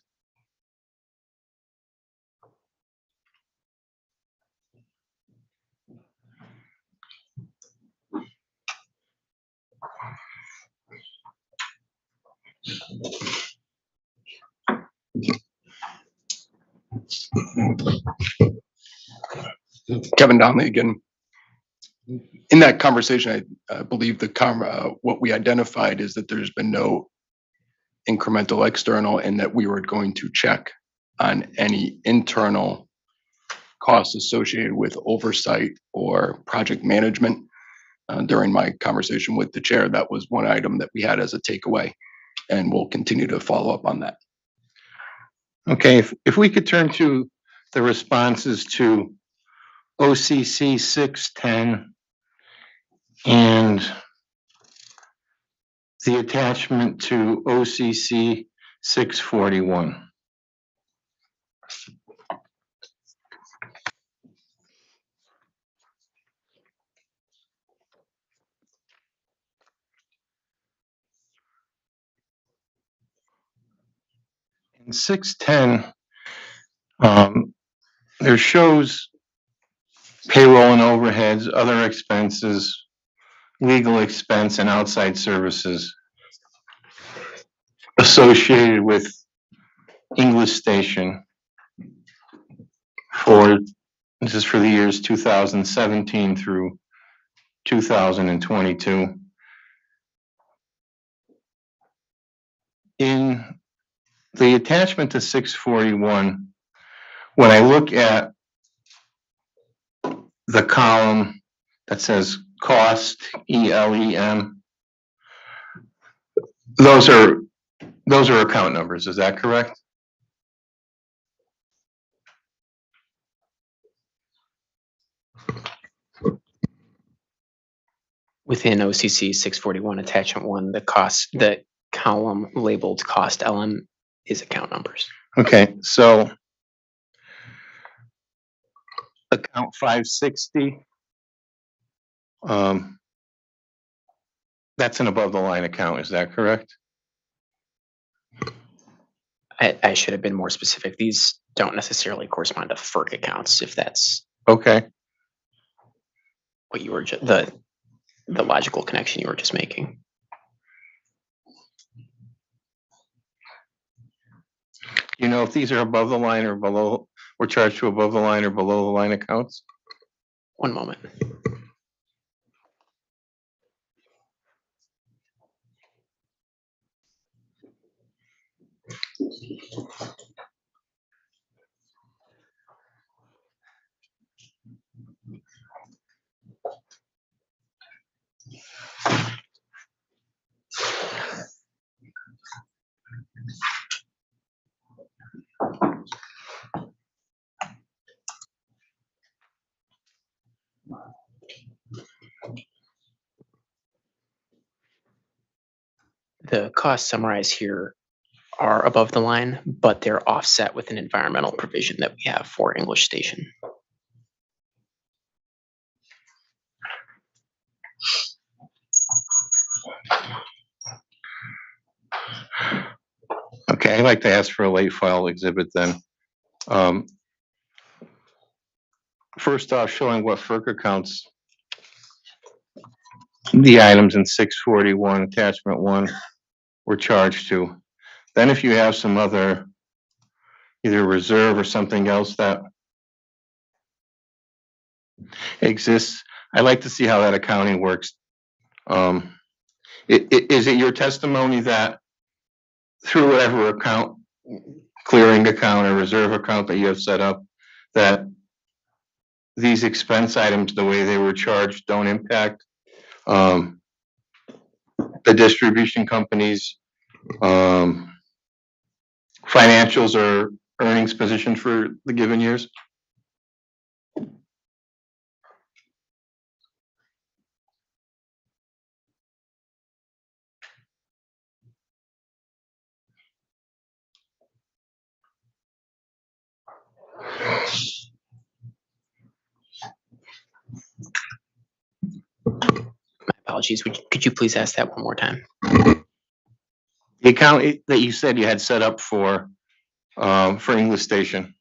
Kevin Donnelly again. In that conversation, I believe what we identified is that there's been no incremental external and that we were going to check on any internal costs associated with oversight or project management. During my conversation with the chair, that was one item that we had as a takeaway, and we'll continue to follow up on that. Okay, if we could turn to the responses to OCC 610 and the attachment to OCC 641. In 610, there shows payroll and overheads, other expenses, legal expense, and outside services associated with English Station this is for the years 2017 through 2022. In the attachment to 641, when I look at the column that says cost, ELEM, those are account numbers, is that correct? Within OCC 641 attachment 1, the column labeled cost LM is account numbers. Okay, so account 560, that's an above the line account, is that correct? I should have been more specific. These don't necessarily correspond to FERC accounts, if that's okay. What you were the logical connection you were just making. You know if these are above the line or below, or charged to above the line or below the line accounts? One moment. The costs summarized here are above the line, but they're offset with an environmental provision that we have for English Station. Okay, I'd like to ask for a late file exhibit then. First off, showing what FERC accounts the items in 641 attachment 1 were charged to. Then if you have some other either reserve or something else that exists, I'd like to see how that accounting works. Is it your testimony that through whatever account, clearing account or reserve account that you have set up, that these expense items, the way they were charged, don't impact the distribution companies, financials or earnings position for the given years? Apologies. Could you please ask that one more time? The account that you said you had set up for English Station.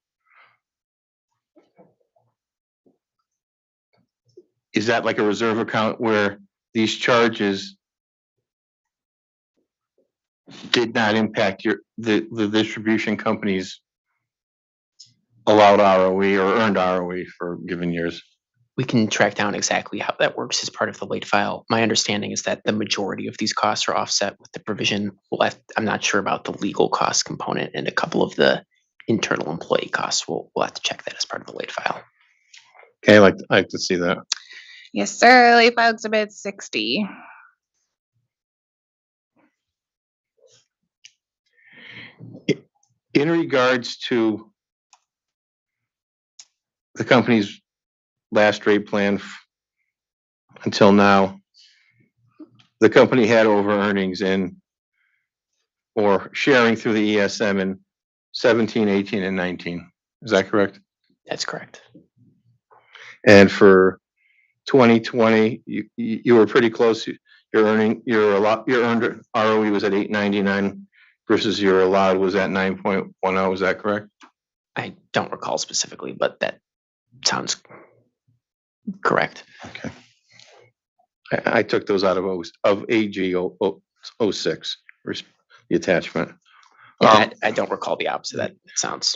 Is that like a reserve account where these charges did not impact the distribution company's allowed ROE or earned ROE for given years? We can track down exactly how that works as part of the late file. My understanding is that the majority of these costs are offset with the provision. I'm not sure about the legal cost component and a couple of the internal employee costs. We'll have to check that as part of the late file. Okay, I'd like to see that. Yes, sir. Late file exhibit 60. In regards to the company's last rate plan until now, the company had over earnings or sharing through the ESM in 17, 18, and 19. Is that correct? That's correct. And for 2020, you were pretty close. Your earned ROE was at 8.99 versus your allowed was at 9.10. Is that correct? I don't recall specifically, but that sounds correct. Okay. I took those out of AG 06, the attachment. Yeah, I don't recall the opposite. That sounds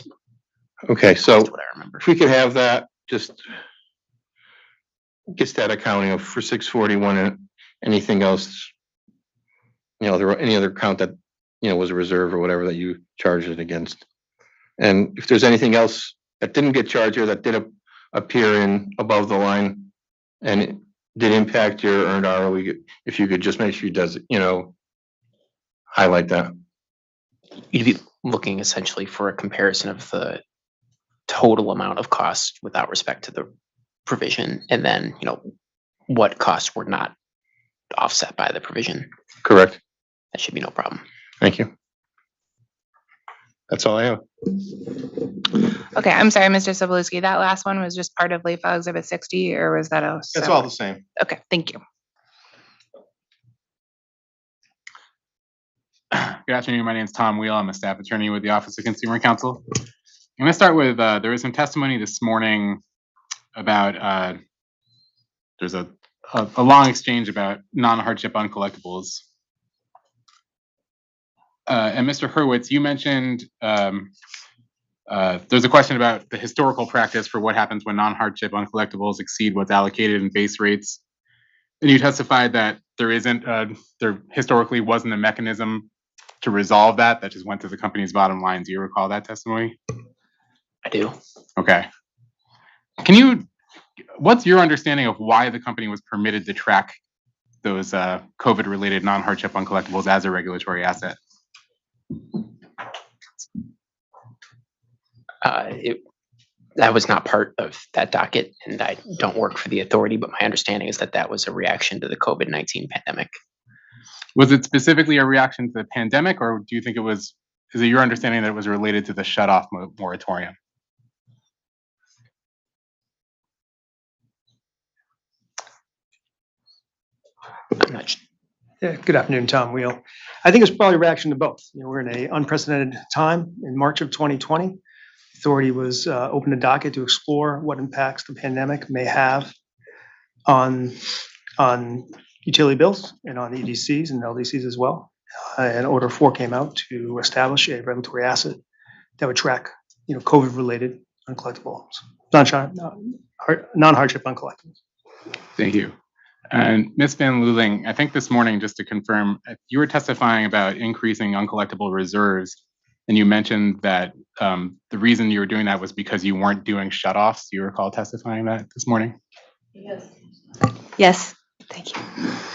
okay. So what I remember. If we could have that, just gets that accounting of for 641 and anything else, there were any other account that, was a reserve or whatever that you charged it against. And if there's anything else that didn't get charged or that did appear in above the line and it did impact your earned ROE, if you could just make sure you does, highlight that. You'd be looking essentially for a comparison of the total amount of costs without respect to the provision, and then, what costs were not offset by the provision. Correct. That should be no problem. Thank you. That's all I have. Okay, I'm sorry, Mr. Sobolewski. That last one was just part of late file exhibit 60, or was that a? That's all the same. Okay, thank you. Good afternoon. My name is Tom Wheel. I'm a staff attorney with the Office of Consumer Counsel. I'm going to start with there was some testimony this morning about there's a long exchange about non-hardship uncollectibles. And Mr. Hurwitz, you mentioned there's a question about the historical practice for what happens when non-hardship uncollectibles exceed what's allocated in base rates. And you testified that there historically wasn't a mechanism to resolve that just went to the company's bottom line. Do you recall that testimony? I do. Okay. What's your understanding of why the company was permitted to track those COVID-related non-hardship uncollectibles as a regulatory asset? That was not part of that docket, and I don't work for the authority, but my understanding is that was a reaction to the COVID-19 pandemic. Was it specifically a reaction to the pandemic, or do you think is it your understanding that it was related to the shut-off moratorium? I'm not sure. Yeah, good afternoon, Tom Wheel. I think it's probably a reaction to both. We're in an unprecedented time. In March of 2020, the authority was opened a docket to explore what impacts the pandemic may have on utility bills and on EDCs and LDCs as well. And Order 4 came out to establish a regulatory asset that would track, COVID-related uncollectibles, non-hardship uncollectibles. Thank you. And Ms. Van Luling, I think this morning, just to confirm, you were testifying about increasing uncollectible reserves, and you mentioned that the reason you were doing that was because you weren't doing shutoffs. Do you recall testifying that this morning? Yes, Thank you.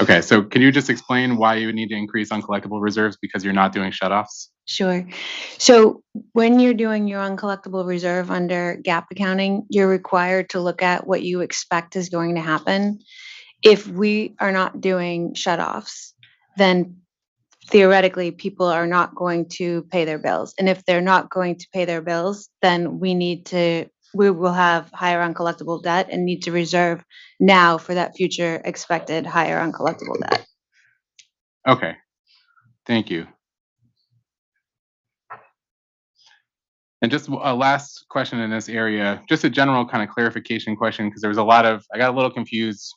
Okay, so can you just explain why you would need to increase uncollectible reserves because you're not doing shutoffs? Sure. So when you're doing your uncollectible reserve under GAAP accounting, you're required to look at what you expect is going to happen. If we are not doing shutoffs, then theoretically people are not going to pay their bills. And if they're not going to pay their bills, then we will have higher uncollectible debt and need to reserve now for that future expected higher uncollectible debt. Okay, thank you. And just a last question in this area, just a general kind of clarification question, because there was I got a little confused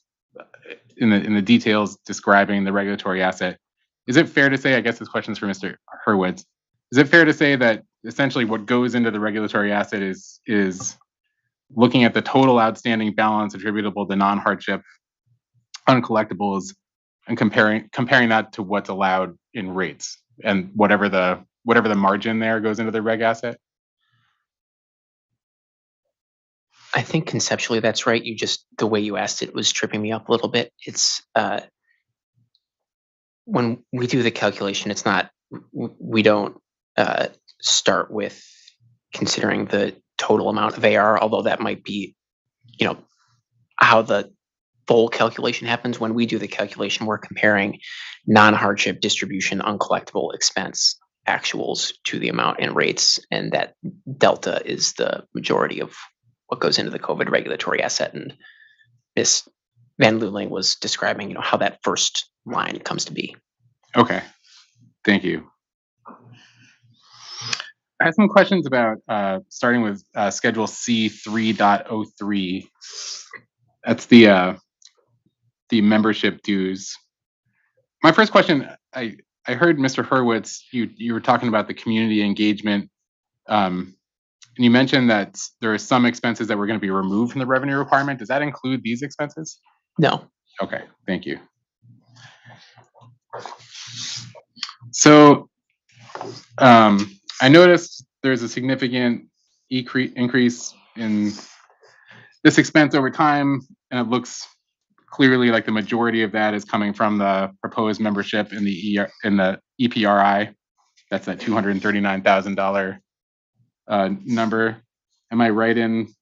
in the details describing the regulatory asset. Is it fair to say, I guess this question is for Mr. Hurwitz, is it fair to say that essentially what goes into the regulatory asset is looking at the total outstanding balance attributable to non-hardship uncollectibles and comparing that to what's allowed in rates and whatever the margin there goes into the reg asset? I think conceptually that's right. The way you asked it was tripping me up a little bit. It's when we do the calculation, we don't start with considering the total amount of AR, although that might be, how the full calculation happens. When we do the calculation, we're comparing non-hardship distribution uncollectible expense actuals to the amount in rates, and that delta is the majority of what goes into the COVID regulatory asset. And Ms. Van Luling was describing, how that first line comes to be. Okay, thank you. I have some questions about starting with Schedule C 3.03. That's the membership dues. My first question, I heard Mr. Hurwitz, you were talking about the community engagement. And you mentioned that there are some expenses that were going to be removed from the revenue requirement. Does that include these expenses? No. Okay, thank you. So I noticed there's a significant increase in this expense over time, and it looks clearly like the majority of that is coming from the proposed membership in the EPRI. That's that $239,000 number. Am I right in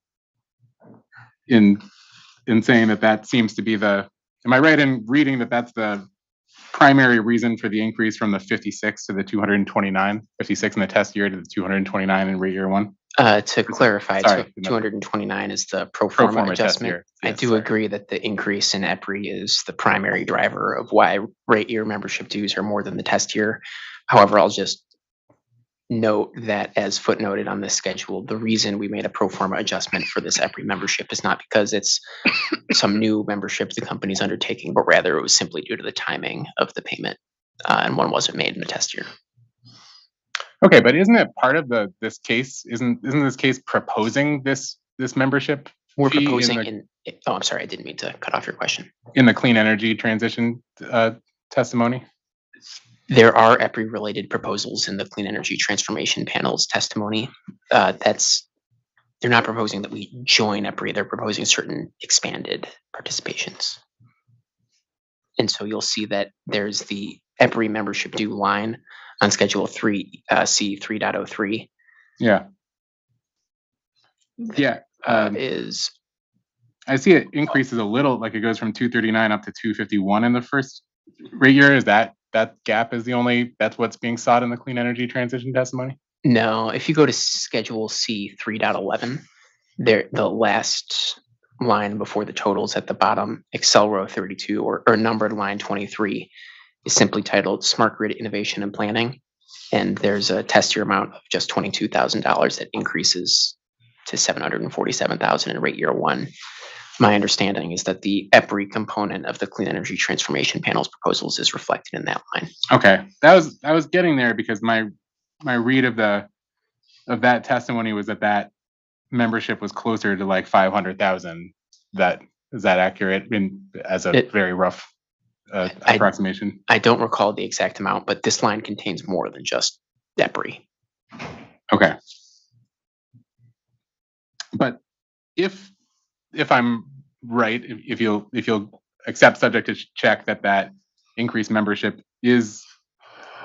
saying that seems to be am I right in reading that that's the primary reason for the increase from the 56 to the 229, 56 in the test year to the 229 in rate year one? To clarify, Sorry, 229 is the pro forma test adjustment. year. I Yes, do sorry. agree that the increase in EPRI is the primary driver of why rate year membership dues are more than the test year. However, I'll just note that as footnoted on this schedule, the reason we made a pro forma adjustment for this EPRI membership is not because it's some new membership the company's undertaking, but rather it was simply due to the timing of the payment, and one wasn't made in the test year. Okay, but isn't it part of this case? Isn't this case proposing this membership? We're fee proposing oh, I'm sorry, I didn't mean to cut off your question. in the clean energy transition testimony? There are EPRI-related proposals in the Clean Energy Transformation Panel's testimony. They're not proposing that we join EPRI, they're proposing certain expanded participations. And so you'll see that there's the EPRI membership due line on Schedule 3, C 3.03. Yeah. Yeah. I see it increases a little, like it goes from 239 up to 251 in the first rate year. Is that gap is that's what's being sought in the clean energy transition testimony? No, if you go to Schedule C 3.11, the last line before the totals at the bottom, Excel row 32 or numbered line 23, is simply titled Smart Grid Innovation and Planning. And there's a test year amount of just $22,000 that increases to $747,000 in rate year one. My understanding is that the EPRI component of the Clean Energy Transformation Panel's proposals is reflected in that line. Okay, I was getting there because my read of that testimony was that membership was closer to like 500,000. Is that accurate as a very rough approximation? I don't recall the exact amount, but this line contains more than just EPRI. Okay. But if I'm right, if you'll accept subject to check that increased membership is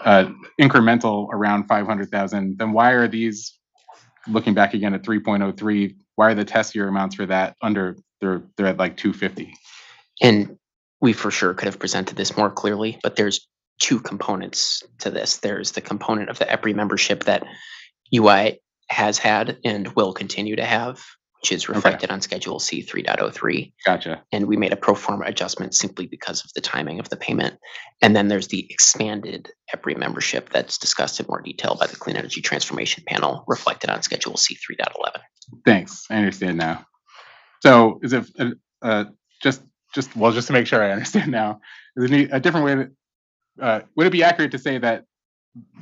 incremental around 500,000, then why are these, looking back again at 3.03, why are the test year amounts for that under, they're at like 250? And we for sure could have presented this more clearly, but there's two components to this. There's the component of the EPRI membership that UI has had and will continue to have, which is reflected on Schedule C 3.03. Gotcha. And we made a pro forma adjustment simply because of the timing of the payment. And then there's the expanded EPRI membership that's discussed in more detail by the Clean Energy Transformation Panel, reflected on Schedule C 3.11. Thanks, I understand now. So is it just to make sure I understand now, is it a different way that would it be accurate to say that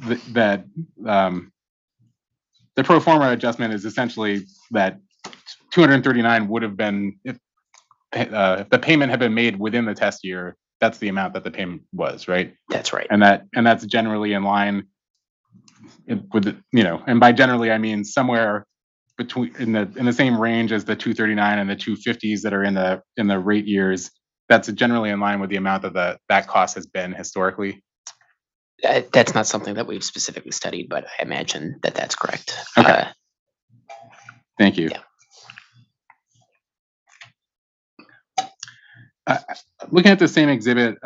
the pro forma adjustment is essentially that 239 would have been if the payment had been made within the test year, that's the amount that the payment was, right? That's right. And that's generally in line with and by generally I mean somewhere between in the same range as the 239 and the 250s that are in the rate years. That's generally in line with the amount that cost has been historically. That's not something that we've specifically studied, but I imagine that that's correct. Okay. Thank you. Yeah. Looking at the same exhibit,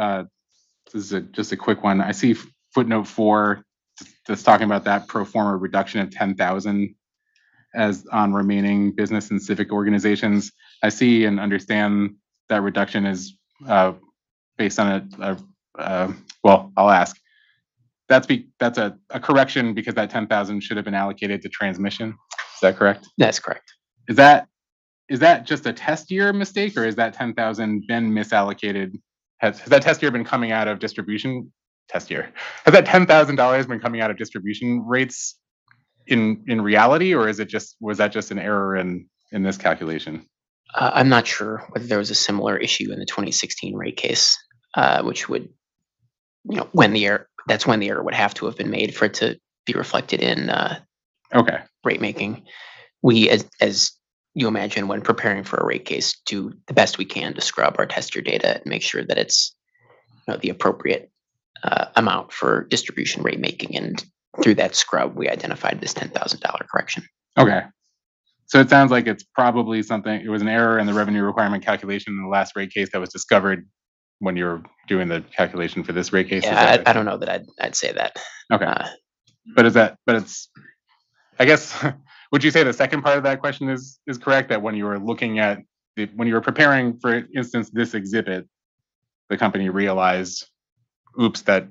this is just a quick one. I see footnote 4 that's talking about that pro forma reduction of 10,000 as on remaining business and civic organizations. I see and understand that reduction is based on well, I'll ask. That's a correction because that 10,000 should have been allocated to transmission. Is that correct? That's correct. Is that just a test year mistake, or is that 10,000 been misallocated? Has that test year been coming out of distribution? Test year. Has that $10,000 been coming out of distribution rates in reality, or was that just an error in this calculation? I'm not sure whether there was a similar issue in the 2016 rate case, which would, that's when the error would have to have been made for it to be reflected in rate making. We, as you imagine, when preparing for a rate case, do the best we can to scrub our test year data and make sure that it's the appropriate amount for distribution rate making. And through that scrub, we identified this $10,000 correction. Okay. So it sounds like it's probably it was an error in the revenue requirement calculation in the last rate case that was discovered when you were doing the calculation for this rate case. Yeah, I don't know that I'd say that. Okay. It's, I guess, would you say the second part of that question is correct? That when you were looking at, when you were preparing, for instance, this exhibit, the company realized, oops, that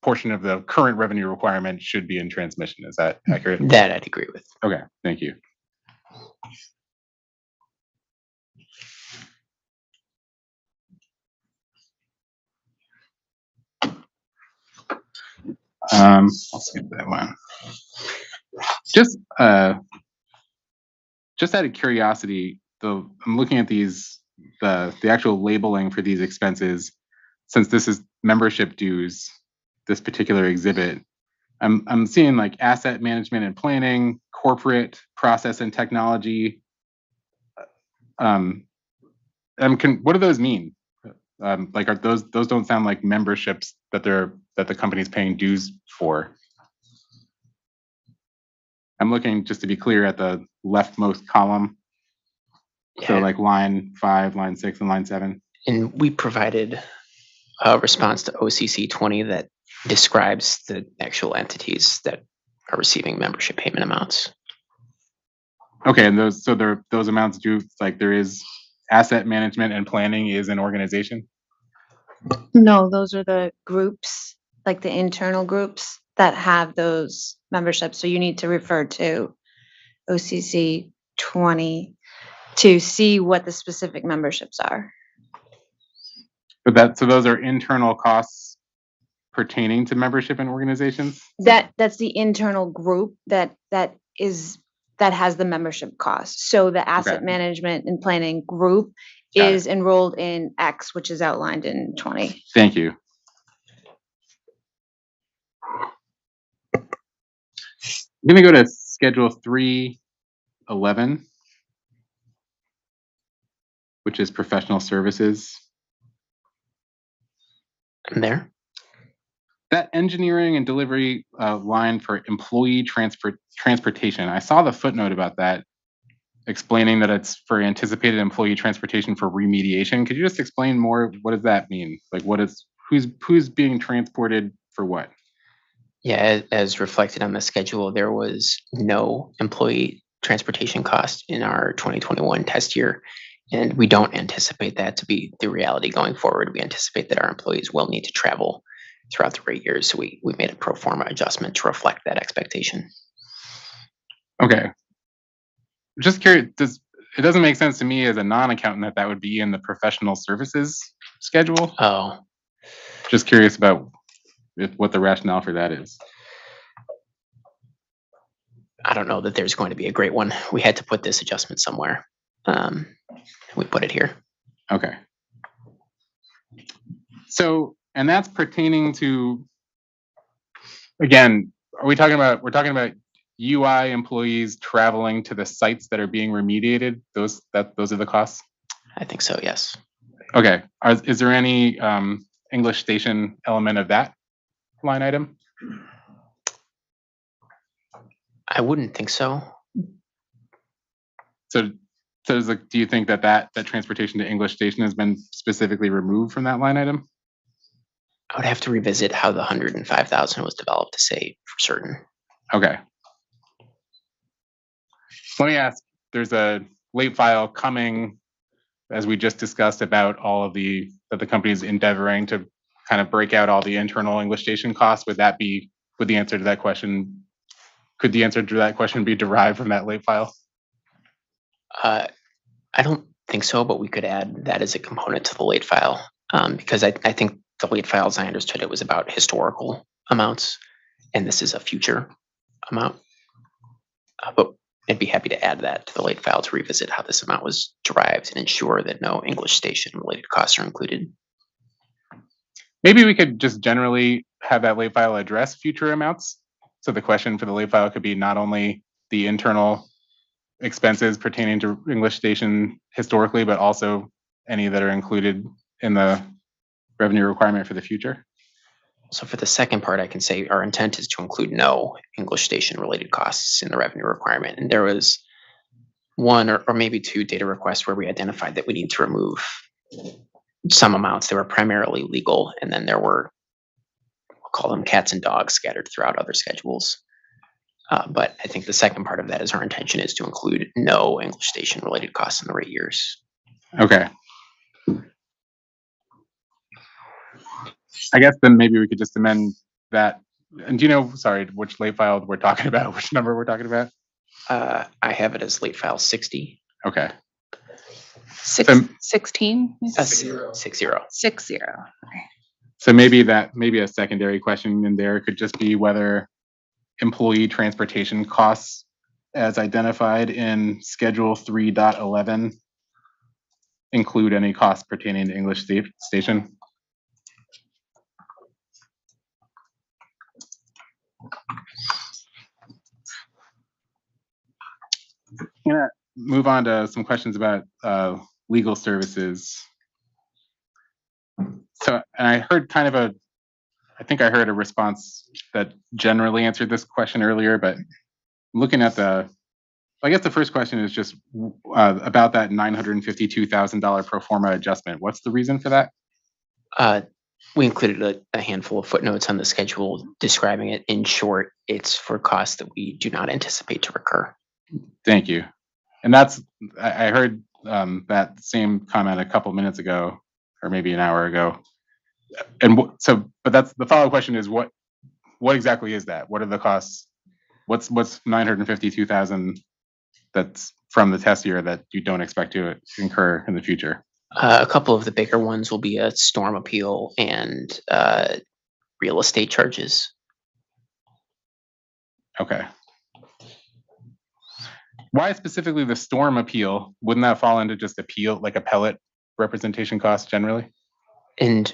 portion of the current revenue requirement should be in transmission. Is that accurate? That I'd agree with. Okay, thank you. I'll skip that one. Just out of curiosity, I'm looking at the actual labeling for these expenses. Since this is membership dues, this particular exhibit, I'm seeing like asset management and planning, corporate process and technology. What do those mean? Like, are those don't sound like memberships that the company's paying dues for? I'm looking, just to be clear, at the leftmost column. Yeah. So like line 5, line 6, and line 7. And we provided a response to OCC 20 that describes the actual entities that are receiving membership payment amounts. Okay, and those amounts do, like, there is asset management and planning is an organization? No, those are the groups, like the internal groups that have those memberships. So you need to refer to OCC 20 to see what the specific memberships are. So those are internal costs pertaining to membership in organizations? That's the internal group that has the membership cost. So the asset management and planning group is enrolled in X, which is outlined in 20. Thank you. I'm going to go to Schedule 311, which is professional services. I'm there. That engineering and delivery line for employee transportation, I saw the footnote about that explaining that it's for anticipated employee transportation for remediation. Could you just explain more? What does that mean? Like who's being transported for what? Yeah, as reflected on the schedule, there was no employee transportation cost in our 2021 test year. And we don't anticipate that to be the reality going forward. We anticipate that our employees will need to travel throughout the rate years. So we made a pro forma adjustment to reflect that expectation. Okay. Just curious, it doesn't make sense to me as a non-accountant that would be in the professional services schedule. Oh. Just curious about what the rationale for that is. I don't know that there's going to be a great one. We had to put this adjustment somewhere. We put it here. Okay. So, and that's pertaining to, again, we're talking about UI employees traveling to the sites that are being remediated. Those are the costs? I think so, yes. Okay. Is there any English station element of that line item? I wouldn't think so. So do you think that transportation to English station has been specifically removed from that line item? I would have to revisit how the 105,000 was developed to say for certain. Okay. Let me ask, there's a late file coming, as we just discussed, about all of that the company is endeavoring to kind of break out all the internal English station costs. Could the answer to that question be derived from that late file? I don't think so, but we could add that as a component to the late file, because I think the late file, as I understood it, was about historical amounts, and this is a future amount. But I'd be happy to add that to the late file to revisit how this amount was derived and ensure that no English station related costs are included. Maybe we could just generally have that late file address future amounts. So the question for the late file could be not only the internal expenses pertaining to English station historically, but also any that are included in the revenue requirement for the future. So for the second part, I can say our intent is to include no English station related costs in the revenue requirement. And there was one or maybe two data requests where we identified that we need to remove some amounts that were primarily legal. And then there were, we'll call them cats and dogs, scattered throughout other schedules. But I think the second part of that is our intention is to include no English station related costs in the rate years. Okay. I guess then maybe we could just amend that. And do you know, sorry, which late file we're talking about, which number we're talking about? I have it as late file 60. Okay. 16? 60. 60. So maybe a secondary question in there could just be whether employee transportation costs as identified in Schedule 3.11 include any costs pertaining to English station. I'm gonna move on to some questions about legal services. So, and I heard I think I heard a response that generally answered this question earlier, but looking at I guess the first question is just about that $952,000 pro forma adjustment. What's the reason for that? We included a handful of footnotes on the schedule describing it. In short, it's for costs that we do not anticipate to recur. Thank you. And I heard that same comment a couple minutes ago, or maybe an hour ago. And but that's the follow-up question is what exactly is that? What are the costs? What's 952,000 that's from the test year that you don't expect to incur in the future? A couple of the bigger ones will be a storm appeal and real estate charges. Okay. Why specifically the storm appeal? Wouldn't that fall into just appellate representation costs generally? And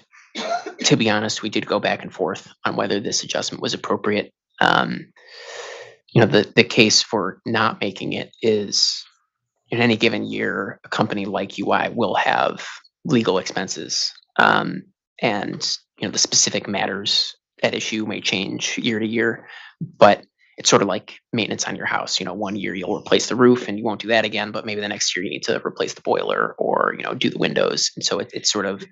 to be honest, we did go back and forth on whether this adjustment was appropriate. The case for not making it is in any given year, a company like UI will have legal expenses. And the specific matters at issue may change year to year, but it's sort of like maintenance on your house. 1 year you'll replace the roof and you won't do that again, but maybe the next year you need to replace the boiler or, do the windows. And so it's sort of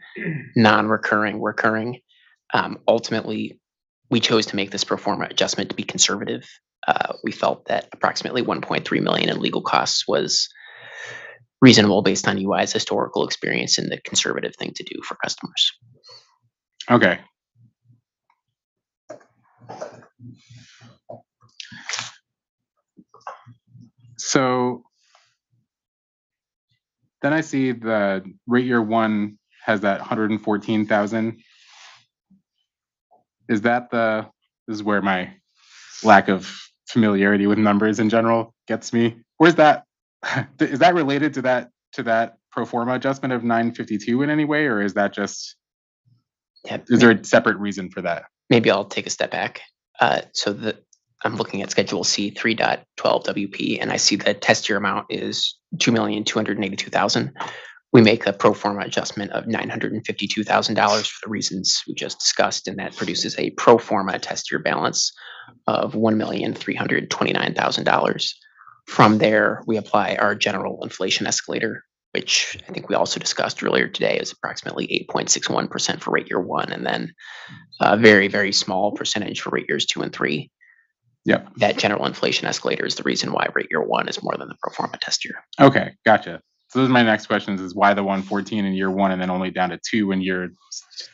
non-recurring, recurring. Ultimately, we chose to make this pro forma adjustment to be conservative. We felt that approximately 1.3 million in legal costs was reasonable based on UI's historical experience and the conservative thing to do for customers. Okay. So then I see the rate year 1 has that 114,000. Is that this is where my lack of familiarity with numbers in general gets me. Where's that? Is that related to that pro forma adjustment of 952 in any way, or is that just, is there a separate reason for that? Maybe I'll take a step back. I'm looking at Schedule C 3.12 WP, and I see the test year amount is 2,282,000. We make a pro forma adjustment of $952,000 for the reasons we just discussed, and that produces a pro forma test year balance of $1,329,000. From there, we apply our general inflation escalator, which I think we also discussed earlier today is approximately 8.61% for rate year 1, and then a very, very small percentage for rate years 2 and 3. Yeah. That general inflation escalator is the reason why rate year 1 is more than the pro forma test year. Okay, gotcha. So those are my next questions: is why the 114 in year 1 and then only down to 2 in year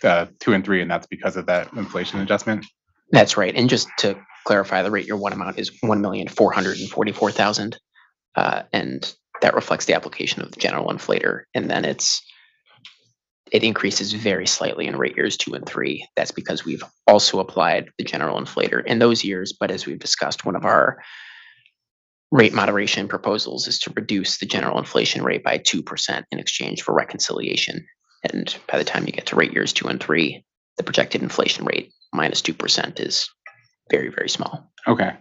2 and 3, and that's because of that inflation adjustment? That's right. And just to clarify, the rate year 1 amount is $1,444,000, and that reflects the application of the general inflator. And then it increases very slightly in rate years 2 and 3. That's because we've also applied the general inflator in those years. But as we've discussed, one of our rate moderation proposals is to reduce the general inflation rate by 2% in exchange for reconciliation. And by the time you get to rate years 2 and 3, the projected inflation rate minus 2% is very, very small. Okay.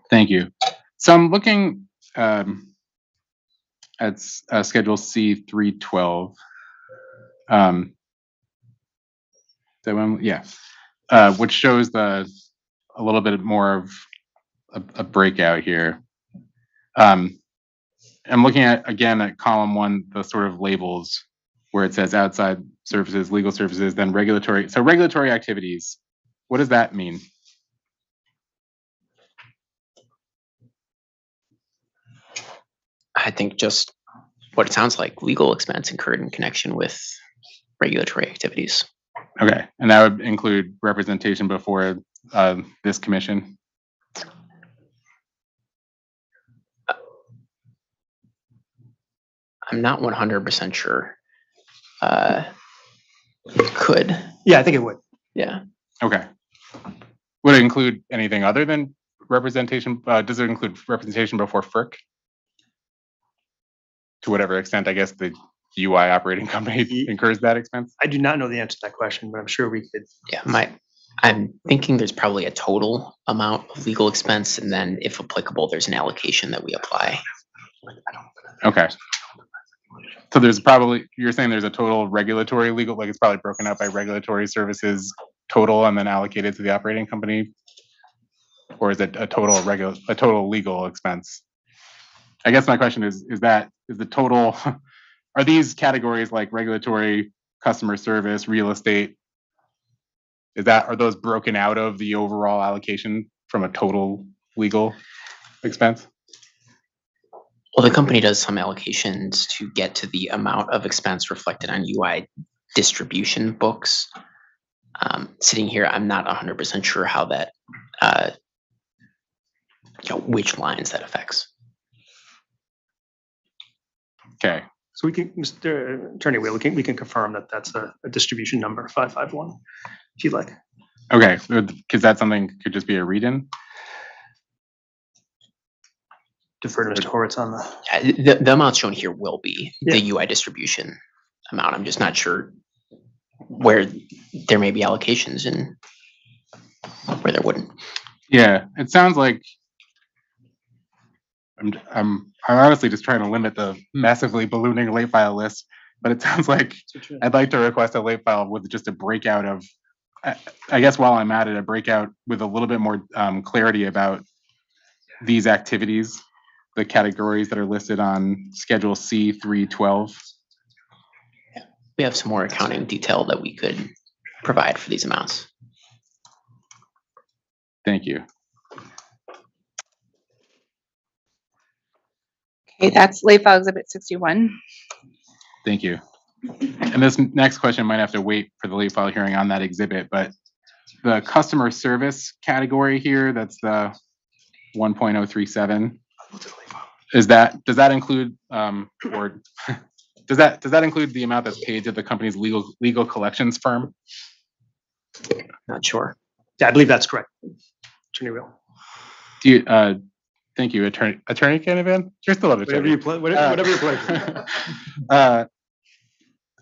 Thank you. So I'm looking at Schedule C 312. That one, yeah, which shows a little bit more of a breakout here. I'm looking at column 1, the sort of labels where it says outside services, legal services, then regulatory. So regulatory activities, what does that mean? I think just what it sounds like, legal expense incurred in connection with regulatory activities. Okay, and that would include representation before this commission? I'm not 100% sure. It could. Yeah, I think it would. Yeah. Okay. Would it include anything other than representation? Does it include representation before FERC? To whatever extent, I guess, the UI operating company incurs that expense? I do not know the answer to that question, but I'm sure we could. Yeah, I'm thinking there's probably a total amount of legal expense, and then if applicable, there's an allocation that we apply. Okay. So there's probably, you're saying there's a total regulatory legal, like it's probably broken out by regulatory services total and then allocated to the operating company? Or is it a total legal expense? I guess my question is the total, are these categories like regulatory, customer service, real estate, are those broken out of the overall allocation from a total legal expense? Well, the company does some allocations to get to the amount of expense reflected on UI distribution books. Sitting here, I'm not 100% sure how that, which lines that affects. Okay. So we can, Mr. Attorney Wheel, we can confirm that that's a distribution number 551, if you'd like. Okay, because that's something could just be a read-in. Defer to Mr. Horwitz on the. The amount shown here will be the UI distribution amount. I'm just not sure where there may be allocations and where there wouldn't. Yeah, it sounds like I'm honestly just trying to limit the massively ballooning late file list. but it sounds like I'd like to request a late file with just a breakout of, I guess while I'm at it, a breakout with a little bit more clarity about these activities, the categories that are listed on Schedule C 312. We have some more accounting detail that we could provide for these amounts. Thank you. Okay, that's late file exhibit 61. Thank you. And this next question might have to wait for the late file hearing on that exhibit, but the customer service category here, that's the 1.037. Does that include or does that include the amount that's paid to the company's legal collections firm? Not sure. Yeah, I believe that's correct. Attorney Real. Do you thank you, Attorney Canavan? You're still up, Whatever you play, whatever you play.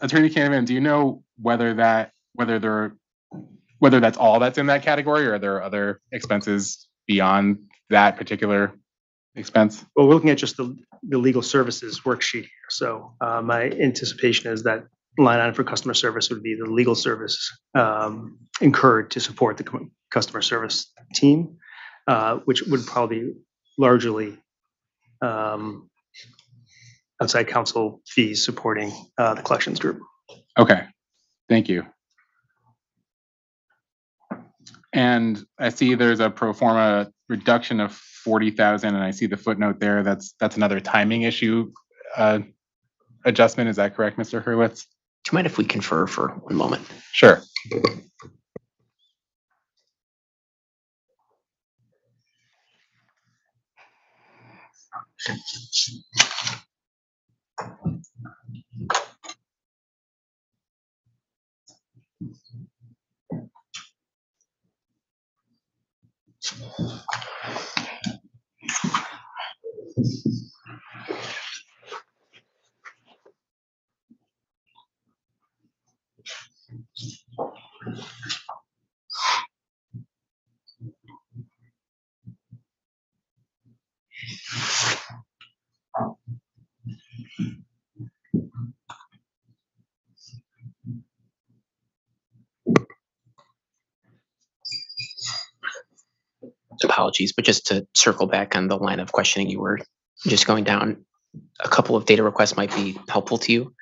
Attorney Canavan, do you know whether that's all that's in that category, or are there other expenses beyond that particular expense? Well, we're looking at just the legal services worksheet here. So my anticipation is that line item for customer service would be the legal service incurred to support the customer service team, which would probably be largely outside counsel fees supporting the collections group. Okay, thank you. And I see there's a pro forma reduction of 40,000, and I see the footnote there. That's another timing issue adjustment. Is that correct, Mr. Hurwitz? Do you mind if we confer for one moment? Sure. Apologies, but just to circle back on the line of questioning you were just going down, a couple of data requests might be helpful to you.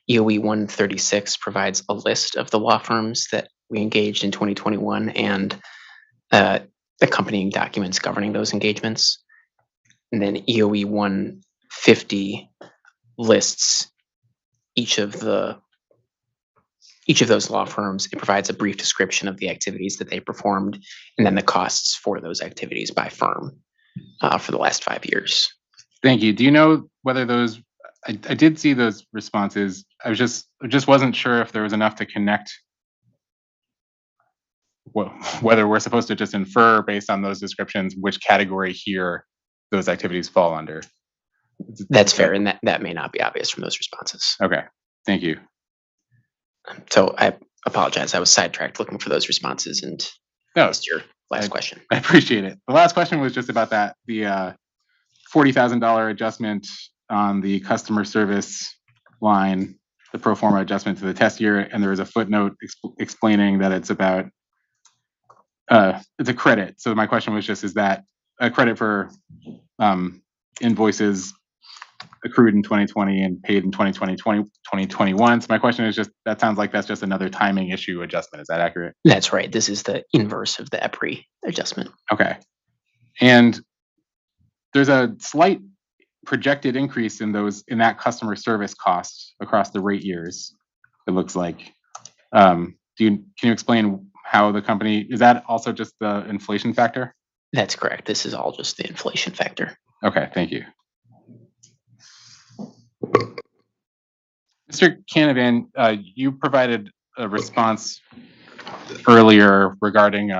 EOE 136 provides a list of the law firms that we engaged in 2021 and accompanying documents governing those engagements. And then EOE 150 lists each of those law firms. It provides a brief description of the activities that they performed and then the costs for those activities by firm for the last 5 years. Thank you. Do you know whether those, I did see those responses. I just wasn't sure if there was enough to connect, well, whether we're supposed to just infer based on those descriptions which category here those activities fall under. That's fair, and that may not be obvious from those responses. Okay, thank you. So I apologize. I was sidetracked looking for those responses and missed your last question. I appreciate it. The last question was just about that, the $40,000 adjustment on the customer service line, the pro forma adjustment to the test year, and there was a footnote explaining that it's about it's a credit. So my question was just, is that a credit for invoices accrued in 2020 and paid in 2021? So my question is just, that sounds like that's just another timing issue adjustment. Is that accurate? That's right. This is the inverse of the EPRI adjustment. Okay. And there's a slight projected increase in that customer service cost across the rate years, it looks like. Can you explain how the company, is that also just the inflation factor? That's correct. This is all just the inflation factor. Okay, thank you. Mr. Canavan, you provided a response earlier regarding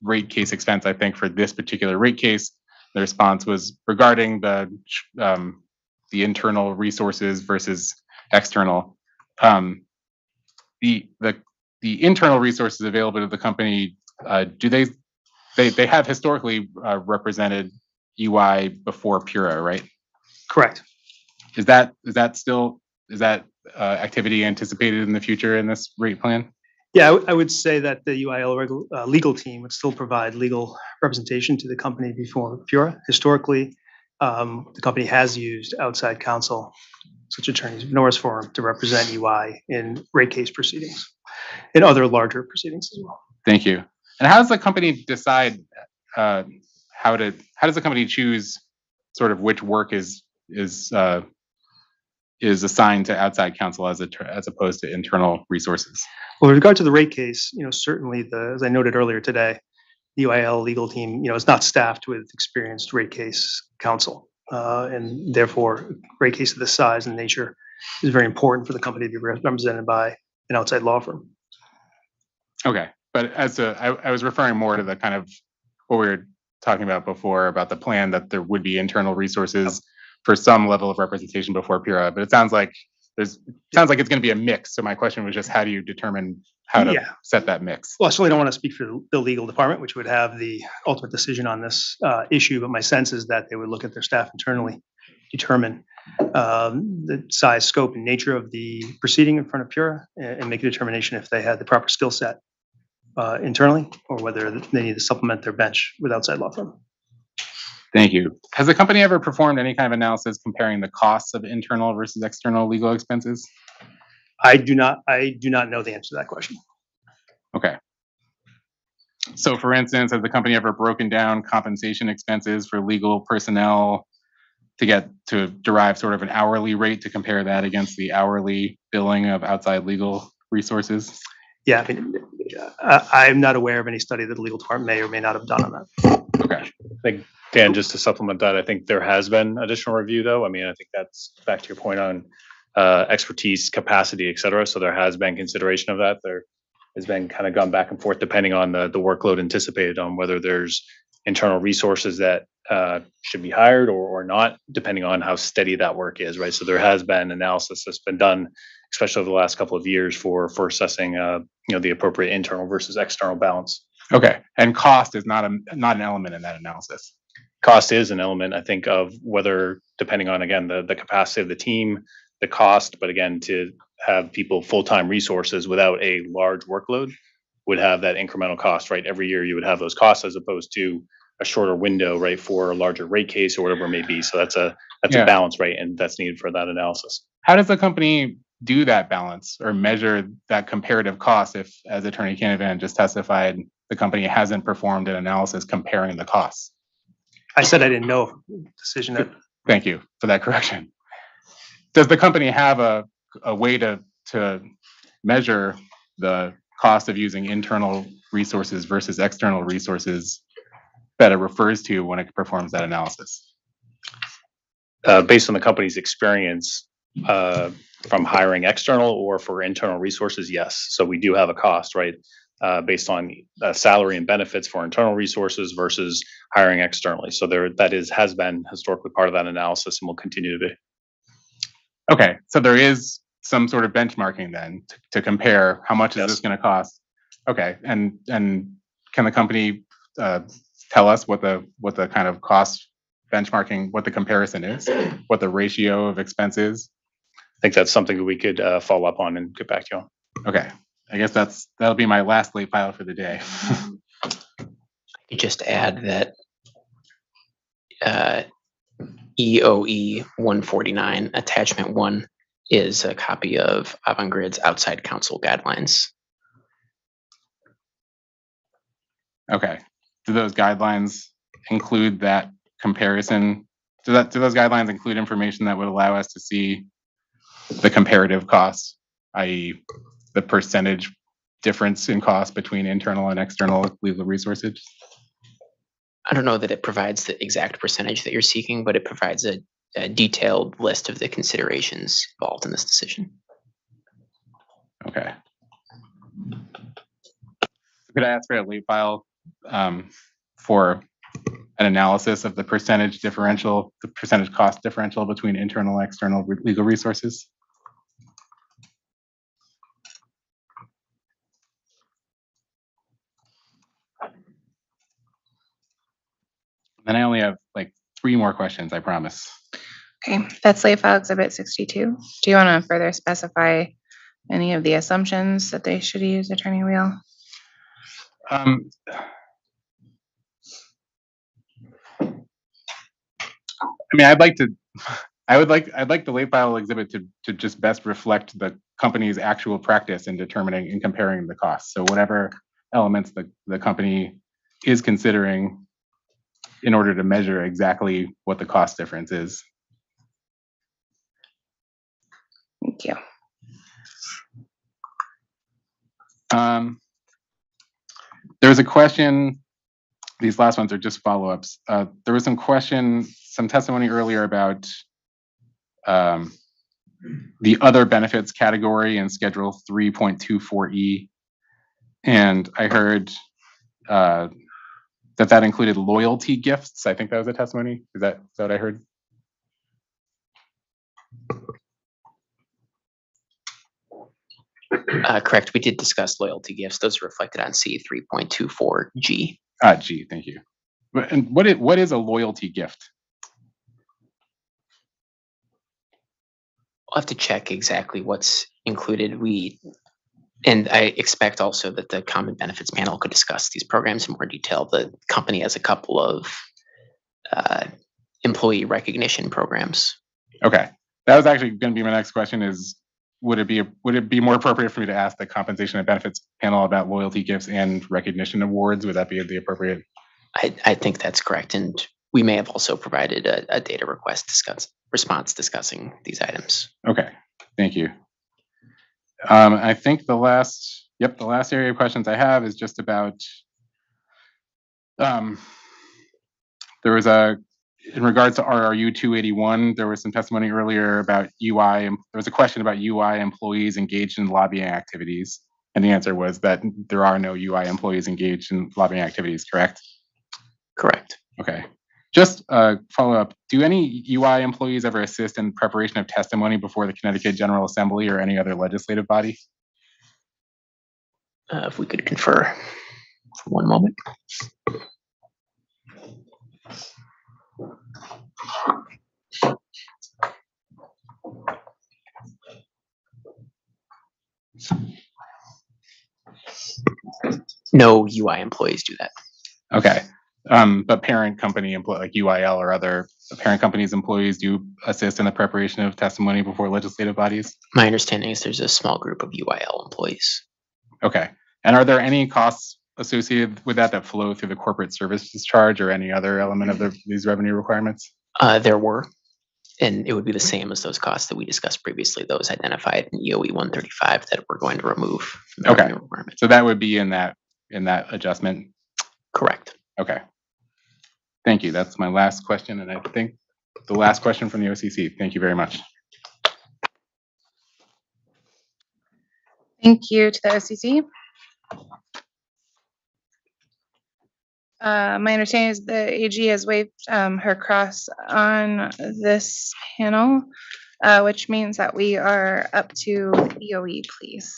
rate case expense, I think, for this particular rate case. The response was regarding the internal resources versus external. The internal resources available to the company, do they have historically represented UI before Pura, right? Correct. Is that activity anticipated in the future in this rate plan? Yeah, I would say that the UIL legal team would still provide legal representation to the company before PURA. Historically, the company has used outside counsel, such attorneys, Norris Forum, to represent UI in rate case proceedings and other larger proceedings as well. Thank you. And how does the company decide how does the company choose sort of which work is assigned to outside counsel as opposed to internal resources? Well, with regard to the rate case, certainly as I noted earlier today, the UIL legal team, is not staffed with experienced rate case counsel. And therefore, rate case of this size and nature is very important for the company to be represented by an outside law firm. Okay, but I was referring more to the kind of what we were talking about before about the plan that there would be internal resources for some level of representation before PURA, but it sounds like it's going to be a mix. So my question was just how do you determine how to set that mix? Well, I certainly don't want to speak for the legal department, which would have the ultimate decision on this issue, but my sense is that they would look at their staff internally, determine the size, scope, and nature of the proceeding in front of PURA, and make a determination if they had the proper skill set internally or whether they need to supplement their bench with outside law firm. Thank you. Has the company ever performed any kind of analysis comparing the costs of internal versus external legal expenses? I do not know the answer to that question. Okay. So for instance, has the company ever broken down compensation expenses for legal personnel to derive sort of an hourly rate to compare that against the hourly billing of outside legal resources? Yeah, I'm not aware of any study that the legal department may or may not have done on that. Okay. I think, Dan, just to supplement that, I think there has been additional review, though. I mean, I think that's back to your point on expertise, capacity, et cetera. So there has been consideration of that. There has been kind of gone back and forth depending on the workload anticipated on whether there's internal resources that should be hired or not, depending on how steady that work is, right? So there has been analysis that's been done, especially over the last couple of years for assessing, the appropriate internal versus external balance. Okay, and cost is not an element in that analysis. Cost is an element, I think, of whether, depending on, again, the capacity of the team, the cost, but again, to have people full-time resources without a large workload would have that incremental cost, right? Every year you would have those costs as opposed to a shorter window, right, for a larger rate case or whatever it may be. So that's a balance, right? And that's needed for that analysis. How does the company do that balance or measure that comparative cost if, as Attorney Canavan just testified, the company hasn't performed an analysis comparing the costs? I said I didn't know decision that. Thank you for that correction. Does the company have a way to measure the cost of using internal resources versus external resources that it refers to when it performs that analysis? Based on the company's experience from hiring external or for internal resources, yes. So we do have a cost, right? Based on salary and benefits for internal resources versus hiring externally. So has been historically part of that analysis and will continue to be. Okay, so there is some sort of benchmarking then to compare how much is this going to cost? Okay, and can the company tell us what the kind of cost benchmarking, what the comparison is, what the ratio of expense is? I think that's something that we could follow up on and get back to you on. Okay, I guess that'll be my last late file for the day. I could just add that EOE 149 attachment 1 is a copy of Avangrid's outside counsel guidelines. Okay, do those guidelines include that comparison? Do those guidelines include information that would allow us to see the comparative costs, i.e. the percentage difference in cost between internal and external legal resources? I don't know that it provides the exact percentage that you're seeking, but it provides a detailed list of the considerations involved in this decision. Okay. Could I ask for a late file for an analysis of the percentage cost differential between internal and external legal resources? Then I only have like 3 more questions, I promise. Okay, that's late file exhibit 62. Do you want to further specify any of the assumptions that they should use, Attorney Wheel? I mean, I'd like the late file exhibit to just best reflect the company's actual practice in determining and comparing the costs. So whatever elements the company is considering in order to measure exactly what the cost difference is. Thank you. There was a question, these last ones are just follow-ups. There was some testimony earlier about the other benefits category in Schedule 3.24E. And I heard that included loyalty gifts. I think that was a testimony. Is that what I heard? Correct. We did discuss loyalty gifts. Those are reflected on C 3.24G. G, thank you. And what is a loyalty gift? I'll have to check exactly what's included. And I expect also that the Common Benefits Panel could discuss these programs in more detail. The company has a couple of employee recognition programs. Okay, that was actually going to be my next question. Is would it be more appropriate for me to ask the Compensation and Benefits Panel about loyalty gifts and recognition awards? Would that be the appropriate? I think that's correct, and we may have also provided a data response discussing these items. Okay, thank you. I think the last area of questions I have is just about, there was in regards to RRU 281, there was some testimony earlier about UI, and there was a question about UI employees engaged in lobbying activities. And the answer was that there are no UI employees engaged in lobbying activities, correct? Correct. Okay. Just follow up, do any UI employees ever assist in preparation of testimony before the Connecticut General Assembly or any other legislative body? If we could confer for one moment. No UI employees do that. Okay. But parent company like UIL or other parent companies' employees do assist in the preparation of testimony before legislative bodies? My understanding is there's a small group of UIL employees. Okay. And are there any costs associated with that flow through the corporate services charge or any other element of these revenue requirements? There were, and it would be the same as those costs that we discussed previously, those identified in EOE 135 that we're going to remove from the revenue requirement. So that would be in that adjustment? Correct. Okay. Thank you. That's my last question, and I think the last question from the OCC. Thank you very much. Thank you to the OCC. My understanding is the AG has waived her cross on this panel, which means that we are up to EOE, please.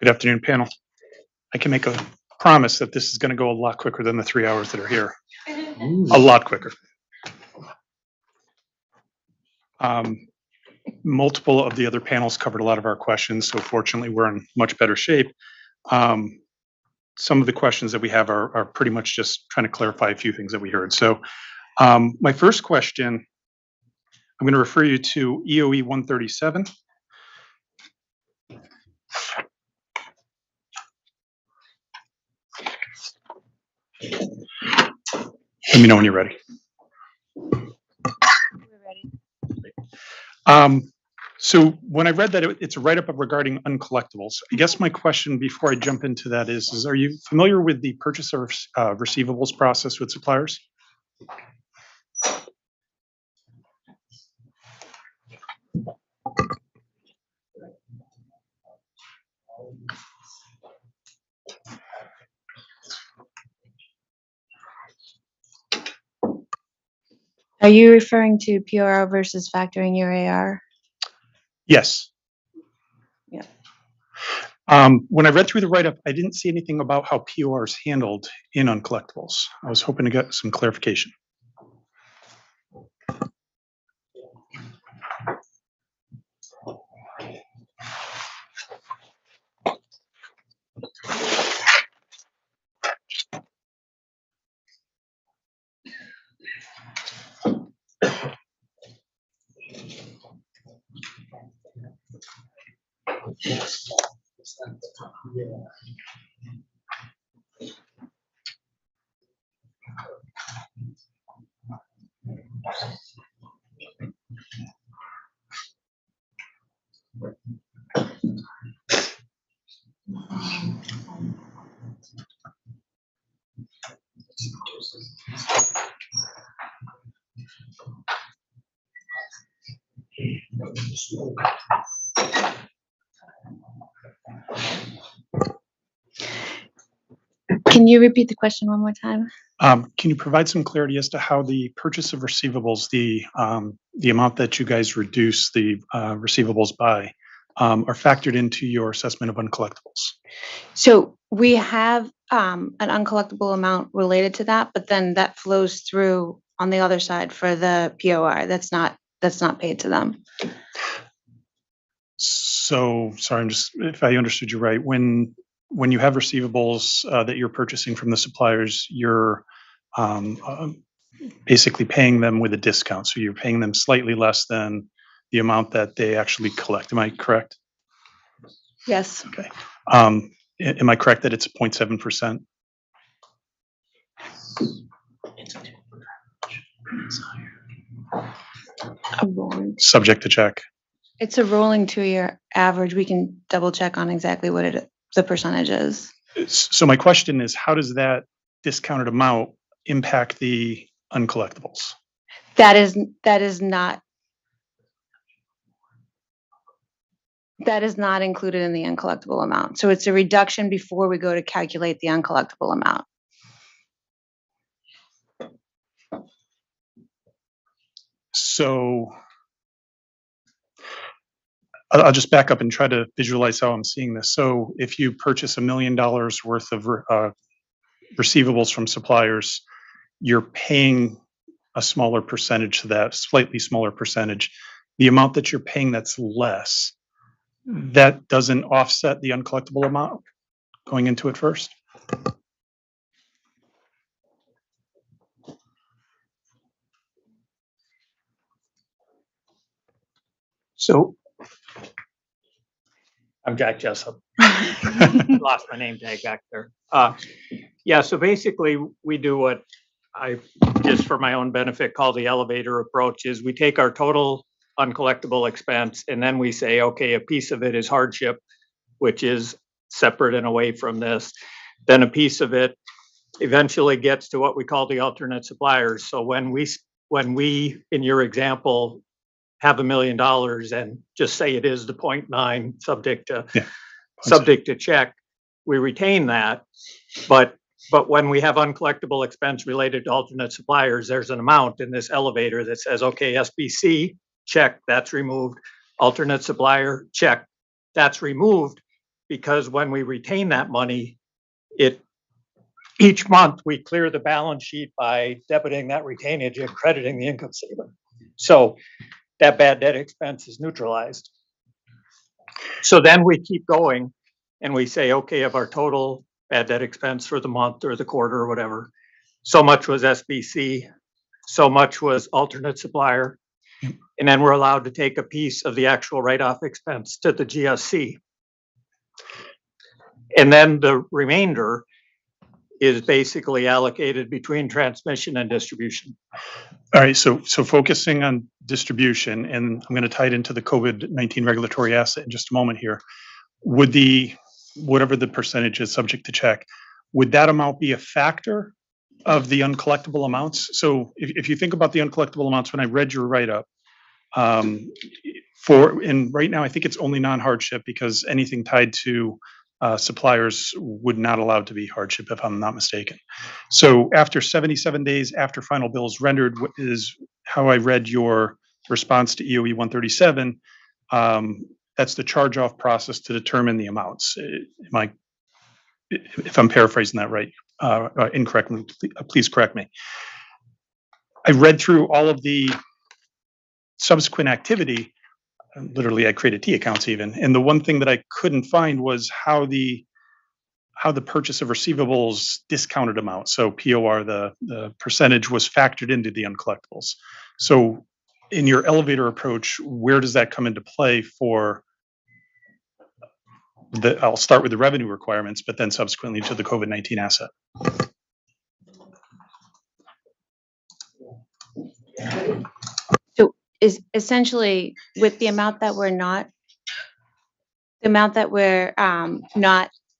Good afternoon, panel. I can make a promise that this is going to go a lot quicker than the 3 hours that are here. A lot quicker. Multiple of the other panels covered a lot of our questions, so fortunately we're in much better shape. Some of the questions that we have are pretty much just trying to clarify a few things that we heard. So my first question, I'm going to refer you to EOE 137. Let me know when you're ready. We're ready. So when I read that it's a write-up regarding uncollectibles, I guess my question before I jump into that is are you familiar with the purchase of receivables process with suppliers? Are you referring to PRO versus factoring your AR? Yes. Yeah. When I read through the write-up, I didn't see anything about how POR is handled in uncollectibles. I was hoping to get some clarification. Can you repeat the question one more time? Can you provide some clarity as to how the purchase of receivables, the amount that you guys reduce the receivables by, are factored into your assessment of uncollectibles? So we have an uncollectible amount related to that, but then that flows through on the other side for the POR. That's not paid to them. So, sorry, if I understood you right, when you have receivables that you're purchasing from the suppliers, you're basically paying them with a discount. So you're paying them slightly less than the amount that they actually collect. Am I correct? Yes. Okay. Am I correct that it's 0.7%? Subject to check. It's a rolling 2-year average. We can double check on exactly what the percentage is. So my question is, how does that discounted amount impact the uncollectibles? That is not included in the uncollectible amount. So it's a reduction before we go to calculate the uncollectible amount. So I'll just back up and try to visualize how I'm seeing this. So if you purchase $1 million worth of receivables from suppliers, you're paying a smaller percentage to that, slightly smaller percentage. The amount that you're paying that's less, that doesn't offset the uncollectible amount going into it first? So I'm Jack Jessup. Lost my name tag back there. Yeah, so basically we do what I, just for my own benefit, call the elevator approach. Is we take our total uncollectible expense and then we say, okay, a piece of it is hardship, which is separate and away from this. Then a piece of it eventually gets to what we call the alternate suppliers. So when we, in your example, have $1 million and just say it is the 0.9 subject to check, we retain that. But when we have uncollectible expense related to alternate suppliers, there's an amount in this elevator that says, okay, SBC, check, that's removed. Alternate supplier, check, that's removed. Because when we retain that money, each month we clear the balance sheet by debiting that retainage and crediting the income statement. So that bad debt expense is neutralized. So then we keep going and we say, okay, of our total bad debt expense for the month or the quarter or whatever, so much was SBC, so much was alternate supplier, and then we're allowed to take a piece of the actual write-off expense to the GSC. And then the remainder is basically allocated between transmission and distribution. All right, so focusing on distribution, and I'm gonna tie it into the COVID-19 regulatory asset in just a moment here. Would whatever the percentage is subject to check, would that amount be a factor of the uncollectible amounts? So if you think about the uncollectible amounts, when I read your write-up, um, and right now, I think it's only non-hardship because anything tied to suppliers would not allow it to be hardship, if I'm not mistaken. So after 77 days after final bill is rendered, what is how I read your response to EOE 137. That's the charge-off process to determine the amounts. If I'm paraphrasing that right, incorrectly, please correct me. I read through all of the subsequent activity. Literally, I created T accounts even, and the one thing that I couldn't find was how the purchase of receivables discounted amount. So POR, the percentage, was factored into the uncollectibles. So in your elevator approach, where does that come into play for I'll start with the revenue requirements, but then subsequently to the COVID-19 asset? So is essentially with the amount that we're not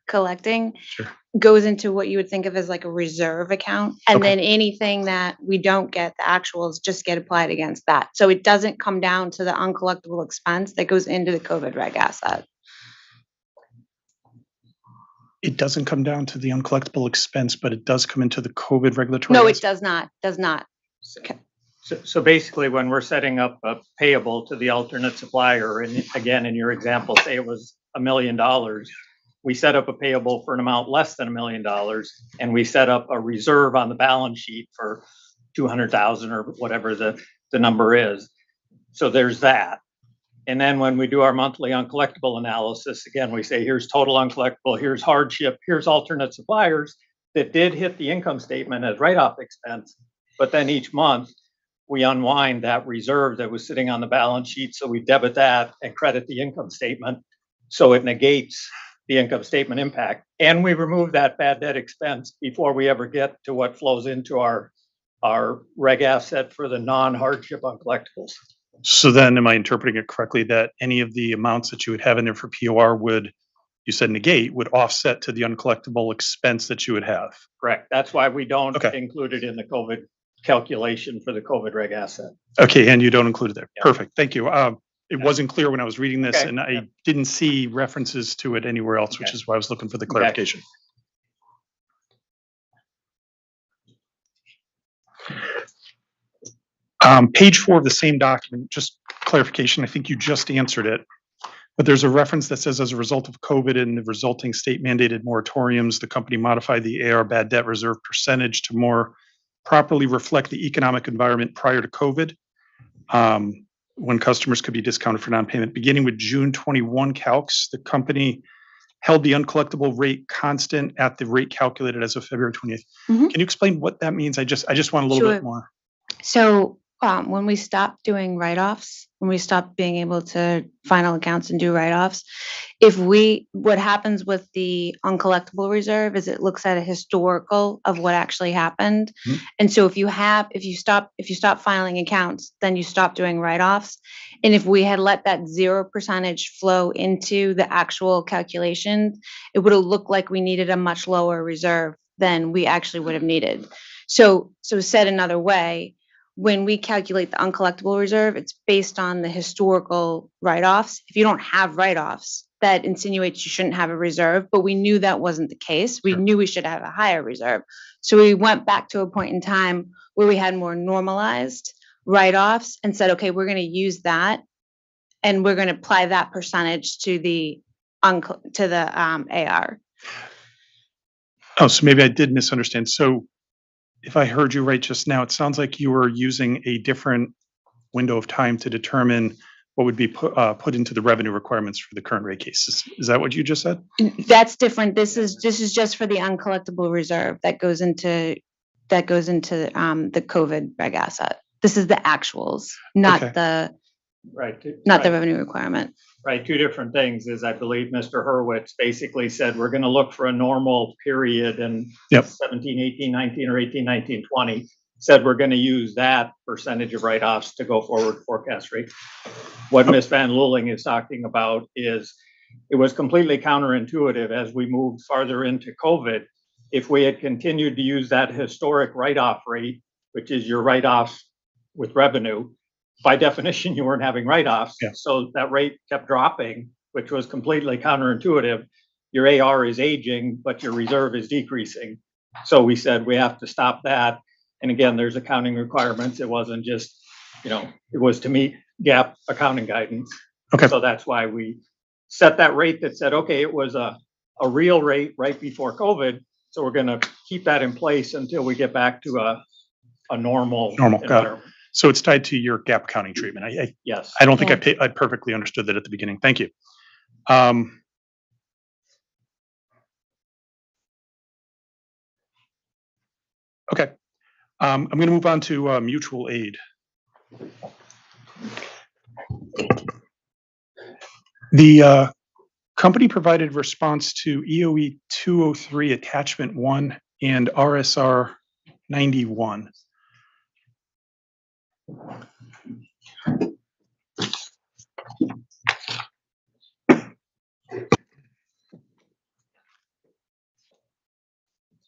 collecting goes into what you would think of as like a reserve account. And then anything that we don't get, the actuals just get applied against that. So it doesn't come down to the uncollectible expense that goes into the COVID reg asset. It doesn't come down to the uncollectible expense, but it does come into the COVID regulatory. No, it does not. Okay. So basically, when we're setting up a payable to the alternate supplier, and again, in your example, say it was $1 million, we set up a payable for an amount less than $1 million, and we set up a reserve on the balance sheet for 200,000 or whatever the number is. So there's that. And then when we do our monthly uncollectible analysis, again, we say, here's total uncollectible, here's hardship, here's alternate suppliers that did hit the income statement as write-off expense. But then each month we unwind that reserve that was sitting on the balance sheet. So we debit that and credit the income statement. So it negates the income statement impact. And we remove that bad debt expense before we ever get to what flows into our reg asset for the non-hardship uncollectibles. So then am I interpreting it correctly that any of the amounts that you would have in there for POR would, you said negate, would offset to the uncollectible expense that you would have? Correct. That's why we don't include it in the COVID calculation for the COVID reg asset. Okay, and you don't include it there. Yeah. Perfect. Thank you. It wasn't clear when I was reading this, and I didn't see references to it anywhere else, which is why I was looking for the clarification. Page 4 of the same document, just clarification, I think you just answered it, but there's a reference that says as a result of COVID and the resulting state mandated moratoriums, the company modified the AR bad debt reserve percentage to more properly reflect the economic environment prior to COVID, when customers could be discounted for non-payment. Beginning with June 21 calcs, the company held the uncollectible rate constant at the rate calculated as of February 20th. Can you explain what that means? I just want a little bit more. So when we stopped doing write-offs, when we stopped being able to final accounts and do write-offs, what happens with the uncollectible reserve is it looks at a historical of what actually happened. And so if you stop filing accounts, then you stop doing write-offs. And if we had let that 0% flow into the actual calculations, it would have looked like we needed a much lower reserve than we actually would have needed. So said another way, when we calculate the uncollectible reserve, it's based on the historical write-offs. If you don't have write-offs, that insinuates you shouldn't have a reserve, but we knew that wasn't the case. We knew we should have a higher reserve. So we went back to a point in time where we had more normalized write-offs and said, okay, we're going to use that and we're going to apply that percentage to the AR. Oh, so maybe I did misunderstand. So if I heard you right just now, it sounds like you were using a different window of time to determine what would be put into the revenue requirements for the current rate case. Is that what you just said? That's different. This is just for the uncollectible reserve that goes into the COVID reg asset. This is the actuals, not the revenue requirement. Right, two different things is I believe Mr. Hurwitz basically said we're going to look for a normal period in 17, 18, 19, or 18, 19, 20. said we're going to use that percentage of write-offs to go forward forecast rate. What Ms. Van Luling is talking about is it was completely counterintuitive as we moved farther into COVID. If we had continued to use that historic write-off rate, which is your write-offs with revenue, by definition, you weren't having write-offs. Yeah. So that rate kept dropping, which was completely counterintuitive. Your AR is aging, but your reserve is decreasing. So we said we have to stop that. And again, there's accounting requirements. It wasn't just, it was to meet GAAP accounting guidance. Okay. So that's why we set that rate that said, okay, it was a real rate right before COVID. So we're going to keep that in place until we get back to a normal Got it. environment. So it's tied to your GAAP accounting treatment. Yes. I don't think I perfectly understood that at the beginning. Thank you. Okay. I'm going to move on to mutual aid. The company provided response to EOE 203 attachment 1 and RSR 91.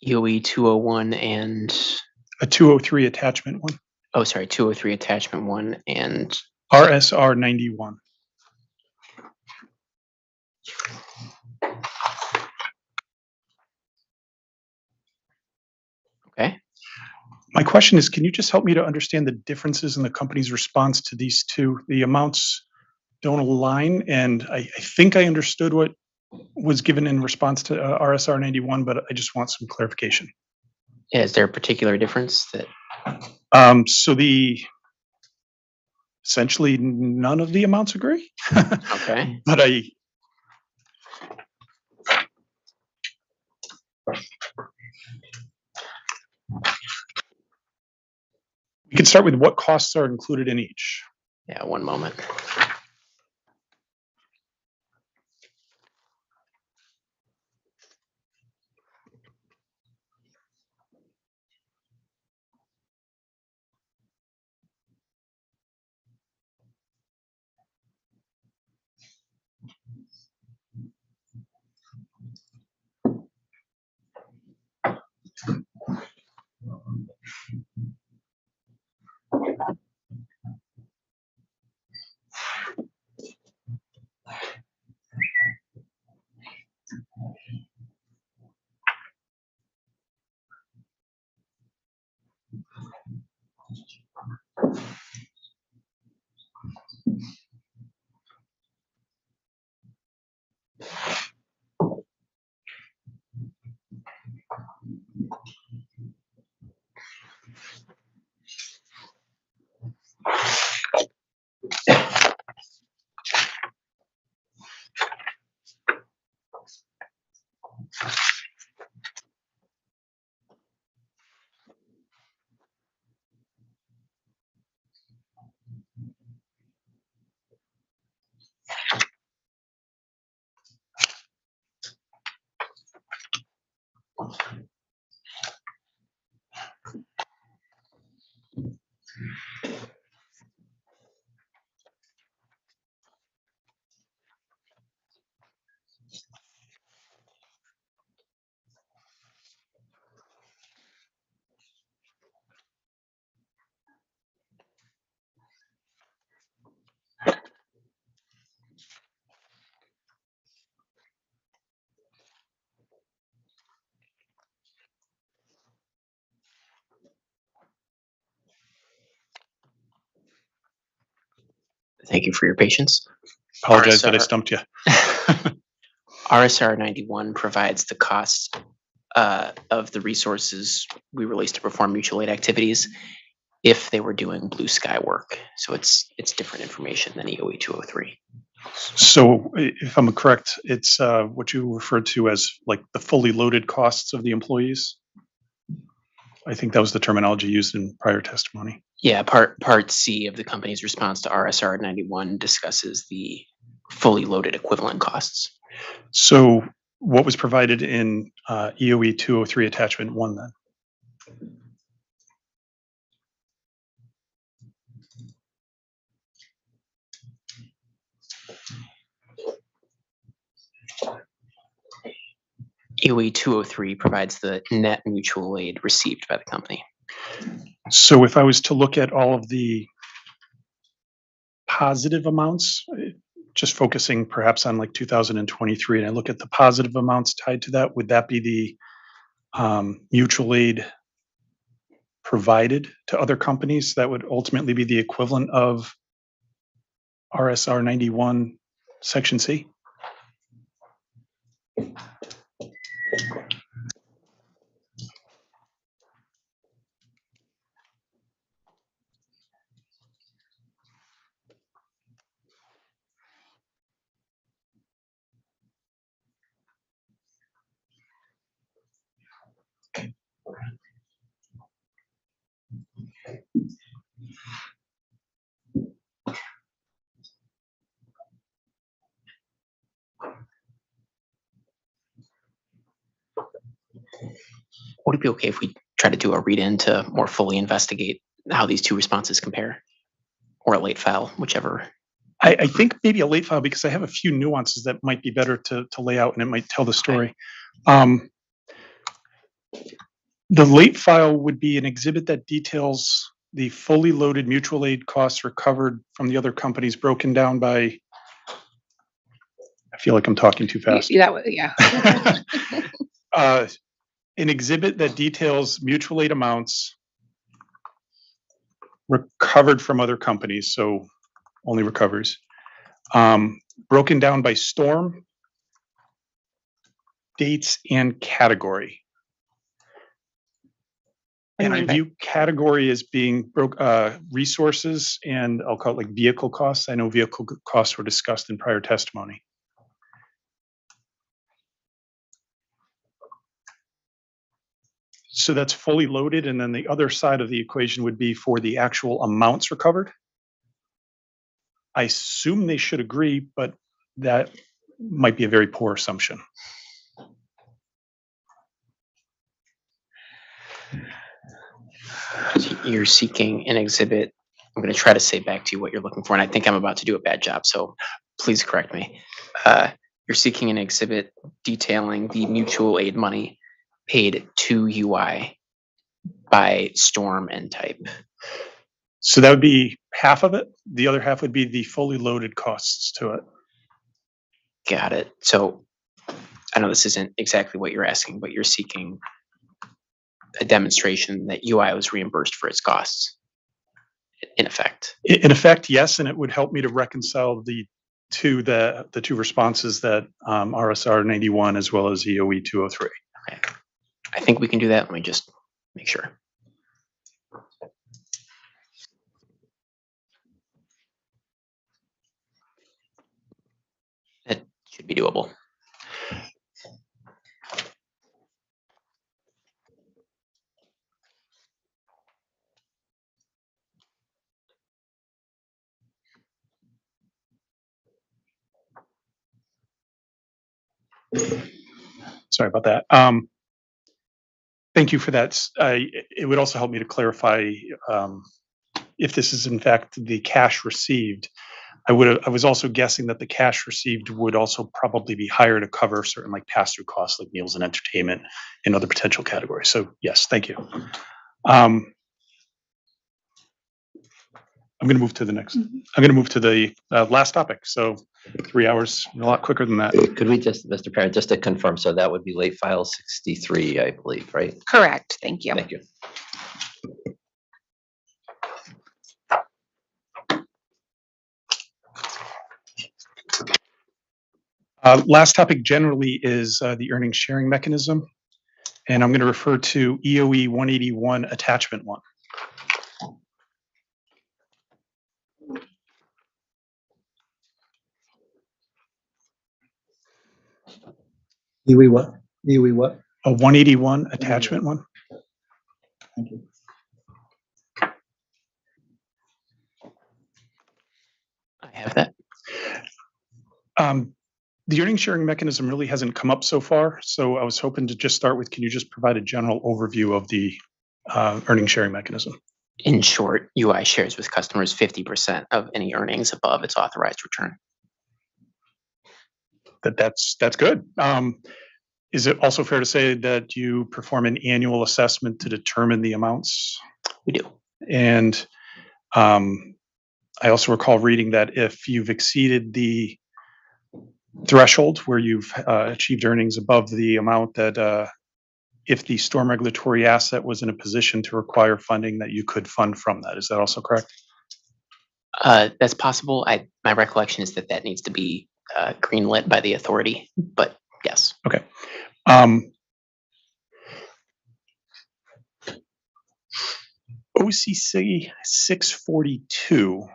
EOE 201 and A 203 attachment 1. oh, sorry, 203 attachment 1 and RSR 91. okay. My question is, can you just help me to understand the differences in the company's response to these two? The amounts don't align, and I think I understood what was given in response to RSR 91, but I just want some clarification. Yeah, is there a particular difference that? So essentially none of the amounts agree. Okay. But we can start with what costs are included in each. Yeah, one moment. Thank you for your patience. Apologize that I stumped you. RSR 91 provides the cost of the resources we release to perform mutual aid activities if they were doing blue sky work. So it's different information than EOE 203. So if I'm correct, it's what you referred to as like the fully loaded costs of the employees. I think that was the terminology used in prior testimony. Yeah, part C of the company's response to RSR 91 discusses the fully loaded equivalent costs. So what was provided in EOE 203 attachment 1 then? EOE 203 provides the net mutual aid received by the company. So if I was to look at all of the positive amounts, just focusing perhaps on like 2023, and I look at the positive amounts tied to that, would that be the mutual aid provided to other companies? That would ultimately be the equivalent of RSR 91 Section C? Would it be okay if we try to do a read-in to more fully investigate how these two responses compare? Or a late file, whichever. I think maybe a late file, because I have a few nuances that might be better to lay out, and it might tell the story. The late file would be an exhibit that details the fully loaded mutual aid costs recovered from the other companies, broken down by, I feel like I'm talking too fast. Yeah. An exhibit that details mutual aid amounts recovered from other companies, so only recoveries, broken down by storm, dates, and category. And I view category as being resources, and I'll call it like vehicle costs. I know vehicle costs were discussed in prior testimony. So that's fully loaded, and then the other side of the equation would be for the actual amounts recovered. I assume they should agree, but that might be a very poor assumption. You're seeking an exhibit. I'm going to try to say back to you what you're looking for, and I think I'm about to do a bad job, so please correct me. You're seeking an exhibit detailing the mutual aid money paid to UI by storm and type. So that would be half of it. The other half would be the fully loaded costs to it. Got it. So I know this isn't exactly what you're asking, but you're seeking a demonstration that UI was reimbursed for its costs, in effect. In effect, yes, and it would help me to reconcile the two responses that RSR 91 as well as EOE 203. Okay. I think we can do that. Let me just make sure. It should be doable. Sorry about that. Thank you for that. It would also help me to clarify if this is in fact the cash received. I was also guessing that the cash received would also probably be higher to cover certain like pass-through costs like meals and entertainment and other potential categories. So yes, thank you. I'm going to move to the next. I'm going to move to the last topic. So 3 hours, a lot quicker than that. Could we just, Mr. Parent, just to confirm, so that would be late file 63, I believe, right? Correct. Thank you. Thank you. Last topic generally is the earnings sharing mechanism. And I'm going to refer to EOE 181 attachment 1. EOE what? EOE what? A 181 attachment 1. Thank you. I have that. The earnings sharing mechanism really hasn't come up so far. So I was hoping to just start with, can you just provide a general overview of the earnings sharing mechanism? In short, UI shares with customers 50% of any earnings above its authorized return. That's good. Is it also fair to say that you perform an annual assessment to determine the amounts? We do. And I also recall reading that if you've exceeded the threshold where you've achieved earnings above the amount that if the storm regulatory asset was in a position to require funding, that you could fund from that. Is that also correct? That's possible. My recollection is that that needs to be greenlit by the authority, but yes. Okay. OCC 642,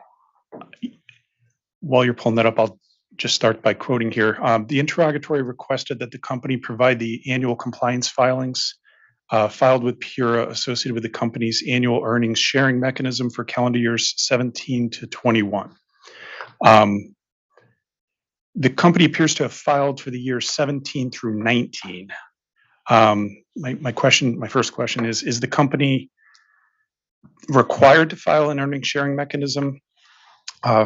while you're pulling that up, I'll just start by quoting here. The interrogatory requested that the company provide the annual compliance filings filed with PURA associated with the company's annual earnings sharing mechanism for calendar years 17 to 21. The company appears to have filed for the years 17 through 19. My first question is the company required to file an earnings sharing mechanism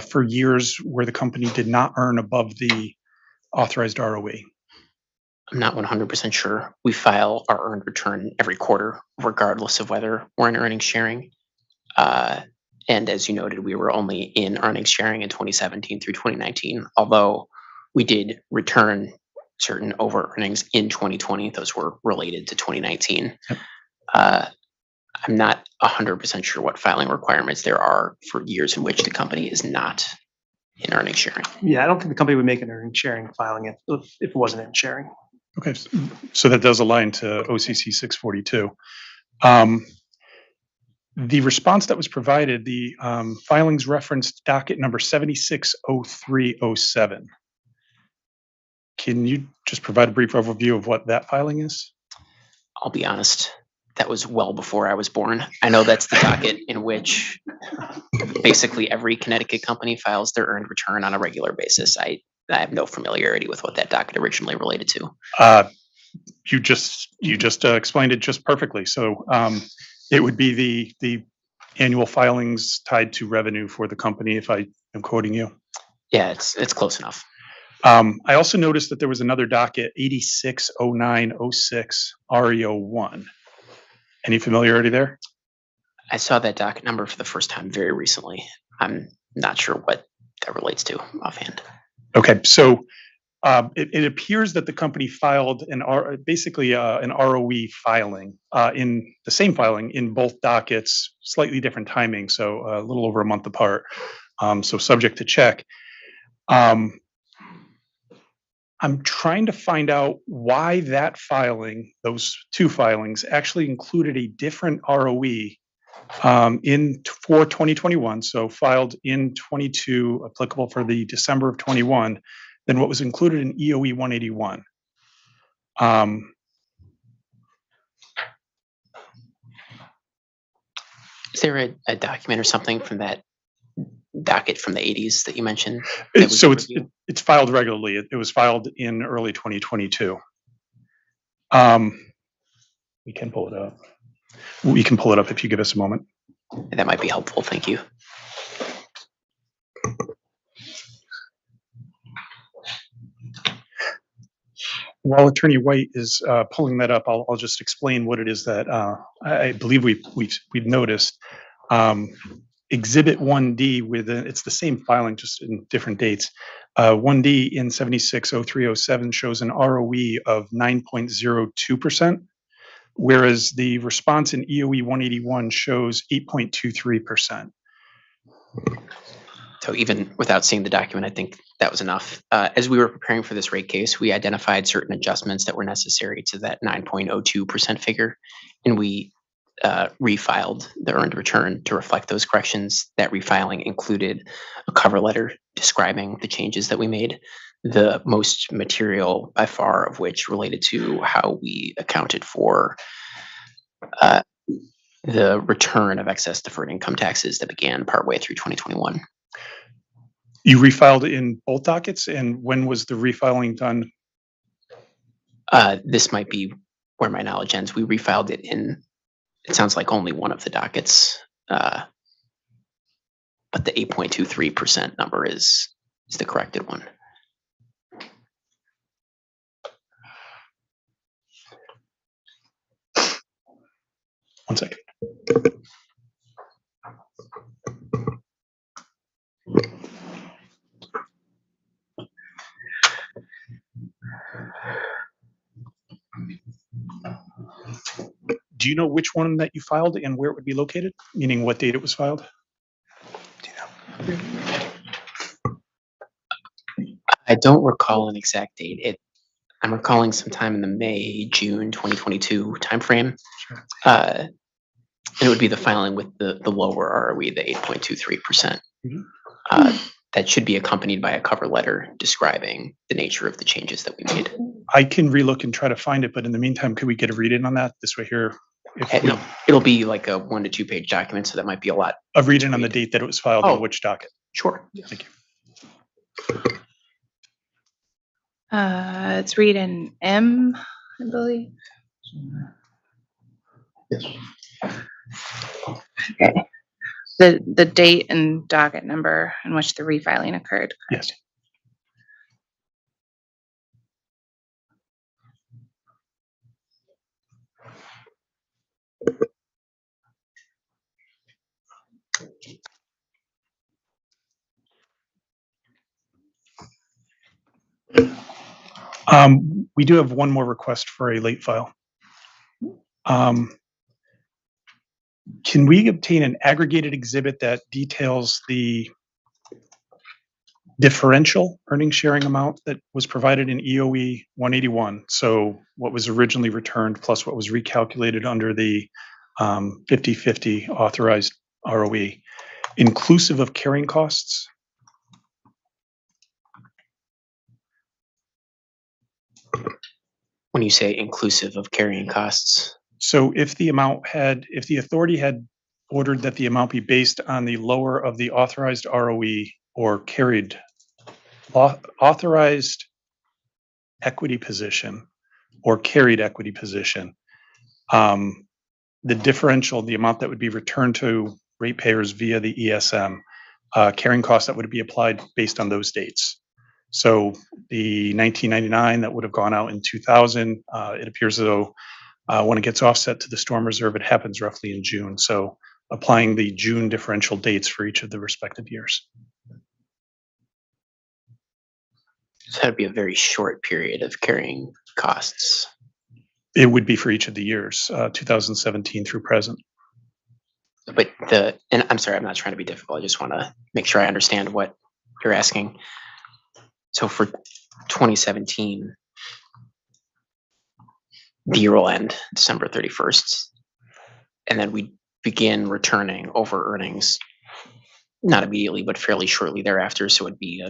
for years where the company did not earn above the authorized ROE? I'm not 100% sure. We file our earned return every quarter, regardless of whether we're in earnings sharing. And as you noted, we were only in earnings sharing in 2017 through 2019, although we did return certain over earnings in 2020. Those were related to 2019. I'm not 100% sure what filing requirements there are for years in which the company is not in earnings sharing. Yeah, I don't think the company would make an earnings sharing filing if it wasn't in sharing. Okay, so that does align to OCC 642. The response that was provided, the filings referenced docket number 760307. Can you just provide a brief overview of what that filing is? I'll be honest, that was well before I was born. I know that's the docket in which basically every Connecticut company files their earned return on a regular basis. I have no familiarity with what that docket originally related to. You just explained it just perfectly. So it would be the annual filings tied to revenue for the company, if I am quoting you. Yeah, it's close enough. I also noticed that there was another docket, 860906 REO1. Any familiarity there? I saw that docket number for the first time very recently. I'm not sure what that relates to offhand. Okay, so it appears that the company filed basically an ROE filing in the same filing in both dockets, slightly different timing, so a little over a month apart. So subject to check. I'm trying to find out why that filing, those two filings, actually included a different ROE for 2021, so filed in 22, applicable for the December of 21, than what was included in EOE 181. Is there a document or something from that docket from the 80s that you mentioned? So it's filed regularly. It was filed in early 2022. We can pull it up. We can pull it up if you give us a moment. That might be helpful. Thank you. While Attorney White is pulling that up, I'll just explain what it is that I believe we've noticed. Exhibit 1D it's the same filing, just in different dates. 1D in 760307 shows an ROE of 9.02%, whereas the response in EOE 181 shows 8.23%. So even without seeing the document, I think that was enough. As we were preparing for this rate case, we identified certain adjustments that were necessary to that 9.02% figure, and we refiled the earned return to reflect those corrections. That refiling included a cover letter describing the changes that we made, the most material by far of which related to how we accounted for the return of excess deferred income taxes that began partway through 2021. You refiled in both dockets, and when was the refiling done? This might be where my knowledge ends. We refiled it in, it sounds like only one of the dockets, but the 8.23% number is the corrected one. One second. Do you know which one that you filed and where it would be located? Meaning what date it was filed? I don't recall an exact date. I'm recalling sometime in the May, June 2022 timeframe. And it would be the filing with the lower ROE, the 8.23%. That should be accompanied by a cover letter describing the nature of the changes that we made. I can relook and try to find it, but in the meantime, could we get a read in on that this way here? It'll be like a 1 to 2 page document, so that might be a lot. A read in on the date that it was filed on which docket? Sure. Thank you. It's read in M, I believe. Yes. Okay. The date and docket number in which the refiling occurred. Yes. We do have one more request for a late file. Can we obtain an aggregated exhibit that details the differential earnings sharing amount that was provided in EOE 181? So what was originally returned plus what was recalculated under the 50/50 authorized ROE, inclusive of carrying costs? When you say inclusive of carrying costs? So if the authority had ordered that the amount be based on the lower of the authorized ROE or authorized equity position or carried equity position, the differential, the amount that would be returned to ratepayers via the ESM, carrying costs that would be applied based on those dates. So the 1999 that would have gone out in 2000, it appears as though when it gets offset to the storm reserve, it happens roughly in June. So applying the June differential dates for each of the respective years. So that'd be a very short period of carrying costs. It would be for each of the years, 2017 through present. But and I'm sorry, I'm not trying to be difficult. I just want to make sure I understand what you're asking. So for 2017, the year will end December 31st, and then we begin returning over earnings, not immediately, but fairly shortly thereafter. So it'd be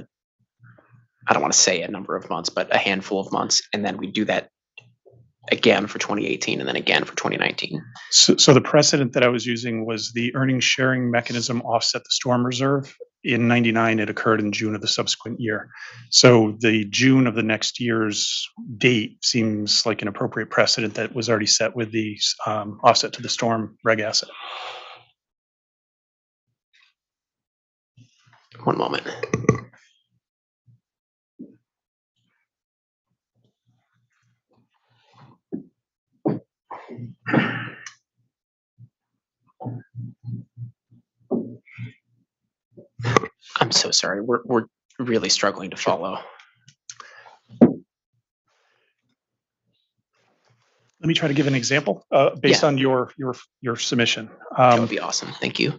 I don't want to say a number of months, but a handful of months, and then we do that again for 2018 and then again for 2019. So the precedent that I was using was the earnings sharing mechanism offset the storm reserve. In 99, it occurred in June of the subsequent year. So the June of the next year's date seems like an appropriate precedent that was already set with the offset to the storm reg asset. One moment. I'm so sorry. We're really struggling to follow. Let me try to give an example based on your submission. That would be awesome. Thank you.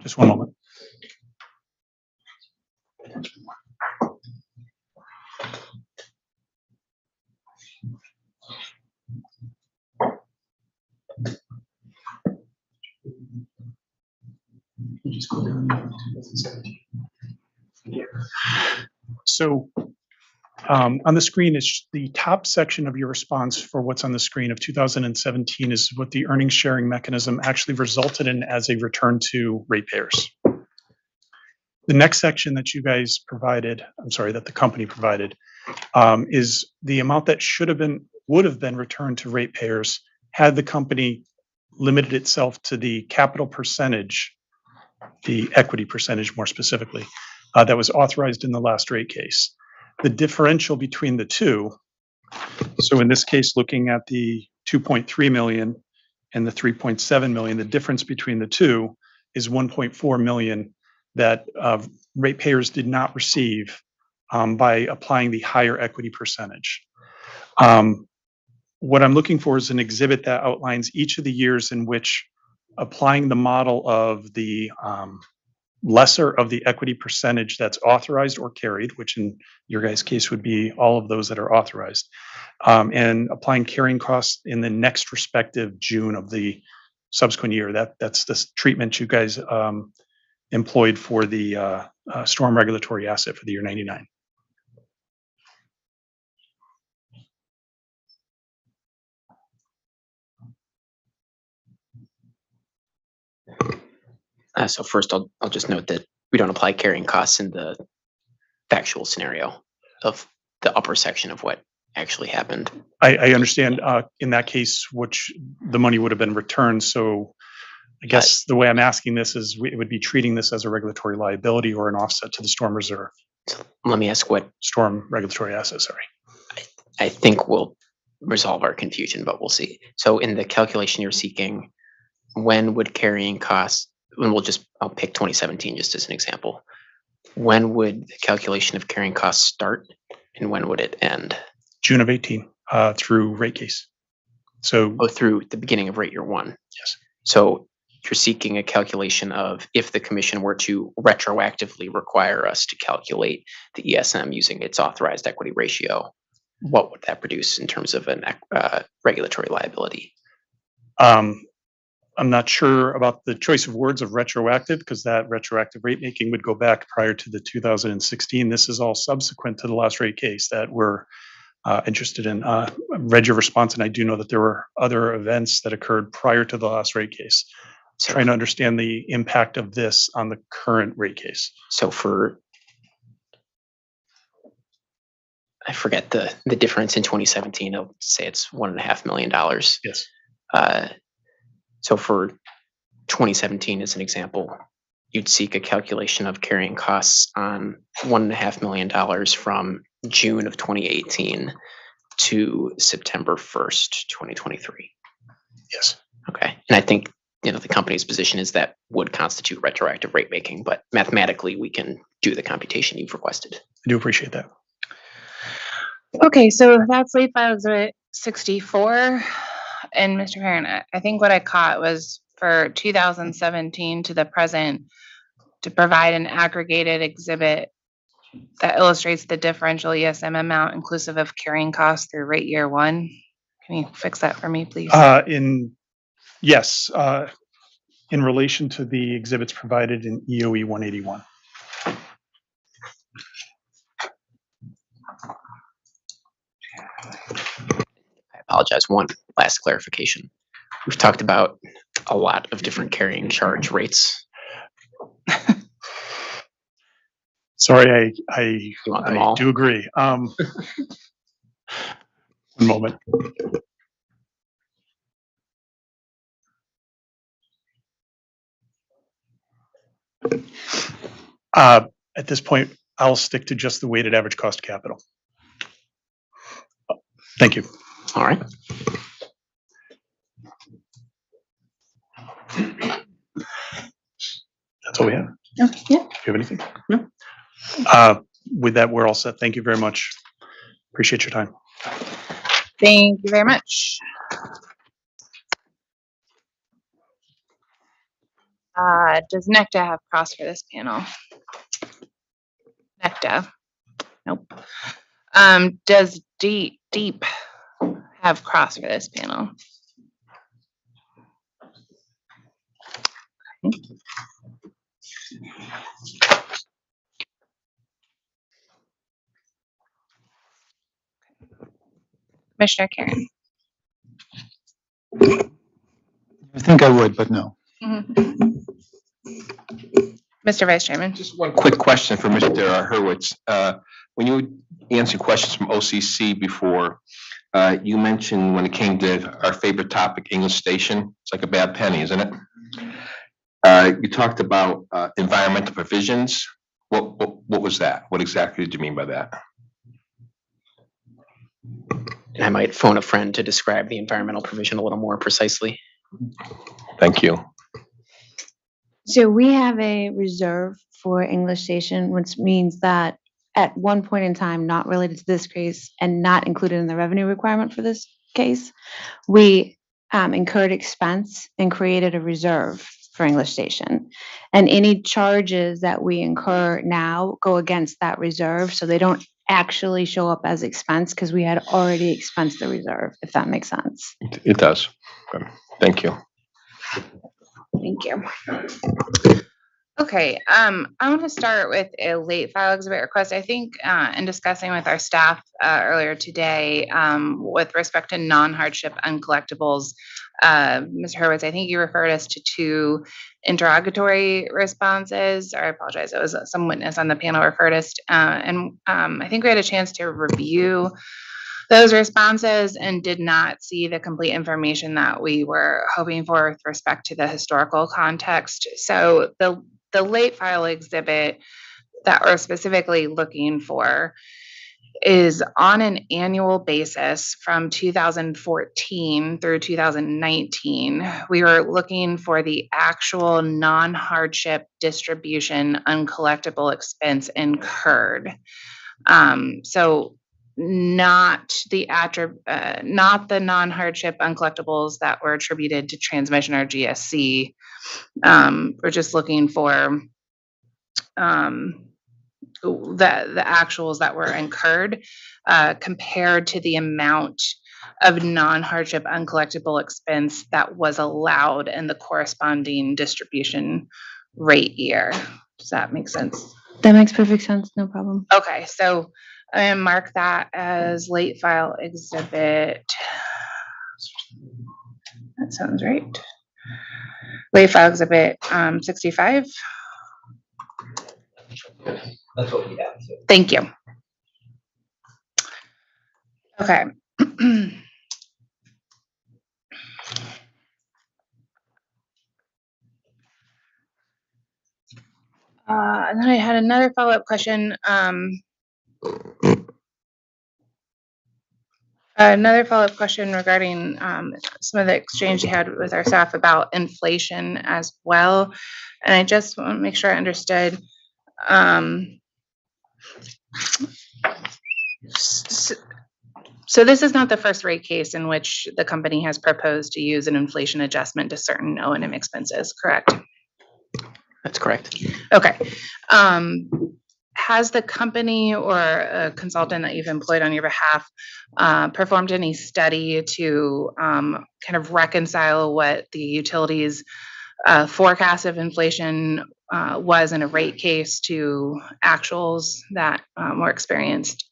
Just one moment. So on the screen is the top section of your response for what's on the screen of 2017 is what the earnings sharing mechanism actually resulted in as a return to ratepayers. The next section that you guys provided, that the company provided, is the amount that would have been returned to ratepayers had the company limited itself to the capital percentage, the equity percentage more specifically, that was authorized in the last rate case. The differential between the two, so in this case, looking at the 2.3 million and the 3.7 million, the difference between the two is 1.4 million that ratepayers did not receive by applying the higher equity percentage. What I'm looking for is an exhibit that outlines each of the years in which applying the model of the lesser of the equity percentage that's authorized or carried, which in your guys' case would be all of those that are authorized, and applying carrying costs in the next respective June of the subsequent year. That's the treatment you guys employed for the storm regulatory asset for the year 99. So first, I'll just note that we don't apply carrying costs in the factual scenario of the upper section of what actually happened. I understand in that case, which the money would have been returned. So I guess the way I'm asking this is it would be treating this as a regulatory liability or an offset to the storm reserve. Let me ask what storm regulatory asset, sorry. I think we'll resolve our confusion, but we'll see. So in the calculation you're seeking, when would carrying costs, and I'll pick 2017 just as an example. When would the calculation of carrying costs start and when would it end? June of 18 through rate case. So through the beginning of rate year one. Yes. So you're seeking a calculation of if the commission were to retroactively require us to calculate the ESM using its authorized equity ratio, what would that produce in terms of an regulatory liability? I'm not sure about the choice of words of retroactive because that retroactive rate making would go back prior to the 2016. This is all subsequent to the last rate case that we're interested in. I read your response and I do know that there were other events that occurred prior to the last rate case. So, trying to understand the impact of this on the current rate case. So I forget the difference in 2017. I'll say it's $1.5 million. Yes. So for 2017, as an example, you'd seek a calculation of carrying costs on $1.5 million from June of 2018 to September 1st, 2023. Yes. Okay. And I think, the company's position is that would constitute retroactive rate making, but mathematically we can do the computation you've requested. I do appreciate that. Okay, so that's late file exhibit 64. And Mr. Perrin, I think what I caught was for 2017 to the present to provide an aggregated exhibit that illustrates the differential ESM amount inclusive of carrying costs through rate year one. Can you fix that for me, please? Yes, in relation to the exhibits provided in EOE 181. I apologize. One last clarification. We've talked about a lot of different carrying charge rates. Sorry, I You want them all? do agree. One moment. At this point, I'll stick to just the weighted average cost of capital. Thank you. All right. That's all we have. Okay, yeah. Do you have anything? No. With that, we're all set. Thank you very much. Appreciate your time. Thank you very much. Does NECTA have costs for this panel? NECTA. Nope. Does DEEP have costs for this panel? Okay. Commissioner Karen. I think I would, but no. Mr. Vice Chairman. Just one quick question for Mr. Hurwitz. When you answered questions from OCC before, you mentioned when it came to our favorite topic, English station, it's like a bad penny, isn't it? You talked about environmental provisions. What was that? What exactly did you mean by that? And I might phone a friend to describe the environmental provision a little more precisely. Thank you. So we have a reserve for English Station, which means that at one point in time, not related to this case and not included in the revenue requirement for this case, we incurred expense and created a reserve for English Station. And any charges that we incur now go against that reserve, so they don't actually show up as expense because we had already expensed the reserve, if that makes sense. It does. Okay. Thank you. Thank you. Okay, I want to start with a late file exhibit request. I think in discussing with our staff earlier today with respect to non-hardship uncollectibles, Mr. Hurwitz, I think you referred us to 2 interrogatory responses. Or I apologize, it was some witness on the panel referred us, and I think we had a chance to review those responses and did not see the complete information that we were hoping for with respect to the historical context. So the late file exhibit that we're specifically looking for is on an annual basis from 2014 through 2019. We were looking for the actual non-hardship distribution uncollectible expense incurred. So not the non-hardship uncollectibles that were attributed to transmission or GSC. We're just looking for the actuals that were incurred compared to the amount of non-hardship uncollectible expense that was allowed in the corresponding distribution rate year. Does that make sense? That makes perfect sense, no problem. Okay, so I'm gonna mark that as late file exhibit. That sounds right. Late file exhibit 65. That's what we have. Thank you. Okay. And then I had another follow-up question. Regarding some of the exchange you had with our staff about inflation as well. And I just want to make sure I understood. So this is not the first rate case in which the company has proposed to use an inflation adjustment to certain O&M expenses, correct? That's correct. Okay. Has the company or a consultant that you've employed on your behalf performed any study to kind of reconcile what the utilities forecast of inflation was in a rate case to actuals that were experienced?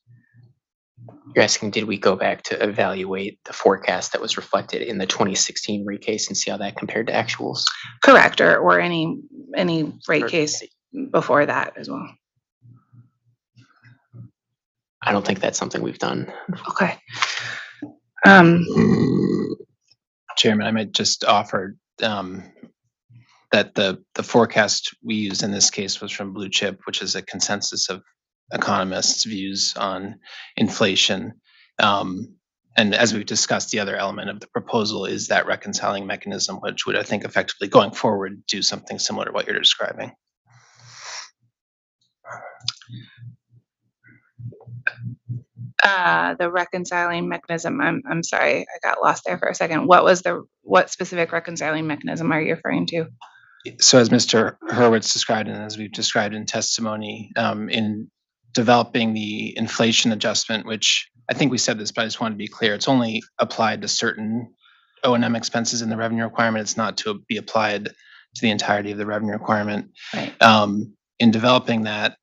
You're asking, did we go back to evaluate the forecast that was reflected in the 2016 rate case and see how that compared to actuals? Correct, or any rate case before that as well. I don't think that's something we've done. Okay. Chairman, I might just offer that the forecast we used in this case was from Blue Chip, which is a consensus of economists' views on inflation. And as we've discussed, the other element of the proposal is that reconciling mechanism, which would, I think, effectively going forward, do something similar to what you're describing. The reconciling mechanism, I'm sorry, I got lost there for a second. What specific reconciling mechanism are you referring to? So as Mr. Hurwitz described, and as we've described in testimony, in developing the inflation adjustment, which I think we said this, but I just want to be clear, it's only applied to certain O&M expenses in the revenue requirement. It's not to be applied to the entirety of the revenue requirement. Right. In developing that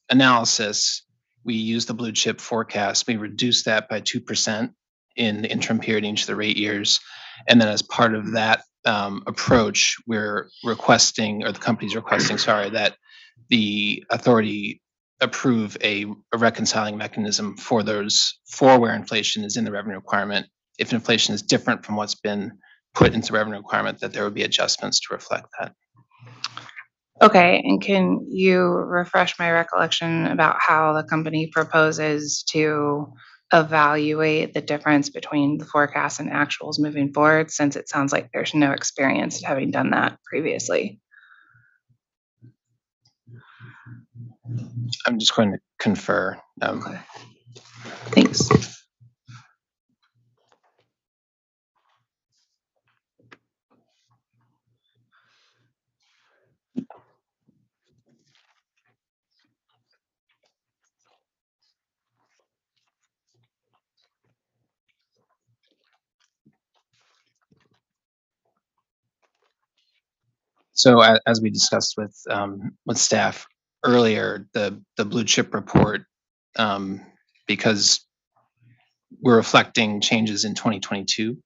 analysis, we used the Blue Chip forecast. We reduced that by 2% in the interim period in each of the rate years. And then as part of that approach, we're requesting, or the company's requesting, sorry, that the authority approve a reconciling mechanism for where inflation is in the revenue requirement. If inflation is different from what's been put into revenue requirement, that there would be adjustments to reflect that. Okay, and can you refresh my recollection about how the company proposes to evaluate the difference between the forecast and actuals moving forward, since it sounds like there's no experience having done that previously? I'm just going to confer. Thanks. So as we discussed with staff earlier, the blue chip report, because we're reflecting changes in 2022,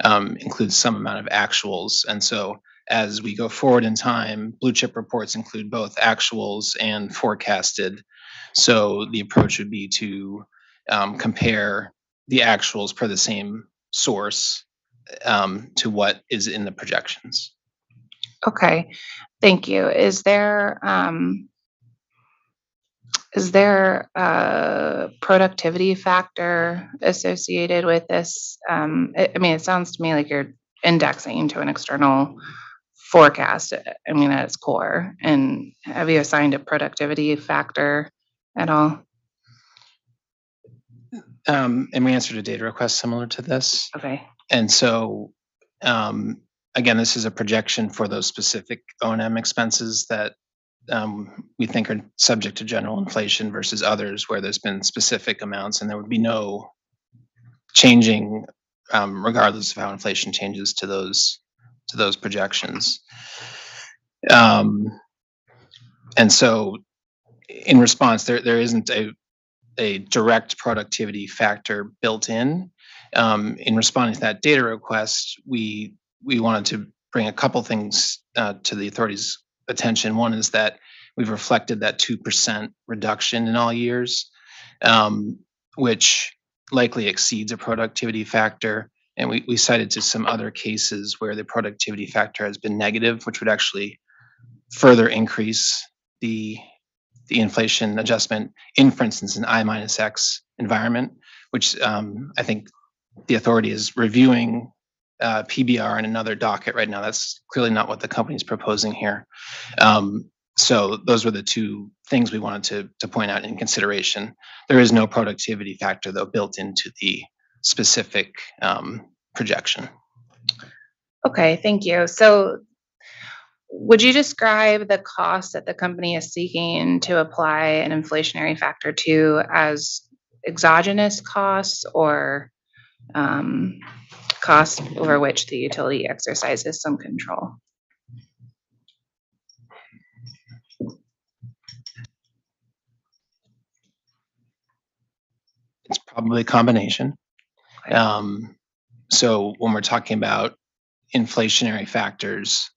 includes some amount of actuals. And so as we go forward in time, blue chip reports include both actuals and forecasted. So the approach would be to compare the actuals per the same source to what is in the projections. Okay, thank you. Is there a productivity factor associated with this? I mean, it sounds to me like you're indexing to an external forecast, I mean, at its core. And have you assigned a productivity factor at all? And we answered a data request similar to this. Okay. And so, again, this is a projection for those specific O&M expenses that we think are subject to general inflation versus others where there's been specific amounts, and there would be no changing regardless of how inflation changes to those projections. And so, in response, there isn't a direct productivity factor built in. In responding to that data request, we wanted to bring a couple things to the authority's attention. One is that we've reflected that 2% reduction in all years, which likely exceeds a productivity factor. And we cited to some other cases where the productivity factor has been negative, which would actually further increase the inflation adjustment in, for instance, an I minus X environment, which I think the authority is reviewing PBR in another docket right now. That's clearly not what the company is proposing here. So those were the two things we wanted to point out in consideration. There is no productivity factor, though, built into the specific projection. Okay, thank you. So would you describe the cost that the company is seeking to apply an inflationary factor to as exogenous costs or costs over which the utility exercises some control? It's probably a combination. So when we're talking about inflationary factors,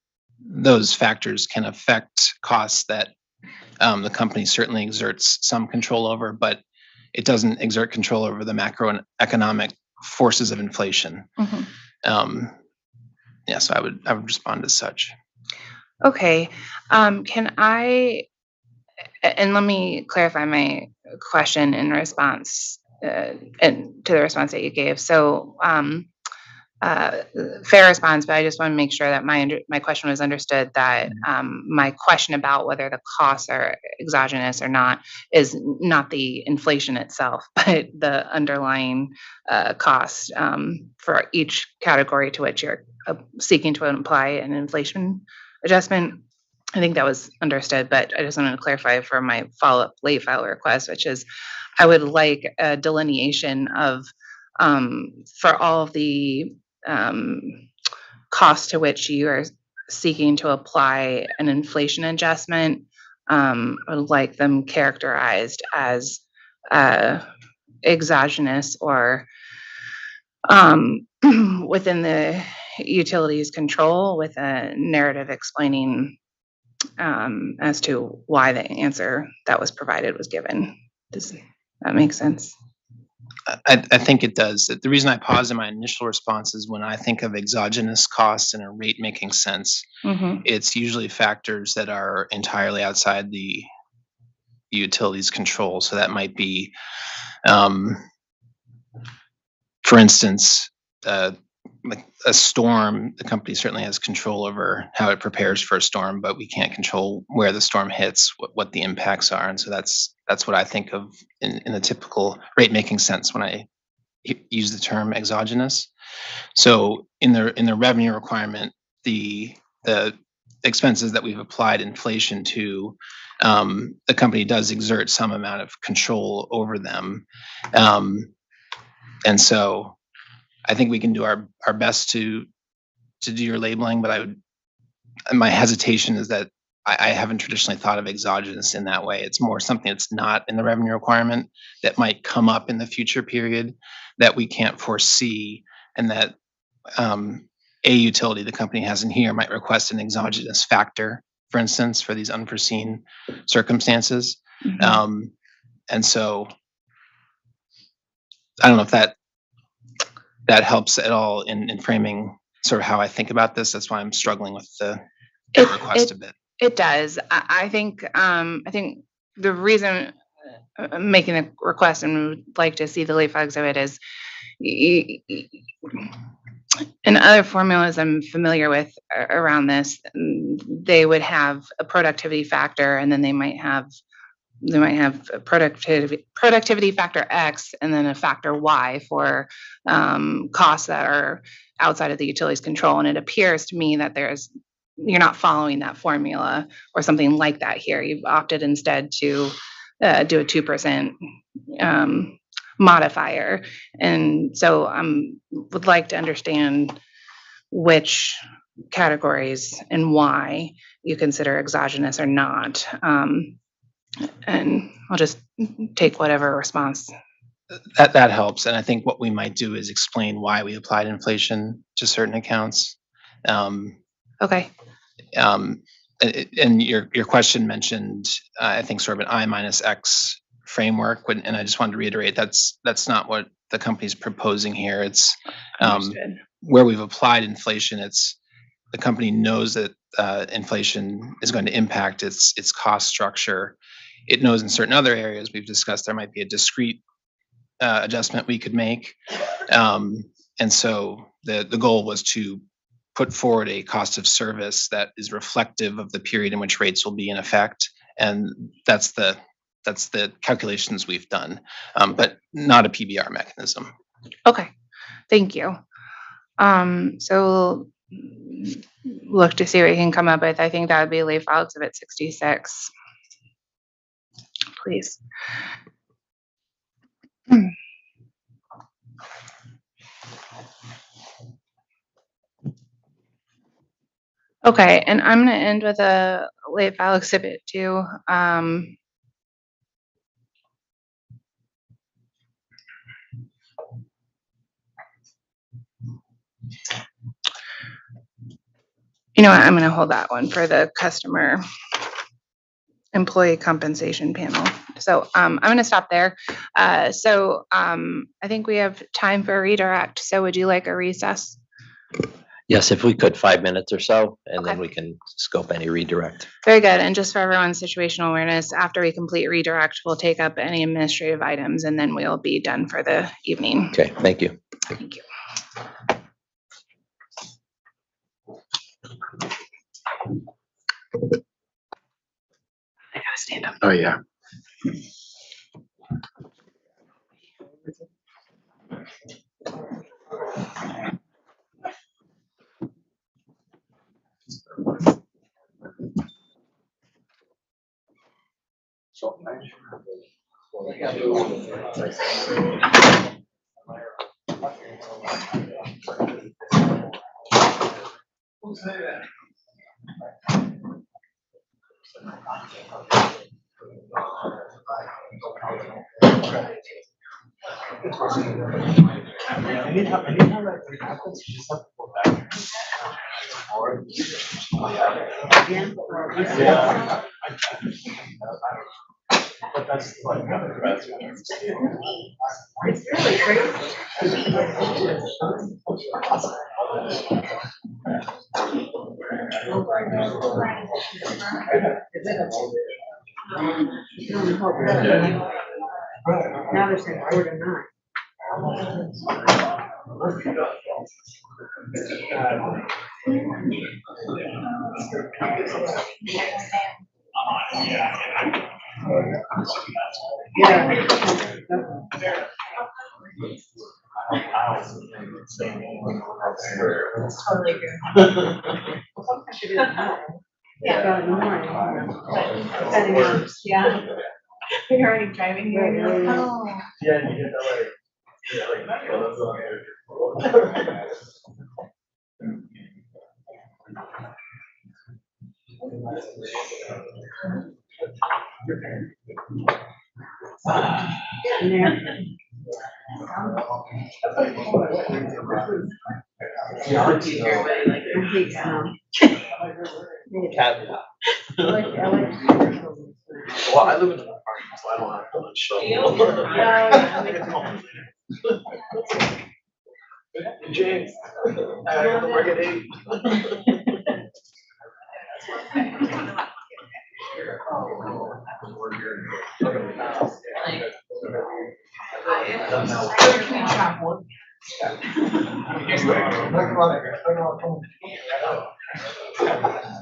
those factors can affect costs that the company certainly exerts some control over, but it doesn't exert control over the macroeconomic forces of inflation. Yeah, so I would respond as such. Okay, can I, and let me clarify my question in response and to the response that you gave. So fair response, but I just want to make sure that my question was understood, that my question about whether the costs are exogenous or not is not the inflation itself, but the underlying cost for each category to which you're seeking to apply an inflation adjustment. I think that was understood, but I just wanted to clarify for my follow-up late file request, which is I would like a delineation of for all of the cost to which you are seeking to apply an inflation adjustment. I would like them characterized as exogenous or within the utility's control, with a narrative explaining as to why the answer that was provided was given. Does that make sense? I think it does. The reason I paused in my initial response is when I think of exogenous costs in a rate making sense, Mhm. it's usually factors that are entirely outside the utility's control. So that might be, um, for instance, like a storm. The company certainly has control over how it prepares for a storm, but we can't control where the storm hits, what the impacts are. And so that's what I think of in a typical rate making sense when I use the term exogenous. So in the revenue requirement, the expenses that we've applied inflation to, the company does exert some amount of control over them. And so I think we can do our best to do your labeling, but my hesitation is that I haven't traditionally thought of exogenous in that way. It's more something that's not in the revenue requirement that might come up in the future period that we can't foresee, and that a utility the company has in here might request an exogenous factor, for instance, for these unforeseen circumstances. And so I don't know if that helps at all in framing sort of how I think about this. That's why I'm struggling with the request a bit. It does. I think the reason I'm making the request and would like to see the late file exhibit is in other formulas I'm familiar with around this, they would have a productivity factor, and then they might have a productivity factor X and then a factor Y for costs that are outside of the utility's control. And it appears to me that you're not following that formula or something like that here. You've opted instead to do a 2% modifier. And so would like to understand which categories and why you consider exogenous or not. And I'll just take whatever response. That helps. And I think what we might do is explain why we applied inflation to certain accounts. Okay. And your question mentioned, I think, sort of an I minus X framework, and I just wanted to reiterate that's not what the company's proposing here. It's where we've applied inflation. It's the company knows that inflation is going to impact its cost structure. It knows in certain other areas we've discussed there might be a discrete adjustment we could make, and so the goal was to put forward a cost of service that is reflective of the period in which rates will be in effect, and that's the calculations we've done, but not a PBR mechanism. Okay, thank you. So look to see what you can come up with. I think that would be late file exhibit 66. Please. Okay, and I'm gonna end with a late file exhibit 2. You know what, I'm gonna hold that one for the customer employee compensation panel. So I'm gonna stop there. I think we have time for a redirect. So would you like a recess? Yes, if we could, 5 minutes or so, and then we can scope any redirect. Very good. And just for everyone's situational awareness, after we complete redirect, we'll take up any administrative items and then we'll be done for the evening. Okay, thank you. Thank you. I gotta stand up. Oh, yeah. Anytime that happens, you just have to go back. Yeah. But that's like It's really crazy. Now they're saying 4 to 9. Totally agree. Yeah. In the morning. Depending on, yeah. You're already driving here. You're like, oh. Yeah, you get that way. Well, I live in an apartment, so I don't have to like show. James, I have the work at 8.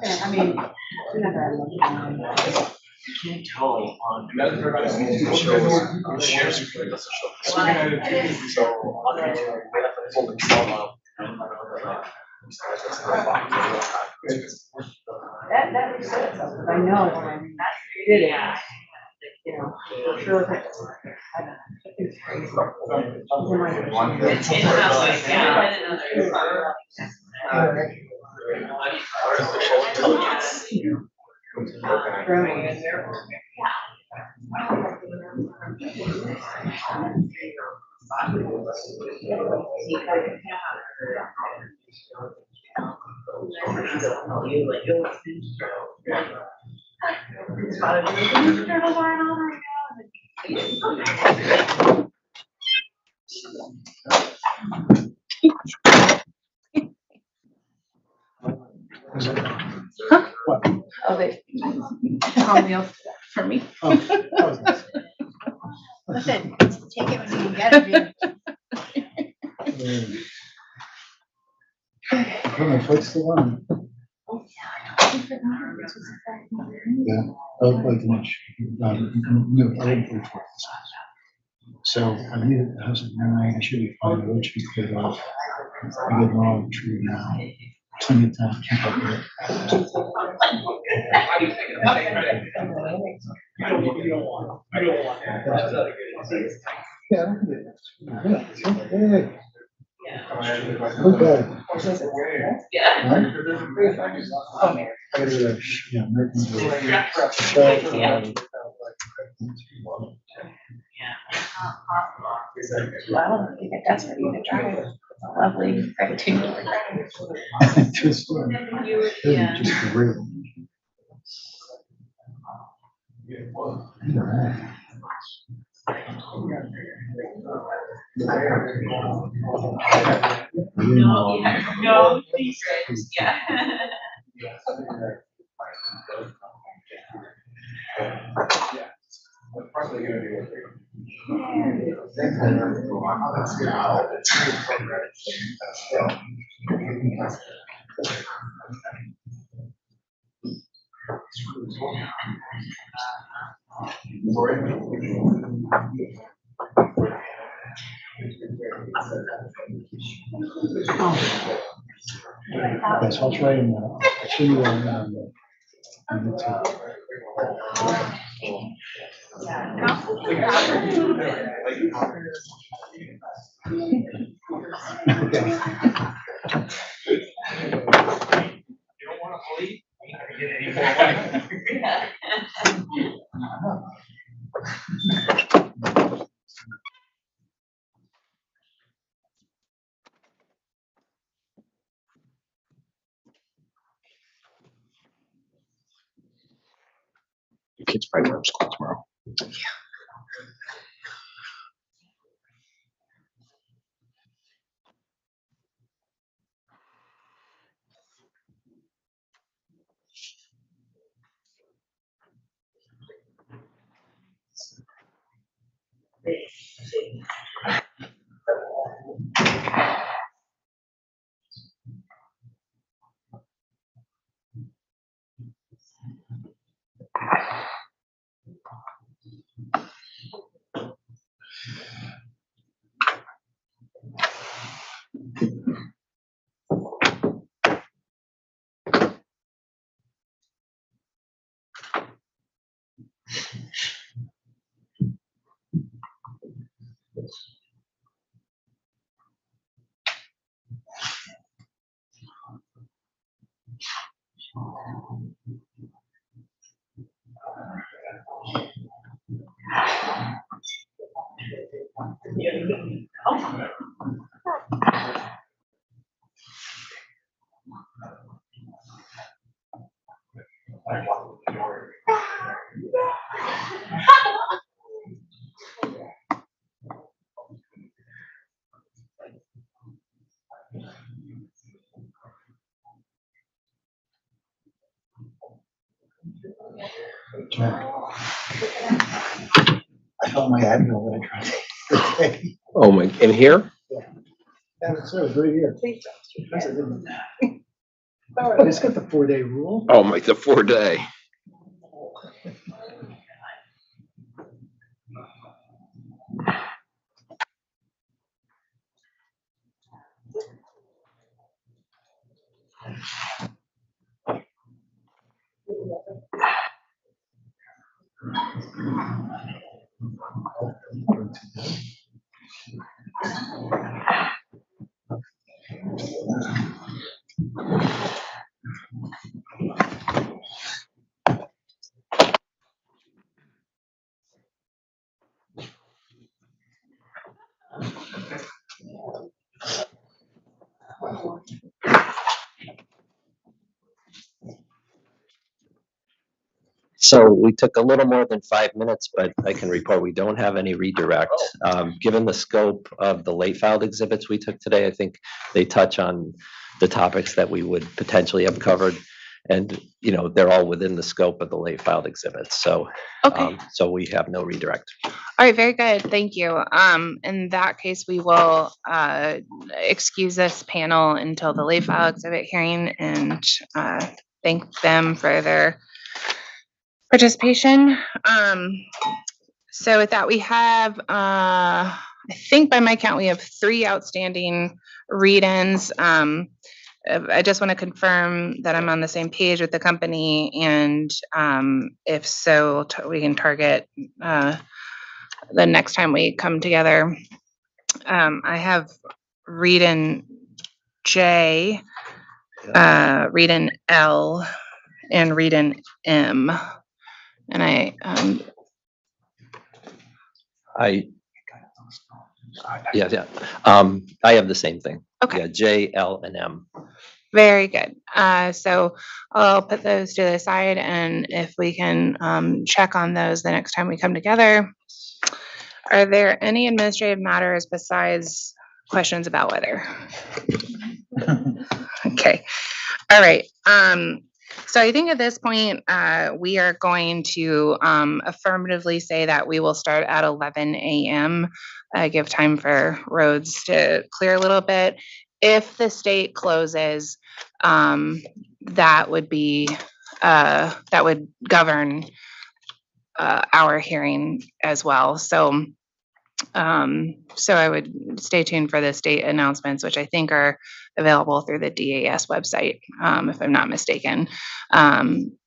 I mean, you can't tell on shares. So on YouTube, we have to pull the control up. That makes sense. I know. I mean, it is. You know, for sure. It's crazy. Oh, they called me up for me. Listen, take it when you can get it. What's the one? Yeah, like much. No, I didn't put it forth. So I need it has it 9. I should be fine. It should be cleared off. I get wrong true now. Plenty of time. Keep up with it. Yeah, I don't think it's. Okay. Yeah. Well, you get desperate, you can drive. Lovely, rectangle. Just great. No secrets. Yeah. Yes, I'll try and see you on Your kids probably don't have school tomorrow. I felt my admiral when I tried to. Oh my, in here? And it's right here. I just got the 4-day rule. Oh my, the 4-day. So we took a little more than 5 minutes, but I can report we don't have any redirect. Given the scope of the late filed exhibits we took today, I think they touch on the topics that we would potentially have covered. And, you know, they're all within the scope of the late filed exhibits. So, Okay. so we have no redirect. All right, very good. Thank you. In that case, we will excuse this panel until the late file exhibit hearing and thank them for their participation. So with that, we have, I think by my count, we have 3 outstanding read-ins. I just want to confirm that I'm on the same page with the company, and if so, we can target the next time we come together. I have read-in J, read-in L, and read-in M. And Yeah. I have the same thing. Okay. Yeah, J, L, and M. Very good. So I'll put those to the side, and if we can check on those the next time we come together. Are there any administrative matters besides questions about weather? Okay. All right. So I think at this point, we are going to affirmatively say that we will start at 11 a.m., give time for roads to clear a little bit. If the state closes, that would be, that would govern our hearing as well. So I would stay tuned for the state announcements, which I think are available through the DAS website, if I'm not mistaken.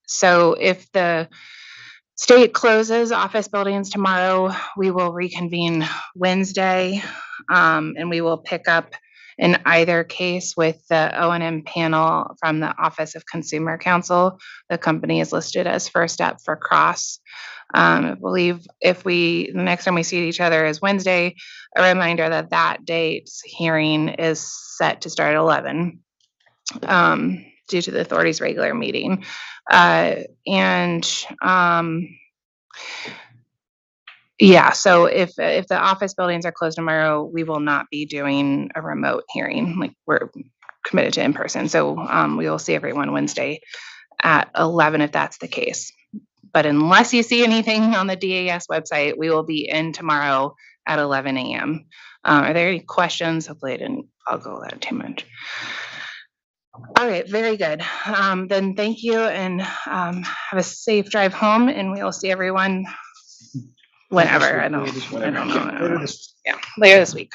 So if the state closes office buildings tomorrow, we will reconvene Wednesday, and we will pick up in either case with the O&M panel from the Office of Consumer Counsel. The company is listed as first up for cross. I believe the next time we see each other is Wednesday, a reminder that that date's hearing is set to start at 11 due to the authority's regular meeting. Yeah, so if the office buildings are closed tomorrow, we will not be doing a remote hearing. Like, we're committed to in person. So we will see everyone Wednesday at 11 if that's the case. But unless you see anything on the DAS website, we will be in tomorrow at 11 a.m. Are there any questions? Hopefully I didn't go that too much. All right, very good. Then thank you and have a safe drive home, and we will see everyone whenever. I don't know. Yeah, later this week.